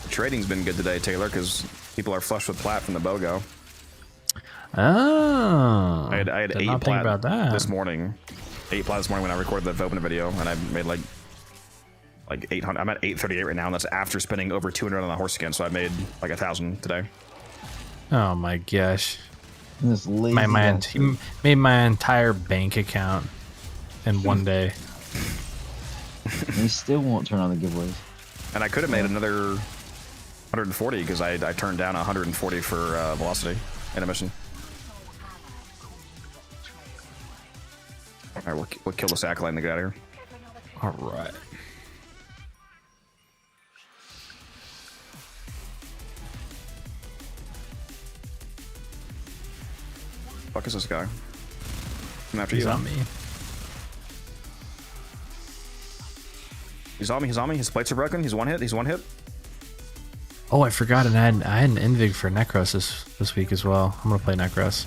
The trading's been good today, Taylor, because people are flush with plat from the BOGO. Oh. I had 8 plat about that. this morning. 8 plat this morning when I recorded the Vopin video, and I made like 800. I'm at 838 right now, and that's after spending over 200 on the horse skin, so I made like 1,000 today. Oh my gosh. This lazy He made my entire bank account in one day. He still won't turn on the giveaways. And I could have made another 140 because I turned down 140 for velocity in a mission. All right, we'll kill this acolyte and get out of here. All right. Fuck is this guy? I'm after He's you. on me. He's on me. He's on me. His plates are broken. He's one hit. He's one hit. Oh, I forgot, and I had an Invig for Necros this week as well. I'm gonna play Necros.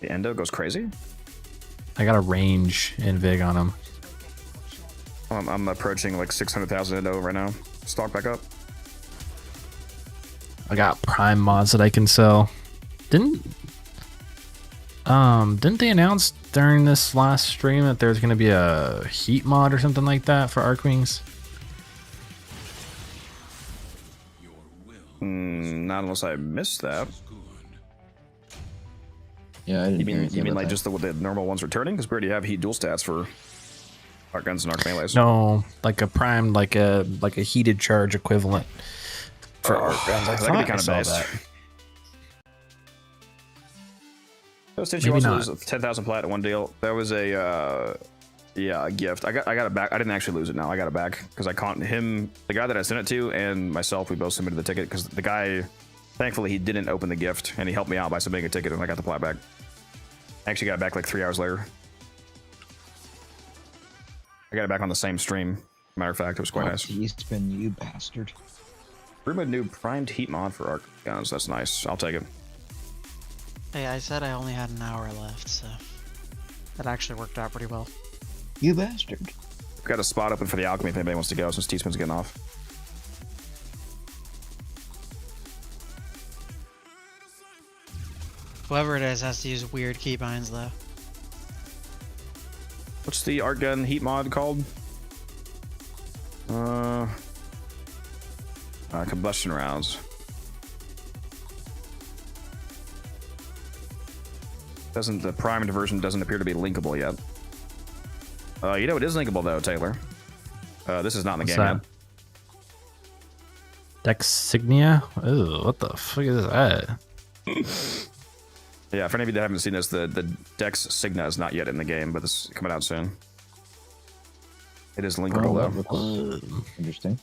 The Endo goes crazy. I got a range Invig on him. I'm approaching like 600,000 Endo right now. Stock back up. I got Prime mods that I can sell. Didn't they announce during this last stream that there's gonna be a heat mod or something like that for Archwings? Not unless I missed that. Yeah, I didn't. You mean like just the normal ones returning? Because we already have heat dual stats for arc guns and arc melees. No, like a prime, like a heated charge equivalent for arc guns. That could be kind of based. Since you also lose 10,000 plat in one deal, that was a gift. I got it back. I didn't actually lose it now. I got it back because I caught him, the guy that I sent it to, and myself. We both submitted the ticket because the guy, thankfully, he didn't open the gift and he helped me out by submitting a ticket, and I got the plat back. I actually got it back like 3 hours later. I got it back on the same stream. Matter of fact, it was quite nice. He's been you bastard. Rumored new primed heat mod for arc guns. That's nice. I'll take it. Hey, I said I only had an hour left, so that actually worked out pretty well. You bastard. Got a spot open for the alchemy if anybody wants to go, since T-Spin's getting off. Whoever it is has to use weird keybinds, though. What's the art gun heat mod called? Combustion rounds. The primed version doesn't appear to be linkable yet. You know it is linkable though, Taylor. This is not in the game yet. Dexignia? Ooh, what the fuck is that? Yeah, for any of you that haven't seen this, the Dex Signa is not yet in the game, but it's coming out soon. It is linkable though. Interesting.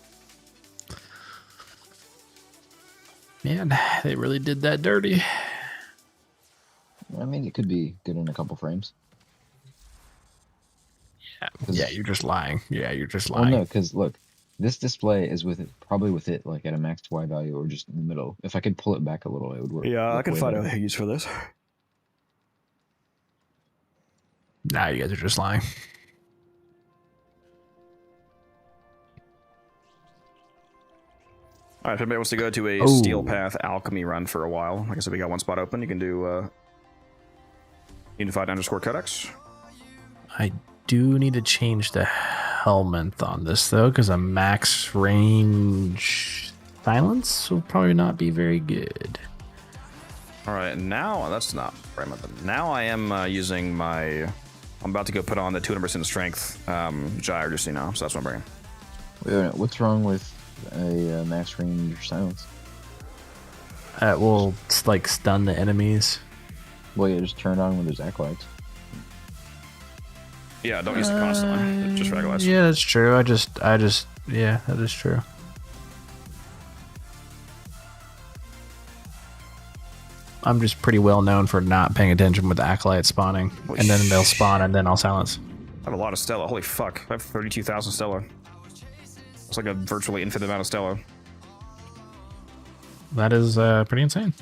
Man, they really did that dirty. I mean, it could be good in a couple frames. Yeah, you're just lying. Yeah, you're just Well, lying. no, because look, this display is with it, probably with it like at a max Y value or just in the middle. If I could pull it back a little, it would work. Yeah, I look can way find better. a use for this. Nah, you guys are just lying. All right, if anybody wants to go to a Oh. Steel Path Alchemy run for a while, like I said, we got one spot open. You can do Unified_Codex. I do need to change the helmet on this though, because a max range silence will probably not be very good. All right, now that's not right. Now I am using my. I'm about to go put on the 200% strength gyre, just so you know. So that's what I'm bringing. Wait a minute, what's wrong with a max range silence? It will like stun the enemies. Well, yeah, just turn it on when there's acolytes. Yeah, don't use it constantly. Just regulars. Yeah, that's true. I just, yeah, that is true. I'm just pretty well known for not paying attention with the acolytes spawning, Holy and then they'll spawn, and then I'll silence. I have a lot of Stella. Holy fuck. I have 32,000 Stella. It's like a virtually infinite amount of Stella. That is pretty insane.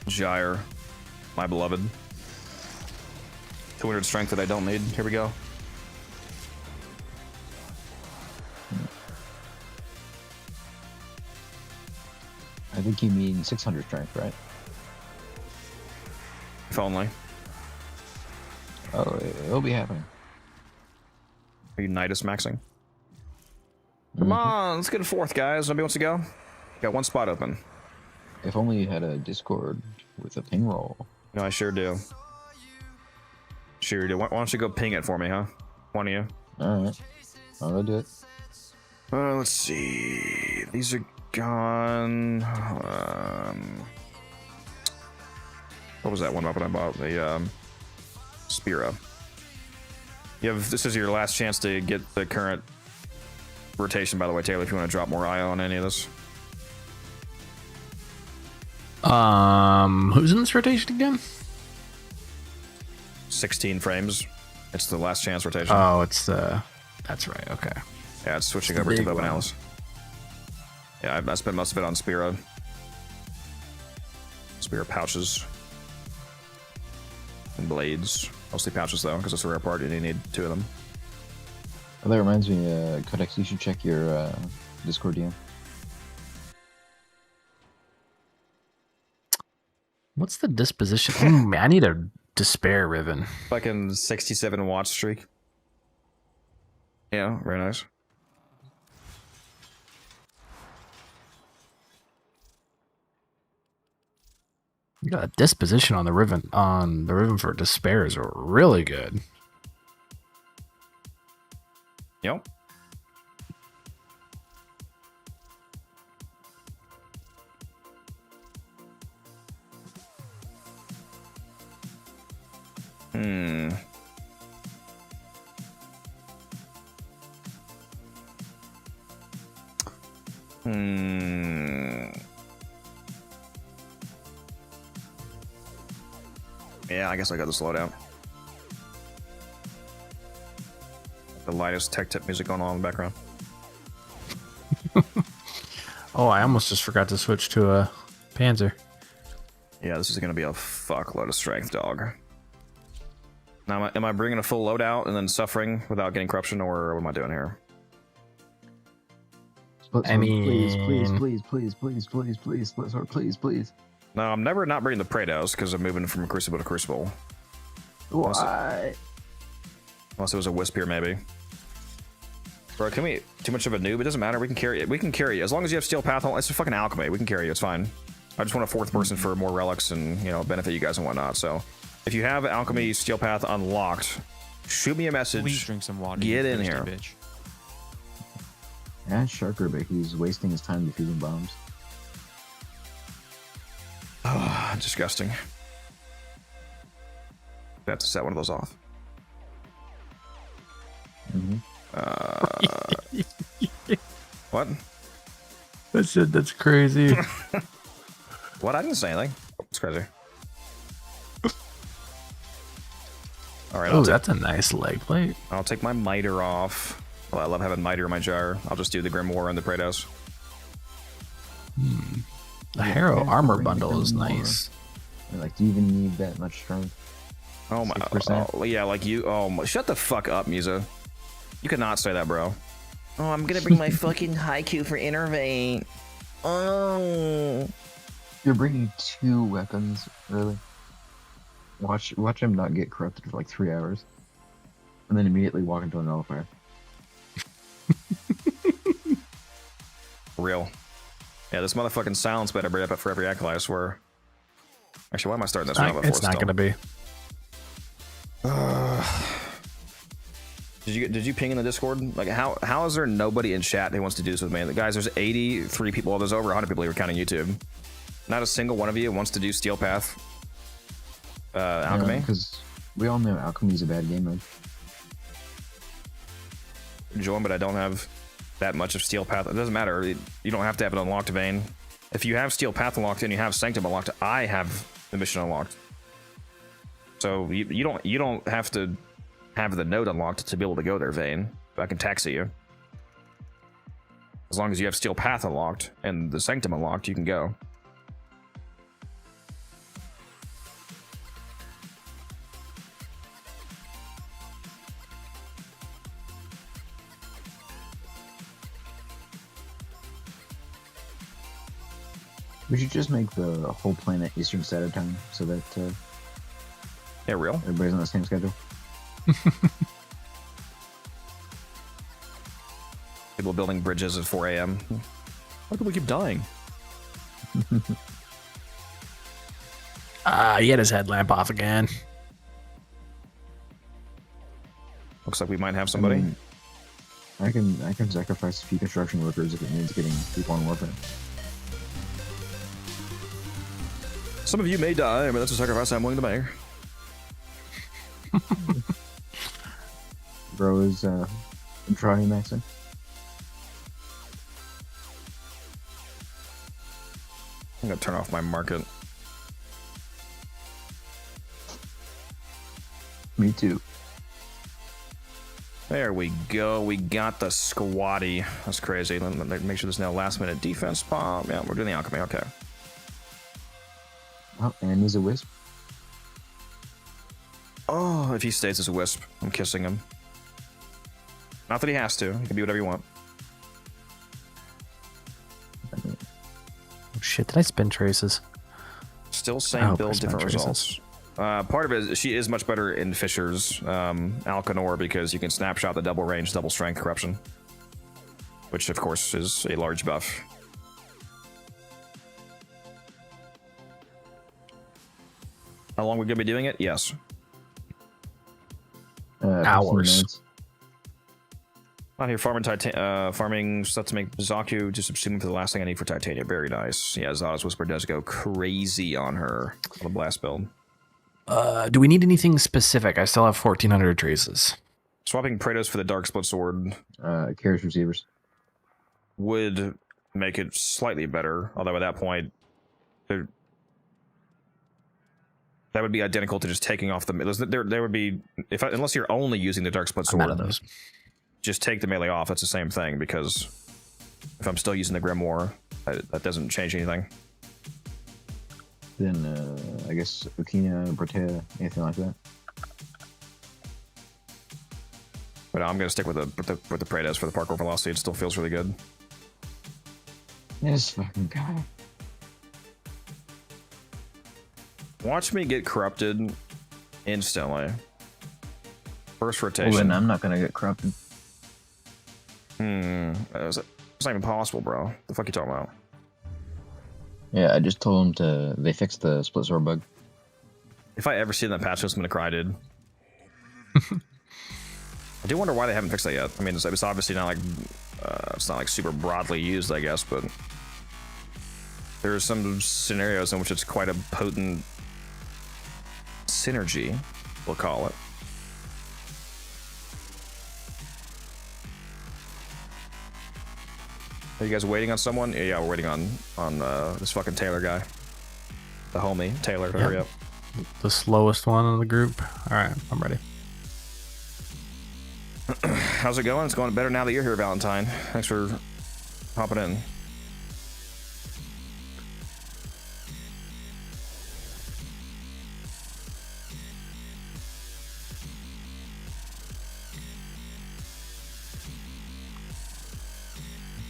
Gyre, my beloved. 200 strength that I don't need. Here we go. I think you mean 600 strength, right? If only. Oh, it'll be happening. Are you Nidus maxing? Come on, let's get a fourth, guys. Nobody wants to go? Got one spot open. If only you had a Discord with a ping roll. No, I sure do. Sure do. Why don't you go ping it for me, huh? One of you. Alright. I'll go do it. Let's see. These are gone. What was that one weapon I bought? The Spira. You have. This is your last chance to get the current rotation, by the way, Taylor, if you want to drop more eye on any of this. Who's in this rotation again? 16 frames. It's the last chance rotation. Oh, it's the. That's right. Okay. Yeah, it's switching over to Bow and Alice. Yeah, I spent most of it on Spira. Spira pouches. And blades. Mostly pouches, though, because it's a rare part and you need 2 of them. Oh, that reminds me, Codex, you should check your Discord DM. What's the disposition? I need a despair ribbon. Fucking 67 watch streak. Yeah, very nice. You got a disposition on the ribbon. On the ribbon for despair is really good. Yep. Hmm. Yeah, I guess I got to slow down. The lightest tech tip music going on in the background. Oh, I almost just forgot to switch to a Panzer. Yeah, this is going to be a fuckload of strength, dog. Now, am I bringing a full loadout and then suffering without getting corruption, or what am I doing here? Split sword, please, split sword, please. No, I'm never not bringing the Praetos because I'm moving from Crucible to Crucible. Why? Unless it was a Wisp here, maybe. Bro, can we... Too much of a noob? It doesn't matter. We can carry it. We can carry it. As long as you have Steel Path, it's a fucking alchemy. We can carry you. It's fine. I just want a 4th person for more relics and, you know, benefit you guys and whatnot. So, if you have Alchemy Steel Path unlocked, shoot me a message. Please drink some water. Get in here. Bitch. Yeah, Sharker, but he's wasting his time defusing bombs. Oh, disgusting. I have to set one of those off. What? That's crazy. What? I didn't say anything. It's crazy. All right. Oh, that's a nice leg plate. I'll take my miter off. Well, I love having miter in my jar. I'll just do the Grimoire and the Praetos. The Harrow armor bundle is nice. Like, do you even need that much strength? Oh my! 6%? Oh, yeah, like you. Oh, shut the fuck up, Musa. You could not say that, bro. Oh, I'm gonna bring my fucking haiku for Innervate. Oh. You're bringing 2 weapons, really? Watch him not get corrupted for like 3 hours, and then immediately walk into a nullifier. Real. Yeah, this motherfucking silence better bring up for every acolyte, I swear. Actually, why am I starting this one up? It's not going to be. Did you ping in the Discord? Like, how is there nobody in chat who wants to do this with me? Guys, there's 83 people. Well, there's over 100 people who are counting YouTube. Not a single one of you wants to do Steel Path Alchemy? Because we all know Alchemy is a bad game mode. Join, but I don't have that much of Steel Path. It doesn't matter. You don't have to have an unlocked vein. If you have Steel Path unlocked and you have Sanctum unlocked, I have the mission unlocked. So you don't have to have the node unlocked to be able to go there, Vayne. I can taxi you. As long as you have Steel Path unlocked and the Sanctum unlocked, you can go. We should just make the whole planet Eastern Standard Time so that yeah, real. Everybody's on the same schedule. People building bridges at 4 a.m. Why do we keep dying? He had his headlamp off again. Looks like we might have somebody. I can sacrifice a few construction workers if it means getting people on Warframe. Some of you may die, but that's a sacrifice I'm willing to make. Bro is trying maxing. I'm gonna turn off my market. Me too. There we go. We got the squatty. That's crazy. Let me make sure there's no last minute defense bomb. Yeah, we're doing the alchemy. Okay. Oh, and he's a wisp. Oh, if he stays as a wisp, I'm kissing him. Not that he has to. He can be whatever you want. Oh shit, did I spin traces? Still same build, different results. Part of it is she is much better in Fisher's Alcanor because you can snapshot the double range, double strength corruption. Which, of course, is a large buff. How long are we going to be doing it? Yes. Hours. Out here farming farming stuff to make Zaku, just assuming for the last thing I need for Titania. Very nice. Yeah, Zada's Whisper does go crazy on her on the blast build. Do we need anything specific? I still have 1,400 traces. Swapping Praetos for the Dark Split Sword. Carriage receivers. Would make it slightly better, although at that point, that would be identical to just taking off the... There would be... unless you're only using the Dark Split Sword, I'm out of those. Just take the melee off. That's the same thing, because if I'm still using the Grimoire, that doesn't change anything. Then, I guess, Okina, Bertea, anything like that. But I'm going to stick with the Praetos for the parkour velocity. It still feels really good. This fucking guy. Watch me get corrupted instantly. First rotation. Well, then I'm not gonna get corrupted. It's not even possible, bro. The fuck you talking about? Yeah, I just told them they fixed the split sword bug. If I ever see that patch, I'm gonna cry, dude. I do wonder why they haven't fixed that yet. I mean, it's obviously not like it's not like super broadly used, I guess, but there are some scenarios in which it's quite a potent synergy, we'll call it. Are you guys waiting on someone? Yeah, we're waiting on this fucking Taylor guy. The homie, Taylor, hurry up. The slowest one in the group. Alright, I'm ready. How's it going? It's going better now that you're here, Valentine. Thanks for hopping in.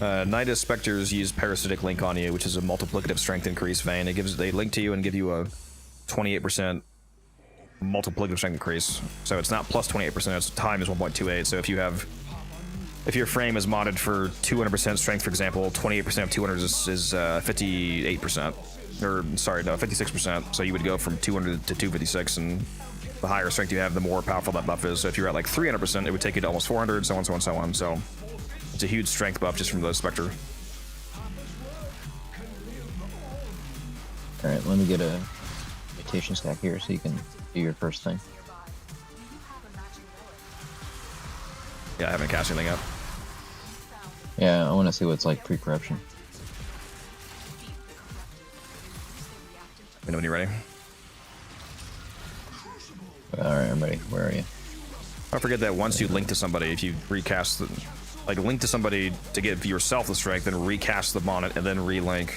Nidus Spectres use Parasitic Link on you, which is a multiplicative strength increase vein. They link to you and give you a 28% multiplicative strength increase. So it's not plus 28%, it's times 1.28. So if your frame is modded for 200% strength, for example, 28% of 200 is 58%. Or, sorry, no, 56%. So you would go from 200 to 256, and the higher strength you have, the more powerful that buff is. So if you're at like 300%, it would take you to almost 400, so on, so on, so on. So it's a huge strength buff just from the Spectre. Alright, let me get a mutation stack here so you can do your first thing. Yeah, I haven't cast anything up. Yeah, I want to see what's like pre-corruption. Let me know when you're ready. Alright, I'm ready. Where are you? Don't forget that once you link to somebody, if you recast the... Like, link to somebody to give yourself the strength, then recast the bonnet, and then relink.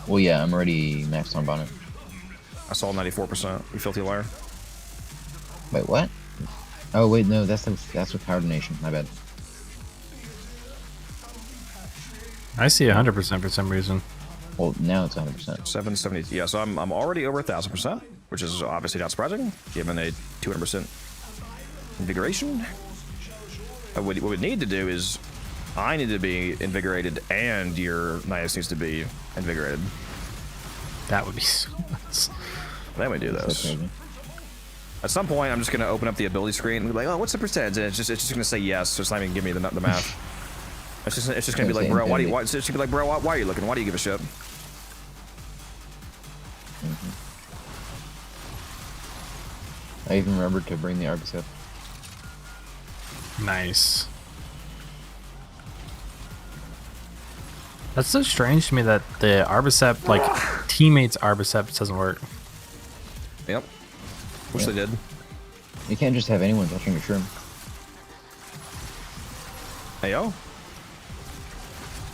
Well, yeah, I'm already maxed on bonnet. I saw 94%. You filthy liar. Wait, what? Oh, wait, no, that's with Power Donation. My bad. I see 100% for some reason. Well, now it's 100%. 770. Yeah, so I'm already over 1,000%, which is obviously not surprising, given a 200% invigoration. What we need to do is, I need to be invigorated, and your Nidus needs to be invigorated. That would be so nuts. Then we do this. At some point, I'm just gonna open up the ability screen and be like, "Oh, what's the percentage?" And it's just gonna say yes. So it's not even give me the math. It's just gonna be like, "Bro, why?" It's just gonna be like, "Bro, why are you looking? Why do you give a shit?" I even remembered to bring the Argus up. Nice. That's so strange to me that the Arbicept, like, teammates Arbicept doesn't work. Yep. Wish they did. You can't just have anyone touching your shroom. Hey, yo.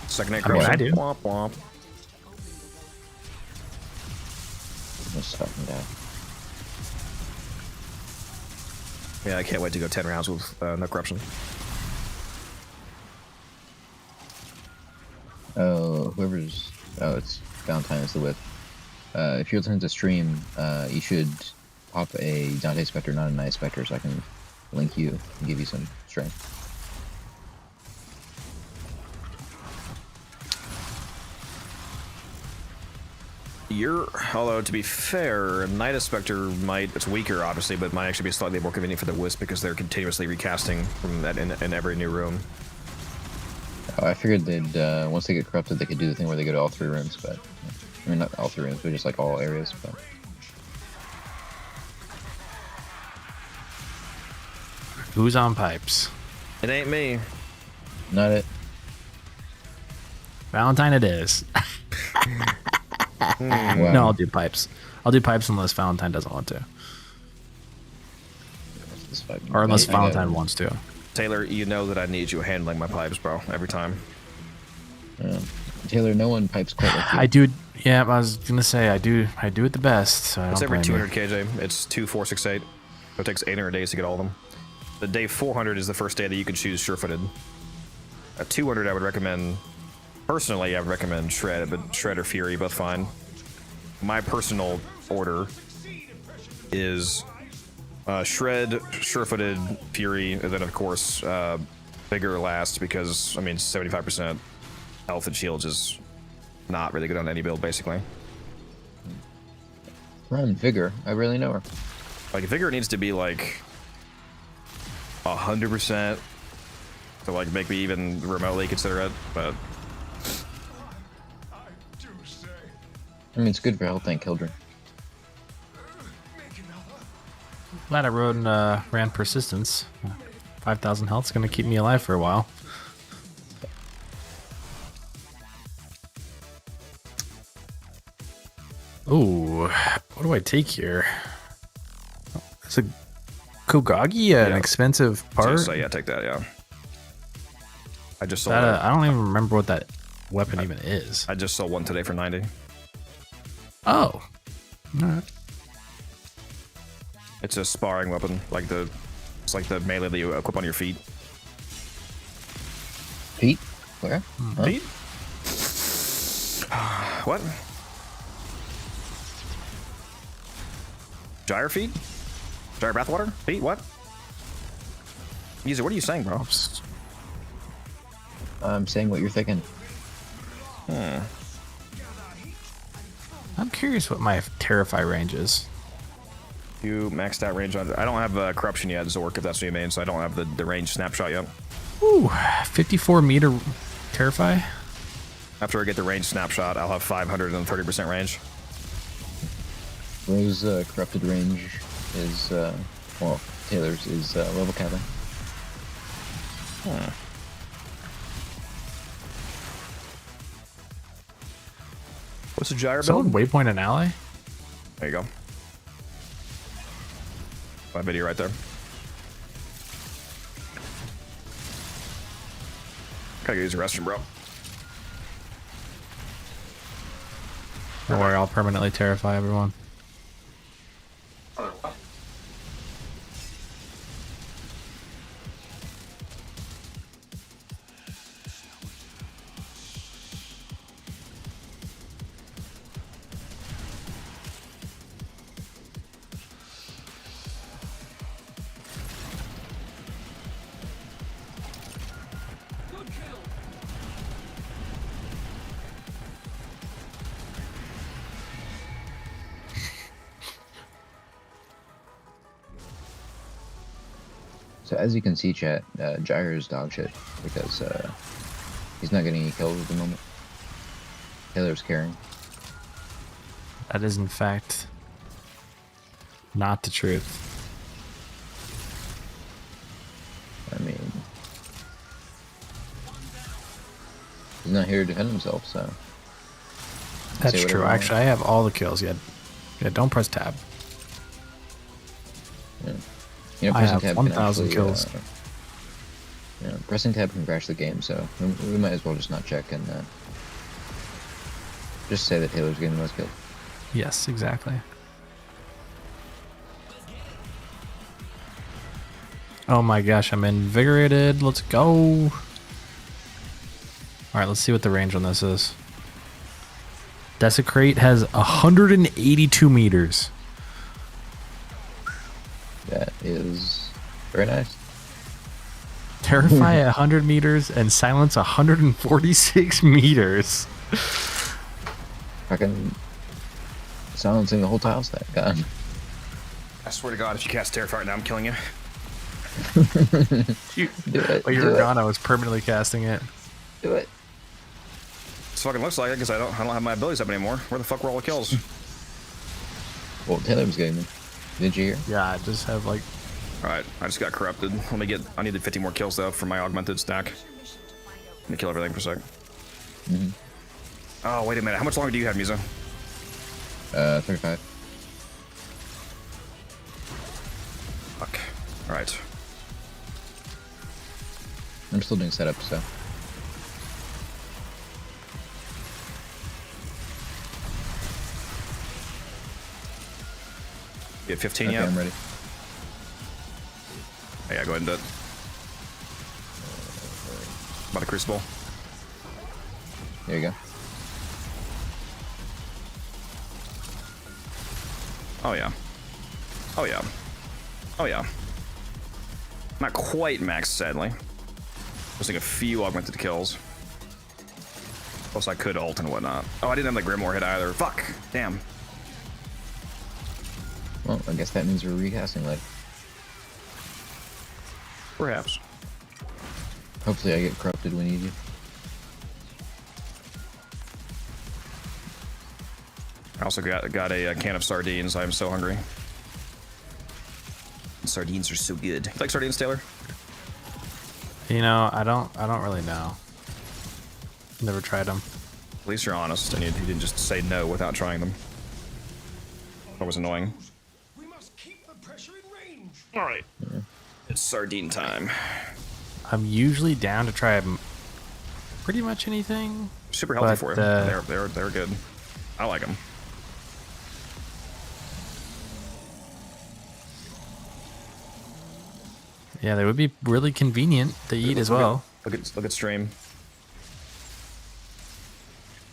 Second hit I mean, corruption. I do. Womp womp. Just fucking die. Yeah, I can't wait to go 10 rounds with no corruption. Oh, whoever's... Oh, it's Valentine is the whip. If you're listening to stream, you should pop a Dante Spectre, not a Night Spectre, so I can link you and give you some strength. Although to be fair, Nidus Spectre might, it's weaker obviously, but might actually be slightly more convenient for the Wisp because they're continuously recasting from that in every new room. Oh, I figured they'd, once they get corrupted, they could do the thing where they go to all 3 rooms, but... I mean, not all 3 rooms, but just like all areas, but... Who's on pipes? It ain't me. Not it. Valentine it is. Wow. No, I'll do pipes. I'll do pipes unless Valentine doesn't want to. Or unless Valentine wants to. Taylor, you know that I need you handling my pipes, bro, every time. Taylor, no one pipes quite like you. I do. Yeah, I was gonna say I do it the best. So I It's don't every blame 200 KJ. It's 2, 4, 6, 8. So it takes 800 days to get all of them. The day 400 is the first day that you can choose sure-footed. At 200, I would recommend. Personally, I would recommend Shred, but Shred or Fury, both fine. My personal order is Shred, sure-footed, Fury, and then of course Vigor last because I mean 75% health and shields is not really good on any build basically. Run Vigor, I really know her. Like Vigor needs to be like 100% to like make me even remotely consider it, but. I mean, it's good for health tank Kildren. Glad I rode and ran persistence. 5,000 health's gonna keep me alive for a while. Ooh, what do I take here? It's a Kogagi, an expensive part. So yeah, take that. Yeah. I just sold. That, I don't even remember what that weapon even is. I just sold one today for 90. Oh, all right. It's a sparring weapon, it's like the melee that you equip on your feet. Feet? Where? Huh? Feet? What? Gyre feet? Gyre bathwater? Feet? What? Easy. What are you saying, bro? I'm saying what you're thinking. I'm curious what my Terrify range is. You maxed out range on. I don't have corruption yet, Zork, if that's what you mean, so I don't have the range snapshot yet. Ooh, 54 meter Terrify. After I get the range snapshot, I'll have 530% range. Rose corrupted range is well, Taylor's is level capping. What's the gyre Someone build? waypoint an ally? There you go. My video right there. Gotta go use the restroom, bro. Don't worry, I'll permanently terrify everyone. So as you can see, chat, Gyre is dog shit because he's not getting any kills at the moment. Taylor's carrying. That is in fact not the truth. I mean, he's not here to defend himself, so. That's true. Actually, I have all the kills yet. Yeah, don't press tab. Yeah. You know, I pressing have tab 1,000 can kills. Yeah, pressing tab can crash the game, so we might as well just not check and just say that Taylor's getting the most kills. Yes, exactly. Oh my gosh, I'm invigorated. Let's go. Alright, let's see what the range on this is. Desecrate has 182 meters. That is very nice. Terrify 100 meters and silence 146 meters. Fucking silencing the whole tile stack, God. I swear to God, if you cast Terrify right now, I'm killing you. Do it. But you're gone, I was permanently casting it. Do it. This fucking looks like it because I don't have my abilities up anymore. Where the fuck were all the kills? Well, Taylor was getting them. Did you hear? Yeah, I just have like. Alright, I just got corrupted. I needed 50 more kills though for my augmented stack. Let me kill everything for a sec. Mm-hmm. Oh, wait a minute. How much longer do you have, Musa? 35. Fuck. Alright. I'm still doing setup, so. You have 15 Okay, yet? I'm ready. Oh, yeah, go ahead and do it. About a crucible. There you go. Oh, yeah. Oh, yeah. Oh, yeah. Not quite max, sadly. Just like a few augmented kills. Plus, I could ult and whatnot. Oh, I didn't have the Grimoire hit either. Fuck. Damn. Well, I guess that means we're recasting later. Perhaps. Hopefully I get corrupted when you do. I also got a can of sardines. I'm so hungry. Sardines are so good. You like sardines, Taylor? You know, I don't really know. Never tried them. At least you're honest, and you didn't just say no without trying them. That was annoying. All right, it's sardine time. I'm usually down to try pretty much anything. Super healthy for you. They're good. I like them. Yeah, they would be really convenient to eat as well. Look at stream.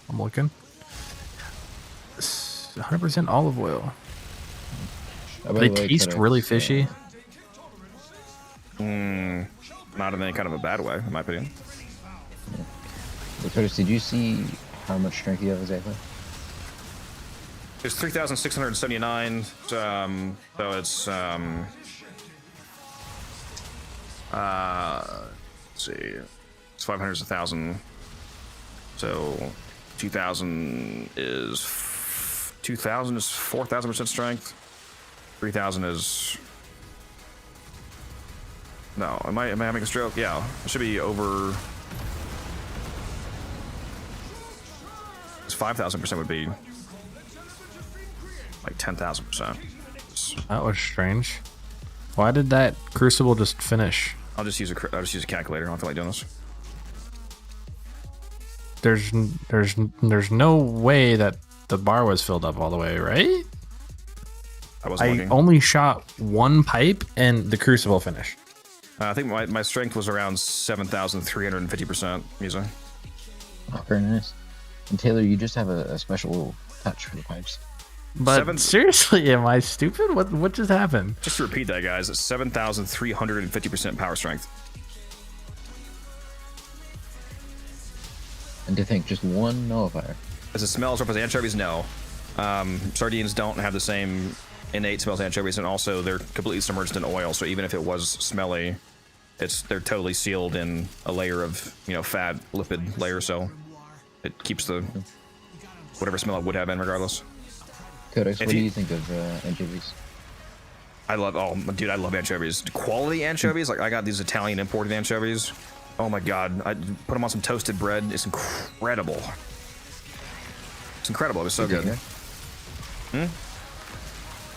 I'm looking. 100% olive oil. They taste really fishy. Not in any kind of a bad way, in my opinion. Yeah. Curtis, did you see how much strength you have exactly? It's 3,679. So it's let's see, it's 500 is 1,000. So 2,000 is 4,000% strength. 3,000 is. No, am I having a stroke? Yeah, it should be over. It's 5,000% would be like 10,000%. That was strange. Why did that crucible just finish? I'll just use a calculator. I don't feel like doing this. There's no way that the bar was filled up all the way, right? I only shot one pipe and the crucible finished. I think my strength was around 7,350% using. Oh, very nice. And Taylor, you just have a special touch for the pipes. But seriously, am I stupid? What just happened? Just to repeat that, guys, it's 7,350% power strength. And to think, just one nullifier. Does it smell as rough as anchovies? No. Sardines don't have the same innate smells as anchovies, and also they're completely submerged in oil. So even if it was smelly, they're totally sealed in a layer of fat, lipid layer. So it keeps the whatever smell it would have in regardless. Codex, what do you think of anchovies? I love anchovies. Quality anchovies, like I got these Italian imported anchovies. Oh my god, I put them on some toasted bread. It's incredible. It's incredible. It was so good.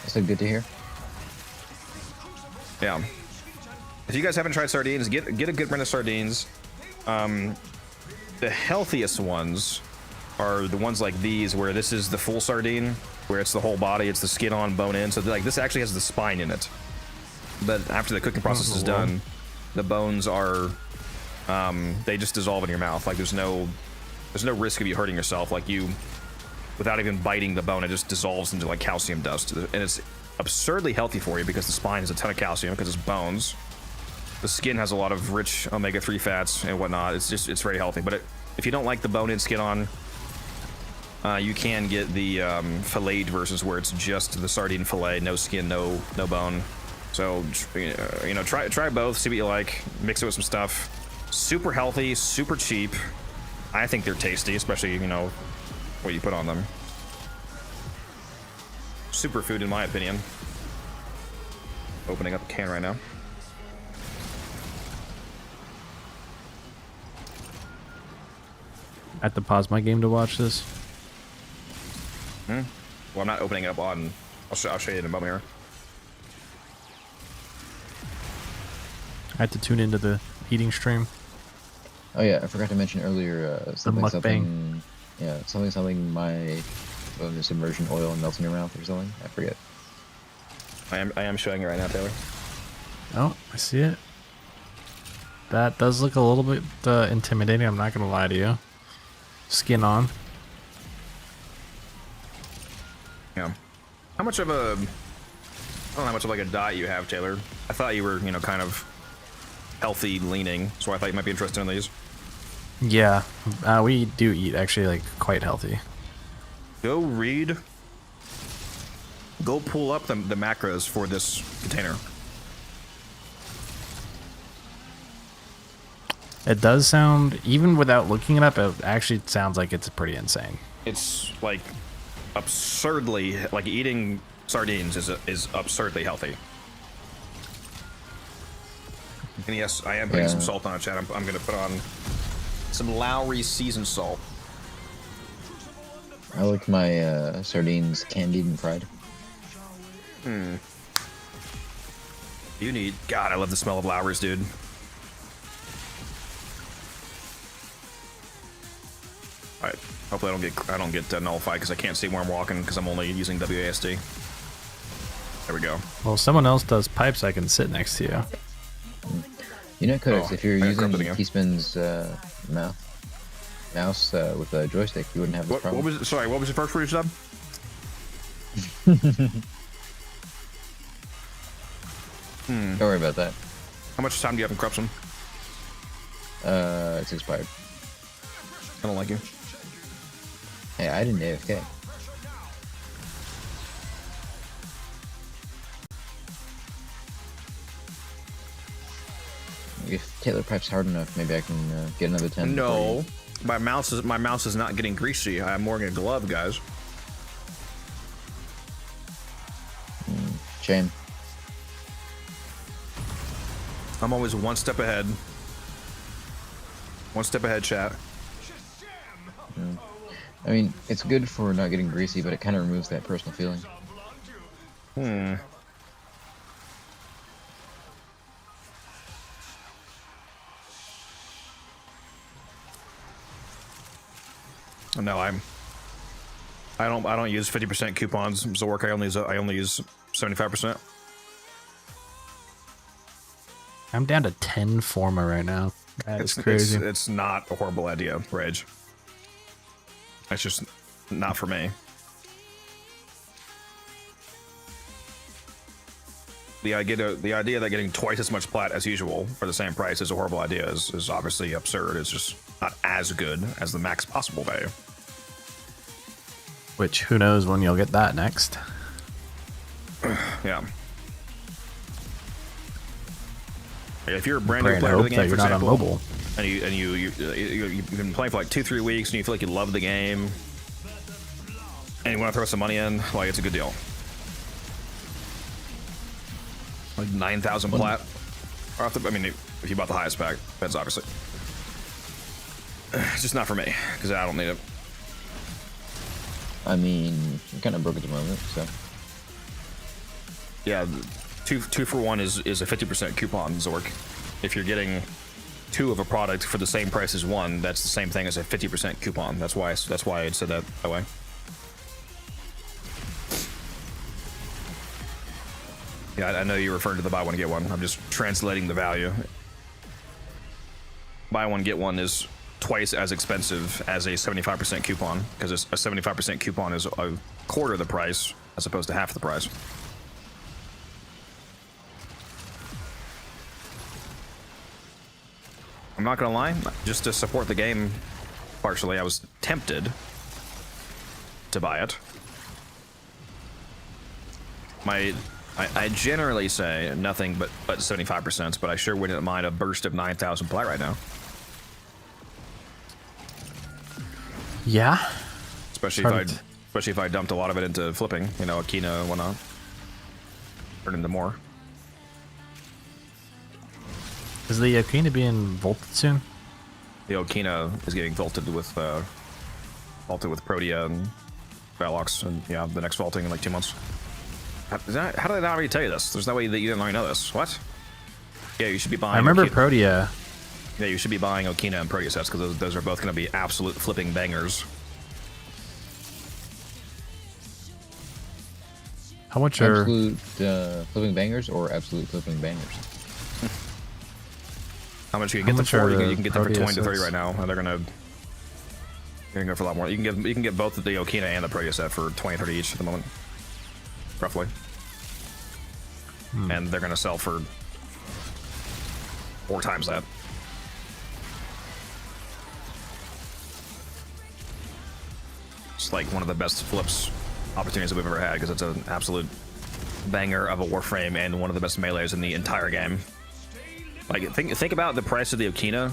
Is it good to hear? Yeah. If you guys haven't tried sardines, get a good brand of sardines. The healthiest ones are the ones like these, where this is the full sardine, where it's the whole body, it's the skin on, bone in. So like this actually has the spine in it. But after the cooking process is done, the bones are they just dissolve in your mouth. Like there's no risk of you hurting yourself. Like without even biting the bone, it just dissolves into like calcium dust. And it's absurdly healthy for you because the spine has a ton of calcium because it's bones. The skin has a lot of rich omega-3 fats and whatnot. It's very healthy. But if you don't like the bone-in skin on, you can get the filleted versions where it's just the sardine fillet, no skin, no bone. So try both, see what you like, mix it with some stuff. Super healthy, super cheap. I think they're tasty, especially what you put on them. Superfood in my opinion. Opening up a can right now. I have to pause my game to watch this. Well, I'm not opening it up on. I'll show you in a moment here. I had to tune into the eating stream. Oh yeah, I forgot to mention earlier something. Yeah, something. My this immersion oil melts in your mouth or something. I forget. I am showing you right now, Taylor. Oh, I see it. That does look a little bit intimidating. I'm not gonna lie to you. Skin on. Yeah. How much of a? I don't know how much of like a diet you have, Taylor. I thought you were kind of healthy leaning, so I thought you might be interested in these. Yeah, we do eat actually like quite healthy. Go read. Go pull up the macros for this container. It does sound, even without looking it up, it actually sounds like it's pretty insane. It's like absurdly, like eating sardines is absurdly healthy. And yes, I am putting some salt on it, Chad. I'm going to put on some Lowry seasoned salt. I like my sardines candied and fried. You need. God, I love the smell of flowers, dude. All right. Hopefully, I don't get nullified because I can't see where I'm walking because I'm only using WASD. There we go. Well, someone else does pipes. I can sit next to you. You know, Codex, if you're I using corrupted again. Keyspin's mouse with a joystick, you wouldn't have this problem. What was it? Sorry, what was the first word you said? Don't worry about that. How much time do you have in corruption? It's expired. I don't like you. Hey, I didn't AFK. If Taylor pipes hard enough, maybe I can get another 10. No, my mouse is not getting greasy. I'm wearing a glove, guys. Shame. I'm always one step ahead. One step ahead, chat. I mean, it's good for not getting greasy, but it kind of removes that personal feeling. No, I don't use 50% coupons. Zork, I only use 75%. I'm down to 10 Forma right now. That's crazy. It's not a horrible idea, Rage. It's just not for me. The idea that getting twice as much plat as usual for the same price is a horrible idea is obviously absurd. It's just not as good as the max possible value. Which, who knows when you'll get that next. Yeah. If you're a brand new player to the game, for you're not on example, mobile. and you've been playing for like 2-3 weeks and you feel like you love the game, and you want to throw some money in, like, it's a good deal. Like 9,000 plat. I mean, if you bought the highest pack, that's obviously. It's just not for me because I don't need it. I mean, I'm kind of broke at the moment, so. Yeah, two for one is a 50% coupon, Zork. If you're getting 2 of a product for the same price as 1, that's the same thing as a 50% coupon. That's why I said that way. Yeah, I know you're referring to the buy one get one. I'm just translating the value. Buy one get one is twice as expensive as a 75% coupon because a 75% coupon is a quarter of the price as opposed to half the price. I'm not gonna lie, just to support the game partially, I was tempted to buy it. I generally say nothing but 75%, but I sure wouldn't mind a burst of 9,000 plat right now. Yeah. Especially if I dumped a lot of it into flipping, you know, Akina and whatnot. Turn into more. Is the Okina being vaulted soon? The Okina is getting vaulted with Protea and Valox, and yeah, the next vaulting in like 2 months. How did I not already tell you this? There's no way that you didn't already know this. What? Yeah, you should be buying. I remember Protea. Yeah, you should be buying Okina and Protea sets because those are both going to be absolute flipping bangers. How much are absolute flipping bangers or absolute flipping bangers? How much you can get them for? You can get them for 20 to 30 right now, and they're gonna go for a lot more. You can get both the Okina and the Protea set for 20, 30 each at the moment, roughly. And they're gonna sell for 4 times that. It's like one of the best flips opportunities that we've ever had because it's an absolute banger of a Warframe and one of the best melees in the entire game. Like, think about the price of the Okina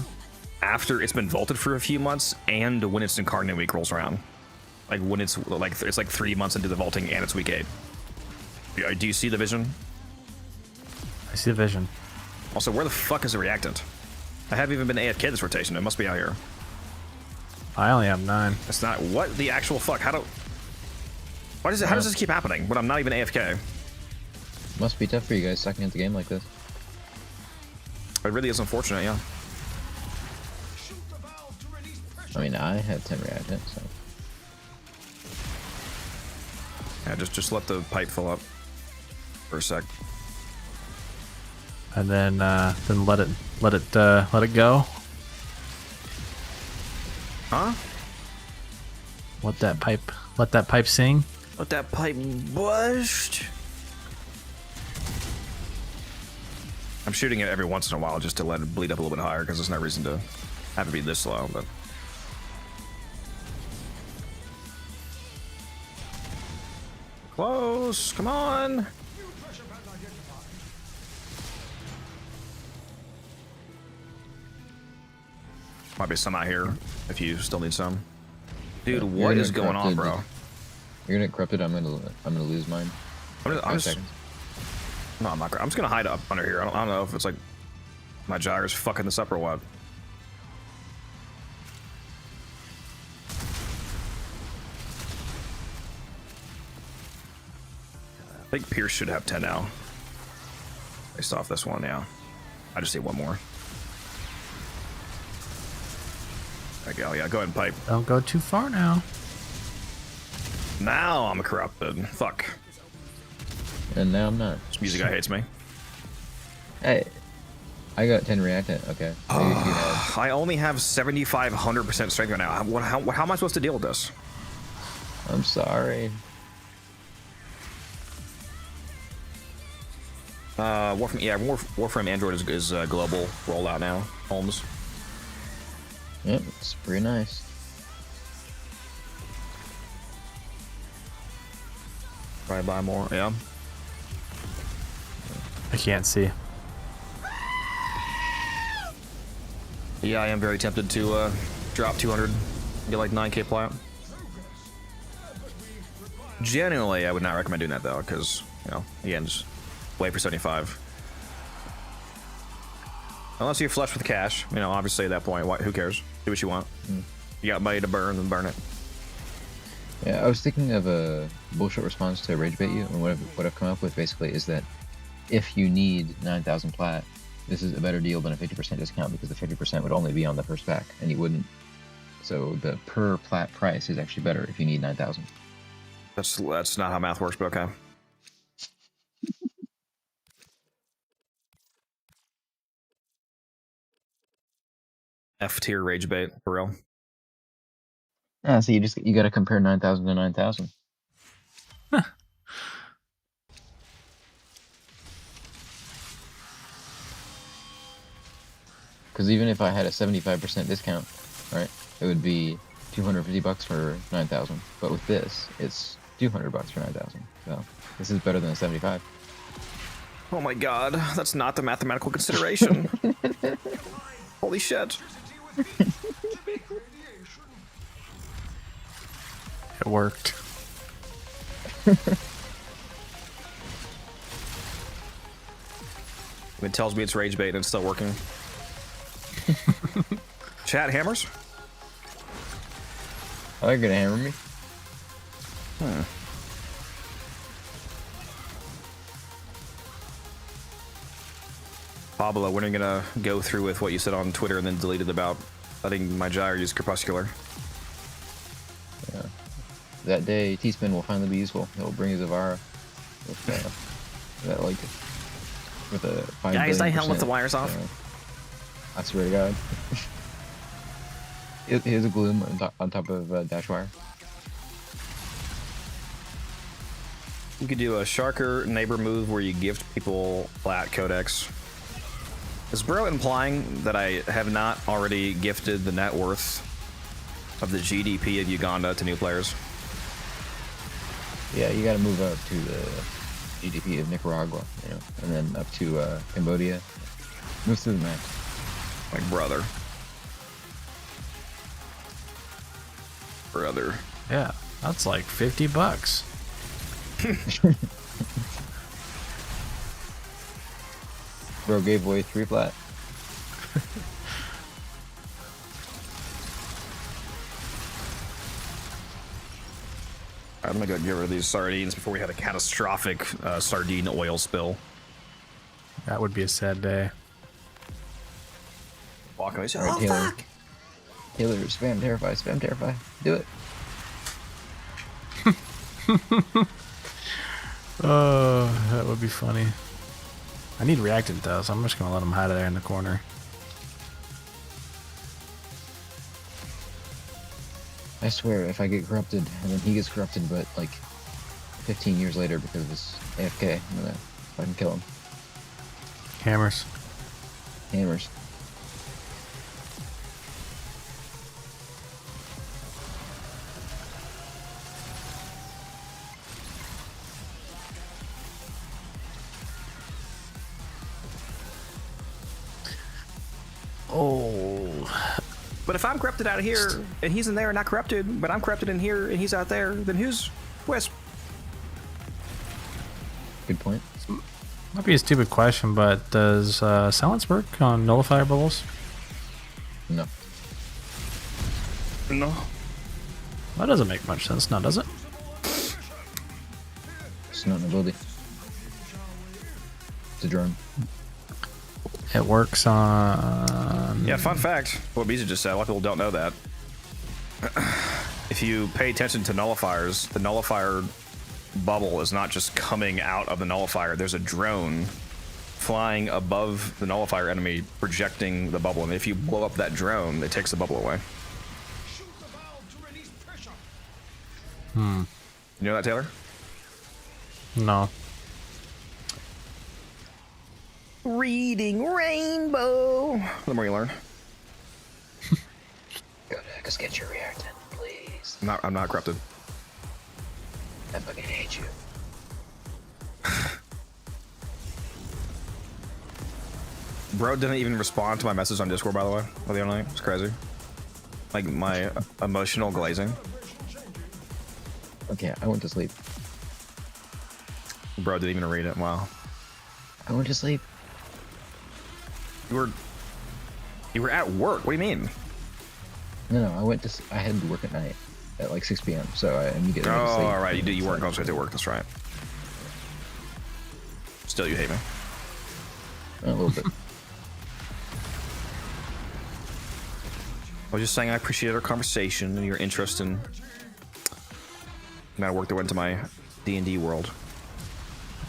after it's been vaulted for a few months and when its Incarnate week rolls around. Like when it's like 3 months into the vaulting and it's week 8. Do you see the vision? I see the vision. Also, where the fuck is the reactant? I haven't even been AFK this rotation. It must be out here. I only have 9. It's not. What the actual fuck? How does this keep happening when I'm not even AFK? Must be tough for you guys sucking at the game like this. It really is unfortunate, yeah. I mean, I had 10 reactant, so. Yeah, just let the pipe fill up for a sec. And then let it go. Huh? Let that pipe sing. Let that pipe bust. I'm shooting it every once in a while just to let it bleed up a little bit higher because there's no reason to have it be this slow, but. Close, come on. Might be some out here if you still need some. Dude, what is going on, bro? You're gonna get corrupted. I'm gonna lose mine. I'm just gonna hide up under here. I don't know if it's like my jogger's fucking this up or what. I think Pierce should have 10 now. Based off this one, yeah. I just need one more. There we go, yeah, go ahead and pipe. Don't go too far now. Now I'm corrupted. Fuck. And now I'm not. This music guy hates me. Hey, I got 10 reactant, okay. I only have 7,500% strength right now. How am I supposed to deal with this? I'm sorry. Warframe Android is global rollout now. Holmes. Yep, it's pretty nice. Probably buy more, yeah. I can't see. Yeah, I am very tempted to drop 200, get like 9k plat. Genuinely, I would not recommend doing that though, because, you know, again, just wait for 75. Unless you're flush with cash, you know, obviously at that point, who cares? Do what you want. You got money to burn, then burn it. Yeah, I was thinking of a bullshit response to rage bait you, and what I've come up with basically is that if you need 9,000 plat, this is a better deal than a 50% discount because the 50% would only be on the first pack, and you wouldn't. So the per plat price is actually better if you need 9,000. That's not how math works, but okay. F tier rage bait for real. Ah, so you gotta compare 9,000 to 9,000. Because even if I had a 75% discount, right, it would be $250 for 9,000. But with this, it's $200 for 9,000. So this is better than a 75. Oh my god, that's not the mathematical consideration. Holy shit. It worked. It tells me it's rage bait and it's still working. Chat hammers? Oh, they're gonna hammer me? Pablo, when are you gonna go through with what you said on Twitter and then deleted about letting my gyre use Crepuscular? Yeah. That day, T-Spin will finally be useful. He'll bring his Zavara with that, like, with a 5 Guys, I hell billion with the wires off. I swear to God. Here's a gloom on top of dash wire. You could do a Sharker neighbor move where you gift people plat codex. Is bro implying that I have not already gifted the net worth of the GDP of Uganda to new players? Yeah, you gotta move up to the GDP of Nicaragua, you know, and then up to Cambodia. Move through the map. My brother. Brother. Yeah, that's like $50. Bro gave away 3 plat. I'm gonna go get rid of these sardines before we have a catastrophic sardine oil spill. That would be a sad day. Walking away. Alright, Taylor. Taylor, spam terrify, spam terrify. Do it. Oh, that would be funny. I need reactant though, so I'm just gonna let him hide there in the corner. I swear, if I get corrupted and then he gets corrupted, but like 15 years later because of his AFK, I'm gonna fucking kill him. Hammers. Hammers. Oh. But if I'm corrupted out of here, and he's in there and not corrupted, but I'm corrupted in here and he's out there, then who's Wisp? Good point. Might be a stupid question, but does silence work on nullifier bubbles? No. No. That doesn't make much sense now, does it? It's not an ability. It's a drone. It works on... Yeah, fun fact. What Beezy just said, a lot of people don't know that. If you pay attention to nullifiers, the nullifier bubble is not just coming out of the nullifier. There's a drone flying above the nullifier enemy projecting the bubble, and if you blow up that drone, it takes the bubble away. Hmm. You know that, Taylor? No. Reading Rainbow. The more you learn. Go to us, get your reactant, please. I'm not corrupted. I fucking hate you. Bro didn't even respond to my message on Discord, by the way, the other night. It's crazy. Like my emotional glazing. Okay, I went to sleep. Bro didn't even read it. Wow. I went to sleep. You were at work. What do you mean? No, I had to work at night at like 6 p.m. So I immediately went to sleep. Oh, all right. You weren't going straight to work. That's right. Still, you hate me. A little bit. I was just saying I appreciate our conversation and your interest in the amount of work that went into my D&D world.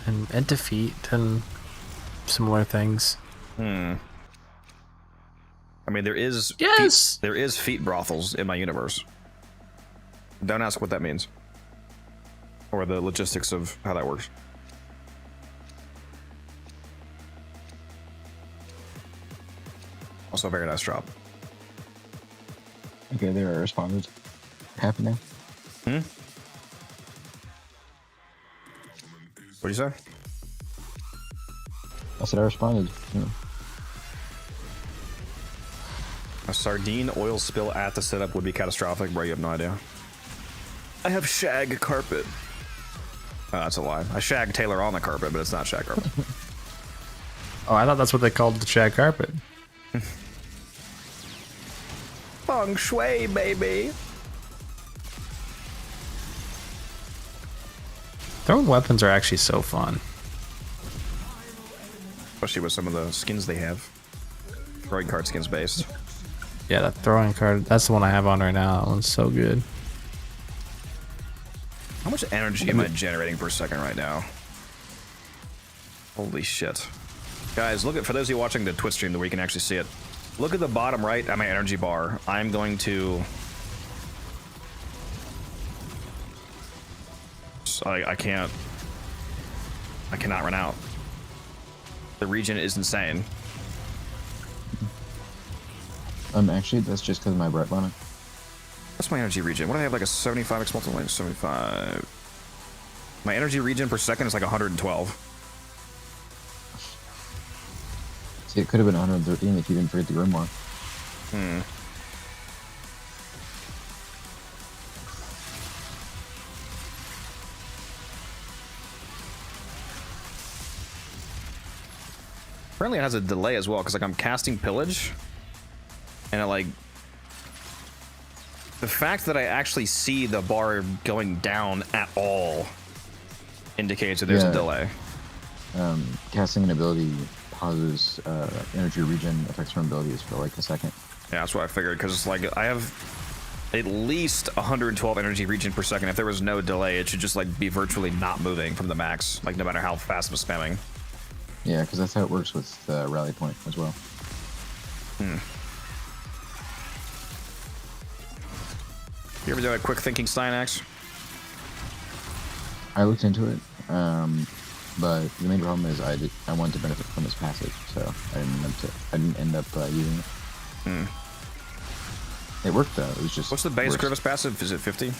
And defeat and similar things. Hmm. I mean, there is feet brothels in my universe. Don't ask what that means, or the logistics of how that works. Also, a very nice job. Okay, there are responded. Happy now? Hmm. What'd you say? I said I responded. Yeah. A sardine oil spill at the setup would be catastrophic, bro. You have no idea. I have shag carpet. Oh, that's a lie. I shag Taylor on the carpet, but it's not shag carpet. Oh, I thought that's what they called the shag carpet. Feng shui, baby. Throwing weapons are actually so fun. Especially with some of the skins they have. Throwing card skins based. Yeah, that throwing card, that's the one I have on right now. That one's so good. How much energy am I generating per second right now? Holy shit. Guys, look at, for those of you watching the Twitch stream where you can actually see it, look at the bottom right at my energy bar. I'm going to... I cannot run out. The region is insane. Actually, that's just because of my bright bonnet. What's my energy region? What do I have, like a 75x multiple? Like 75. My energy region per second is like 112. See, it could have been 113 if you didn't forget the Grimoire. Hmm. Apparently it has a delay as well, because like I'm casting Pillage, and it like The fact that I actually see the bar going down at all indicates that there's a delay. Casting an ability pauses energy regen effects from abilities for like a second. Yeah, that's what I figured, because like I have at least 112 energy regen per second. If there was no delay, it should just like be virtually not moving from the max, like no matter how fast I'm spamming. Yeah, because that's how it works with rally point as well. You ever do a quick thinking Steinax? I looked into it, but the main problem is I wanted to benefit from his passive, so I didn't end up using it. It worked though. It was just. What's the base Grievous passive? Is it 50?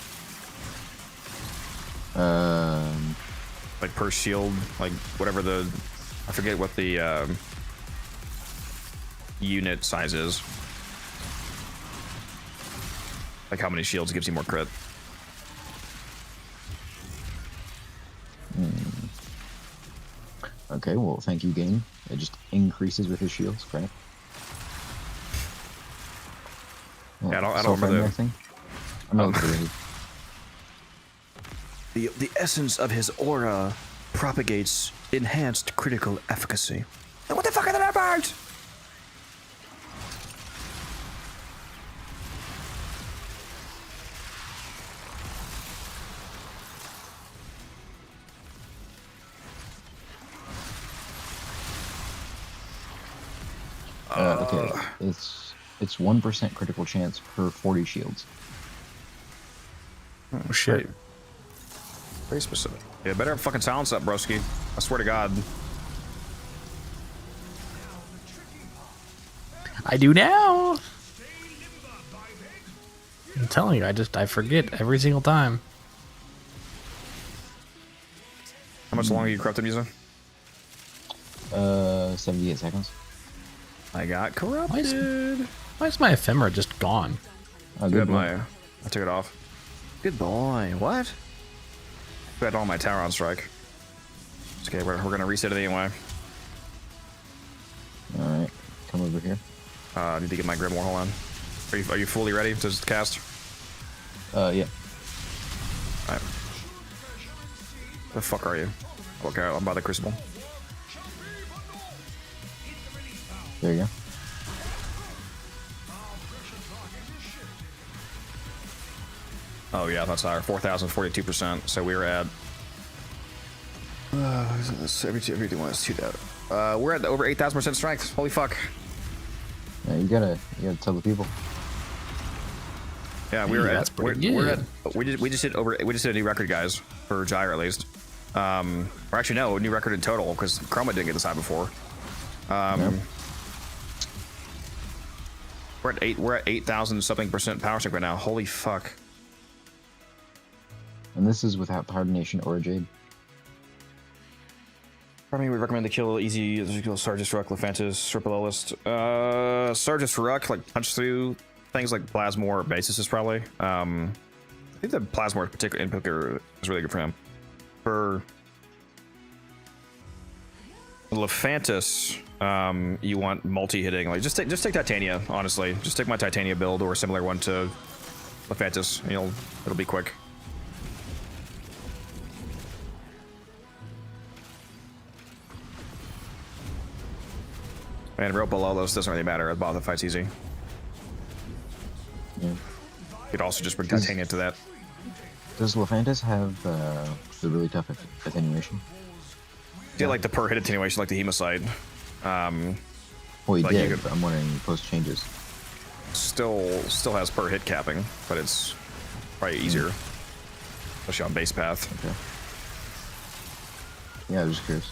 Like per shield, like whatever the, I forget what the unit size is. Like how many shields gives you more crit. Okay, well, thank you, game. It just increases with his shields, right? Yeah, I don't remember the thing. I'm not the essence of his aura propagates enhanced critical efficacy. What the fuck are the rampart? Okay, it's 1% critical chance per 40 shields. Oh shit. Very specific. Yeah, better have fucking silence up, broski. I swear to God. I do now. I'm telling you, I forget every single time. How much longer you corrupted using? 78 seconds. I got corrupted. Why is my ephemera just gone? I took it off. Good boy. What? I had all my tower on strike. It's okay, we're gonna reset it anyway. Alright, come over here. I need to get my Grimoire. Hold on. Are you fully ready to cast? Yeah. Alright. The fuck are you? Okay, I'm by the Crucible. There you go. Oh yeah, that's higher. 4,042%. So we were at. Everything was 2,000. We're at over 8,000% strength. Holy fuck. Yeah, you gotta tell the people. Yeah, we were at. We just hit a new record, guys, for Gyre at least. Or actually no, a new record in total because Chroma didn't get this high before. Yep. We're at 8,000 something percent power sync right now. Holy fuck. And this is without Hardination or Jade. I mean, we recommend to kill easy Sargis Ruck, Lephantis, Triple list. Sargis Ruck, like punch through things like Plasmor or Basis is probably. I think the Plasmor in particular is really good for him. For Lephantis, you want multi-hitting. Like just take Titania, honestly. Just take my Titania build or a similar one to Lephantis. It'll be quick. And rope below those doesn't really matter. At the bottom, the fight's easy. Yeah. You could also just bring Titania to that. Does Lephantis have the really tough attenuation? Yeah, like the per hit attenuation, like the Hemocide. Well, he did, but I'm wondering post changes. Still has per hit capping, but it's probably easier, especially on base path. Okay. Yeah, I was just curious.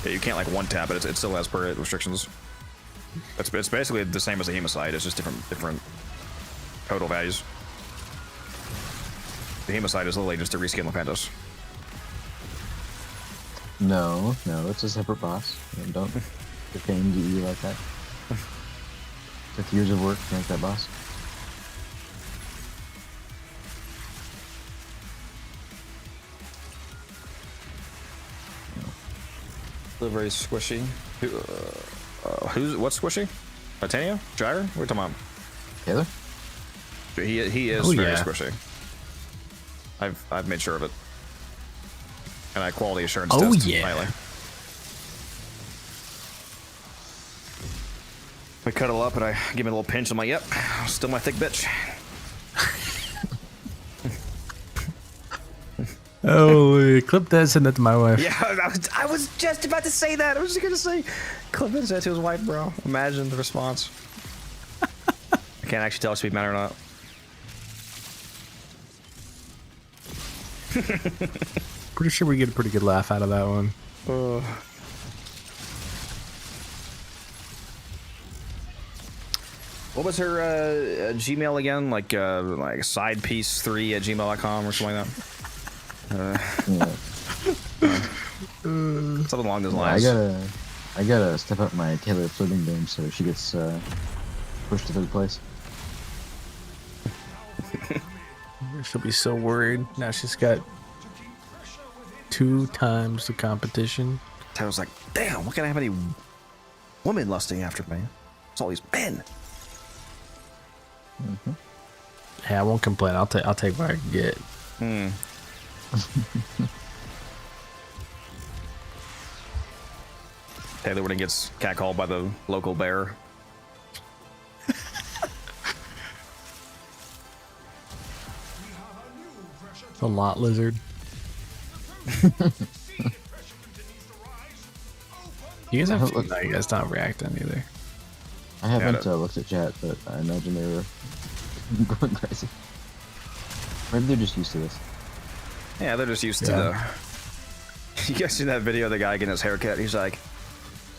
Yeah, you can't like one tap it. It still has per hit restrictions. It's basically the same as a Hemocide. It's just different total values. The Hemocide is literally just a reskin Lephantis. No, it's a separate boss. Don't defame DE like that. Took years of work to make that boss. They're very squishy. What's squishy? Titania? Gyre? What are you talking about? Taylor? He is very squishy. I've made sure of it, and I quality assurance test highly. I cuddle up and I give me a little pinch. I'm like, yep, still my thick bitch. Oh, clip that, send that to my wife. Yeah, I was just about to say that. I was just gonna say, clip that, send it to his wife, bro. Imagine the response. I can't actually tell if she'd be mad or not. Pretty sure we get a pretty good laugh out of that one. What was her Gmail again? Like sidepiece3@gmail.com or something like that. Something along those lines. I gotta step up my Taylor floating game so she gets pushed to third place. She'll be so worried. Now she's got 2 times the competition. Taylor's like, damn, what can I have any women lusting after me? It's all these men. Hey, I won't complain. I'll take what I can get. Taylor when he gets catcalled by the local bear. The lot lizard. You guys have no, you guys not reacting either. I haven't looked at chat, but I imagine they were going crazy. Maybe they're just used to this. Yeah, they're just used to the... You guys see that video of the guy getting his haircut? He's like,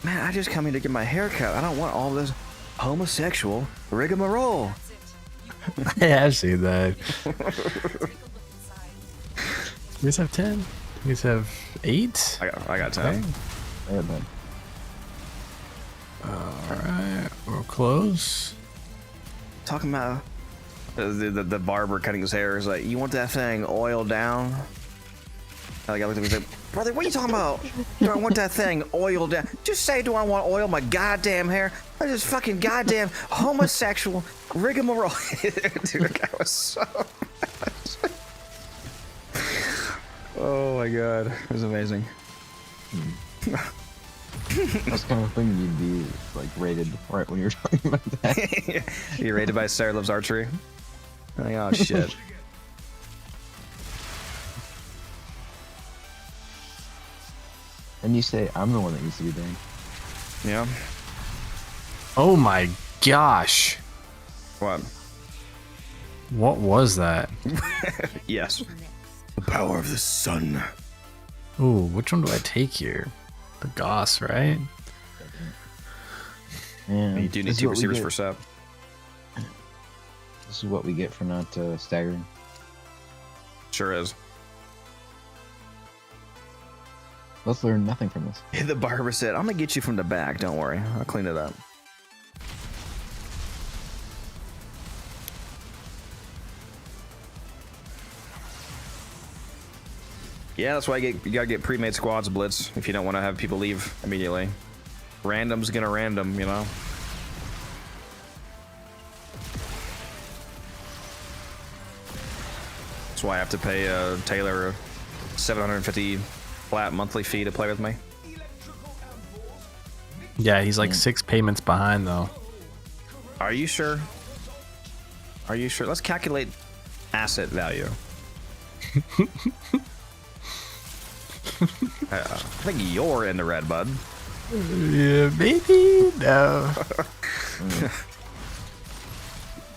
man, I just come here to get my haircut. I don't want all this homosexual rigmarole. Yeah, I've seen that. You guys have 10? You guys have 8? I got 10. I got 10. Alright, we're close. Talking about the barber cutting his hair is like, you want that thing oiled down? Like I looked at me and said, brother, what are you talking about? Do I want that thing oiled down? Just say, do I want to oil my goddamn hair? I just fucking goddamn homosexual rigmarole. Dude, that guy was so bad. Oh my god, it was amazing. That's kind of thing you'd be like rated right when you're talking about that. You're rated by Sarah Loves Archery. Like, oh shit. And you say I'm the one that needs to be banged. Yeah. Oh my gosh. What? What was that? Yes. The power of the sun. Ooh, which one do I take here? The Goss, right? Yeah, you do need 2 receivers for sep. This is what we get for not staggering. Sure is. Let's learn nothing from this. The barber said, I'm gonna get you from the back, don't worry. I'll clean it up. Yeah, that's why you gotta get pre-made squads blitz if you don't want to have people leave immediately. Random's gonna random, you know. That's why I have to pay Taylor a $750 flat monthly fee to play with me. Yeah, he's like 6 payments behind though. Are you sure? Are you sure? Let's calculate asset value. I think you're in the red, bud. Yeah, maybe? No.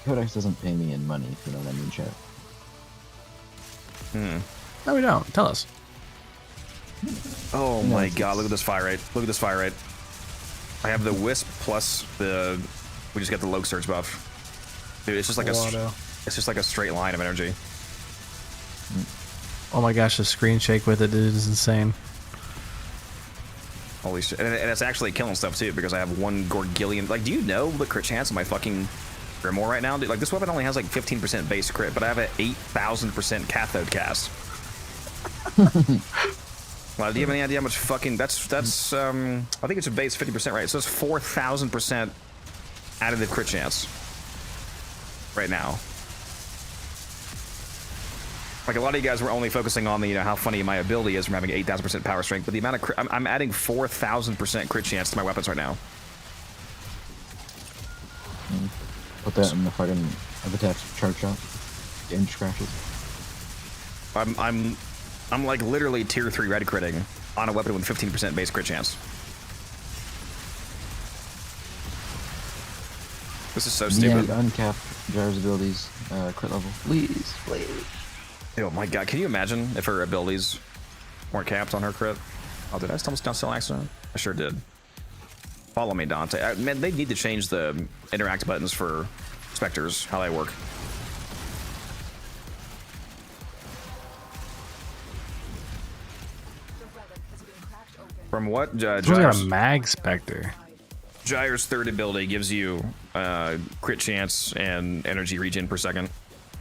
Codex doesn't pay me in money, if you know what I mean, chat. No, we don't. Tell us. Oh my god, look at this fire rate. Look at this fire rate. I have the Wisp plus the... We just got the Loke Surge buff. Dude, it's just like it's just like a straight line of energy. Oh my gosh, the screen shake with it is insane. Holy shit. And it's actually killing stuff too, because I have 1 Gorgillion. Like, do you know the crit chance of my fucking Grimoire right now? Dude, like, this weapon only has like 15% base crit, but I have an 8,000% cathode cast. Well, do you have any idea how much fucking... That's I think it's a base 50%, right? So it's 4,000% additive crit chance right now. Like a lot of you guys were only focusing on the, you know, how funny my ability is from having 8,000% power strength, but the amount of I'm adding 4,000% crit chance to my weapons right now. Put that in the fucking epitaph charge shot. Damage scratches. I'm like literally tier 3 red critting on a weapon with 15% base crit chance. This is so stupid. Yeah, uncap Jar's abilities, crit level. Please, please. Oh my god, can you imagine if her abilities weren't capped on her crit? Oh, did I almost not still accident? I sure did. Follow me, Dante. Man, they need to change the interact buttons for specters, how they work. From what? Who's got a mag specter? Gyre's third ability gives you crit chance and energy regen per second.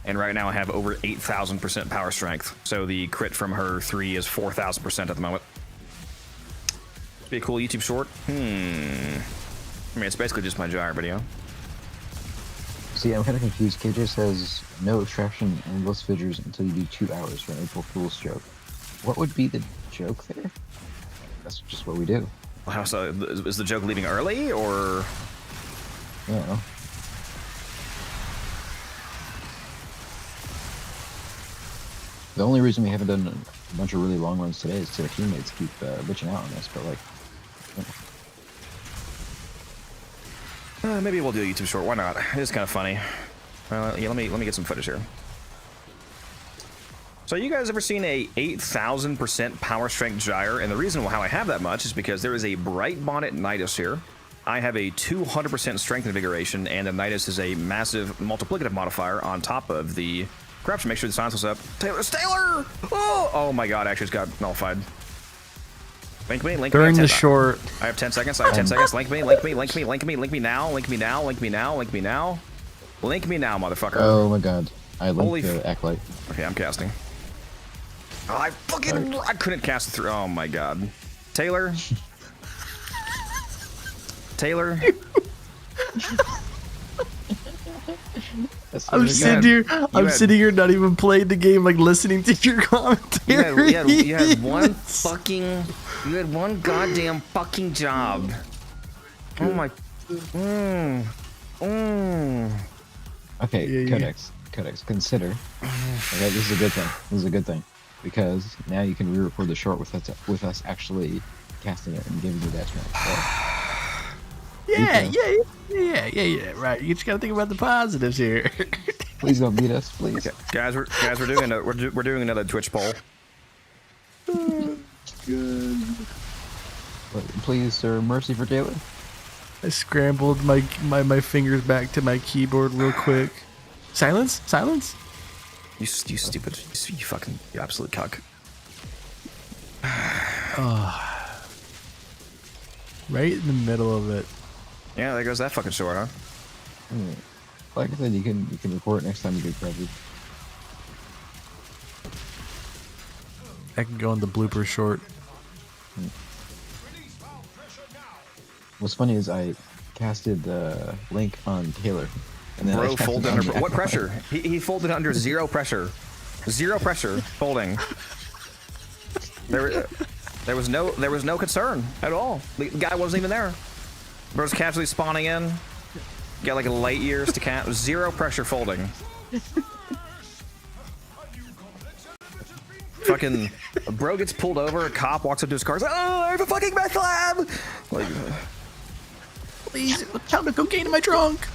And right now I have over 8,000% power strength. So the crit from her 3 is 4,000% at the moment. Be a cool YouTube short. I mean, it's basically just my Gyre video. See, I'm kind of confused. KJ says no extraction and less figures until you do 2 hours for an April Fool's joke. What would be the joke there? That's just what we do. Wow, so is the joke leaving early, or? Yeah. The only reason we haven't done a bunch of really long runs today is so our teammates keep bitching out on us, but like... Maybe we'll do a YouTube short, why not? It is kind of funny. Yeah, let me get some footage here. So you guys ever seen a 8,000% power strength Gyre? And the reason how I have that much is because there is a Bright Bonnet Nidus here. I have a 200% strength invigoration, and the Nidus is a massive multiplicative modifier on top of the corruption. Make sure the silence was up. Taylor! Oh my god, actually it's got nullified. Link me, link During me. the short. I have 10 seconds, I have 10 seconds. Link me, link me, link me, link me, link me now, link me now, link me now, link me now. Link me now, motherfucker. Oh my god. I linked the Acolyte. Okay, I'm casting. Oh, I couldn't cast it through. Oh my god. Taylor? Taylor? I'm sitting here not even playing the game, like listening to your commentary. You had one goddamn fucking job. Oh my. Okay, Codex, consider. Okay, this is a good thing. This is a good thing. Because now you can re-record the short with us actually casting it and giving you that Yeah, right. You just gotta think about the positives here. Please don't beat us, please. Okay. Guys, we're doing another Twitch poll. Good. Please, sir, mercy for Taylor. I scrambled my fingers back to my keyboard real quick. Silence. You stupid, you absolute cuck. Right in the middle of it. Yeah, there goes that fucking short, huh? Like I said, you can report next time you get covered. I can go in the blooper short. What's funny is I casted Link on Taylor. And then Bro folded under what pressure? He folded under 0 pressure. 0 pressure folding. There was no concern at all. The guy wasn't even there. Bro's casually spawning in. Got like light years to count. 0 pressure folding. Fucking bro gets pulled over. A cop walks up to his car. He's like, "Oh, I have a fucking meth lab." Like, please, found the cocaine in my trunk.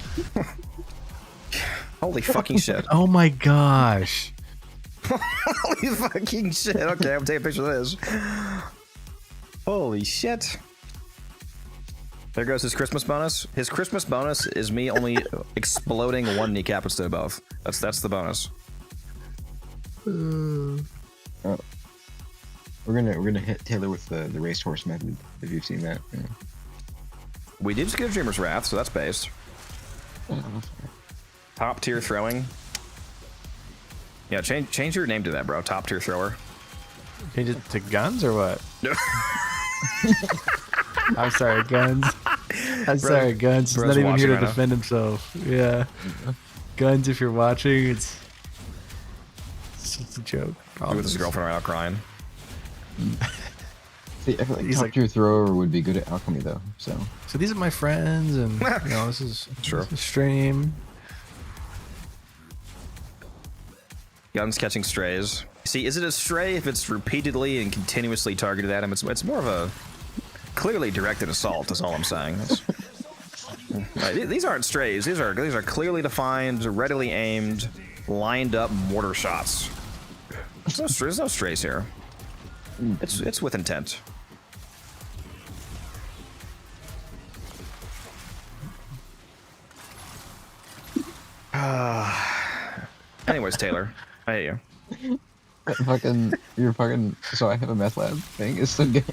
Holy fucking shit. Oh my gosh. Holy fucking shit. Okay, I'm taking a picture of this. Holy shit. There goes his Christmas bonus. His Christmas bonus is me only exploding 1 kneecap instead of both. That's the bonus. We're gonna hit Taylor with the racehorse method, if you've seen that. Yeah. We did just get a Dreamer's Wrath, so that's based. Top tier throwing. Yeah, change your name to that, bro. Top tier thrower. Change it to guns or what? I'm sorry, guns. Sorry, guns. He's not even here to defend himself. Yeah. Guns, if you're watching, it's a joke. With his girlfriend right out crying. See, I feel like top tier thrower would be good at alchemy though. So these are my friends, and this is a stream. Guns catching strays. See, is it a stray if it's repeatedly and continuously targeted at him? It's more of a clearly directed assault. That's all I'm saying. These aren't strays. These are clearly defined, readily aimed, lined up mortar shots. There's no strays here. It's with intent. Anyways, Taylor, I hate you. You're fucking. So I have a meth lab thing. It's so gay.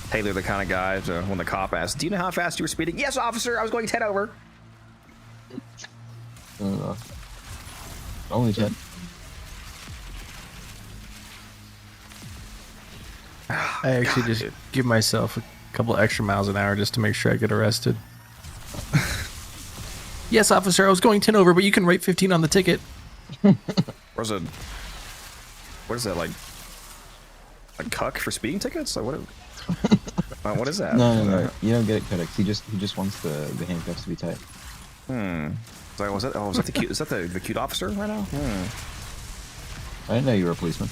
Taylor, the kind of guy to, when the cop asks, "Do you know how fast you were speeding?" "Yes, officer. I was going 10 over." Only 10. I actually just give myself a couple extra miles an hour just to make sure I get arrested. "Yes, officer, I was going 10 over, but you can write 15 on the ticket." What is that, like a cuck for speeding tickets? Like what is that? No. You don't get it, Codex. He just wants the handcuffs to be tight. So was that? Oh, is that the cute? Is that the cute officer right now? I didn't know you were a policeman.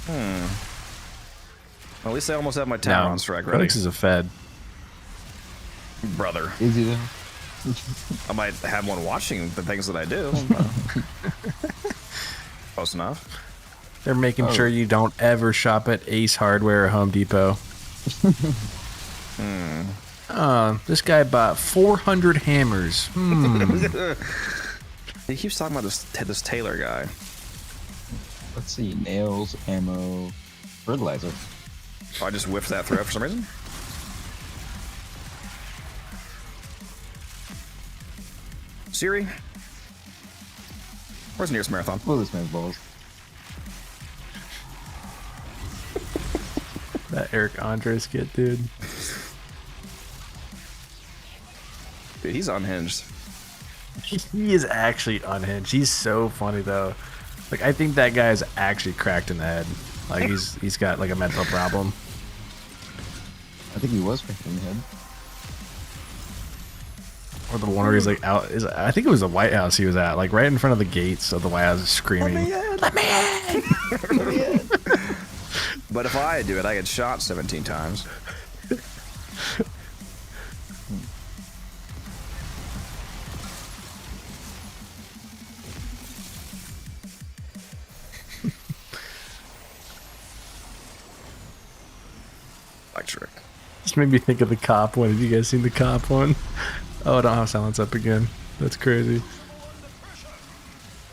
Well, at least I almost have my tower on strike ready. Codex is a fed. Brother. Is he though? I might have one watching the things that I do. Close enough. They're making sure you don't ever shop at Ace Hardware or Home Depot. This guy bought 400 hammers. He keeps talking about this Taylor guy. Let's see. Nails, ammo, fertilizer. Oh, I just whiffed that throw for some reason. Siri, where's the nearest marathon? Blow this man's balls. That Eric Andre skit, dude. Dude, he's unhinged. He is actually unhinged. He's so funny though. Like, I think that guy is actually cracked in the head. Like, he's got like a mental problem. I think he was cracked in the head. Or the one where he's like out. I think it was the White House he was at, like right in front of the gates of the White House, screaming, "Let me in! Let me in!" But if I do it, I get shot 17 times. Electric. Just made me think of the cop one. Have you guys seen the cop one? Oh, I don't have silence up again. That's crazy.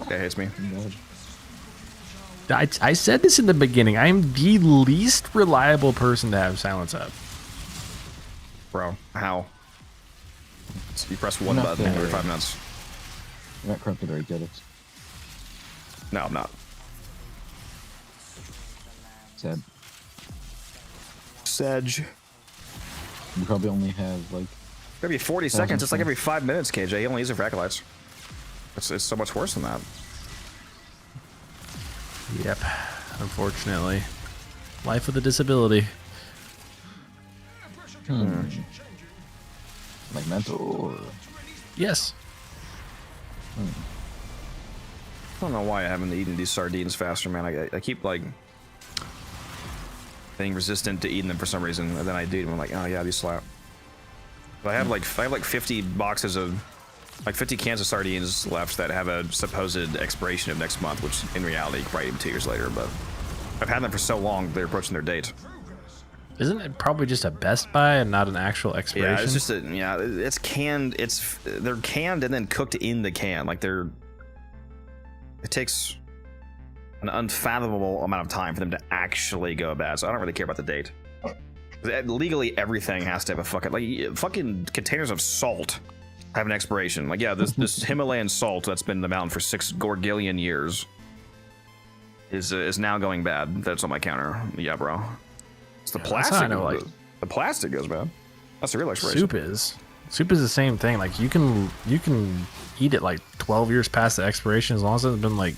That hates me. I said this in the beginning. I am the least reliable person to have silence up. Bro, how? So you press one button every 5 minutes. You're not corrupted or get it. No, I'm not. Sad. Sedge. You probably only have like Every 40 seconds, it's like every 5 minutes, KJ. You only use it for acolytes. It's so much worse than that. Yep, unfortunately. Life with a disability. Like mental or... Yes. I don't know why I haven't eaten these sardines faster, man. I keep like being resistant to eating them for some reason, and then I do them. I'm like, oh yeah, these slap. But I have like 50 boxes of, like 50 cans of sardines left that have a supposed expiration of next month, which in reality probably 2 years later. But I've had them for so long they're approaching their date. Isn't it probably just a Best Buy and not an actual expiration? Yeah, it's just it's canned. They're canned and then cooked in the can. Like it takes an unfathomable amount of time for them to actually go bad. So I don't really care about the date. Legally, everything has to have a fucking containers of salt have an expiration. Like, yeah, this Himalayan salt that's been in the mountain for 6 gorgillion years is now going bad. That's on my counter. Yeah, bro. It's the plastic. Like, the plastic goes bad. That's the real expiration. Soup is. Soup is the same thing. Like you can eat it like 12 years past the expiration as long as it hasn't been like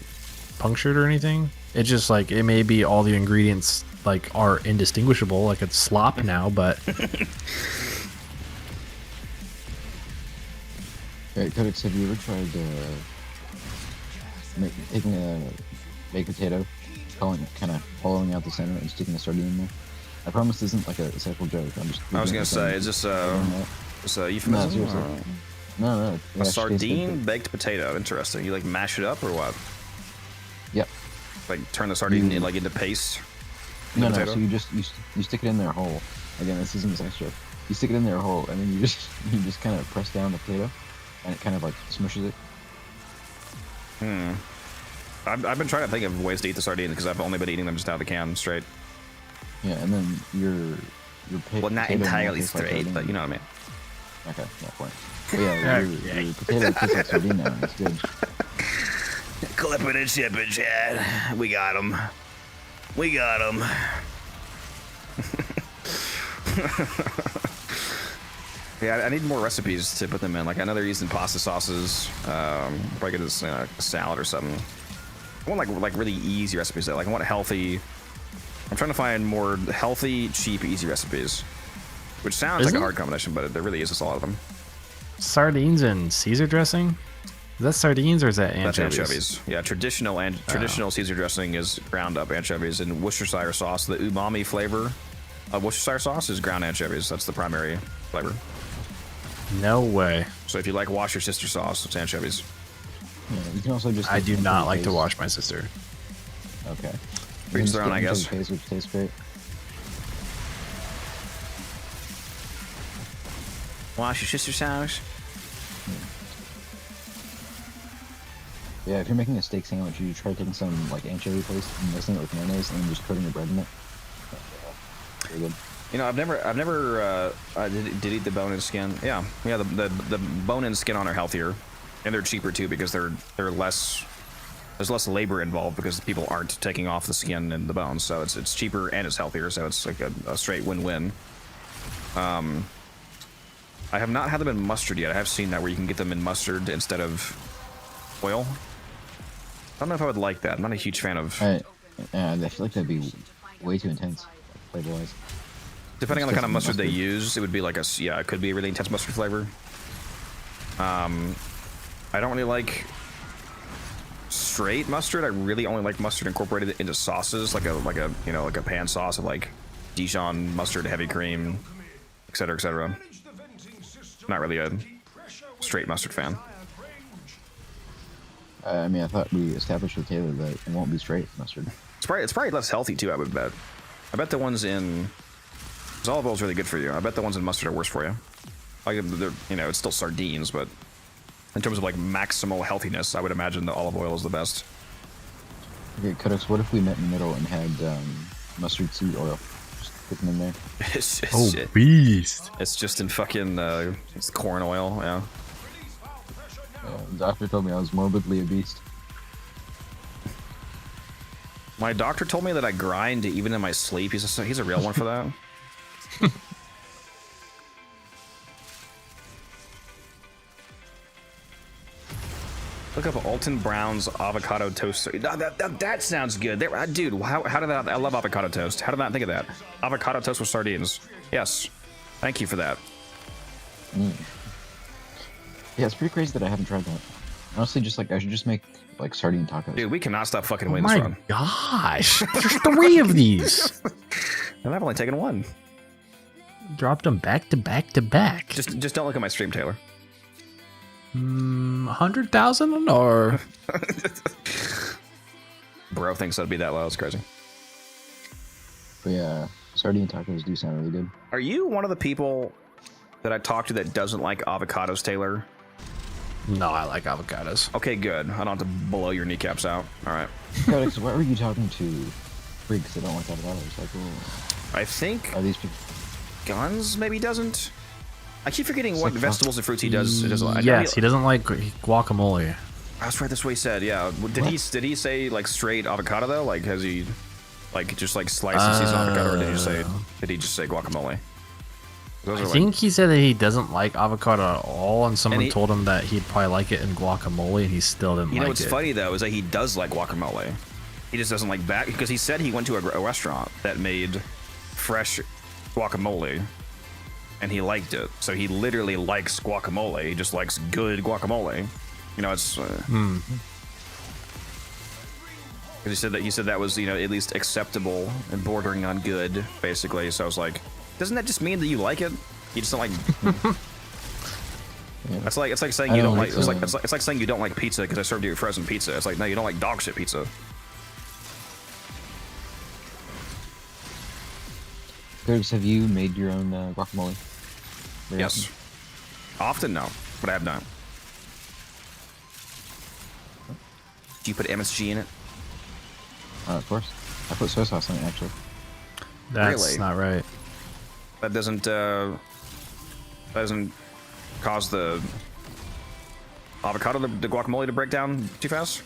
punctured or anything. It's just like it may be all the ingredients like are indistinguishable. Like it's slop now, but. Hey, Codex, have you ever tried taking a baked potato, kind of hollowing out the center and sticking a sardine in there? I promise this isn't like a sexual joke. I was gonna say, is this a euphemism? No. A sardine baked potato. Interesting. You like mash it up or what? Yep. Like turn the sardine into paste. No. So you stick it in there whole. Again, this isn't a sex joke. You stick it in there whole, and then you just kind of press down the potato, and it kind of like smushes it. I've been trying to think of ways to eat the sardine because I've only been eating them just out of the can straight. Yeah, and then your well, not entirely straight, but you know what I mean. Okay, that point. But yeah, your potato tastes like sardine now, and it's good. Clipping and shipping, Chad. We got them. Yeah, I need more recipes to put them in. Like I know they're using pasta sauces. Probably get this a salad or something. I want like really easy recipes though. Like I want healthy. I'm trying to find more healthy, cheap, easy recipes. Which sounds like a hard combination, but there really is just a lot of them. Sardines and Caesar dressing? Is that sardines or is that anchovies? That's anchovies. Yeah, traditional Caesar dressing is ground up anchovies, and Worcestershire sauce, the umami flavor of Worcestershire sauce is ground anchovies. That's the primary flavor. No way. So if you like wash your sister sauce, it's anchovies. Yeah, you can also just. I do not like to wash my sister. Okay. Each their own, I guess. Paste, which tastes great. Wash your sister's house. Yeah, if you're making a steak sandwich, you try taking some like anchovy paste and mixing it with mayonnaise and then just coating the bread in it. Very good. You know, I've never did eat the bone and skin. Yeah. The bone and skin on are healthier, and they're cheaper too because they're less. There's less labor involved because people aren't taking off the skin and the bones, so it's cheaper and it's healthier. So it's like a straight win-win. I have not had them in mustard yet. I have seen that where you can get them in mustard instead of oil. I don't know if I would like that. I'm not a huge fan of. I feel like that'd be way too intense, flavor-wise. Depending on the kind of mustard they use, it would be like it could be a really intense mustard flavor. I don't really like straight mustard. I really only like mustard incorporated into sauces, like a pan sauce of like Dijon mustard, heavy cream, etc., etc. Not really a straight mustard fan. I mean, I thought we established with Taylor that it won't be straight mustard. It's probably less healthy too. I would bet. I bet the ones in olive oil is really good for you. I bet the ones in mustard are worse for you. Like it's still sardines, but in terms of like maximal healthiness, I would imagine the olive oil is the best. Okay, Codex, what if we met in the middle and had mustard seed oil? Just put them in there. Beast! It's just in fucking it's corn oil, yeah. The doctor told me I was morbidly obese. My doctor told me that I grind even in my sleep. He's a real one for that. Look up Alton Brown's avocado toast. That sounds good. Dude, how did that? I love avocado toast. How did I not think of that? Avocado toast with sardines. Yes. Thank you for that. Yeah, it's pretty crazy that I haven't tried that. Honestly, just like I should just make like sardine tacos. Dude, we cannot stop fucking winning this run. Gosh, there's 3 of these. And I've only taken 1. Dropped them back to back to back. Just don't look at my stream, Taylor. 100,000 or bro thinks that'd be that low. It's crazy. But yeah, sardine tacos do sound really good. Are you one of the people that I talk to that doesn't like avocados, Taylor? No, I like avocados. Okay, good. I don't have to blow your kneecaps out. All right. Codex, why were you talking to freaks that don't like avocados? Like, I think are these people? Guns maybe doesn't. I keep forgetting what vegetables and fruits he does. Yes, he doesn't like guacamole. That's right. That's what he said. Yeah. Did he say like straight avocado though? Like has he like just like slice and season avocado, or did he just say guacamole? Those I are like, think he said that he doesn't like avocado at all, and someone he- told him that he'd probably like it in guacamole, and he still didn't you know like what's it. funny though is that he does like guacamole. He just doesn't like that because he said he went to a restaurant that made fresh guacamole, and he liked it. So he literally likes guacamole. He just likes good guacamole. You know, it's. Because he said that was, you know, at least acceptable and bordering on good, basically. So I was like, doesn't that just mean that you like it? You just don't like. It's like saying you don't like. It's like saying you don't like pizza because I served you frozen pizza. It's like, no, you don't like dog shit pizza. Gergs, have you made your own guacamole? Yes. Often no, but I have not. Do you put MSG in it? Of course. I put soy sauce in it, actually. That's Really? not right. That doesn't cause the avocado, the guacamole, to break down too fast?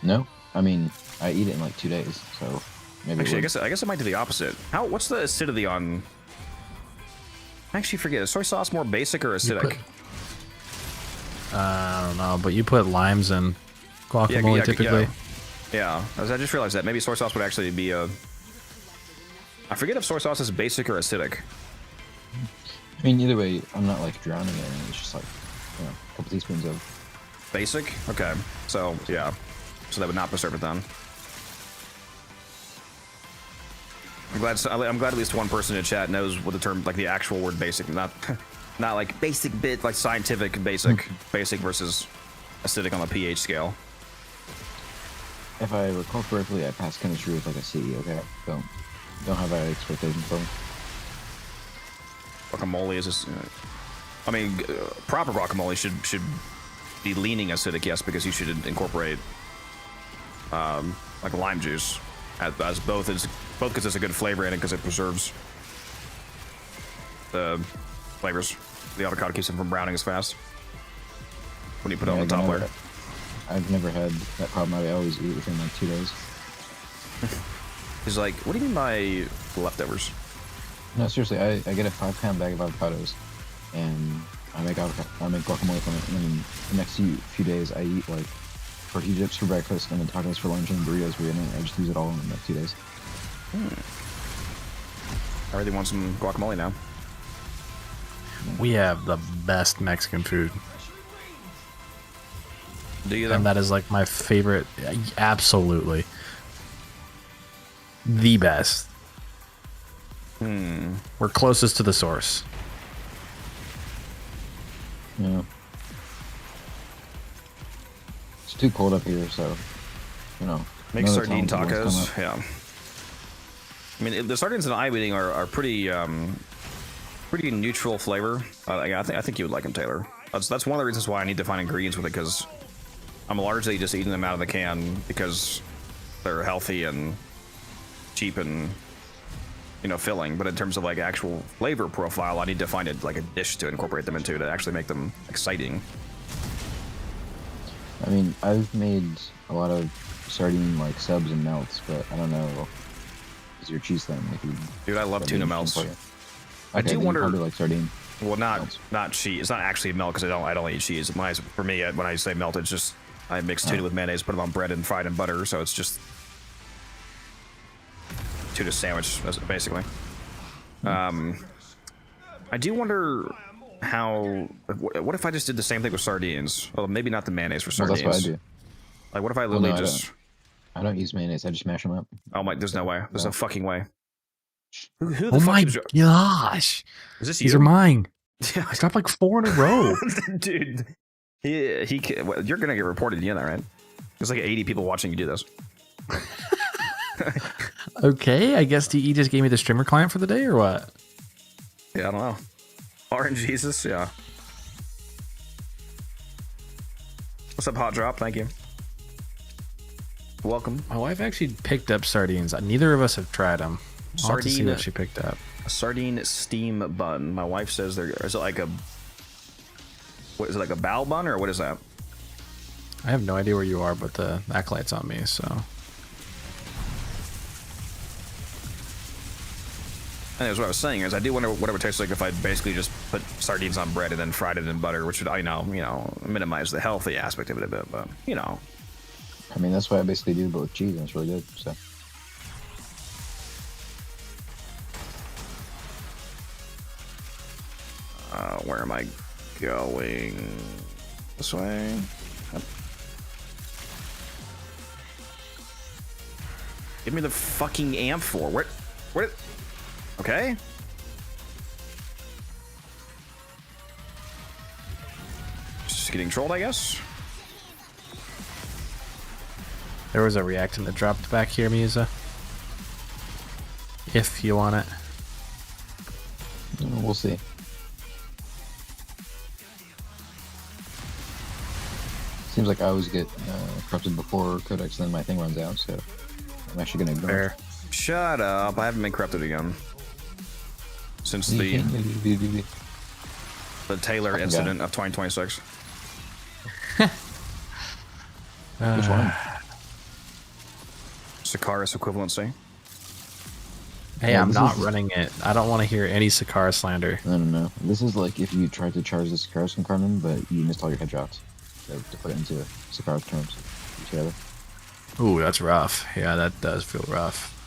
No. I mean, I eat it in like 2 days, so maybe. Actually, I guess it might do the opposite. What's the acidity on? I actually forget. Is soy sauce more basic or acidic? I don't know, but you put limes in guacamole typically. Yeah. I just realized that maybe soy sauce would actually be a. I forget if soy sauce is basic or acidic. I mean, either way, I'm not like drowning it in it. It's just like, you know, a couple teaspoons of. Basic? Okay. So yeah. So that would not preserve it then. I'm glad at least one person in chat knows what the term, like the actual word basic, not like basic bit, like scientific basic, basic versus acidic on the pH scale. If I recall correctly, I passed chemistry with like a C. Okay, don't have high expectations for me. Guacamole is just, I mean, proper guacamole should be leaning acidic, yes, because you should incorporate like lime juice as both because it's a good flavor in it because it preserves the flavors. The avocado keeps them from browning as fast when you put it on the top layer. I've never had that problem. I always eat within like 2 days. He's like, what do you mean by leftovers? No, seriously, I get a 5-pound bag of avocados, and I make guacamole from it. And then the next few days, I eat like tortilla chips for breakfast, and then tacos for lunch, and burritos for dinner. I just use it all in the next 2 days. I really want some guacamole now. We have the best Mexican food. Do you? And that is like my favorite. Absolutely. The best. We're closest to the source. Yeah. It's too cold up here, so, you know. Make sardine tacos. Yeah. I mean, the sardines that I'm eating are pretty neutral flavor. I think you would like them, Taylor. That's one of the reasons why I need to find ingredients with it, because I'm largely just eating them out of the can because they're healthy and cheap and, you know, filling. But in terms of like actual flavor profile, I need to find it like a dish to incorporate them into to actually make them exciting. I mean, I've made a lot of sardine like subs and melts, but I don't know. Is your cheese thing? If you Dude, I love tuna melts. Okay, I do wonder. Probably like sardine. Well, not cheese. It's not actually milk because I don't eat cheese. For me, when I say melt, it's just I mix tuna with mayonnaise, put it on bread, and fried in butter. So it's just tuna sandwich, basically. I do wonder how. What if I just did the same thing with sardines? Well, maybe not the mayonnaise for sardines. Well, that's what I do. Like, what if I literally I don't use mayonnaise. I just mash them up. Oh my! There's no way. There's no fucking way. Who the Oh fuck my is gosh! Is this These you? are mine. I dropped like 4 in a row. Dude, you're gonna get reported. You know that, right? There's like 80 people watching you do this. Okay, I guess DE just gave me the streamer client for the day, or what? Yeah, I don't know. Orange Jesus, yeah. What's up, Hot Drop? Thank you. Welcome. My wife actually picked up sardines. Neither of us have tried them. I'll have to see what she picked up. A sardine steam bun. My wife says is it like a. What is it, like a bao bun, or what is that? I have no idea where you are, but the acolyte's on me, so. Anyways, what I was saying is I do wonder what it would taste like if I basically just put sardines on bread and then fried it in butter, which would, I know, minimize the healthy aspect of it a bit, but, I mean, that's what I basically do, but with cheese, and it's really good, so. Where am I going? This way? Yep. Give me the fucking amphor. Where? Okay. Just getting trolled, I guess. There was a reactant that dropped back here, Musa. If you want it. We'll see. Seems like I always get corrupted before Codex, and then my thing runs out, so I'm actually gonna ignore it. Shut up! I haven't been corrupted again since the Taylor incident of 2026. Which one? Sakaris equivalency. Hey, I'm not running it. I don't want to hear any Sakaris slander. No. This is like if you tried to charge the Sakaris Incarnate, but you missed all your headshots. So to put it into Sakaris terms together. Ooh, that's rough. Yeah, that does feel rough.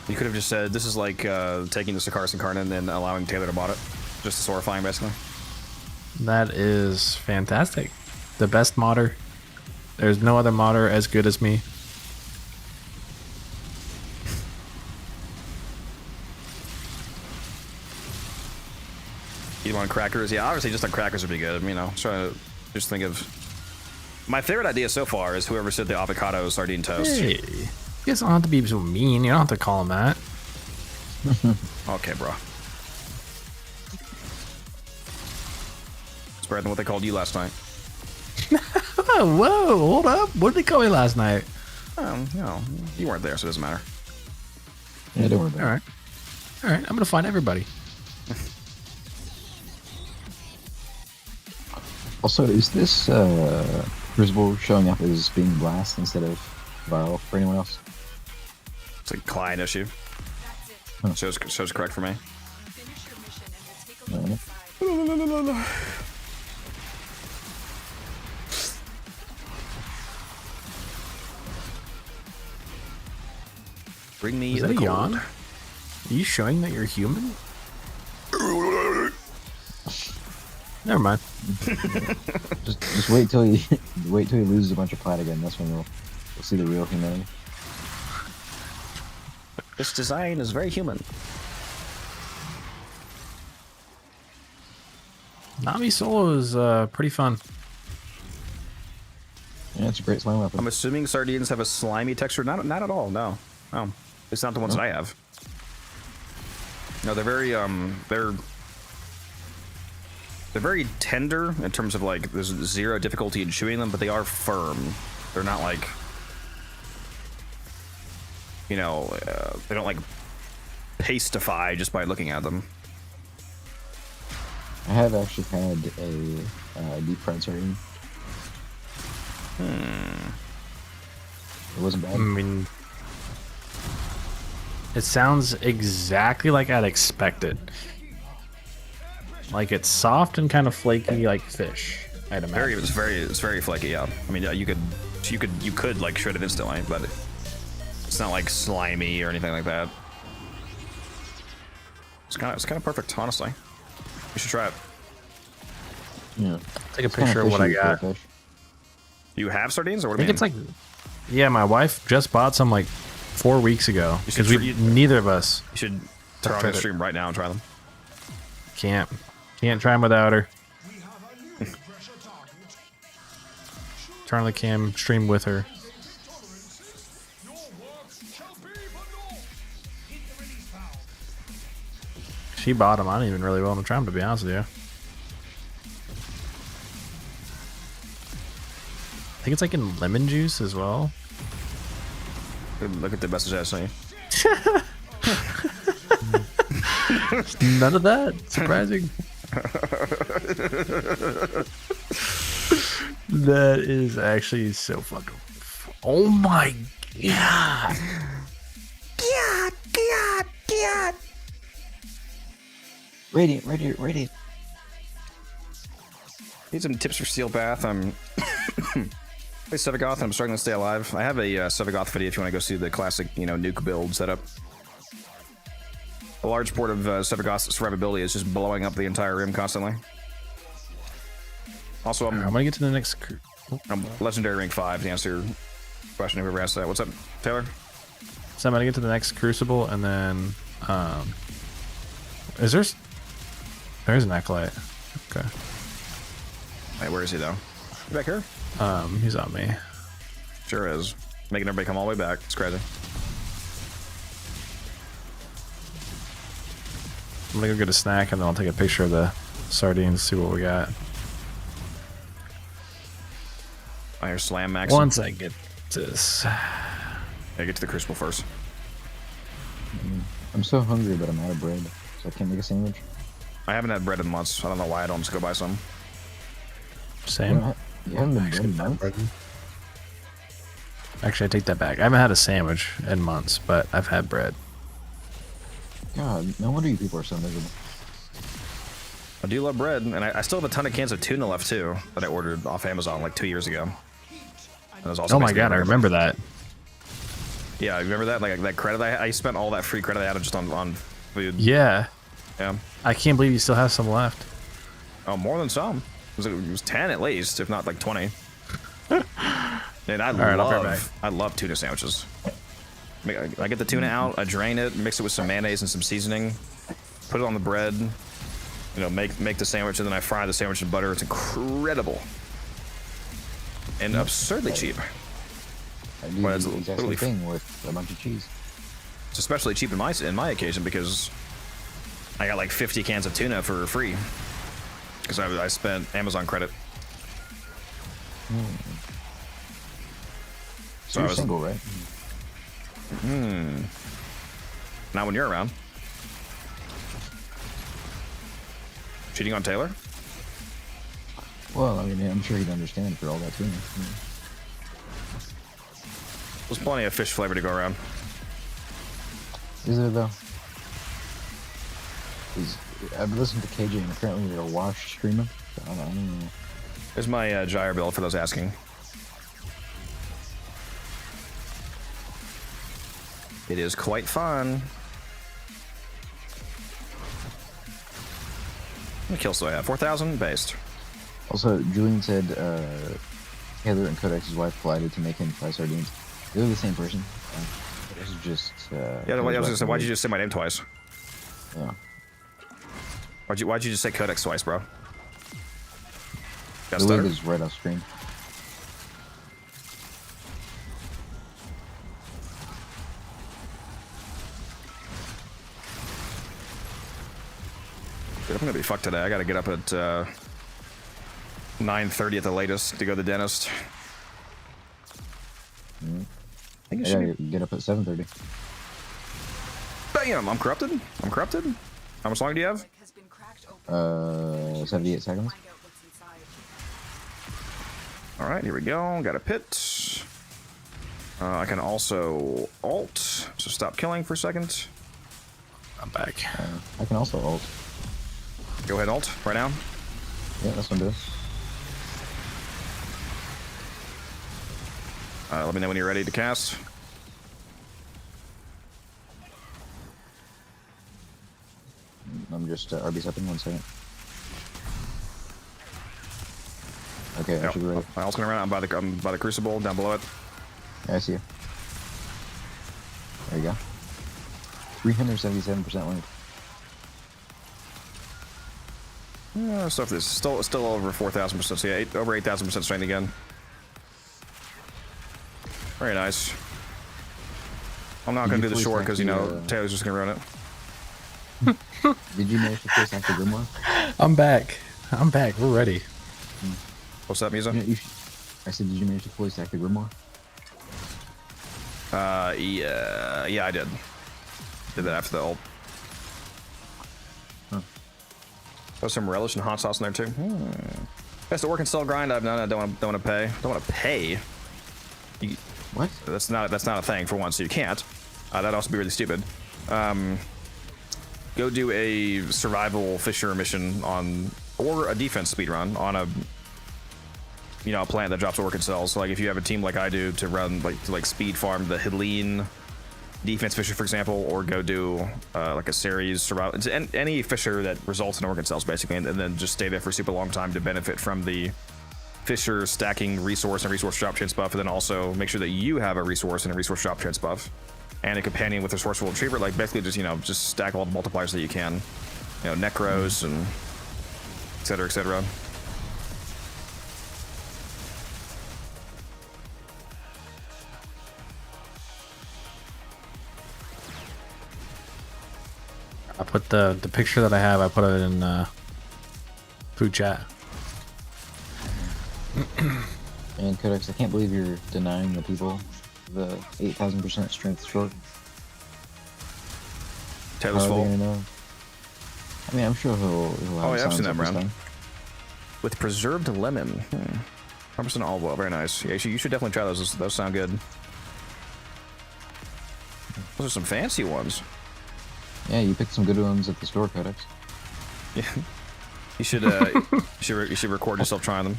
You could have just said this is like taking the Sakaris Incarnate and then allowing Taylor to bot it. Just horrifying, basically. That is fantastic. The best modder. There's no other modder as good as me. You want crackers? Yeah, obviously just on crackers would be good. Trying to just think of... My favorite idea so far is whoever said the avocado sardine toast. Hey, you guys don't have to be so mean. You don't have to call them that. Okay, bro. It's better than what they called you last night. Whoa, hold up. What did they call me last night? You weren't there, so it doesn't matter. Yeah, don't worry about it. All right, I'm going to find everybody. Also, is this Crucible showing up as being blast instead of viral for anyone else? It's a client issue. Huh. Shows correct for me. Bring me Is the that a cold. yawn? Are you showing that you're human? Never mind. just wait till he loses a bunch of plat again. That's when we'll see the real humanity. This design is very human. Nami solo is pretty fun. Yeah, it's a great slime weapon. I'm assuming sardines have a slimy texture. Not at all. No. It's not the ones that I have. No, they're very they're very tender in terms of like there's zero difficulty in chewing them, but they are firm. They're not like they don't like pastify just by looking at them. I have actually had a deep fried sardine. It wasn't bad. I mean, it sounds exactly like I'd expect it. Like it's soft and kind of flaky, like fish. I'd imagine. It's very flaky. Yeah. I mean, you could like shred it instantly, but it's not like slimy or anything like that. It's kind of perfect, honestly. You should try it. Yeah. Take a picture of what I got. You have sardines, or what I think it's like, yeah, my wife just bought some like 4 weeks ago because neither of us. You should turn on the stream right now and try them. Can't try them without her. Turn on the cam, stream with her. She bought them. I don't even really want to try them, to be honest with you. I think it's like in lemon juice as well. Look at the message I sent you. None of that. Surprising. That is actually so fucking. Oh my god. God Radiant, radiant, radiant. Need some tips for Steel Bath. I'm play Sevagoth and I'm struggling to stay alive. I have a Sevagoth video if you want to go see the classic, nuke build setup. A large part of Sevagoth's survivability is just blowing up the entire rim constantly. Also, I'm gonna get to the next. I'm legendary rank 5 to answer your question. Whoever asked that. What's up, Taylor? So I'm gonna get to the next Crucible, and then there's an acolyte. Okay. Wait, where is he though? You back here? He's on me. Sure is. Making everybody come all the way back. It's crazy. I'm gonna go get a snack, and then I'll take a picture of the sardines, see what we got. I hear Slam Max. Once I get this. Yeah, get to the Crucible first. I'm so hungry, but I'm out of bread, so I can't make a sandwich. I haven't had bread in months. I don't know why. I don't just go buy some. Same. You haven't been bread in months? Actually, I take that back. I haven't had a sandwich in months, but I've had bread. God, no wonder you people are so miserable. I do love bread, and I still have a ton of cans of tuna left too that I ordered off Amazon like 2 years ago. Oh my god, I remember that. Yeah, you remember that? Like that credit I spent all that free credit I had just on food. Yeah. Yeah. I can't believe you still have some left. Oh, more than some. It was 10 at least, if not like 20. And I love tuna sandwiches. I get the tuna out, I drain it, mix it with some mayonnaise and some seasoning, put it on the bread, make the sandwich, and then I fry the sandwich in butter. It's incredible. And absurdly cheap. I do the exact same thing with a bunch of cheese. It's especially cheap in my occasion because I got like 50 cans of tuna for free. Because I spent Amazon credit. So you're single, right? Not when you're around. Cheating on Taylor? Well, I mean, I'm sure he'd understand for all that tuna. There's plenty of fish flavor to go around. Is there though? I've listened to KJ and apparently you're a wash streamer. So I don't know. There's my gyre build for those asking. It is quite fun. How many kills do I have? 4,000 based. Also, Julian said Taylor and Codex's wife collided to make him fry sardines. They're the same person. This is just. Yeah, I was gonna say, why'd you just say my name twice? Yeah. Why'd you just say Codex twice, bro? The wave is right off screen. Dude, I'm gonna be fucked today. I gotta get up at 9:30 at the latest to go to the dentist. I gotta get up at 7:30. Bam! I'm corrupted. How much longer do you have? 78 seconds. All right, here we go. Got a pit. I can also alt. So stop killing for a second. I'm back. I can also alt. Go ahead, alt right now. Yeah, that's what I'm doing. Let me know when you're ready to cast. I'm just RB's up in 1 second. Okay, I should be ready. My alt's gonna run. I'm by the Crucible down below it. Yeah, I see you. There you go. 377% length. Yeah, stuff is still over 4,000%. So yeah, over 8,000% strength again. Very nice. I'm not gonna do the short because Taylor's just gonna ruin it. Did you manage to place after Grimoire? I'm back. We're ready. What's that, Musa? I said, did you manage to fully stack the Grimoire? Yeah, I did. Did that after the ult. Huh. There's some relish and hot sauce in there too. That's the work and still grind I've done. I don't want to pay. Don't want to pay. What? That's not a thing for one. So you can't. That'd also be really stupid. go do a survival fisher mission on, or a defense speedrun on a, you know, a plant that drops orchid cells. So like if you have a team like I do to run like speed farm the Helene defense fisher, for example, or go do like a series survival, any fisher that results in orchid cells basically, and then just stay there for a super long time to benefit from the fisher stacking resource and resource drop chance buff, and then also make sure that you have a resource and a resource drop chance buff and a companion with a resourceful retriever. Like basically just, you know, just stack all the multipliers that you can, you know, necros and etc, etc. I put the picture that I have, I put it in food chat. And Codex, I can't believe you're denying the people the 8,000% strength short. Taylor's fault. I mean, I'm sure he'll have Oh yeah, I've seen silence that up this around. time. With preserved lemon. 100% olive oil, very nice. Yeah, you should definitely try those. Those sound good. Those are some fancy ones. Yeah, you picked some good ones at the store, Codex. Yeah, you should you should record yourself trying them.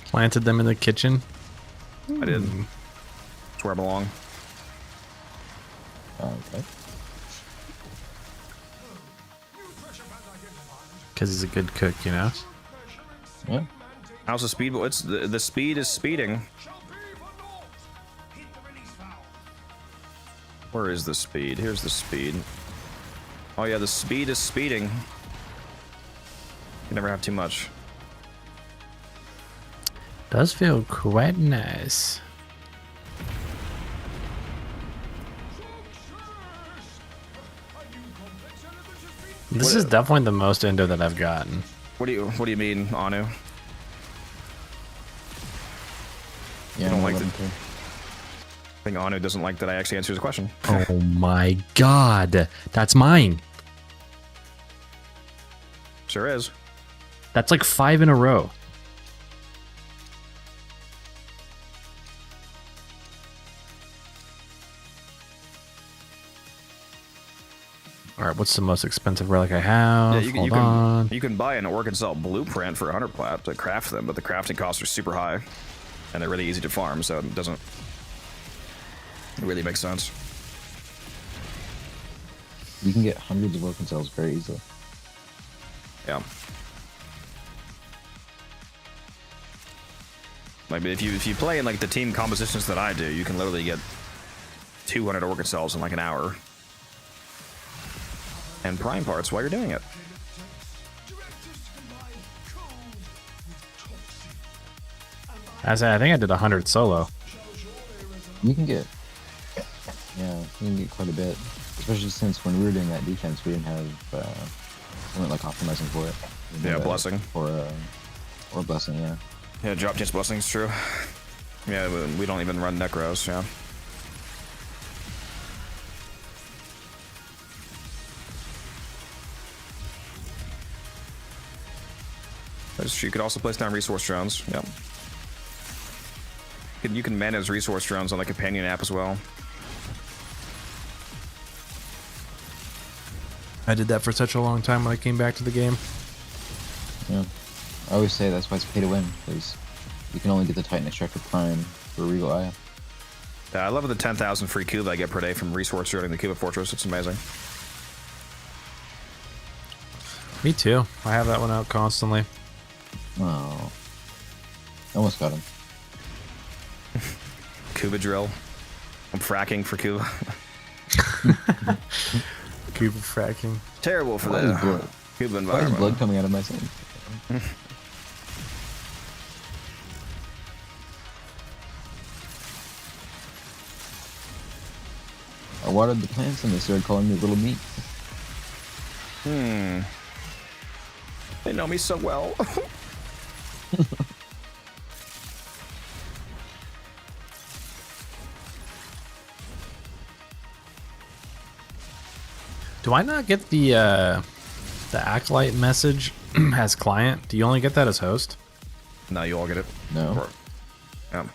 Planted them in the kitchen. I did. That's where I belong. Okay. Because he's a good cook, you know. Yeah. How's the speed? It's the speed is speeding. Where is the speed? Here's the speed. Oh yeah, the speed is speeding. You can never have too much. Does feel quite nice. This is definitely the most endo that I've gotten. What do you mean, Anu? Yeah, I don't like that. I think Anu doesn't like that I actually answered his question. Oh my god, that's mine. Sure is. That's like 5 in a row. All right, what's the most expensive relic I have? Yeah, you can buy an orchid cell blueprint for 100 plat to craft them, but the crafting costs are super high, and they're really easy to farm, so it doesn't really make sense. You can get hundreds of orchid cells very easily. Yeah. Like if you play in like the team compositions that I do, you can literally get 200 orchid cells in like an hour. And prime parts while you're doing it. I think I did 100 solo. You can get, yeah, you can get quite a bit. Especially since when we were doing that defense, we didn't have, we weren't like optimizing for it. Yeah, blessing. Or blessing, yeah. Yeah, drop chance blessing's true. Yeah, we don't even run necros, yeah. You could also place down resource drones. Yep. You can manage resource drones on the companion app as well. I did that for such a long time when I came back to the game. Yeah. I always say that's why it's pay to win, because you can only get the Titan Extractor Prime for Regal Eye. Yeah, I love the 10,000 free cube I get per day from resource droning the Cuba Fortress. It's amazing. Me too. I have that one out constantly. Oh. Almost got him. Cuba drill. I'm fracking for Cuba. Cuba fracking. Terrible for the Cuba environment. Why is blood coming out of my sink? I watered the plants and they started calling me little meat. They know me so well. Do I not get the Acolyte message as client? Do you only get that as host? No, you all get it. No. Yeah.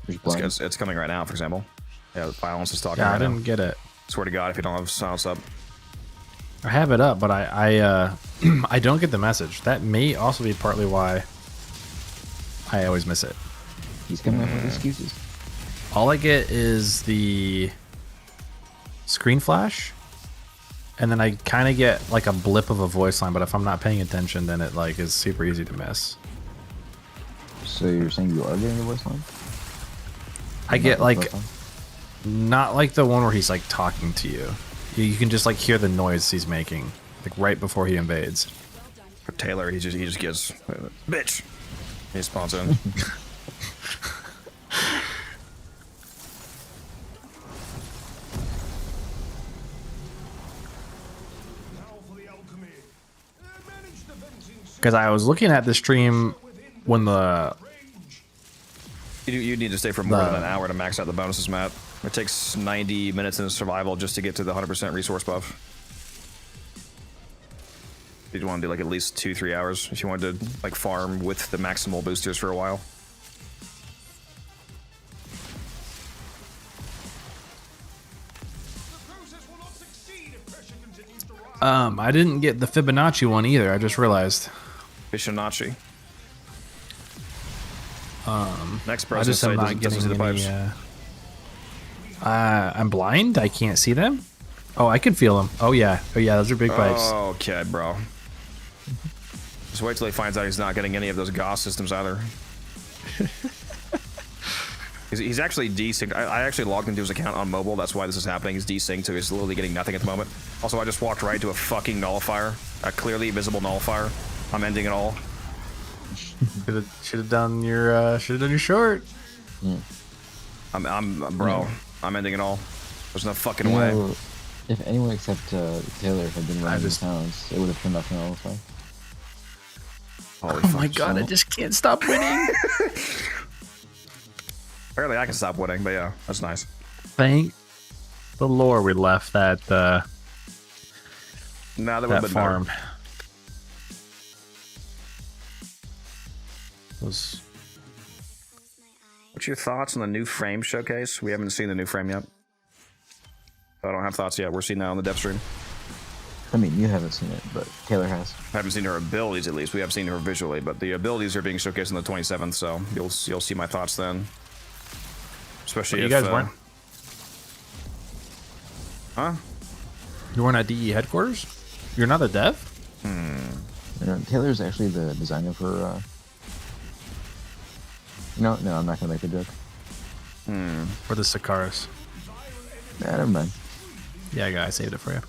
It's coming right now, for example. Yeah, the violence is talking Yeah, right I now. didn't get it. Swear to God, if you don't have silence up. I have it up, but I I don't get the message. That may also be partly why I always miss it. He's coming up with excuses. All I get is the screen flash, and then I kind of get like a blip of a voice line, but if I'm not paying attention, then it like is super easy to miss. So you're saying you are getting the voice line? I get like, not like the one where he's like talking to you. You can just like hear the noise he's making, like right before he invades. For Taylor, he just gets bitch. He spawns in. Because I was looking at the stream when the You need to stay for more than an hour to max out the bonuses, Matt. It takes 90 minutes in survival just to get to the 100% resource buff. You'd want to do like at least 2-3 hours if you wanted to like farm with the maximal boosters for a while. I didn't get the Fibonacci one either. I just realized. Fibonacci. Next I person just am not doesn't see the getting pipes. any. I'm blind. I can't see them. Oh, I can feel them. Oh yeah. Oh yeah. Those are big pipes. Okay, bro. Just wait till he finds out he's not getting any of those Gauss systems either. He's actually desynced. I actually logged into his account on mobile. That's why this is happening. He's desynced, so he's literally getting nothing at the moment. Also, I just walked right to a fucking nullifier, a clearly visible nullifier. I'm ending it all. Should have done your short. Bro. I'm ending it all. There's no fucking way. Know, if anyone except Taylor had been running the towns, it would have turned off the nullifier. Oh my god! I just can't stop winning. Apparently, I can stop winning, but yeah, that's nice. Thank the Lord we left that Nah, that would that have been farm. better. What's your thoughts on the new frame showcase? We haven't seen the new frame yet. I don't have thoughts yet. We're seeing that on the dev stream. I mean, you haven't seen it, but Taylor has. I haven't seen her abilities, at least. We have seen her visually, but the abilities are being showcased on the 27th, so you'll see my thoughts then. Especially if you guys weren't. Huh? You weren't at DE headquarters? You're not a dev? Taylor's actually the designer for. No, I'm not gonna make the joke. For the Sakaris. Nah, never mind. Yeah, I saved it for you.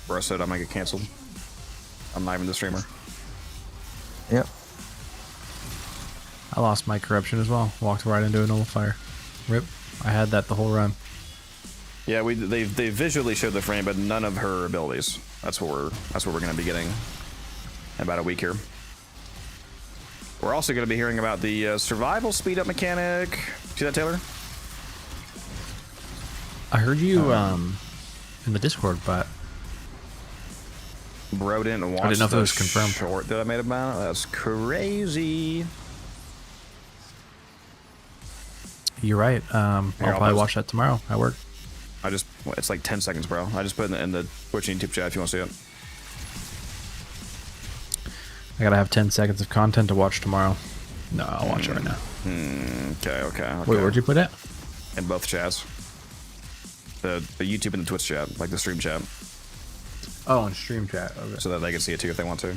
Bro said I might get canceled. I'm not even the streamer. Yep. I lost my corruption as well. Walked right into a nullifier. Rip. I had that the whole run. Yeah, they visually showed the frame, but none of her abilities. That's what we're gonna be getting in about a week here. We're also gonna be hearing about the survival speed up mechanic. See that, Taylor? I heard you in the Discord, but Bro didn't watch. I didn't know if it the was confirmed. short that I made about it. That's crazy. You're right. I'll probably watch that tomorrow at work. It's like 10 seconds, bro. I just put it in the Twitch YouTube chat if you want to see it. I gotta have 10 seconds of content to watch tomorrow. No, I'll watch it right now. Okay. Wait, where'd you put it? In both chats. The YouTube and the Twitch chat, like the stream chat. Oh, in stream chat. Okay. So that they can see it too if they want to.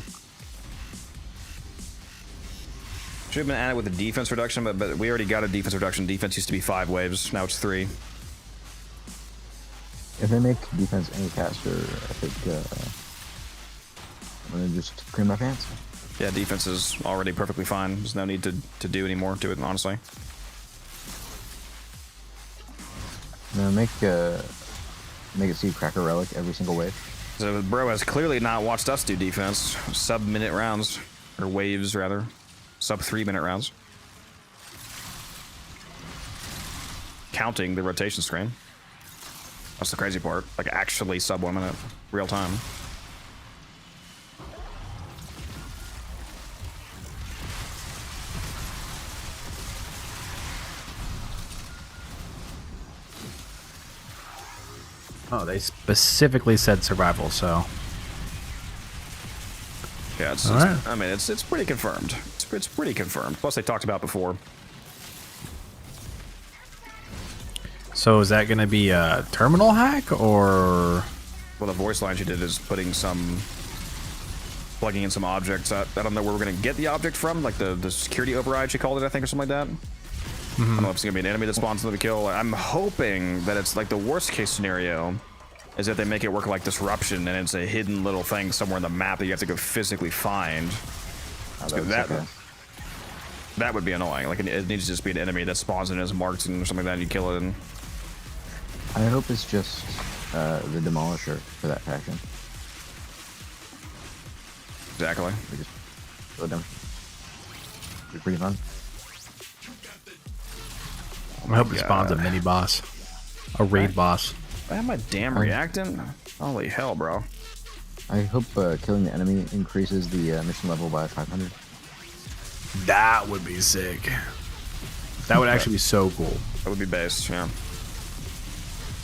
Should have been added with a defense reduction, but we already got a defense reduction. Defense used to be 5 waves, now it's 3. If they make defense any faster, I think I'm gonna just cream my pants. Yeah, defense is already perfectly fine. There's no need to do any more to it, honestly. No, make it so you crack a relic every single wave. So bro has clearly not watched us do defense. Sub-minute rounds, or waves rather. Sub-3-minute rounds. Counting the rotation screen. That's the crazy part. Like actually sub 1 minute, real time. Oh, they specifically said survival, so. Yeah, All right. I mean, it's pretty confirmed. It's pretty confirmed. Plus, they talked about before. So is that going to be a terminal hack or? Well, the voice line she did is plugging in some objects. I don't know where we're going to get the object from, like the security override she called it, I think, or something like that. I don't know if it's going to be an enemy that spawns into the kill. I'm hoping that it's like the worst case scenario is that they make it work like disruption and it's a hidden little thing somewhere in the map that you have to go physically find. That would be annoying. Like it needs to just be an enemy that spawns in as marked and something like that and you kill it. And I hope it's just the Demolisher for that faction. Exactly. We just go down. It'd be pretty fun. I hope it spawns a mini boss, a raid boss. Why am I damn reacting? Holy hell, bro. I hope killing the enemy increases the mission level by 500. That would be sick. That would actually be so cool. That would be based, yeah.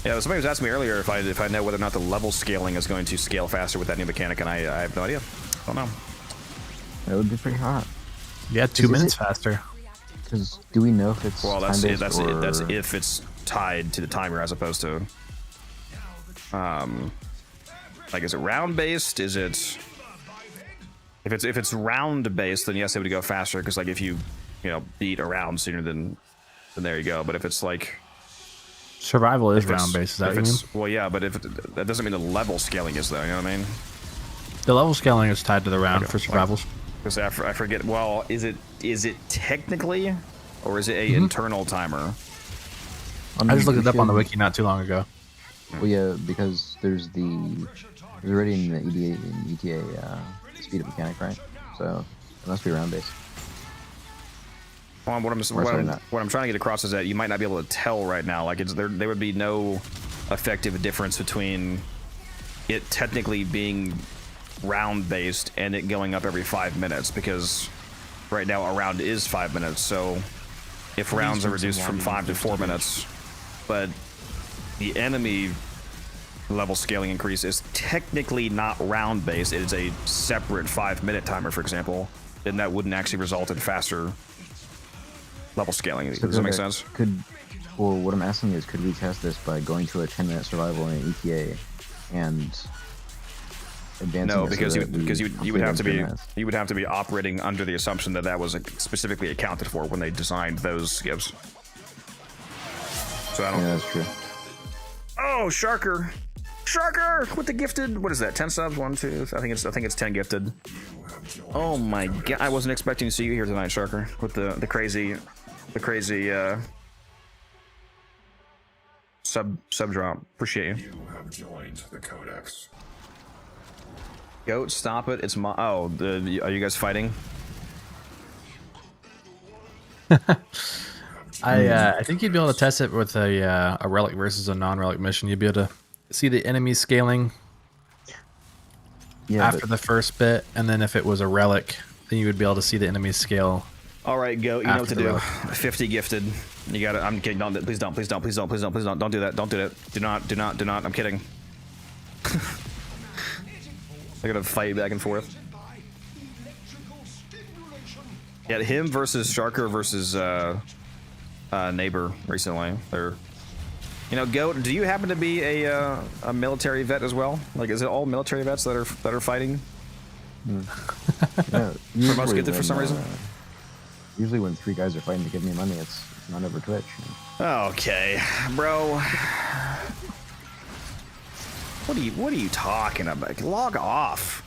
Yeah, somebody was asking me earlier if I know whether or not the level scaling is going to scale faster with that new mechanic, and I have no idea. I don't know. It would be pretty hot. Yeah, 2 minutes faster. Because do we know if it's that's if it's tied to the timer as opposed to like, is it round based? Is it if it's round based, then yes, it would go faster because like if you beat a round sooner, then there you go. But if it's like survival is round based, is that what you mean? Well, yeah, but that doesn't mean the level scaling is though. You know what I mean? The level scaling is tied to the round for survivals. Because I forget. Well, is it technically, or is it a internal timer? I just looked it up on the wiki not too long ago. Well, yeah, because there's already in the EDA and ETA speed of mechanic, right? So it must be round based. Well, what I'm trying to get across is that you might not be able to tell right now. Like there would be no effective difference between it technically being round based and it going up every 5 minutes, because right now a round is 5 minutes. So if rounds are reduced from 5 to 4 minutes, but the enemy level scaling increase is technically not round based, it is a separate 5-minute timer, for example, then that wouldn't actually result in faster level scaling. So does that make sense? Well, what I'm asking is, could we test this by going to a 10-minute survival in an ETA and advancing? No, it because so you would have to be operating under the assumption that that was specifically accounted for when they designed those skips. So I don't. Yeah, that's true. Oh, Sharker with the gifted. What is that? 10 subs? 1, 2. I think it's 10 gifted. Oh my god! I wasn't expecting to see you here tonight, Sharker, with the crazy sub drop. Appreciate you. You have joined the Codex. Goat, stop it! It's my. Oh, are you guys fighting? I think you'd be able to test it with a relic versus a non-relic mission. You'd be able to see the enemy scaling after the first bit, and then if it was a relic, then you would be able to see the enemy scale. All right, Goat, you know what to do. 50 gifted. You got it. I'm kidding. Don't. Please don't. Don't do that. Don't do that. Do not. I'm kidding. They're gonna fight back and forth. Yeah, him versus Sharker versus Neighbor recently. They're, Goat. Do you happen to be a military vet as well? Like, is it all military vets that are fighting? Yeah, for most gifted for some reason. Usually, when 3 guys are fighting to give me money, it's not over Twitch. Okay, bro. What are you talking about? Log off.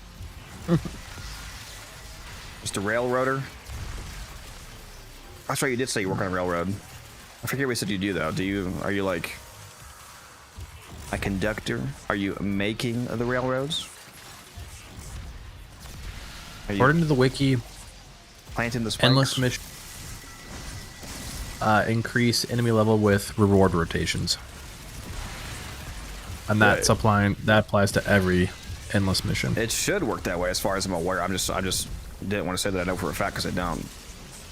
Just a railroader. That's right, you did say you work on a railroad. I forget what you said you do though. Are you like a conductor? Are you making the railroads? According to the wiki, planting the spikes? endless mission increase enemy level with reward rotations, and that applies to every endless mission. It should work that way, as far as I'm aware. I just didn't want to say that I know for a fact because I don't.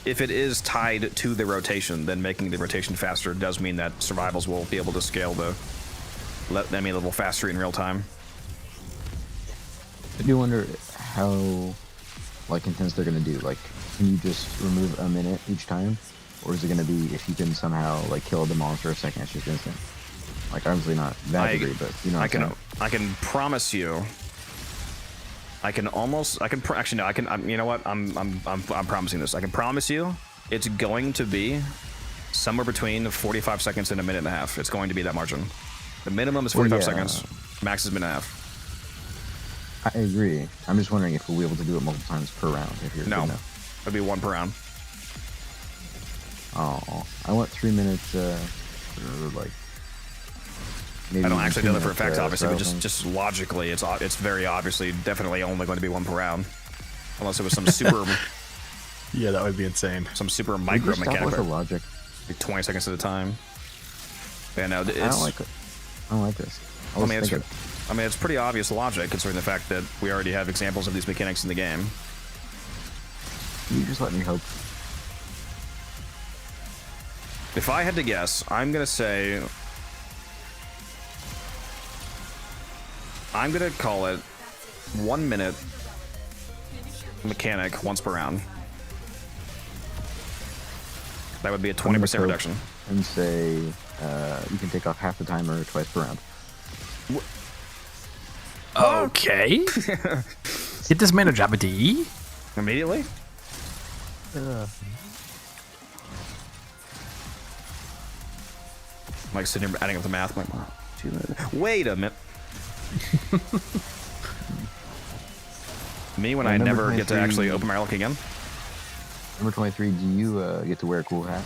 If it is tied to the rotation, then making the rotation faster does mean that survivals will be able to scale the let enemy level faster in real time. I do wonder how like intense they're gonna do. Like, can you just remove a minute each time, or is it gonna be if you can somehow like kill the monster a second, it's just instant? Like, obviously not that degree, but you know. I can promise you. Actually no. You know what? I'm promising this. I can promise you, it's going to be somewhere between 45 seconds and a minute and a half. It's going to be that margin. The minimum is 45 seconds. Max is minute and a half. I agree. I'm just wondering if we'll be able to do it multiple times per round. If you're no, it'd be one per round. Oh, I want 3 minutes. Like. Maybe I don't actually know that for a fact, obviously, but so just logically, it's very obviously definitely only going to be one per round, unless it was some super. Yeah, that would be insane. Some super micro mechanic. What's the logic? 20 seconds at a time. Yeah, no, it's. I don't like it. I don't like this. I mean, it's pretty obvious logic, considering the fact that we already have examples of these mechanics in the game. You just let me hope. If I had to guess, I'm gonna say. I'm gonna call it 1 minute mechanic once per round. That would be a 20% reduction. And say you can take off half the timer twice per round. Okay. Get this man a job at DE immediately. I'm like sitting here adding up the math. I'm like, wow, 2 minutes. Wait a minute. Me when I never get to actually open my lock again. Number 23, do you get to wear a cool hat?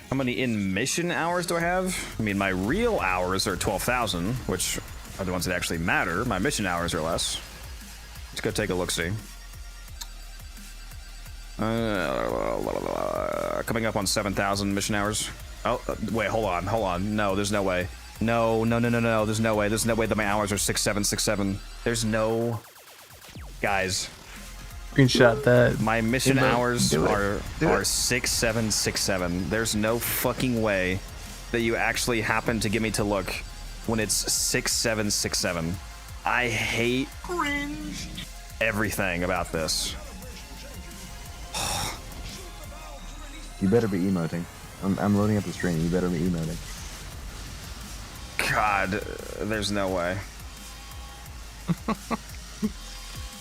How many in mission hours do I have? I mean, my real hours are 12,000, which are the ones that actually matter. My mission hours are less. Let's go take a look-see. Coming up on 7,000 mission hours. Oh, wait, hold on. No, there's no way. No, there's no way that my hours are 6767. There's no... Guys. Screenshot that. My mission hours are 6767. There's no fucking way that you actually happen to get me to look when it's 6767. I hate everything about this. You better be emoting. I'm loading up the stream. You better be emoting. God, there's no way.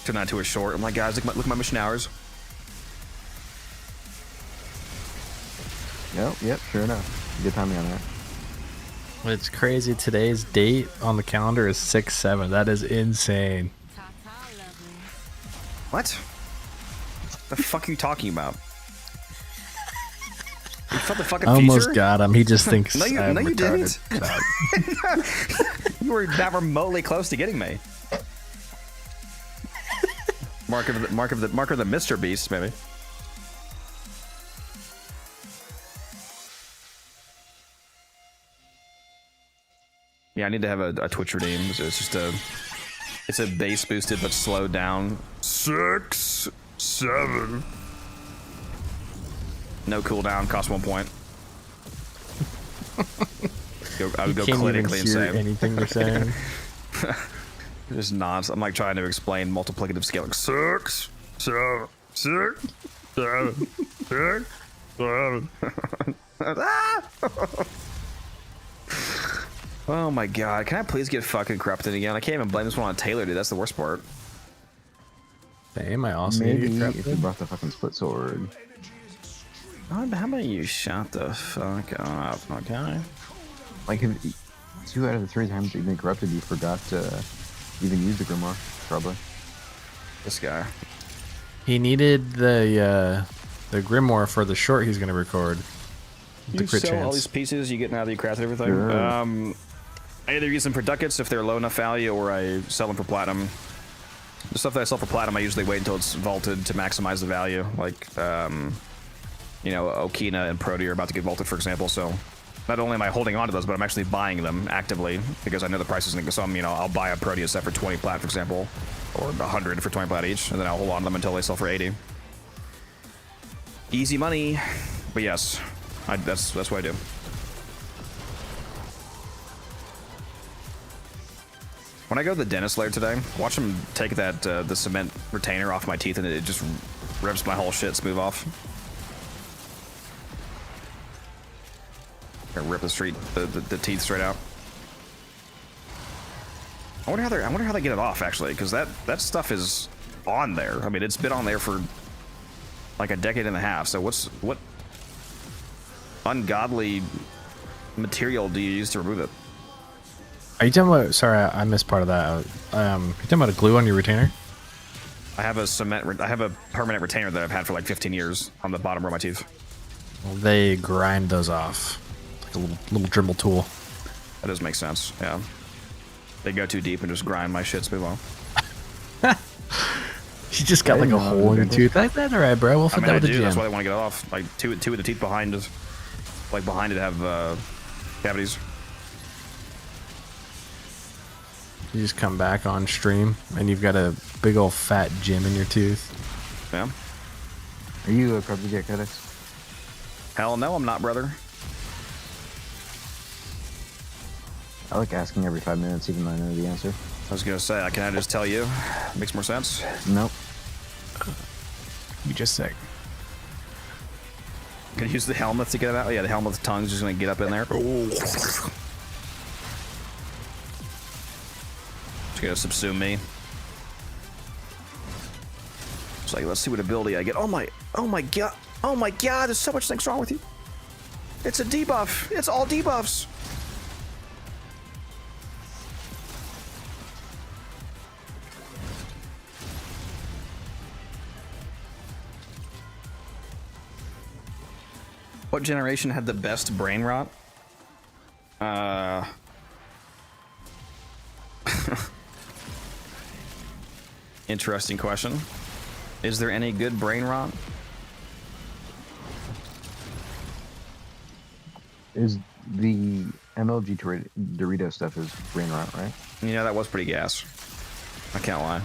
Turn that to a short. I'm like, guys, look at my mission hours. Yep, sure enough. Good timing on that. It's crazy. Today's date on the calendar is 6/7. That is insane. What? The fuck are you talking about? You felt the fucking almost future? got him. He just thinks no, you I'm didn't. retarded. You were not remotely close to getting me. Mark of the Mr. Beast, maybe. Yeah, I need to have a Twitch redeem. It's just it's a base boosted but slowed down. 6, 7. No cooldown, cost 1 point. I would go clinically insane. Anything you're saying. Just nonsense. I'm like trying to explain multiplicative scaling. 6, 7, 6, 7, 6, 7. Oh my god, can I please get fucking corrupted again? I can't even blame this one on Taylor, dude. That's the worst part. Damn, I also maybe if you brought the fucking split sword. How about you shut the fuck up, okay? Like, if 2 out of the 3 times you've been corrupted, you forgot to even use the Grimoire, probably. This guy. He needed the Grimoire for the short he's gonna record. You sell all these pieces you get now that you crafted everything. Sure. I either use them for ducats if they're low enough value, or I sell them for platinum. The stuff that I sell for platinum, I usually wait until it's vaulted to maximize the value. Like, you know, Okina and Prody are about to get vaulted, for example. So, not only am I holding on to those, but I'm actually buying them actively because I know the price isn't going to. So, I'll buy a Prody set for 20 plat, for example, or 100 for 20 plat each, and then I'll hold on to them until they sell for 80. Easy money. But yes, that's what I do. When I go to the dentist later today, watch him take that the cement retainer off my teeth, and it just rips my whole shit smooth off. Or rip the teeth straight out. I wonder how they get it off, actually, because that stuff is on there. I mean, it's been on there for like a decade and a half. So what ungodly material do you use to remove it? Are you talking about? Sorry, I missed part of that. You talking about a glue on your retainer? I have a permanent retainer that I've had for like 15 years on the bottom row of my teeth. Well, they grind those off like a little dribble tool. That does make sense. Yeah, they go too deep and just grind my shit smooth off. You just got like a hole in your tooth. That's all right, bro. We'll fit that with the gym. That's why they want to get it off. Like two of the teeth behind it, have cavities. You just come back on stream and you've got a big old fat gem in your tooth. Yeah. Are you a Carboget Codex? Hell no, I'm not, brother. I like asking every 5 minutes, even though I know the answer. I was gonna say, can I just tell you? Makes more sense. Nope. You just sick. Can you use the helmet to get it out? Yeah, the helmet with the tongue's just gonna get up in there. It's gonna subsume me. It's like, let's see what ability I get. Oh my god, there's so much things wrong with you. It's a debuff. It's all debuffs. What generation had the best brain rot? Interesting question. Is there any good brain rot? Is the MLG Dorito stuff is brain rot, right? Yeah, that was pretty gas. I can't lie.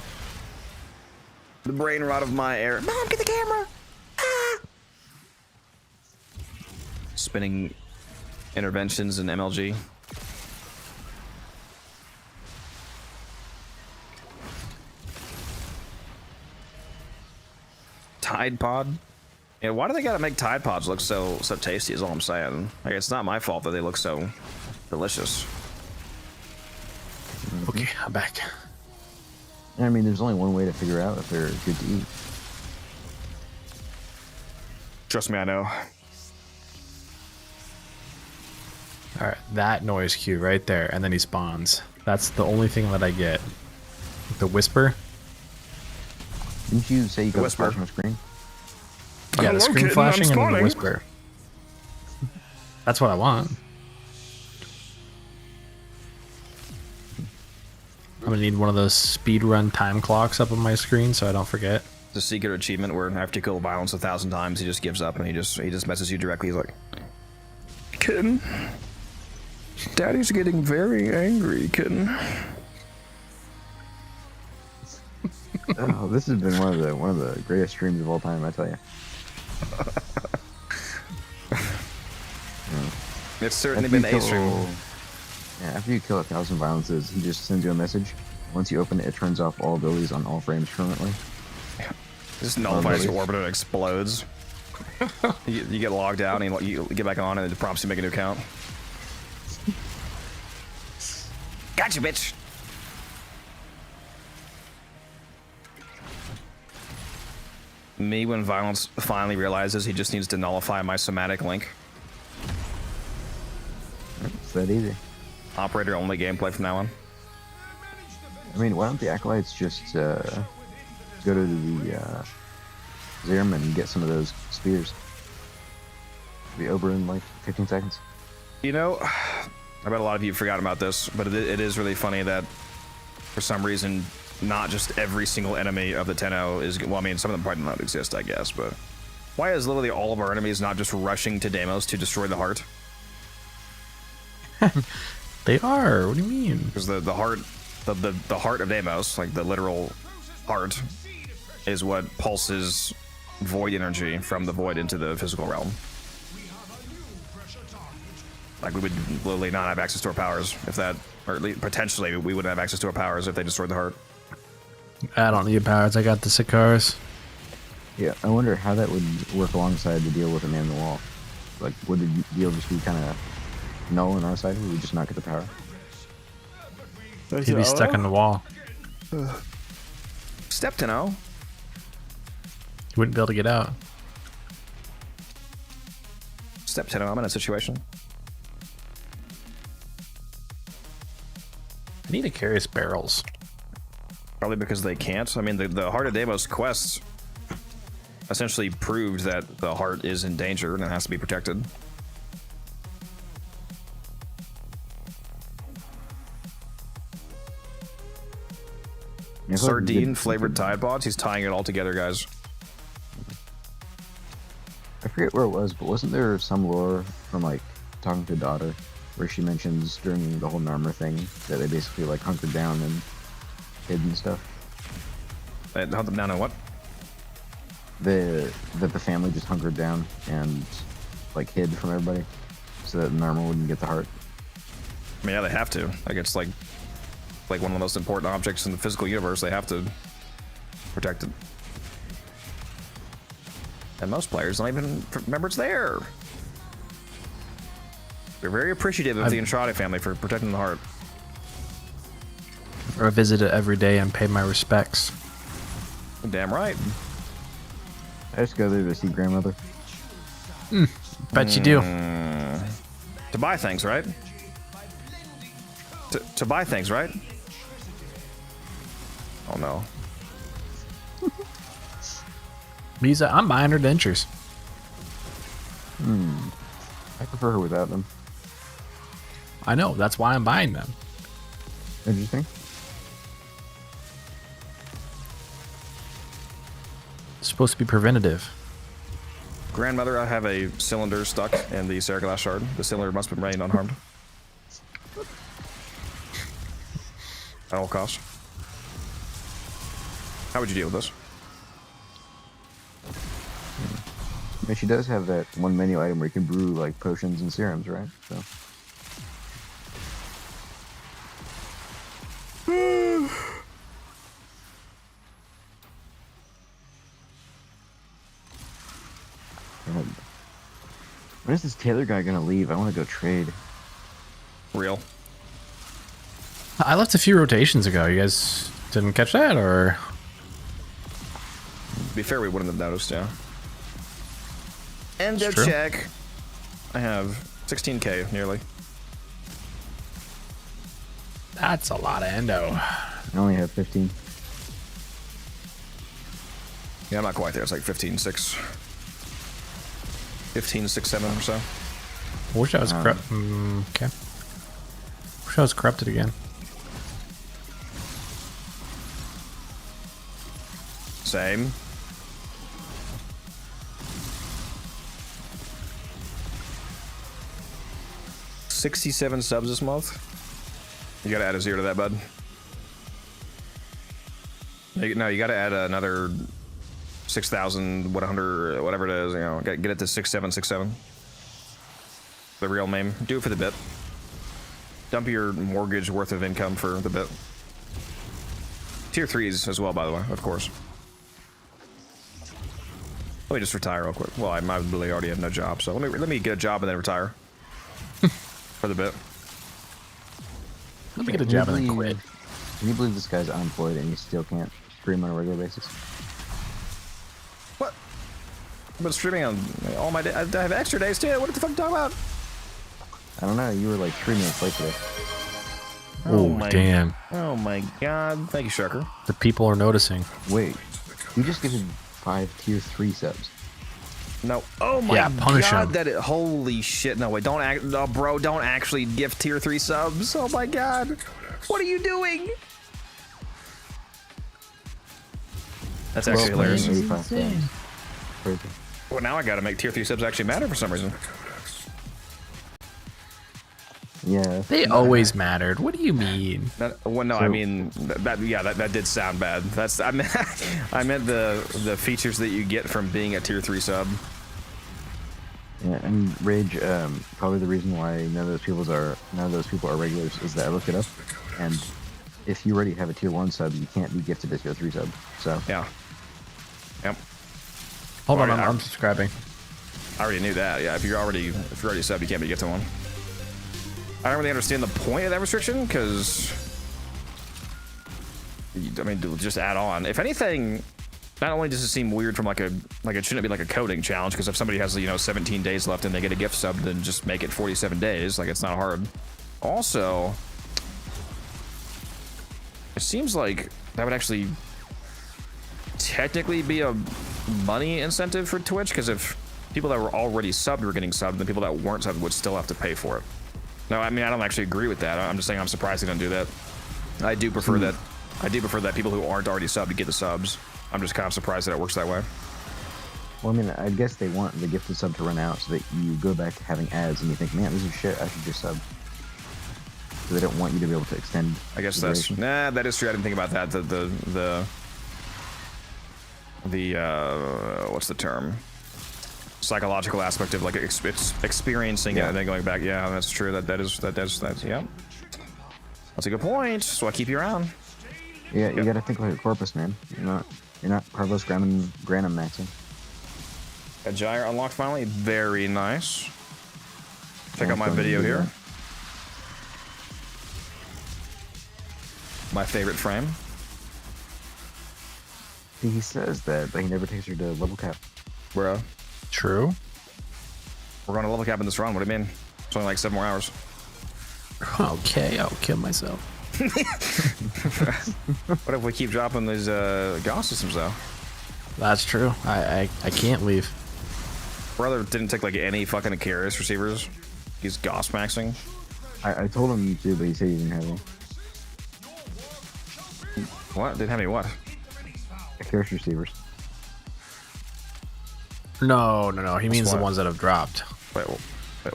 The brain rot of my air. Mom, get the camera! Ah! Spinning interventions in MLG. Tide Pod? Yeah, why do they gotta make Tide Pods look so tasty is all I'm saying. Like, it's not my fault that they look so delicious. Okay, I'm back. I mean, there's only one way to figure out if they're good to eat. Trust me, I know. Alright, that noise cue right there, and then he spawns. That's the only thing that I get. The whisper. Didn't you say you got whisper from the screen? Yeah, the screen flashing and then the whisper. That's what I want. I'm gonna need one of those speedrun time clocks up on my screen so I don't forget. The secret achievement where after you kill violence 1,000 times, he just gives up and he just messages you directly. He's like, "Kitten, Daddy's getting very angry, kitten." Oh, this has been one of the greatest streams of all time, I tell you. It's certainly been a stream. Yeah, after you kill 1,000 violences, he just sends you a message. Once you open it, it turns off all abilities on all frames permanently. Just nullifies your orbit and explodes. you get logged out and you get back on and it prompts you to make a new account. Gotcha, bitch! Me when Violence finally realizes he just needs to nullify my somatic link. It's that easy. Operator only gameplay from now on. I mean, why don't the Acolytes just go to the Zariman and get some of those spears? Be over in like 15 seconds. You know, I bet a lot of you forgot about this, but it is really funny that for some reason, not just every single enemy of the Tenno is, well, I mean, some of them probably don't exist, I guess, but why is literally all of our enemies not just rushing to Deimos to destroy the heart? They are. What do you mean? Because the heart, the heart of Deimos, like the literal heart, is what pulses void energy from the void into the physical realm. Like, we would literally not have access to our powers if that, or at least potentially we wouldn't have access to our powers if they destroyed the heart. I don't need powers. I got the Sicars. Yeah, I wonder how that would work alongside the deal with a man in the wall. Like, would the deal just be kind of null on our side? Would we just not get the power? He'd be stuck in the wall. Step to know. He wouldn't be able to get out. Step to know. I'm in a situation. I need to carry his barrels. Probably because they can't. I mean, the Heart of Deimos quest essentially proved that the heart is in danger and it has to be protected. Sardine flavored Tide Pods. He's tying it all together, guys. I forget where it was, but wasn't there some lore from like talking to Daughter where she mentions during the whole Narmer thing that they basically like hunkered down and hid and stuff? Hunt them down and what? That the family just hunkered down and like hid from everybody so that Narmer wouldn't get the heart. I mean, yeah, they have to. Like, it's like one of the most important objects in the physical universe. They have to protect it. And most players don't even remember it's there. They're very appreciative of the Andrade family for protecting the heart. I visit it every day and pay my respects. Damn right. I just go there to see grandmother. Bet you do. To buy things, right? To buy things, right? Oh no. Lisa, I'm buying her dentures. I prefer her without them. I know, that's why I'm buying them. Interesting. It's supposed to be preventative. Grandmother, I have a cylinder stuck in the Seraglass shard. The cylinder must remain unharmed. At all costs. How would you deal with this? I mean, she does have that one menu item where you can brew like potions and serums, right? So. When is this Taylor guy gonna leave? I want to go trade. Real. I left a few rotations ago. You guys didn't catch that, or? To be fair, we wouldn't have noticed, yeah. Endo It's true. check. I have 16k nearly. That's a lot of endo. I only have 15. Yeah, I'm not quite there. It's like 15.6. 15.67 or so. I wish I was corrupt. Okay. Wish I was corrupted again. Same. $67 subs this month. You gotta add a 0 to that, bud. No, you gotta add another 6,100, whatever it is. You know, get it to 6767. The real meme. Do it for the bit. Dump your mortgage worth of income for the bit. Tier 3s as well, by the way, of course. Let me just retire real quick. Well, I might really already have no job, so let me get a job and then retire. For the bit. Let me get a job and then quit. Can you believe this guy's unemployed and he still can't stream on a regular basis? What? I've been streaming on all my days. I have extra days too. What the fuck are you talking about? I don't know. You were like 3 minutes late today. Oh, damn. Oh my god. Thank you, Shucker. The people are noticing. Wait. You just gave him 5 tier 3 subs. No. Oh my Yeah, punish god. him. Holy shit. No, wait. Don't act. No, bro. Don't actually gift tier 3 subs. Oh my god. What are you doing? That's actually hilarious. 85 subs. Crazy. Well, now I gotta make tier 3 subs actually matter for some reason. Yeah. They always mattered. What do you mean? Well, no, I mean that did sound bad. That's I meant the features that you get from being a tier 3 sub. Yeah, and Rage, probably the reason why none of those people are regulars is that I looked it up, and if you already have a tier 1 sub, you can't be gifted a tier 3 sub. So yeah. Yep. Hold on, I'm subscribing. I already knew that. Yeah, if you're already subbed, you can't be gifted one. I don't really understand the point of that restriction, because I mean, just add on. If anything, not only does it seem weird from like it shouldn't be like a coding challenge, because if somebody has 17 days left and they get a gift sub, then just make it 47 days. Like, it's not hard. Also, it seems like that would actually technically be a money incentive for Twitch, because if people that were already subbed were getting subbed, then people that weren't subbed would still have to pay for it. No, I mean, I don't actually agree with that. I'm just saying I'm surprised they don't do that. I do prefer that. I do prefer that people who aren't already subbed get the subs. I'm just kind of surprised that it works that way. Well, I mean, I guess they want the gifted sub to run out so that you go back to having ads and you think, man, this is shit, I should just sub. So they don't want you to be able to extend. I guess that's that is true. I didn't think about that. The what's the term? Psychological aspect of like experiencing it and then going back. Yeah, that's true. That's yeah. That's a good point. So I keep you around. Yeah, you gotta think like a corpus, man. You're not Carlos Granum maxing. A gyre unlocked finally. Very nice. Check out my video here. My favorite frame. He says that, but he never takes her to level cap. Bro. True. We're going to level cap in this run. What do you mean? It's only like 7 more hours. Okay, I'll kill myself. What if we keep dropping these Gauss systems though? That's true. I can't leave. Brother didn't take like any fucking Icarus receivers. He's Gauss maxing. I told him to, but he said he didn't have any. What? Didn't have any what? Icarus receivers. No. He means the ones that have dropped. Wait,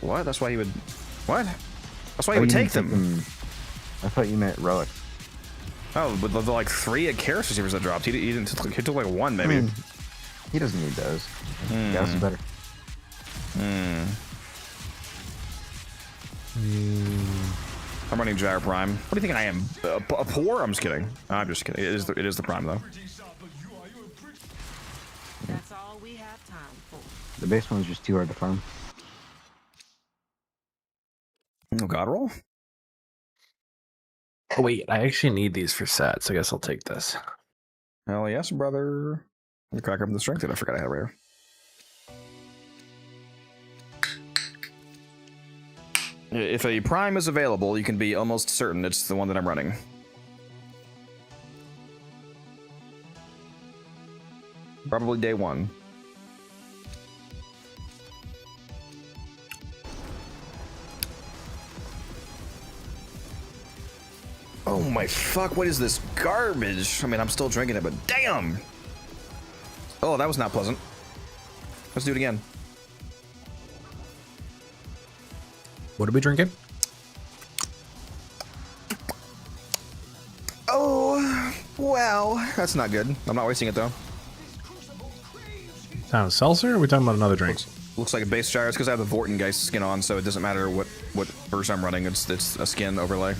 what? That's why he would. What? That's why he would take them. I thought you meant relics. Oh, but the like 3 Icarus receivers that dropped. He didn't. He took like 1 maybe. I mean, he doesn't need those. Gauss is better. I'm running Gyre Prime. What do you think I am? A poor? I'm just kidding. I'm just kidding. It is the Prime though. That's all we have time for. The base one's just too hard to farm. Oh, God roll? Oh, wait, I actually need these for sets. I guess I'll take this. Hell yes, brother. Let me crack open the strength that I forgot I had right here. If a Prime is available, you can be almost certain it's the one that I'm running. Probably day 1. Oh my fuck, what is this garbage? I mean, I'm still drinking it, but damn! Oh, that was not pleasant. Let's do it again. What are we drinking? Oh, wow. That's not good. I'm not wasting it, though. Sound seltzer, or are we talking about another drink? Looks like a base gyre. It's because I have the Vortengeist skin on, so it doesn't matter what verse I'm running. It's a skin overlay.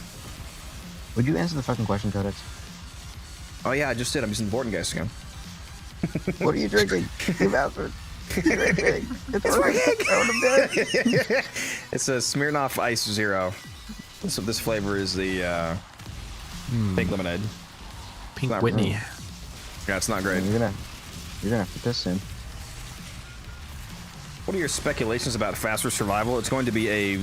Would you answer the fucking question, Codex? Oh yeah, I just did. I'm using the Vortengeist skin. What are you drinking? You bastard. It's working. It's a Smirnoff Ice Zero. So this flavor is the pink lemonade. Pink Whitney. Yeah, it's not great. You're gonna have to piss soon. What are your speculations about faster survival? It's going to be a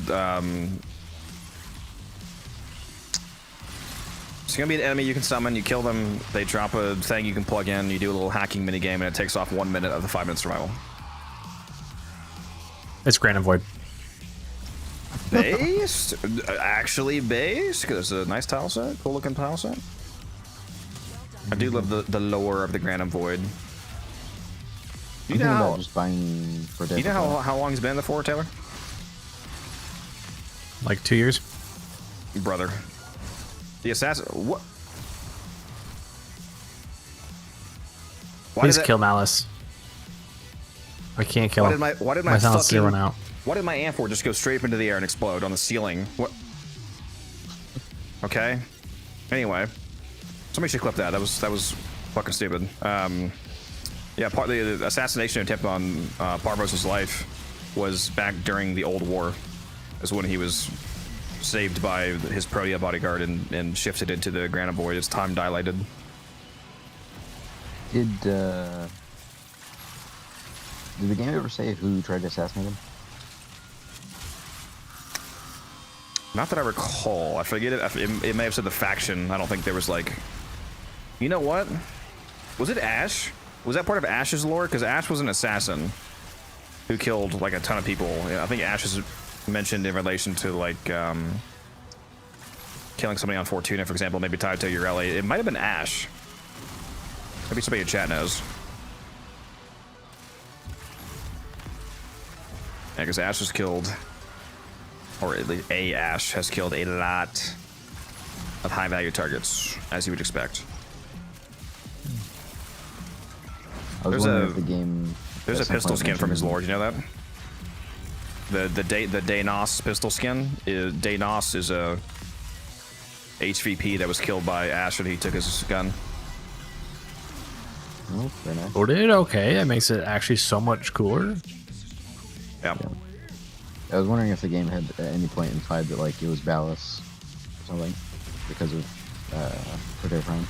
it's going to be an enemy you can summon, you kill them, they drop a thing you can plug in, you do a little hacking minigame, and it takes off 1 minute of the 5-minute survival. It's Grand and Void. Based? Actually based? Because it's a nice tile set, cool looking tile set. I do love the lore of the Grand and Void. You know just buying for how long it's been in the for, Taylor? Like 2 years. brother. The assassin. What? Please kill Malice. I can't kill him. Why did my silence fucking, run out? Why did my Amphor just go straight up into the air and explode on the ceiling? What? Okay. Anyway, somebody should clip that. That was fucking stupid. Yeah, part the assassination attempt on Parvos's life was back during the Old War. Is when he was saved by his Protea bodyguard and shifted into the Granite Void as time dilated. Did the game ever say who tried to assassinate him? Not that I recall. I forget it. It may have said the faction. I don't think there was like... You know what? Was it Ashe? Was that part of Ashe's lore? Because Ashe was an assassin who killed like a ton of people. I think Ashe is mentioned in relation to like killing somebody on Fortuna, for example, maybe tied to Ureli. It might have been Ashe. Maybe somebody in chat knows. Yeah, because Ashe was killed, or at least a Ashe has killed a lot of high-value targets, as you would expect. There's a pistol skin from his lore. Do you know that? The Danos pistol skin. Danos is a HVP that was killed by Ashe and he took his gun. Oh, very nice. Oh, did it? Okay, that makes it actually so much cooler. Yeah. I was wondering if the game had at any point implied that like it was Ballas or something because of Protea Prime.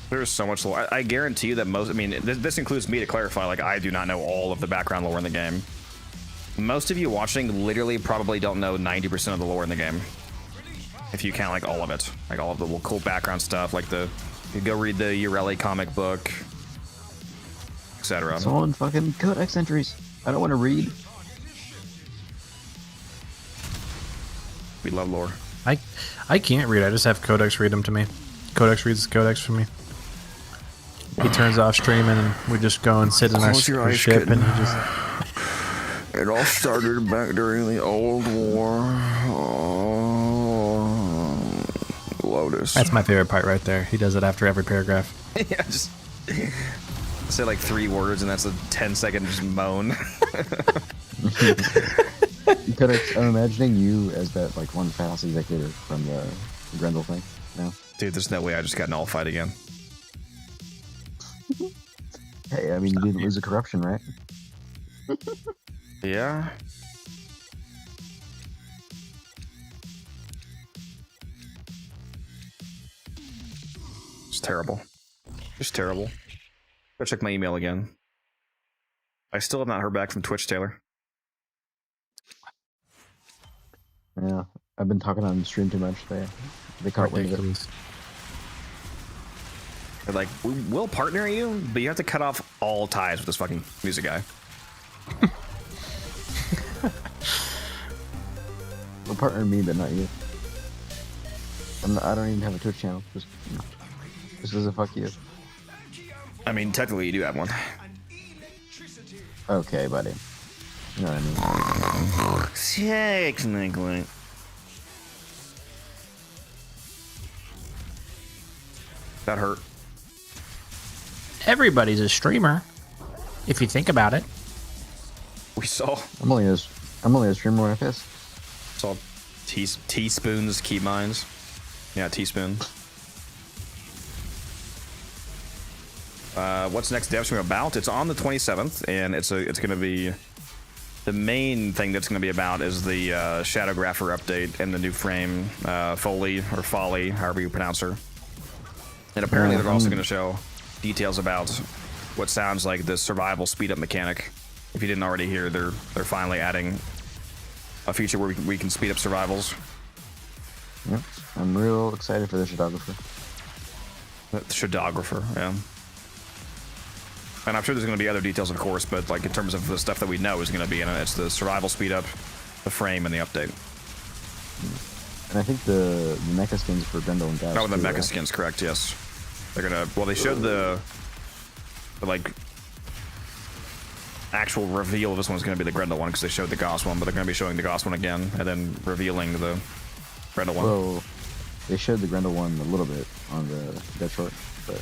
There's so much lore. I guarantee you that most, I mean, this includes me to clarify, like, I do not know all of the background lore in the game. Most of you watching literally probably don't know 90% of the lore in the game. If you count, like, all of it. Like, all of the cool background stuff, like you go read the Ureli comic book, etc. It's all in fucking codex entries. I don't want to read. We love lore. I can't read. I just have Codex read them to me. Codex reads the Codex for me. He turns off streaming and we just go and sit in our ship and he just... It all started back during the Old War. Oh, Lotus. That's my favorite part right there. He does it after every paragraph. Yeah, just say like 3 words and that's a 10-second just moan. Codex, I'm imagining you as that like one fast executive from the Grendel thing. No? Dude, there's no way I just got nullified again. Hey, I mean, you didn't lose a corruption, right? Yeah. It's terrible. Just terrible. Go check my email again. I still have not heard back from Twitch, Taylor. Yeah, I've been talking on the stream too much. They caught wind of it. They're like, we'll partner you, but you have to cut off all ties with this fucking music guy. Well, partner me, but not you. I don't even have a Twitch channel. Just as a fuck you. I mean, technically you do have one. Okay, buddy. You know what I mean? Technically. That hurt. Everybody's a streamer, if you think about it. We saw. I'm only a streamer when I piss. Saw teaspoons, key mines. Yeah, teaspoon. What's next dev stream about? It's on the 27th, and it's going to be the main thing that's going to be about is the Shadowgrapher update and the new frame, Foley or Folly, however you pronounce her. And apparently they're also going to show details about what sounds like the survival speed up mechanic. If you didn't already hear, they're finally adding a feature where we can speed up survivals. Yep, I'm real excited for the Shadowgrapher. The Shadowgrapher, yeah. And I'm sure there's going to be other details, of course, but like in terms of the stuff that we know is going to be in it, it's the survival speed up, the frame, and the update. And I think the mecha skins for Grendel and Gauss. Oh, the mecha skins, correct? Yes. They're gonna. Well, they showed the like actual reveal of this one's going to be the Grendel one because they showed the Goss one, but they're going to be showing the Goss one again and then revealing the Grendel one. Well, they showed the Grendel one a little bit on the Dead Short, but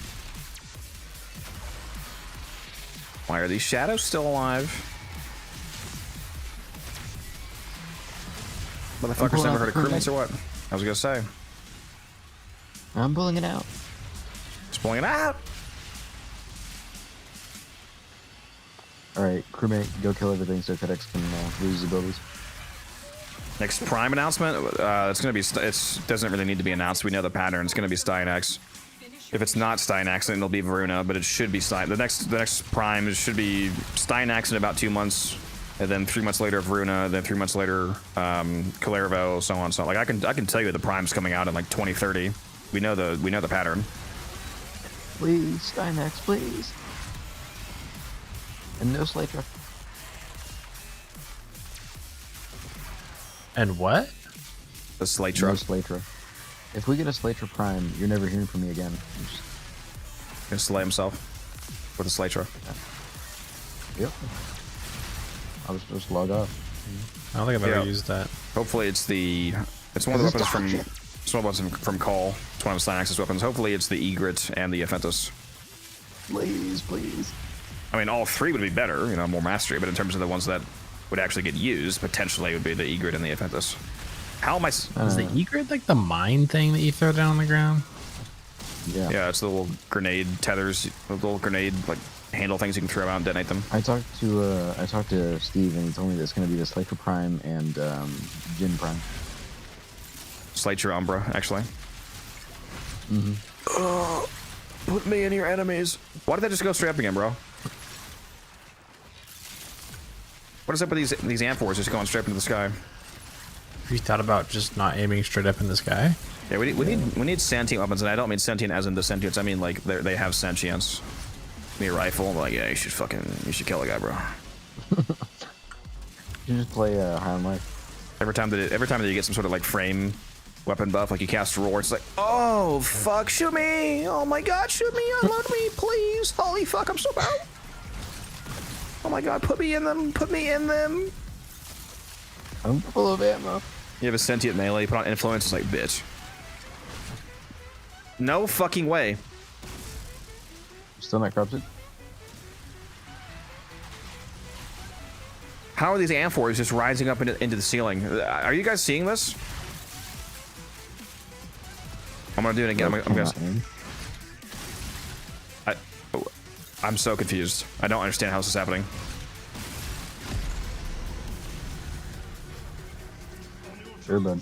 why are these shadows still alive? Motherfuckers never heard of crewmates or what? I was gonna say. I'm pulling it out. Just pulling it out. Alright, crewmate, go kill everything so FedEx can lose his abilities. Next Prime announcement, it's gonna be. It doesn't really need to be announced. We know the pattern. It's gonna be Stynax. If it's not Stynax, then it'll be Varuna, but it should be Stein. The next Prime should be Stynax in about 2 months, and then 3 months later Varuna, then 3 months later Kalervo, so on. So like I can tell you the Prime's coming out in like 2030. We know the pattern. Please, Stynax, please. And no Slater. And what? The Slatra. No Slatra. If we get a Slatra Prime, you're never hearing from me again. Gonna slay himself with a Slatra. Yep. I'll just log off. I don't think I've ever used that. Hopefully it's one of the weapons from Call. It's one of Stynax's weapons. Hopefully it's the Egret and the Aphentus. Please, please. I mean, all three would be better, you know, more mastery, but in terms of the ones that would actually get used, potentially it would be the Egret and the Aphentus. How am I... Is the Egret like the mine thing that you throw down on the ground? Yeah. Yeah, it's the little grenade tethers, the little grenade, like, handle things you can throw out and detonate them. I talked to Steve and he told me that it's going to be the Slater Prime and Jin Prime. Slater Umbra, actually. Mm-hmm. Put me in your enemies. Why did that just go straight up again, bro? What is up with these amphors just going straight into the sky? Have you thought about just not aiming straight up in the sky? Yeah, we need sentient weapons, and I don't mean sentient as in the sentience. I mean like they have sentience. Me a rifle, like yeah, you should kill a guy, bro. You just play High on Life. Every time that you get some sort of like frame weapon buff, like you cast Roar, it's like, oh fuck, shoot me! Oh my god, shoot me, unload me, please! Holy fuck, I'm so bad. Oh my god, put me in them, put me in them. I'm full of ammo. You have a sentient melee, you put on influence, it's like, bitch. No fucking way. Still not corrupted? How are these amphors just rising up into the ceiling? Are you guys seeing this? I'm gonna do it again. I'm so confused. I don't understand how this is happening. Sure, bud.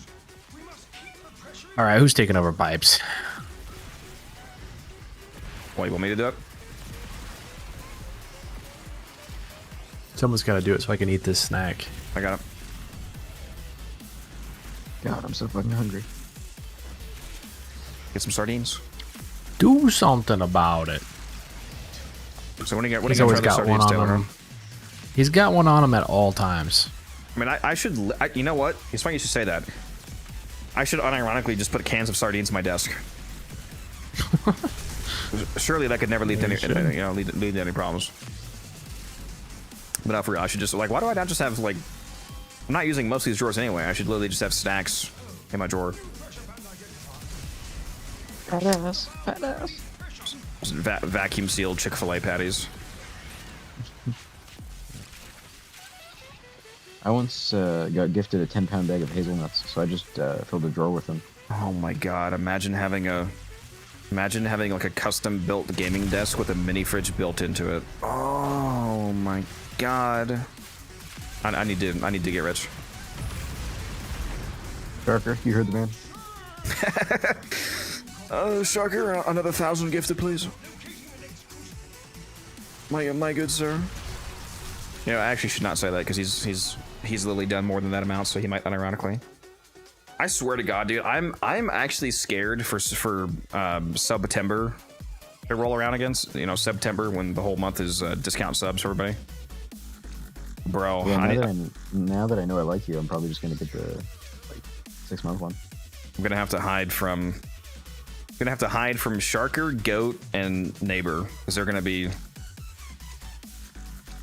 All right, who's taking over pipes? What, you want me to do it? Someone's got to do it so I can eat this snack. I got it. God, I'm so fucking hungry. Get some sardines. Do something about it. So when do you He's get always got one on him. He's got one on him at all times. I mean, I should. You know what? It's funny you should say that. I should unironically just put cans of sardines in my desk. Surely that could never lead to any, lead to any problems. But not for real. I should just why do I not just have like? I'm not using most of these drawers anyway. I should literally just have snacks in my drawer. Badass, badass. Vacuum sealed Chick-fil-A patties. I once got gifted a 10-pound bag of hazelnuts, so I just filled a drawer with them. Oh my god! Imagine having like a custom-built gaming desk with a mini fridge built into it. Oh my god! I need to get rich. Darker, you heard the man. Sharker, another 1,000 gifted, please. My good sir. You know, I actually should not say that because he's literally done more than that amount, so he might unironically. I swear to God, dude, I'm actually scared for September to roll around against. You know, September when the whole month is discount subs for everybody. Bro, yeah, now that I know I like you, I'm probably just gonna get the 6-month one. I'm gonna have to hide from Sharker, Goat, and Neighbor because they're gonna be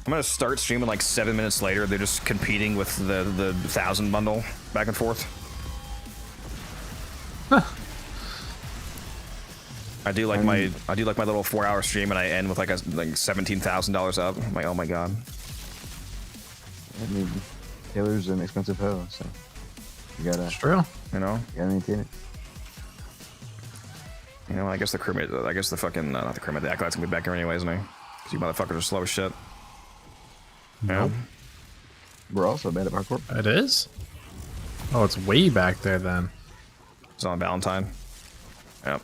I'm gonna start streaming like 7 minutes later. They're just competing with the 1,000 bundle back and forth. I do like my little 4-hour stream, and I end with like $17,000 up. I'm like, oh my god. I mean, Taylor's an expensive hoe, so you gotta. It's true. You know. You gotta maintain it. You know, I guess the crewmate, I guess the fucking not the crewmate, the acolyte's gonna be back here anyway, isn't he? Because you motherfuckers are slow as shit. Nope. Yeah. We're also bad at parkour. It is? Oh, it's way back there then. It's on Valentine. Yep.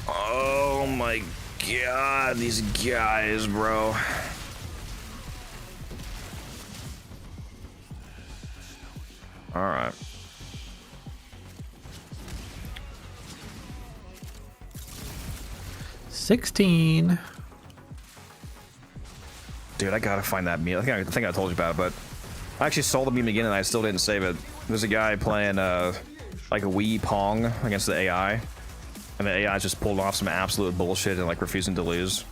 Oh my god, these guys, bro. Alright. $16. Dude, I gotta find that meme. I think I told you about it, but I actually saw the meme again and I still didn't save it. There's a guy playing like a Wii Pong against the AI, and the AI just pulled off some absolute bullshit and like refusing to lose.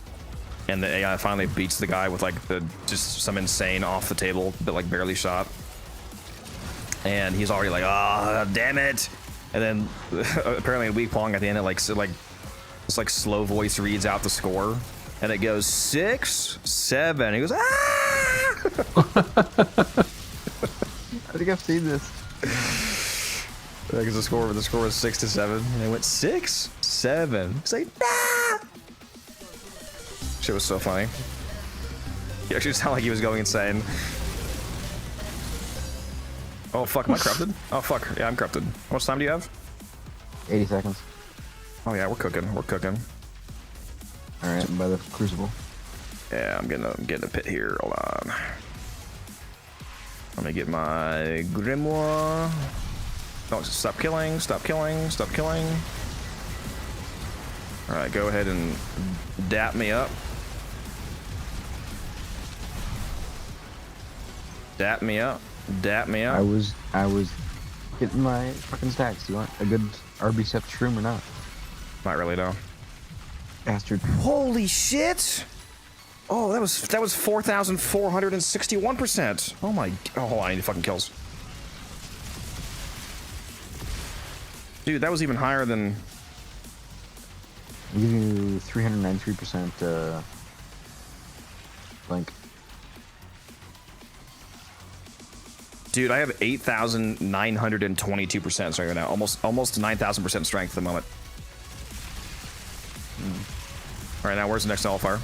And the AI finally beats the guy with like just some insane off the table but like barely shot. And he's already like, oh damn it! And then apparently in Wii Pong at the end, it's like slow voice reads out the score. And it goes 6-7. He goes, ah! I think I've seen this. Because the score was 6-7, and they went 6-7. It's like, nah! Shit was so funny. He actually sounded like he was going insane. Oh fuck, am I corrupted? Oh fuck, yeah, I'm corrupted. How much time do you have? 80 seconds. Oh yeah, we're cooking. We're cooking. All right, by the crucible. Yeah, I'm getting a pit here. Hold on. Let me get my grimoire. Don't stop killing. Stop killing. Stop killing. All right, go ahead and dap me up. Dap me up. Dap me up. I was getting my fucking stacks. Do you want a good RB7 shroom or not? Not really, no. Bastard. Holy shit! Oh, that was 4,461%. Oh my! Oh, hold on, I need fucking kills. Dude, that was even higher than. I'm giving you 393% blank. Dude, I have 8,922% strength right now. Almost 9,000% strength at the moment. All right, now where's the next nullifier?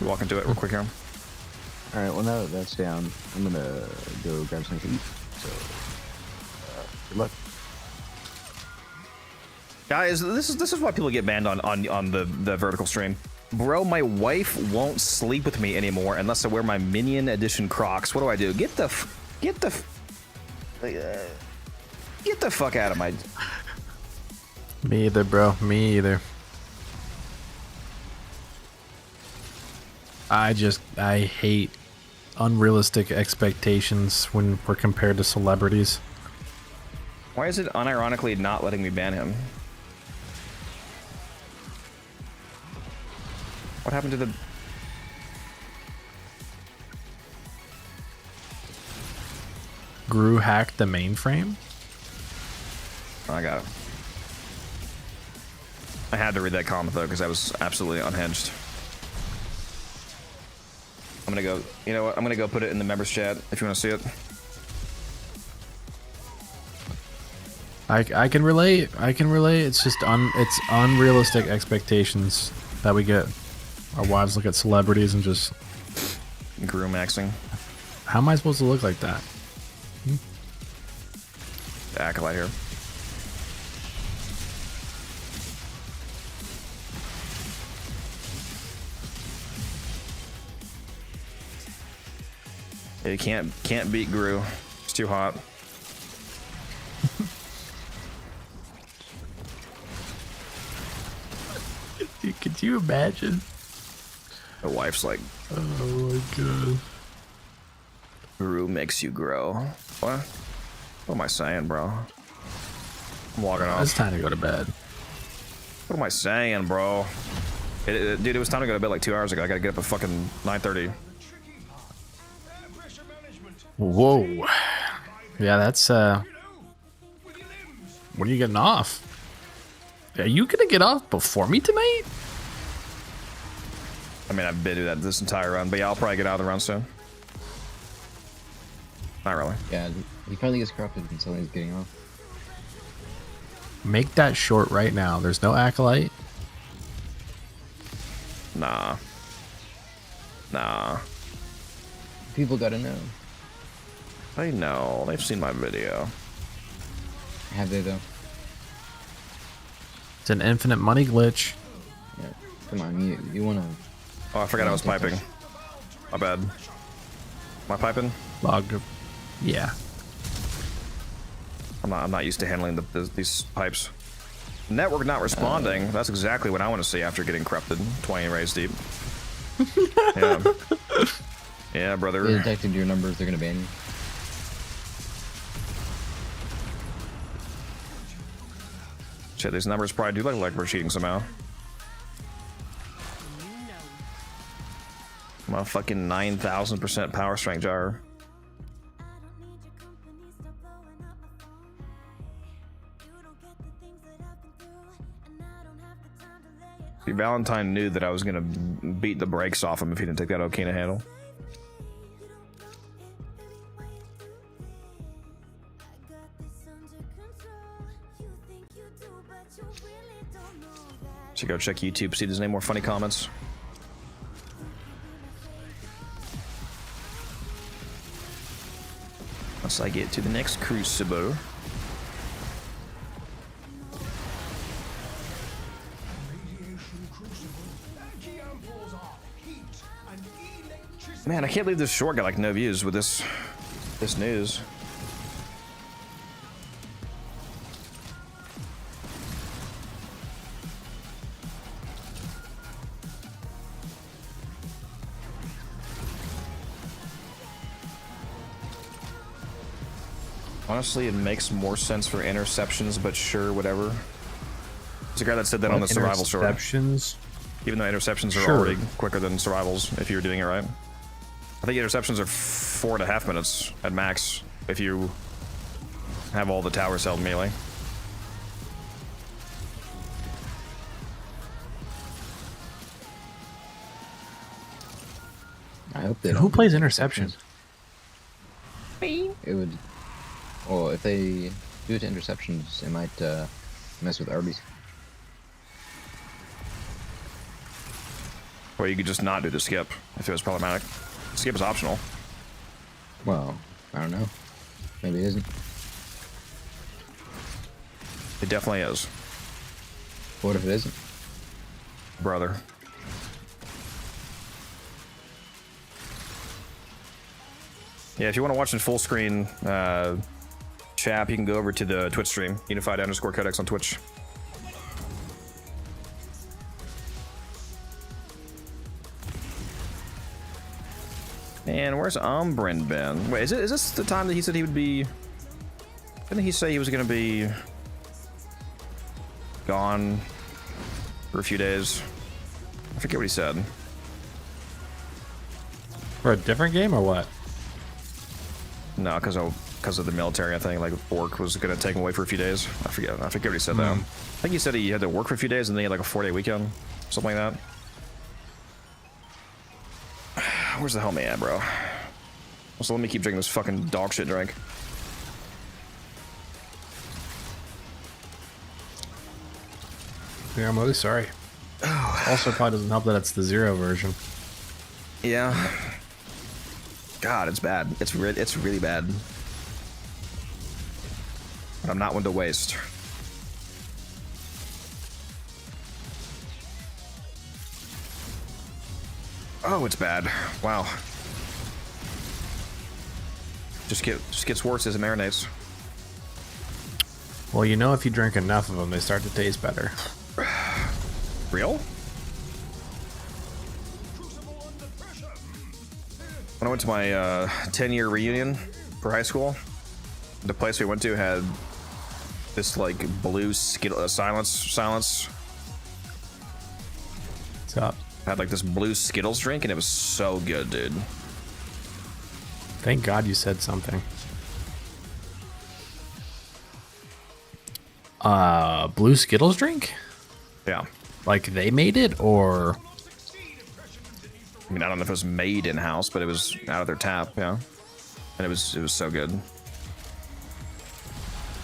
We walk into it real quick here. All right, well now that that's down, I'm gonna go grab something to eat. So, good luck. Guys, this is why people get banned on the vertical stream. Bro, my wife won't sleep with me anymore unless I wear my Minion Edition Crocs. What do I do? Get the fuck out of my. Me either, bro. Me either. I hate unrealistic expectations when we're compared to celebrities. Why is it unironically not letting me ban him? What happened to the... Gru hacked the mainframe? I got it. I had to read that comment though because I was absolutely unhinged. I'm gonna go, you know what, I'm gonna go put it in the members chat if you want to see it. I can relate. It's just it's unrealistic expectations that we get. Our wives look at celebrities and just Gru maxing. How am I supposed to look like that? The acolyte here. Yeah, you can't beat Gru. It's too hot. Dude, could you imagine? The wife's like, oh my god. Gru makes you grow. What? What am I saying, bro? I'm walking off. It's time to go to bed. What am I saying, bro? Dude, it was time to go to bed like 2 hours ago. I gotta get up at fucking 9:30. Whoa. Yeah, that's When are you getting off? Are you gonna get off before me tonight? I mean, I've been doing that this entire run, but yeah, I'll probably get out of the run soon. Not really. Yeah, he probably gets corrupted until he's getting off. Make that short right now. There's no acolyte. Nah. People gotta know. They know. They've seen my video. Have they though? It's an infinite money glitch. Yeah. Come on, you wanna... Oh, I forgot I was piping. My bad. Am I piping? Log. Yeah. I'm not used to handling these pipes. Network not responding. That's exactly what I want to see after getting corrupted 20 rays deep. Yeah. Yeah, brother. They detected your numbers, they're gonna ban you. Shit, these numbers probably do look like we're cheating somehow. I'm a fucking 9,000% power strength jar. See, Valentine knew that I was gonna beat the brakes off him if he didn't take that Okina handle. Should go check YouTube, see if there's any more funny comments. Once I get to the next crucible. Man, I can't believe this short got like no views with this news. Honestly, it makes more sense for interceptions, but sure, whatever. There's a guy that said that on the survival story. Interceptions? Even though interceptions are already quicker than survivals, if you're doing it right. I think interceptions are 4.5 minutes at max if you have all the towers held melee. I hope they Who plays interceptions? It would... Well, if they do it to interceptions, it might mess with Arby's. Or you could just not do the skip if it was problematic. Skip is optional. Well, I don't know. Maybe it isn't. It definitely is. What if it isn't? Brother. Yeah, if you want to watch in full screen, Chap, you can go over to the Twitch stream, unified_codex on Twitch. And where's Umbrin been? Wait, is this the time that he said he would be... Didn't he say he was going to be gone for a few days? I forget what he said. For a different game or what? No, because of the military, I think. Like, Bork was going to take him away for a few days. I forget what he said, though. I think he said he had to work for a few days and then he had like a 4-day weekend. Something like that. Where's the helmet at, bro? So let me keep drinking this fucking dog shit drink. Yeah, I'm really sorry. Also, probably doesn't help that it's the 0 version. Yeah. God, it's bad. It's really bad. But I'm not one to waste. Oh, it's bad. Wow. Just gets worse as it marinates. Well, you know, if you drink enough of them, they start to taste better. Real? When I went to my 10-year reunion for high school, the place we went to had this like blue silence. Stop. I had like this blue Skittles drink, and it was so good, dude. Thank God you said something. Blue Skittles drink? Yeah. Like they made it, or? I mean, I don't know if it was made in house, but it was out of their tap, yeah. And it was so good.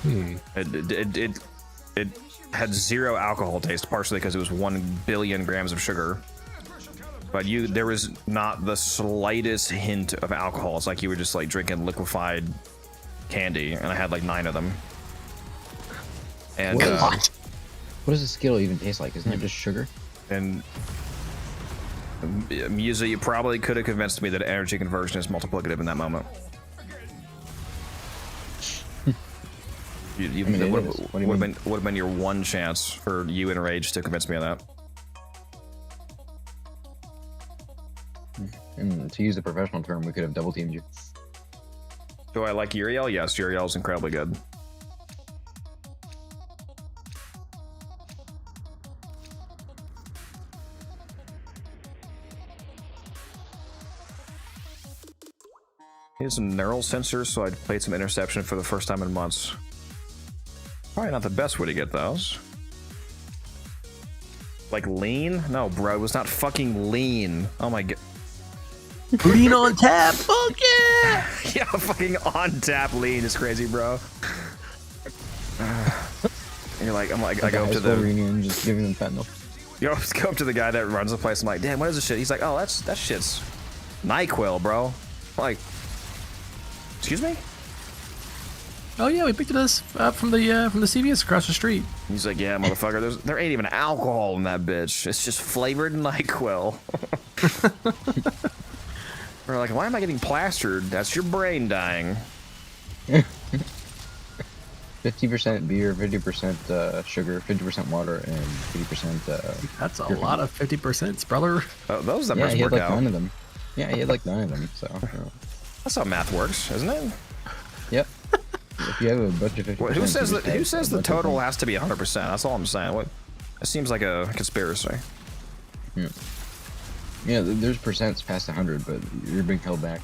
It had 0 alcohol taste, partially because it was 1 billion grams of sugar. But there was not the slightest hint of alcohol. It's like you were just like drinking liquefied candy, and I had like 9 of them. And what does a Skittle even taste like? Isn't it just sugar? And Musa, you probably could have convinced me that energy conversion is multiplicative in that moment. Would have been your one chance for you and Rage to convince me of that. And to use the professional term, we could have double teamed you. Do I like Uriel? Yes, Uriel is incredibly good. Here's some neural sensors, so I played some interception for the first time in months. Probably not the best way to get those. Like lean? No, bro, it was not fucking lean. Oh my god. Lean on tap, fuck yeah! Yeah, fucking on tap lean is crazy, bro. And you're like, I go up to the and just giving them fentanyl. You know, just go up to the guy that runs the place. I'm like, damn, what is this shit? He's like, oh, that shit's NyQuil, bro. I'm like, excuse me? Oh yeah, we picked it up from the CVS across the street. He's like, yeah, motherfucker, there ain't even alcohol in that bitch. It's just flavored NyQuil. We're like, why am I getting plastered? That's your brain dying. 50% beer, 50% sugar, 50% water, and 50%. That's a lot of 50%, brother. Those yeah, numbers he had work like out. 9 of them. Yeah, he had like 9 of them. So that's how math works, isn't it? Yep. If you have a bunch of 50%, who says the total has to be 100%? That's all I'm saying. What? It seems like a conspiracy. Yeah, there's percents past 100, but you're being held back.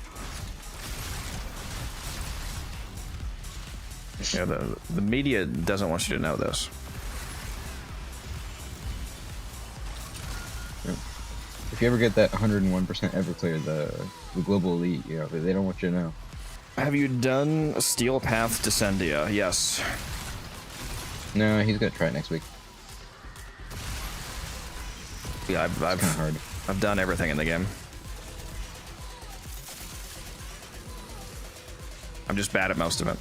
Yeah, the media doesn't want you to know this. Yeah. If you ever get that 101% Everclear, the global elite, you know, they don't want you to know. Have you done Steel Path Descendia? Yes. No, he's gonna try it next week. Yeah, I've done everything in the game. I'm just bad at most of it.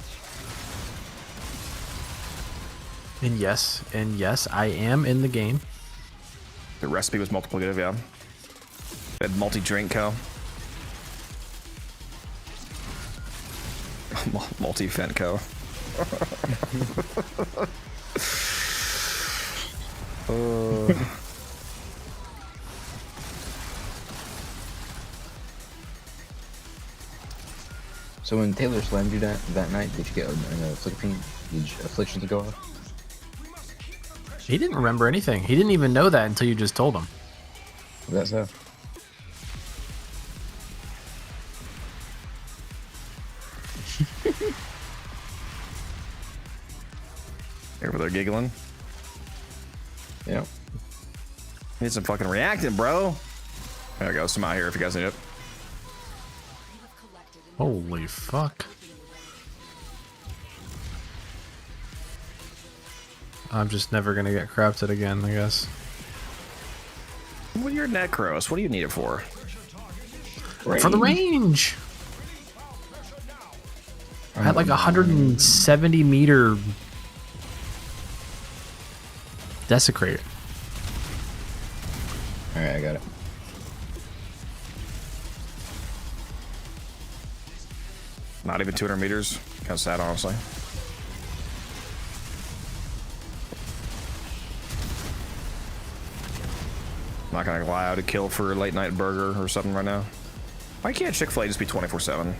And yes, I am in the game. The recipe was multiplicative, yeah. It had multi-drink co. Multi-fent co. So when Taylor slammed you that night, did you get an affliction to go off? He didn't remember anything. He didn't even know that until you just told him. That's so. Over there giggling. Yeah. Need some fucking reactant, bro. There we go. Some out here if you guys need it. Holy fuck. I'm just never gonna get crafted again, I guess. Well, you're Necros. What do you need it for? For the range! I had like 170 meter desecrate. Alright, I got it. Not even 200 meters. Kind of sad, honestly. Not gonna lie, I would kill for a late night burger or something right now. Why can't Chick-fil-A just be 24/7?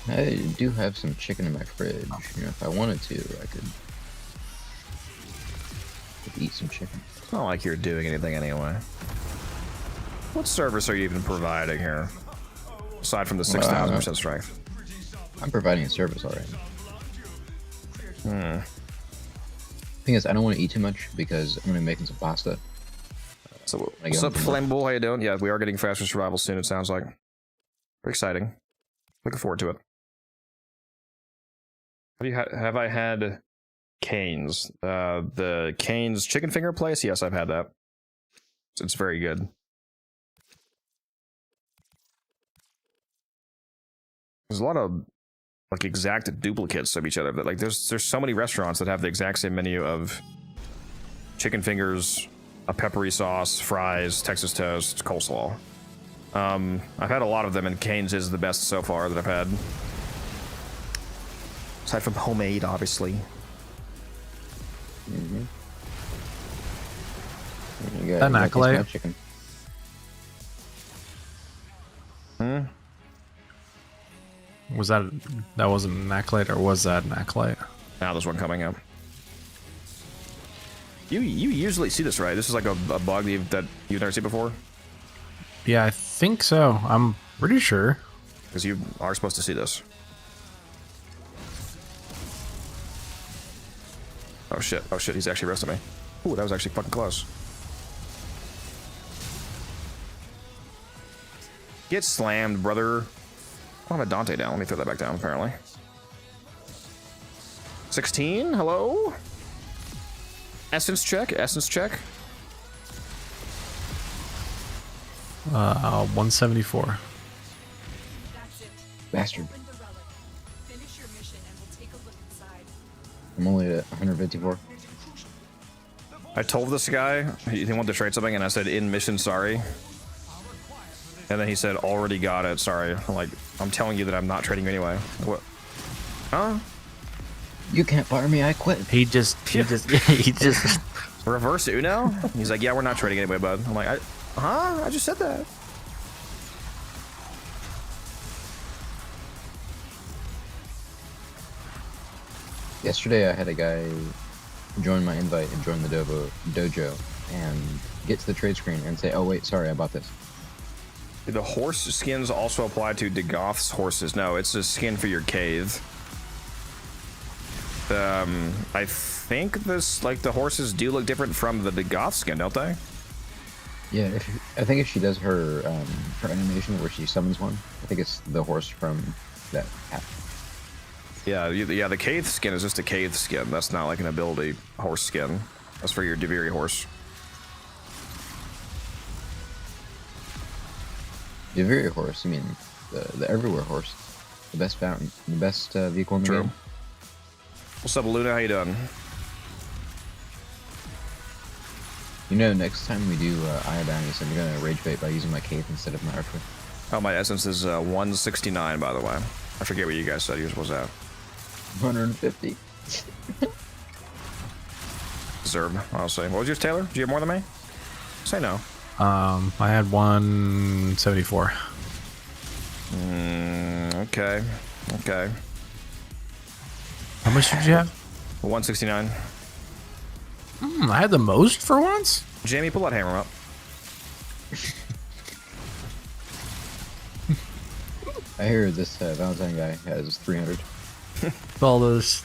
I do have some chicken in my fridge. You know, if I wanted to, I could eat some chicken. It's not like you're doing anything anyway. What service are you even providing here? Aside from the 6,000% strength. I'm providing a service already. Hmm. Thing is, I don't want to eat too much because I'm going to be making some pasta. So, what's up, Flammable? How you doing? Yeah, we are getting faster survival soon, it sounds like. Very exciting. Looking forward to it. Have I had Cane's? The Cane's chicken finger place? Yes, I've had that. It's very good. There's a lot of like exact duplicates of each other. That like there's so many restaurants that have the exact same menu of chicken fingers, a peppery sauce, fries, Texas toast, coleslaw. I've had a lot of them, and Cane's is the best so far that I've had. Aside from homemade, obviously. Mm-hmm. That accolade. Chicken. Hmm? Was that wasn't an accolade, or was that an accolade? Now there's one coming up. You usually see this, right? This is like a bug that you've never seen before? Yeah, I think so. I'm pretty sure. Because you are supposed to see this. Oh shit, he's actually arresting me. Ooh, that was actually fucking close. Get slammed, brother. I don't have a Dante down. Let me throw that back down, apparently. 16, hello? Essence check, essence check. 174. Bastard. I'm only at 154. I told this guy he wanted to trade something, and I said, in mission, sorry. And then he said, already got it, sorry. I'm like, I'm telling you that I'm not trading you anyway. What? Huh? You can't fire me, I quit. He just Reverse Uno? He's like, yeah, we're not trading anyway, bud. I'm like, huh? I just said that. Yesterday I had a guy join my invite and join the dojo and get to the trade screen and say, oh wait, sorry, I bought this. The horse skins also apply to Dagoth's horses. No, it's a skin for your cave. I think this, like, the horses do look different from the Dagoth skin, don't they? Yeah, I think if she does her animation where she summons one, I think it's the horse from that app. Yeah, the Cave skin is just a Cave skin. That's not like an ability horse skin. That's for your Deviri horse. The Deviri horse, I mean, the everywhere horse. The best fountain, the best vehicle in the game. What's up, Luna? How you doing? You know, next time we do Eye Bounties, I'm gonna rage bait by using my Cave instead of my Archer. Oh, my essence is 169, by the way. I forget what you guys said yours was at. 150. Deserved, honestly. What was yours, Taylor? Did you have more than me? Say no. I had 174. Okay. Okay. How much did you have? 169. I had the most for once? Jamie, pull that hammer up. I hear this Valentine guy has 300. All those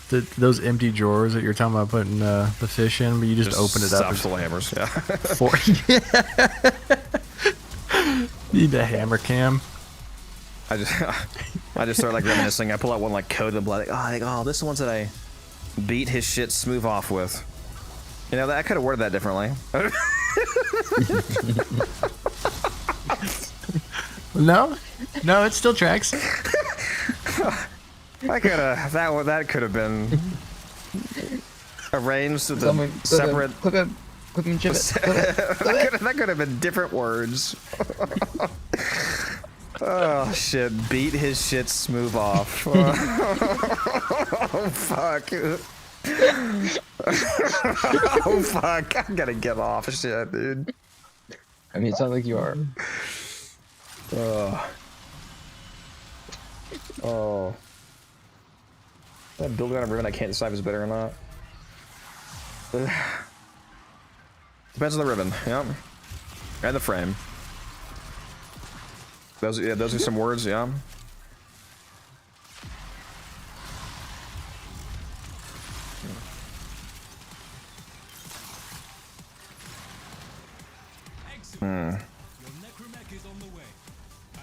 empty drawers that you're talking about putting the fish in, but you just open it up. Full of hammers, yeah. Need a hammer cam. I just start like reminiscing. I pull out one like coated in blood. Like, oh, this is the ones that I beat his shit smooth off with. You know, I could have worded that differently. No, it still tracks. That could have been arranged with a separate. Clip him, chip it. That could have been different words. Oh shit! Beat his shit smooth off. Oh fuck! Oh fuck! I gotta get off shit, dude. I mean, it's not like you are. Oh. That building on a ribbon, I can't decide if it's better or not. Depends on the ribbon. Yep. And the frame. Those are some words. Yeah.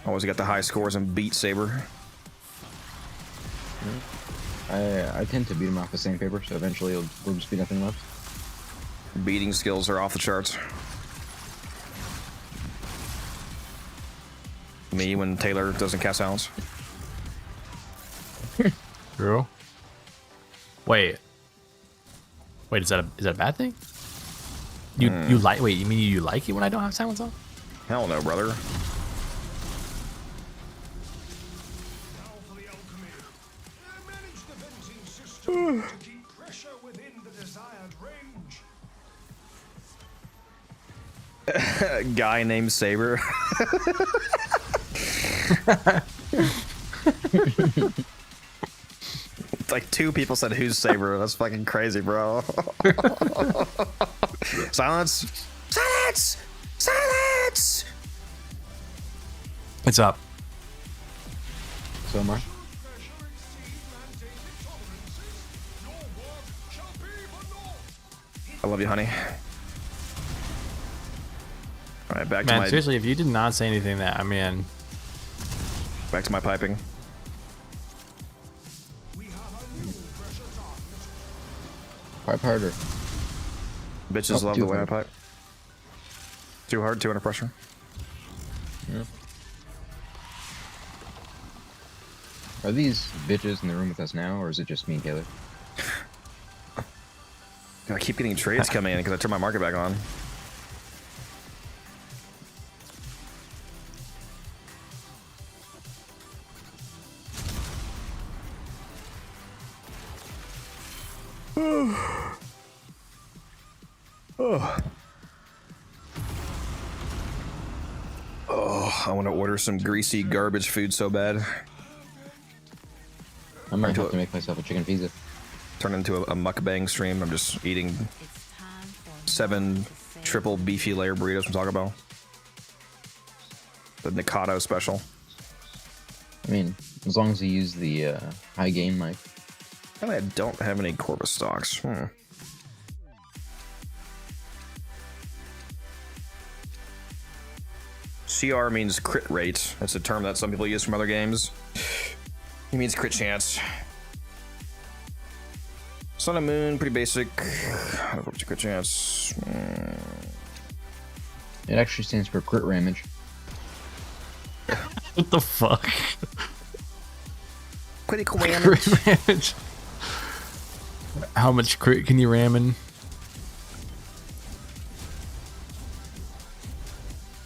Always got the high scores in Beat Saber. I tend to beat him off the same paper, so eventually there'll just be nothing left. Beating skills are off the charts. Me when Taylor doesn't cast silence. True. Wait, is that a bad thing? You like? Wait, you mean you like it when I don't have silence on? Hell no, brother. Guy named Saber. Like 2 people said who's Saber. That's fucking crazy, bro. Silence. Silence. Silence. It's up. So am I. I love you, honey. All right, back to Man, my. seriously, if you did not say anything that, I mean, back to my piping. Pipe harder. Bitches love too the way hard. I pipe. Too hard, too under pressure. Yeah. Are these bitches in the room with us now, or is it just me and Taylor? I keep getting trades coming in because I turned my market back on. Oh, I want to order some greasy garbage food so bad. I might have to make myself a chicken pizza. Turn into a mukbang stream. I'm just eating 7 triple beefy layer burritos from Taco Bell. The Nikado special. I mean, as long as you use the high gain mic. Apparently I don't have any Corvus stocks. CR means crit rate. That's a term that some people use from other games. It means crit chance. Sun and Moon, pretty basic. What's your crit chance? It actually stands for crit ramage. what the fuck? Critical Crit damage. How much crit can you ram in?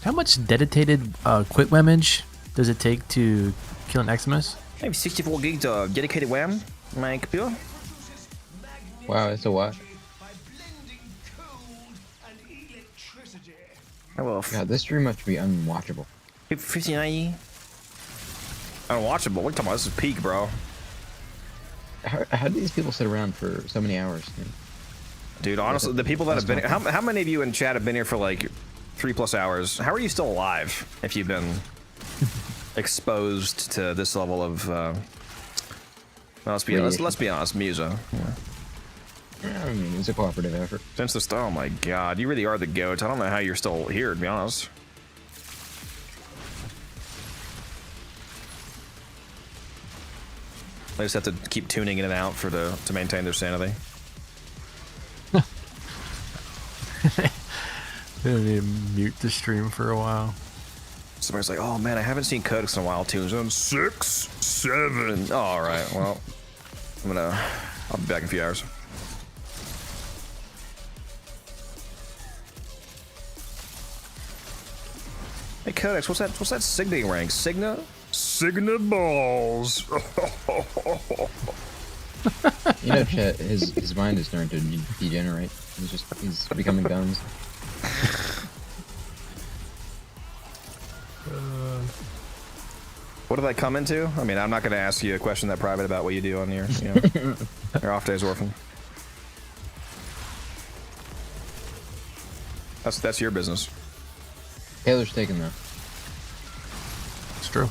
How much dedicated quit whammage does it take to kill an Eximus? Maybe 64 gig dedicated wham, my computer. Wow, that's a lot. Oh, well, God, this stream must be unwatchable. 59. Unwatchable? What are you talking about? This is peak, bro. How do these people sit around for so many hours? Dude, honestly, the people that have been here, how many of you in chat have been here for like 3+ hours? How are you still alive if you've been exposed to this level of well, let's be honest, Musa. I mean, it's a cooperative effort. Since the start, oh my god, you really are the goat. I don't know how you're still here, to be honest. They just have to keep tuning in and out to maintain their sanity. They need to mute the stream for a while. Somebody's like, oh man, I haven't seen Codex in a while too. So 6, 7. All right, well, I'll be back in a few hours. Hey Codex, what's that Signa rank? Signa balls. You know, chat, his mind is starting to degenerate. He's becoming guns. What did I come into? I mean, I'm not going to ask you a question that private about what you do on your, your off days, Orphan. That's your business. Taylor's taken though. It's true.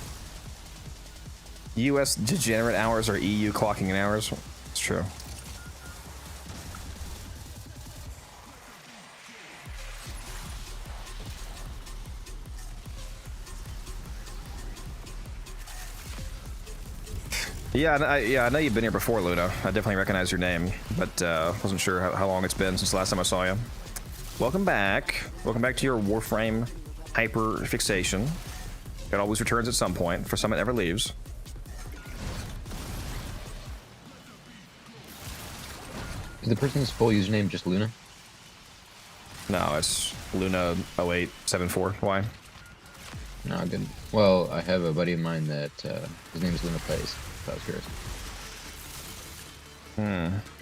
U.S. degenerate hours or EU clocking in hours? It's true. Yeah, I know you've been here before, Luna. I definitely recognize your name, but wasn't sure how long it's been since the last time I saw you. Welcome back. Welcome back to your Warframe hyper fixation. It always returns at some point. For some, it never leaves. Is the person's full username just Luna? No, it's Luna0874. Why? No, good. Well, I have a buddy of mine that his name is Luna Plays. I was curious.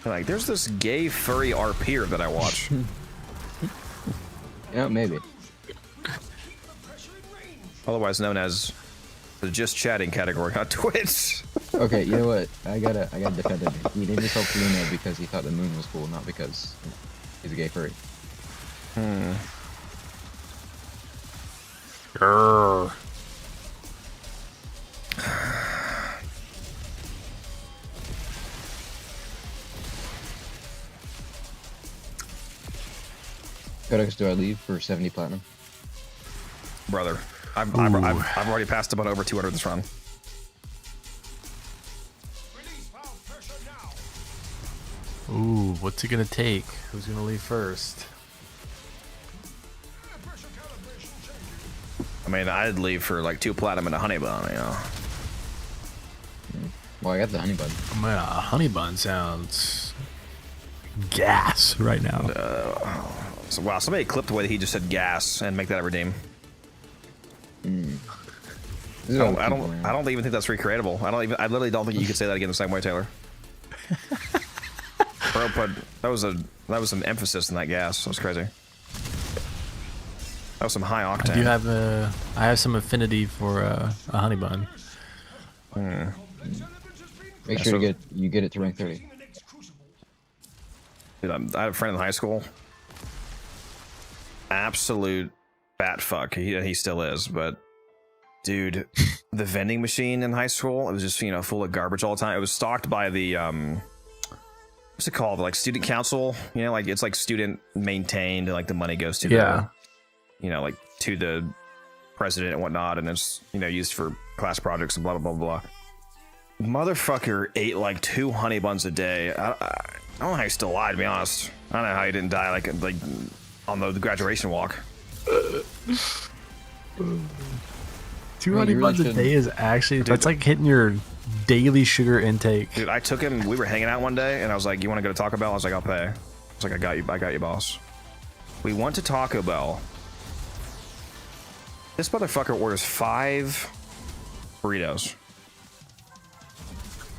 Like, there's this gay furry RPer that I watch. Yeah, maybe. Otherwise known as the just chatting category on Twitch. Okay, you know what? I gotta defend him. He named himself Luna because he thought the moon was cool, not because he's a gay furry. Grrr. Codex, do I leave for 70 platinum? Brother, I've already passed about over 200 this run. Ooh, what's it gonna take? Who's gonna leave first? I mean, I'd leave for like 2 platinum and a honey bun, you know. Well, I got the honey bun. Man, a honey bun sounds gas right now. So, wow, somebody clip the way that he just said gas and make that a redeem. I don't even think that's recreatable. I literally don't think you could say that again the same way, Taylor. Bro, but that was some emphasis in that gas. That was crazy. That was some high octane. I have some affinity for a honey bun. Make sure you get it to rank 30. Dude, I have a friend in high school. Absolute bat fuck. He still is, but dude, the vending machine in high school, it was just, full of garbage all the time. It was stocked by the what's it called? Like student council, like it's like student maintained, and like the money goes to the like to the president and whatnot, and it's used for class projects and blah blah blah blah. Motherfucker ate like 2 honey buns a day. I don't know how he's still alive, to be honest. I don't know how he didn't die like on the graduation walk. 2 honey buns a day is actually, that's like hitting your daily sugar intake. Dude, I took him, we were hanging out one day, and I was like, you want to go to Taco Bell? I was like, I'll pay. I was like, I got you, boss. We went to Taco Bell. This motherfucker orders 5 burritos.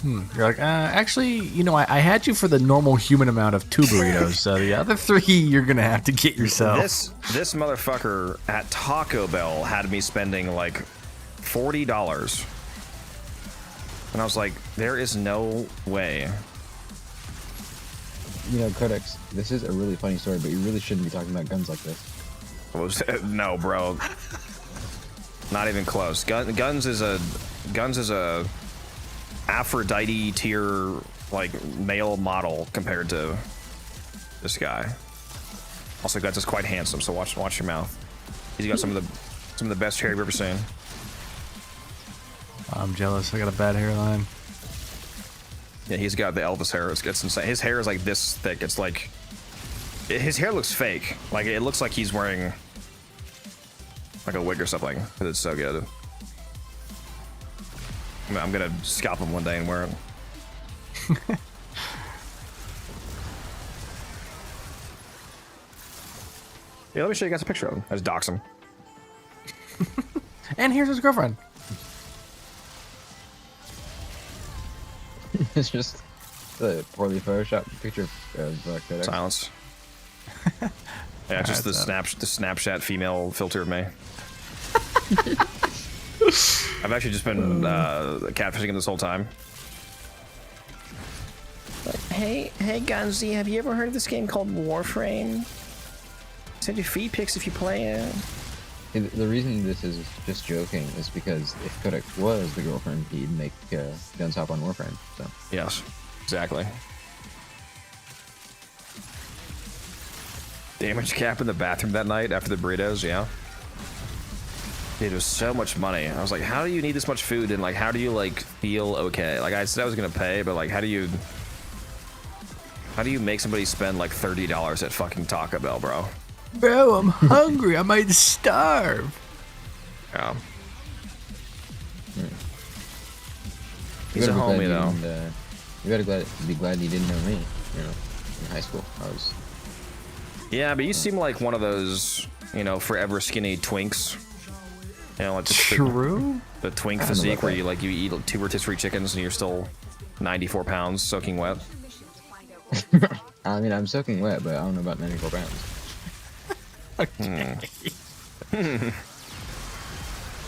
You're like, actually, I had you for the normal human amount of 2 burritos, so the other 3 you're gonna have to get yourself. This motherfucker at Taco Bell had me spending like $40. And I was like, there is no way. Codex, this is a really funny story, but you really shouldn't be talking about guns like this. No, bro. Not even close. Guns is a Aphrodite tier like male model compared to this guy. Also, Guns is quite handsome, so watch your mouth. He's got some of the best hair you've ever seen. I'm jealous. I got a bad hairline. Yeah, he's got the Elvis hair. It's insane. His hair is like this thick. It's like his hair looks fake. Like it looks like he's wearing like a wig or something. But it's so good. I'm gonna scalp him one day and wear it. Yeah, let me show you guys a picture of him. I just dox him. And here's his girlfriend. It's just a poorly photoshopped picture of Codex. Silence. Yeah, just the Snapchat female filter of me. I've actually just been catfishing him this whole time. Hey, Gunzy, have you ever heard of this game called Warframe? Send you feed pics if you play it. The reason this is just joking is because if Codex was the girlfriend, he'd make guns hop on Warframe. So yes, exactly. Damage cap in the bathroom that night after the burritos, yeah. Dude, it was so much money. I was like, how do you need this much food and like how do you like feel okay? Like I said I was gonna pay, but like how do you make somebody spend like $30 at fucking Taco Bell, bro? Bro, I'm hungry. I might starve. Yeah. He's a homie though. You gotta be glad you didn't know me. You know, in high school, I was. Yeah, but you seem like one of those, you know, forever skinny twinks. You know, like the twink physique where you eat 2 rotisserie chickens and you're still 94 pounds soaking wet. I mean, I'm soaking wet, but I don't know about 94 pounds.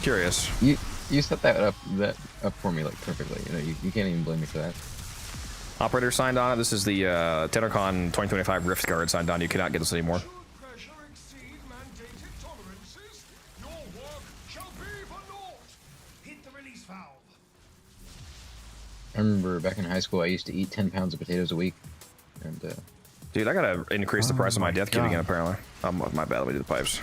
Curious. You set that up for me like perfectly. You know, you can't even blame me for that. Operator signed on. This is the TennoCon 2025 Rift Guard signed on. You cannot get this anymore. I remember back in high school, I used to eat 10 pounds of potatoes a week, and dude, I gotta increase the price of my death kit again. Apparently, my bad. Let me do the pipes.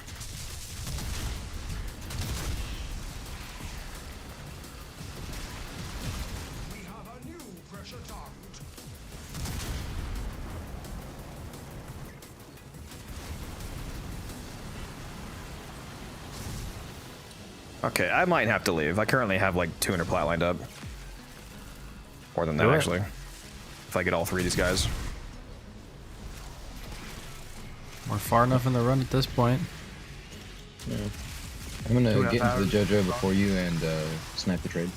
Okay, I might have to leave. I currently have like 200 plat lined up. More than that, actually. If I get all 3 of these guys. We're far enough in the run at this point. Yeah. I'm gonna get into the JoJo before you and snipe the trade.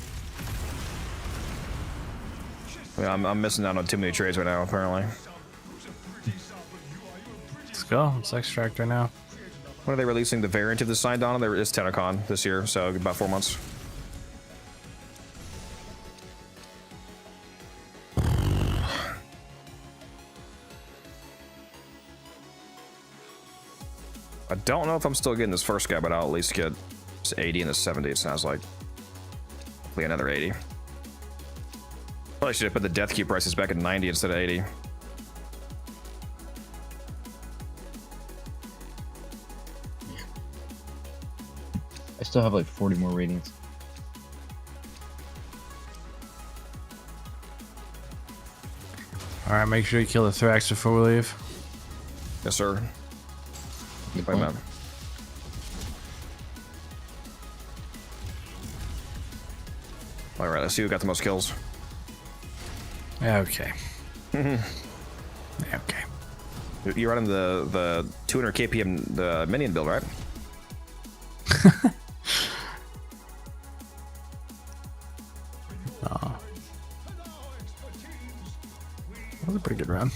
Yeah, I'm missing out on too many trades right now, apparently. Let's go. Let's extract right now. When are they releasing the variant of the signed on? There is TennoCon this year, so about 4 months. I don't know if I'm still getting this first guy, but I'll at least get this 80 and this 70, it sounds like. Hopefully another 80. Probably should have put the death key prices back at 90 instead of 80. I still have like 40 more ratings. Alright, make sure you kill the Thrax before we leave. Yes, sir. Good Wait a point. minute. Alright, let's see who got the most kills. Okay. Okay. You're running the 200 kpm the minion build, right? Oh. That was a pretty good run.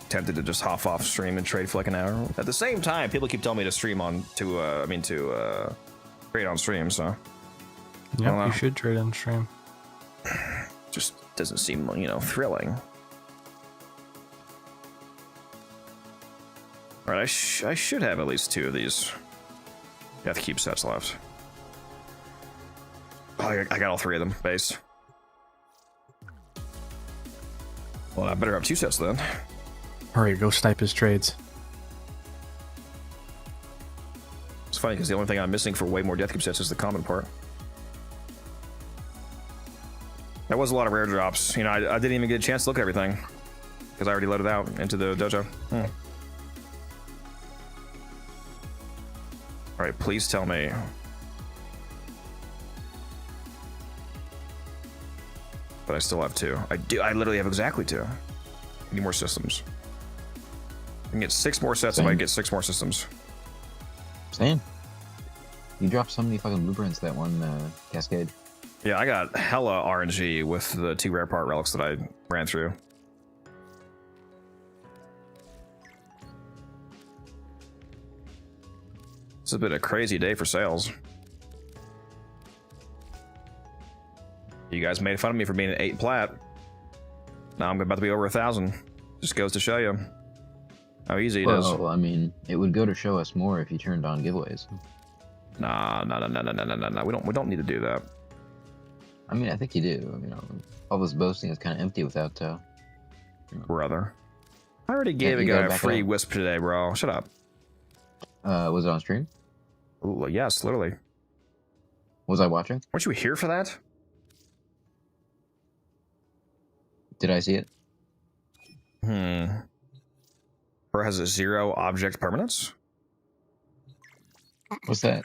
Tempted to just hop off stream and trade for like an hour. At the same time, people keep telling me to stream on to trade on stream, so Yeah, you should trade on stream. Just doesn't seem, you know, thrilling. All right, I should have at least 2 of these. You have to keep sets left. Oh, I got all 3 of them base. Well, I better have 2 sets then. Hurry, go snipe his trades. It's funny because the only thing I'm missing for way more death cube sets is the common part. That was a lot of rare drops. You know, I didn't even get a chance to look at everything because I already loaded out into the dojo. All right, please tell me. But I still have 2. I do. I literally have exactly 2. I need more systems. I can get 6 more sets if I get 6 more systems. Same. You dropped so many fucking blueprints that one cascade. Yeah, I got hella RNG with the 2 rare part relics that I ran through. This has been a crazy day for sales. You guys made fun of me for being an 8 plat. Now I'm about to be over 1,000. Just goes to show you how easy it is. Well, I mean, it would go to show us more if you turned on giveaways. Nah. We don't need to do that. I mean, I think you do. You know, all this boasting is kind of empty without. Brother, I already gave a guy a free wisp today, bro. Shut up. Was it on stream? Ooh, yes, literally. Was I watching? Weren't you here for that? Did I see it? Or has a 0 object permanence? What's that?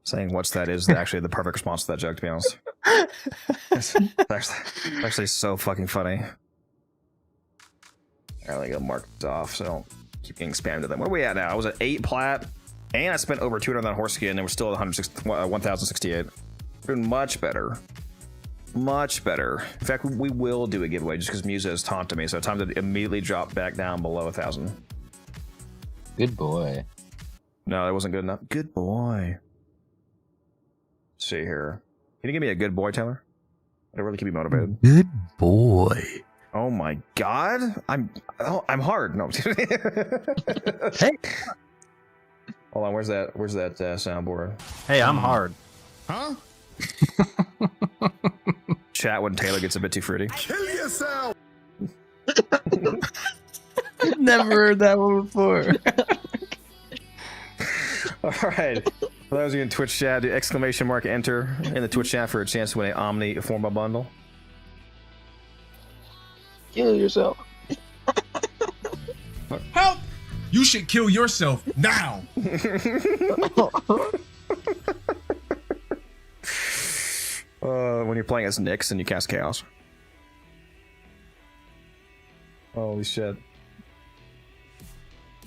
Saying what's that is actually the perfect response to that joke, to be honest. It's actually so fucking funny. Alright, let me go mark it off so I don't keep getting spammed to them. Where are we at now? I was at 8 plat, and I spent over 200 on horse skin, and we're still at 1,068. Doing much better. Much better. In fact, we will do a giveaway just because Musa has taunted me, so time to immediately drop back down below 1,000. Good boy. No, that wasn't good enough. Good boy. Let's see here. Can you give me a good boy, Taylor? That'll really keep me motivated. Good boy. Oh my god. I'm hard. No. Hey. Hold on, where's that soundboard? Hey, I'm hard. Huh? Chat when Taylor gets a bit too fruity. Kill yourself! Never heard that one before. Alright. For those of you in Twitch chat, do exclamation mark enter in the Twitch chat for a chance to win an Omni Forma bundle. Kill yourself. Help! You should kill yourself now. When you're playing as Nyx and you cast Chaos. Holy shit.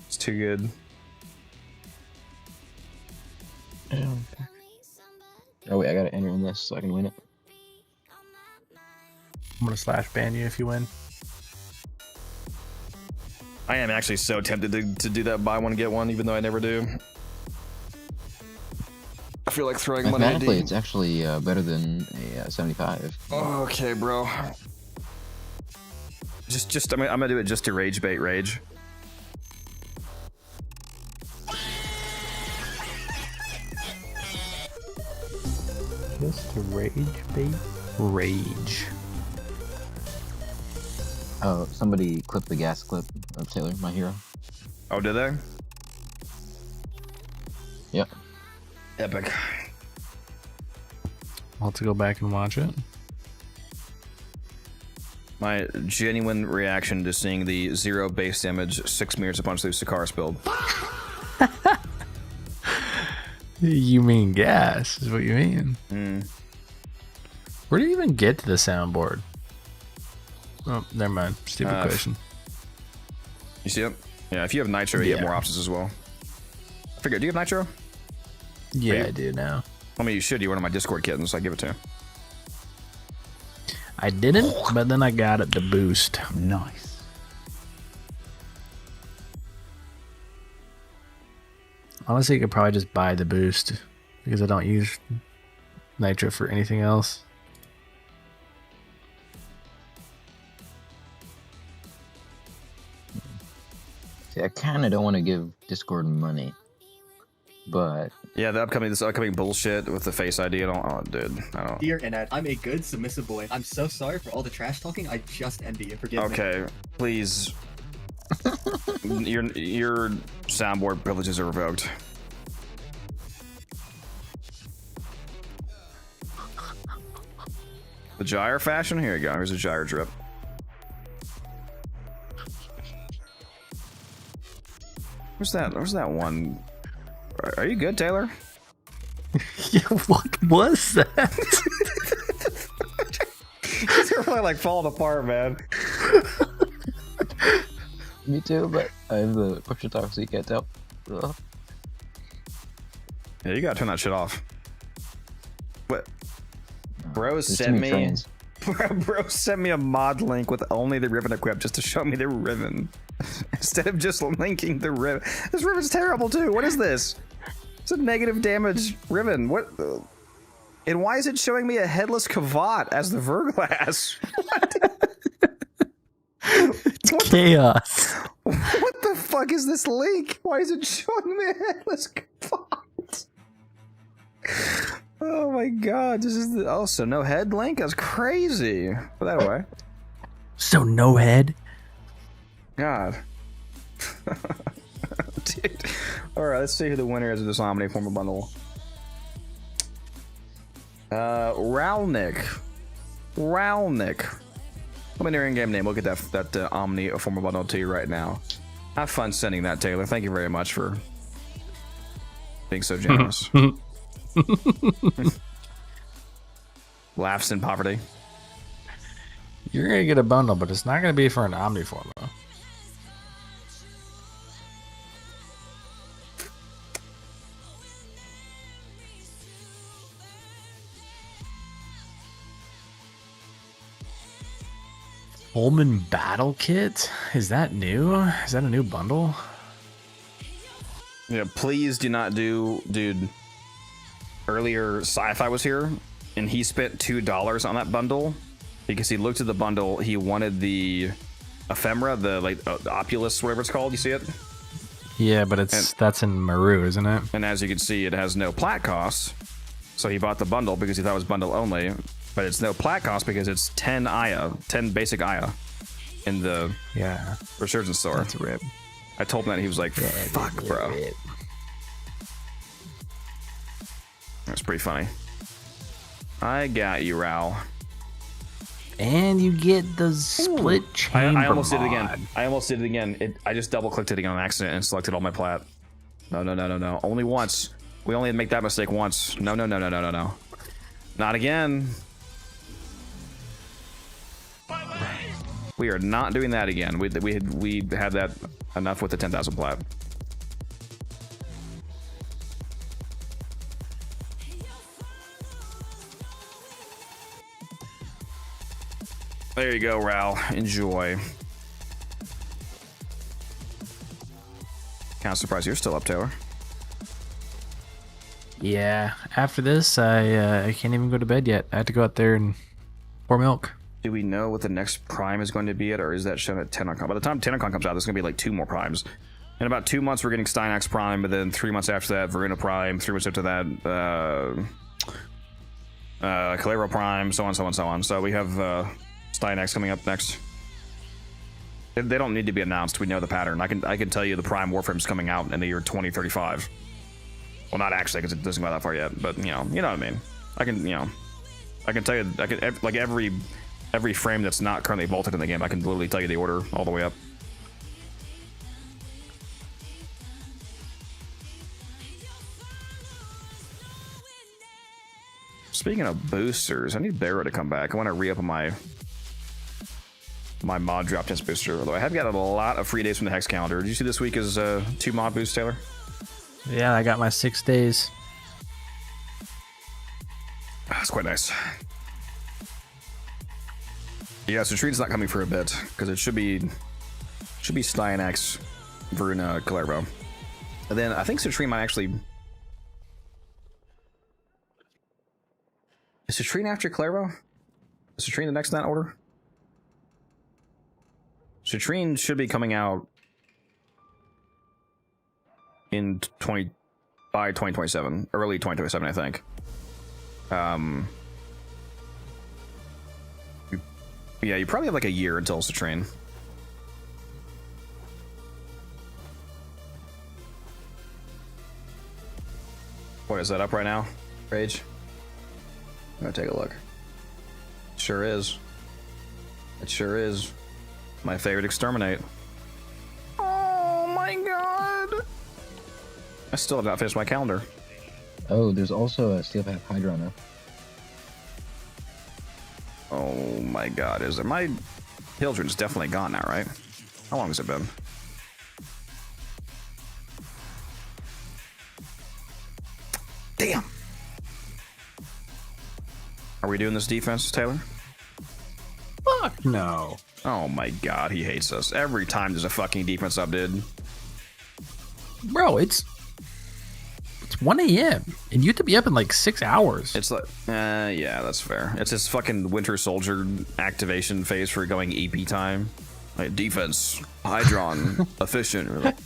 It's too good. Oh wait, I gotta enter in this so I can win it. I'm gonna slash ban you if you win. I am actually so tempted to do that buy one get one, even though I never do. I feel like throwing money at Mathematically, D. it's actually better than a 75. Okay, bro. I'm gonna do it just to rage bait rage. Just to rage bait rage. Oh, somebody clipped the gas clip of Taylor, my hero. Oh, did they? Yep. Epic. I'll have to go back and watch it. My genuine reaction to seeing the 0 base damage 6 meters a punch through Sakaris build. You mean gas, is what you mean. Where do you even get to the soundboard? Oh, never mind. Stupid question. You see it? Yeah, if you have Nitro, you have more options as well. I figured, do you have Nitro? Yeah, I do now. I mean, you should. You're one of my Discord kittens, so I give it to you. I didn't, but then I got it to boost. Nice. Honestly, you could probably just buy the boost because I don't use Nitro for anything else. See, I kind of don't want to give Discord money, but yeah, this upcoming bullshit with the Face ID. Dude, I don't. Dear Annette, I'm a good submissive boy. I'm so sorry for all the trash talking. I just envy you. Forgive me. Okay, please. Your soundboard privileges are revoked. The gyre fashion? Here you go. Here's a gyre drip. Where's that one? Are you good, Taylor? Yeah, what was that? They're really like falling apart, man. me too, but I have the push to talk so you can't tell. Ugh. Yeah, you gotta turn that shit off. What? Bro There's sent too many me. trains. Bro sent me a mod link with only the ribbon equipped just to show me the ribbon. Instead of just linking the ribbon. This ribbon's terrible too. What is this? It's a negative damage ribbon. What? And why is it showing me a headless Kavat as the Verglass? It's chaos. What the fuck is this link? Why is it showing me a headless Kavat? Oh my god, this is the, also no head link? That's crazy. Put that away. So no head? God. Dude. Alright, let's see who the winner is of this Omni Former Bundle. Ralnick. Let me know your in-game name. We'll get that Omni Former Bundle to you right now. Have fun sending that, Taylor. Thank you very much for being so generous. Laughs in poverty. You're gonna get a bundle, but it's not gonna be for an Omni Forma. Holman Battle Kit? Is that new? Is that a new bundle? Yeah, please do not do, dude. Earlier, Sci-Fi was here, and he spent $2 on that bundle because he looked at the bundle. He wanted the ephemera, the opulus, whatever it's called. You see it? Yeah, but that's in Maru, isn't it? And as you can see, it has no plat cost. So he bought the bundle because he thought it was bundle only. But it's no plat cost because it's 10 Aya, 10 basic Aya in the Resurgence store. That's rip. I told him that, he was like, fuck, bro. That's pretty funny. I got you, Ral. And you get the split chamber I almost did it mod. again. I almost did it again. I just double-clicked it again on accident and selected all my plat. No. Only once. We only make that mistake once. No. Not again. We are not doing that again. We had that enough with the 10,000 plat. There you go, Ral. Enjoy. Kind of surprised you're still up, Taylor. Yeah, after this, I can't even go to bed yet. I have to go out there and pour milk. Do we know what the next prime is going to be at, or is that shown at TennoCon? By the time TennoCon comes out, there's going to be like 2 more primes. In about 2 months, we're getting Steinax Prime, but then 3 months after that, Verena Prime. 3 months after that, Calero Prime, so on. So we have Steinax coming up next. They don't need to be announced. We know the pattern. I can tell you the Prime Warframe's coming out in the year 2035. Well, not actually, because it doesn't go that far yet. But you know what I mean. I can tell you, like every frame that's not currently bolted in the game, I can literally tell you the order all the way up. Speaking of boosters, I need Barrow to come back. I want to re-up on my mod drop test booster, although I have got a lot of free days from the Hex calendar. Did you see this week is 2 mod boosts, Taylor? Yeah, I got my 6 days. That's quite nice. Yeah, so Treat's not coming for a bit because it should be Steinax, Veruna, Calero. And then I think Citrine might actually... Is Citrine after Calero? Is Citrine the next in that order? Citrine should be coming out in by 2027, early 2027, I think. Yeah, you probably have like a year until Citrine. What is that up right now, Rage? I'm gonna take a look. Sure is. It sure is. My favorite Exterminate. Oh my god! I still have not finished my calendar. Oh, there's also a Steel Path Hydra now. Oh my god, is there? My Hildren's definitely gone now, right? How long has it been? Damn! Are we doing this defense, Taylor? Fuck no. Oh my god, he hates us. Every time there's a fucking defense up, dude. Bro, it's 1 a.m. and you have to be up in like 6 hours. It's like, yeah, that's fair. It's this fucking Winter Soldier activation phase for going EP time. Like, defense, Hydron, efficient.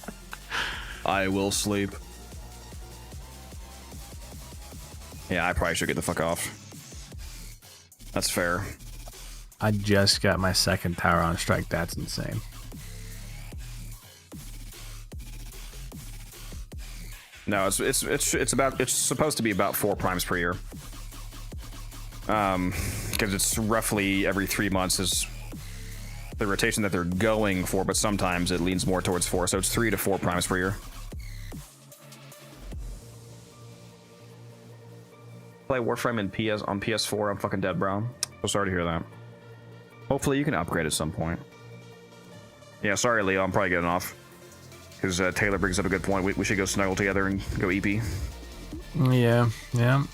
I will sleep. Yeah, I probably should get the fuck off. That's fair. I just got my second tower on strike. That's insane. No, it's supposed to be about 4 primes per year. Because it's roughly every 3 months is the rotation that they're going for, but sometimes it leans more towards 4, so it's 3 to 4 primes per year. Play Warframe in on PS4. I'm fucking dead, bro. So sorry to hear that. Hopefully you can upgrade at some point. Yeah, sorry, Leo. I'm probably getting off. Because Taylor brings up a good point. We should go snuggle together and go EP. Yeah, yeah.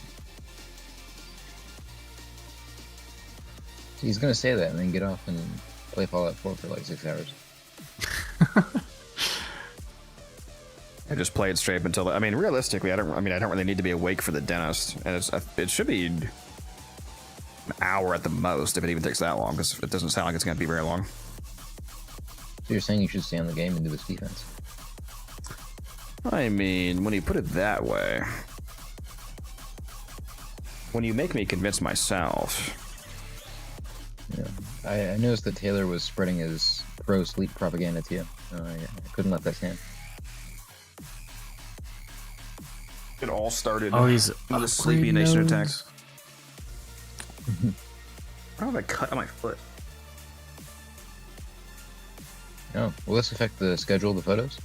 He's gonna say that and then get off and play Fallout 4 for like 6 hours. I just play it straight up until. I mean, realistically, I don't really need to be awake for the dentist, and it should be an hour at the most if it even takes that long, because it doesn't sound like it's gonna be very long. So you're saying you should stay on the game and do this defense? I mean, when you put it that way, when you make me convince myself. Yeah, I noticed that Taylor was spreading his pro-sleep propaganda to you. I couldn't let that stand. It all started he's with the Sleepy Nation nodes. attacks. How have I cut on my foot? Oh, will this affect the schedule of the photos?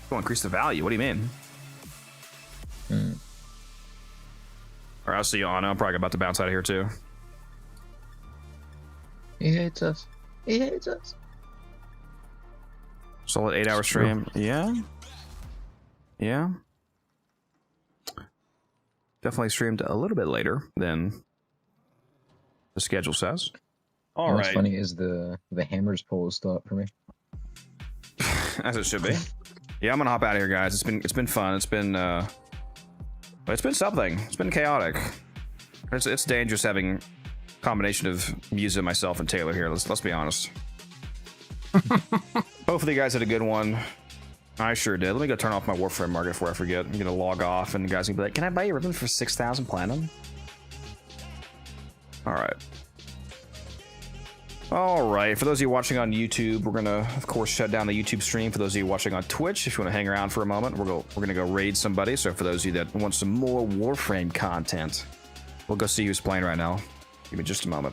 Will increase the value. What do you mean? Or I'll see you on. I'm probably about to bounce out of here too. He hates us. He hates us. Solid 8-hour stream. Yeah. Yeah. Definitely streamed a little bit later than the schedule says. All What's right. funny is the hammers poll is still up for me. As it should be. Yeah, I'm gonna hop out of here, guys. It's been fun. It's been something. It's been chaotic. It's dangerous having a combination of Musa, myself, and Taylor here. Let's be honest. Hopefully, you guys had a good one. I sure did. Let me go turn off my Warframe market before I forget. I'm gonna log off, and you guys can be like, "Can I buy your ribbon for 6,000 platinum?" All right. All right. For those of you watching on YouTube, we're gonna, of course, shut down the YouTube stream. For those of you watching on Twitch, if you want to hang around for a moment, we're gonna go raid somebody. So for those of you that want some more Warframe content, we'll go see who's playing right now. Give me just a moment.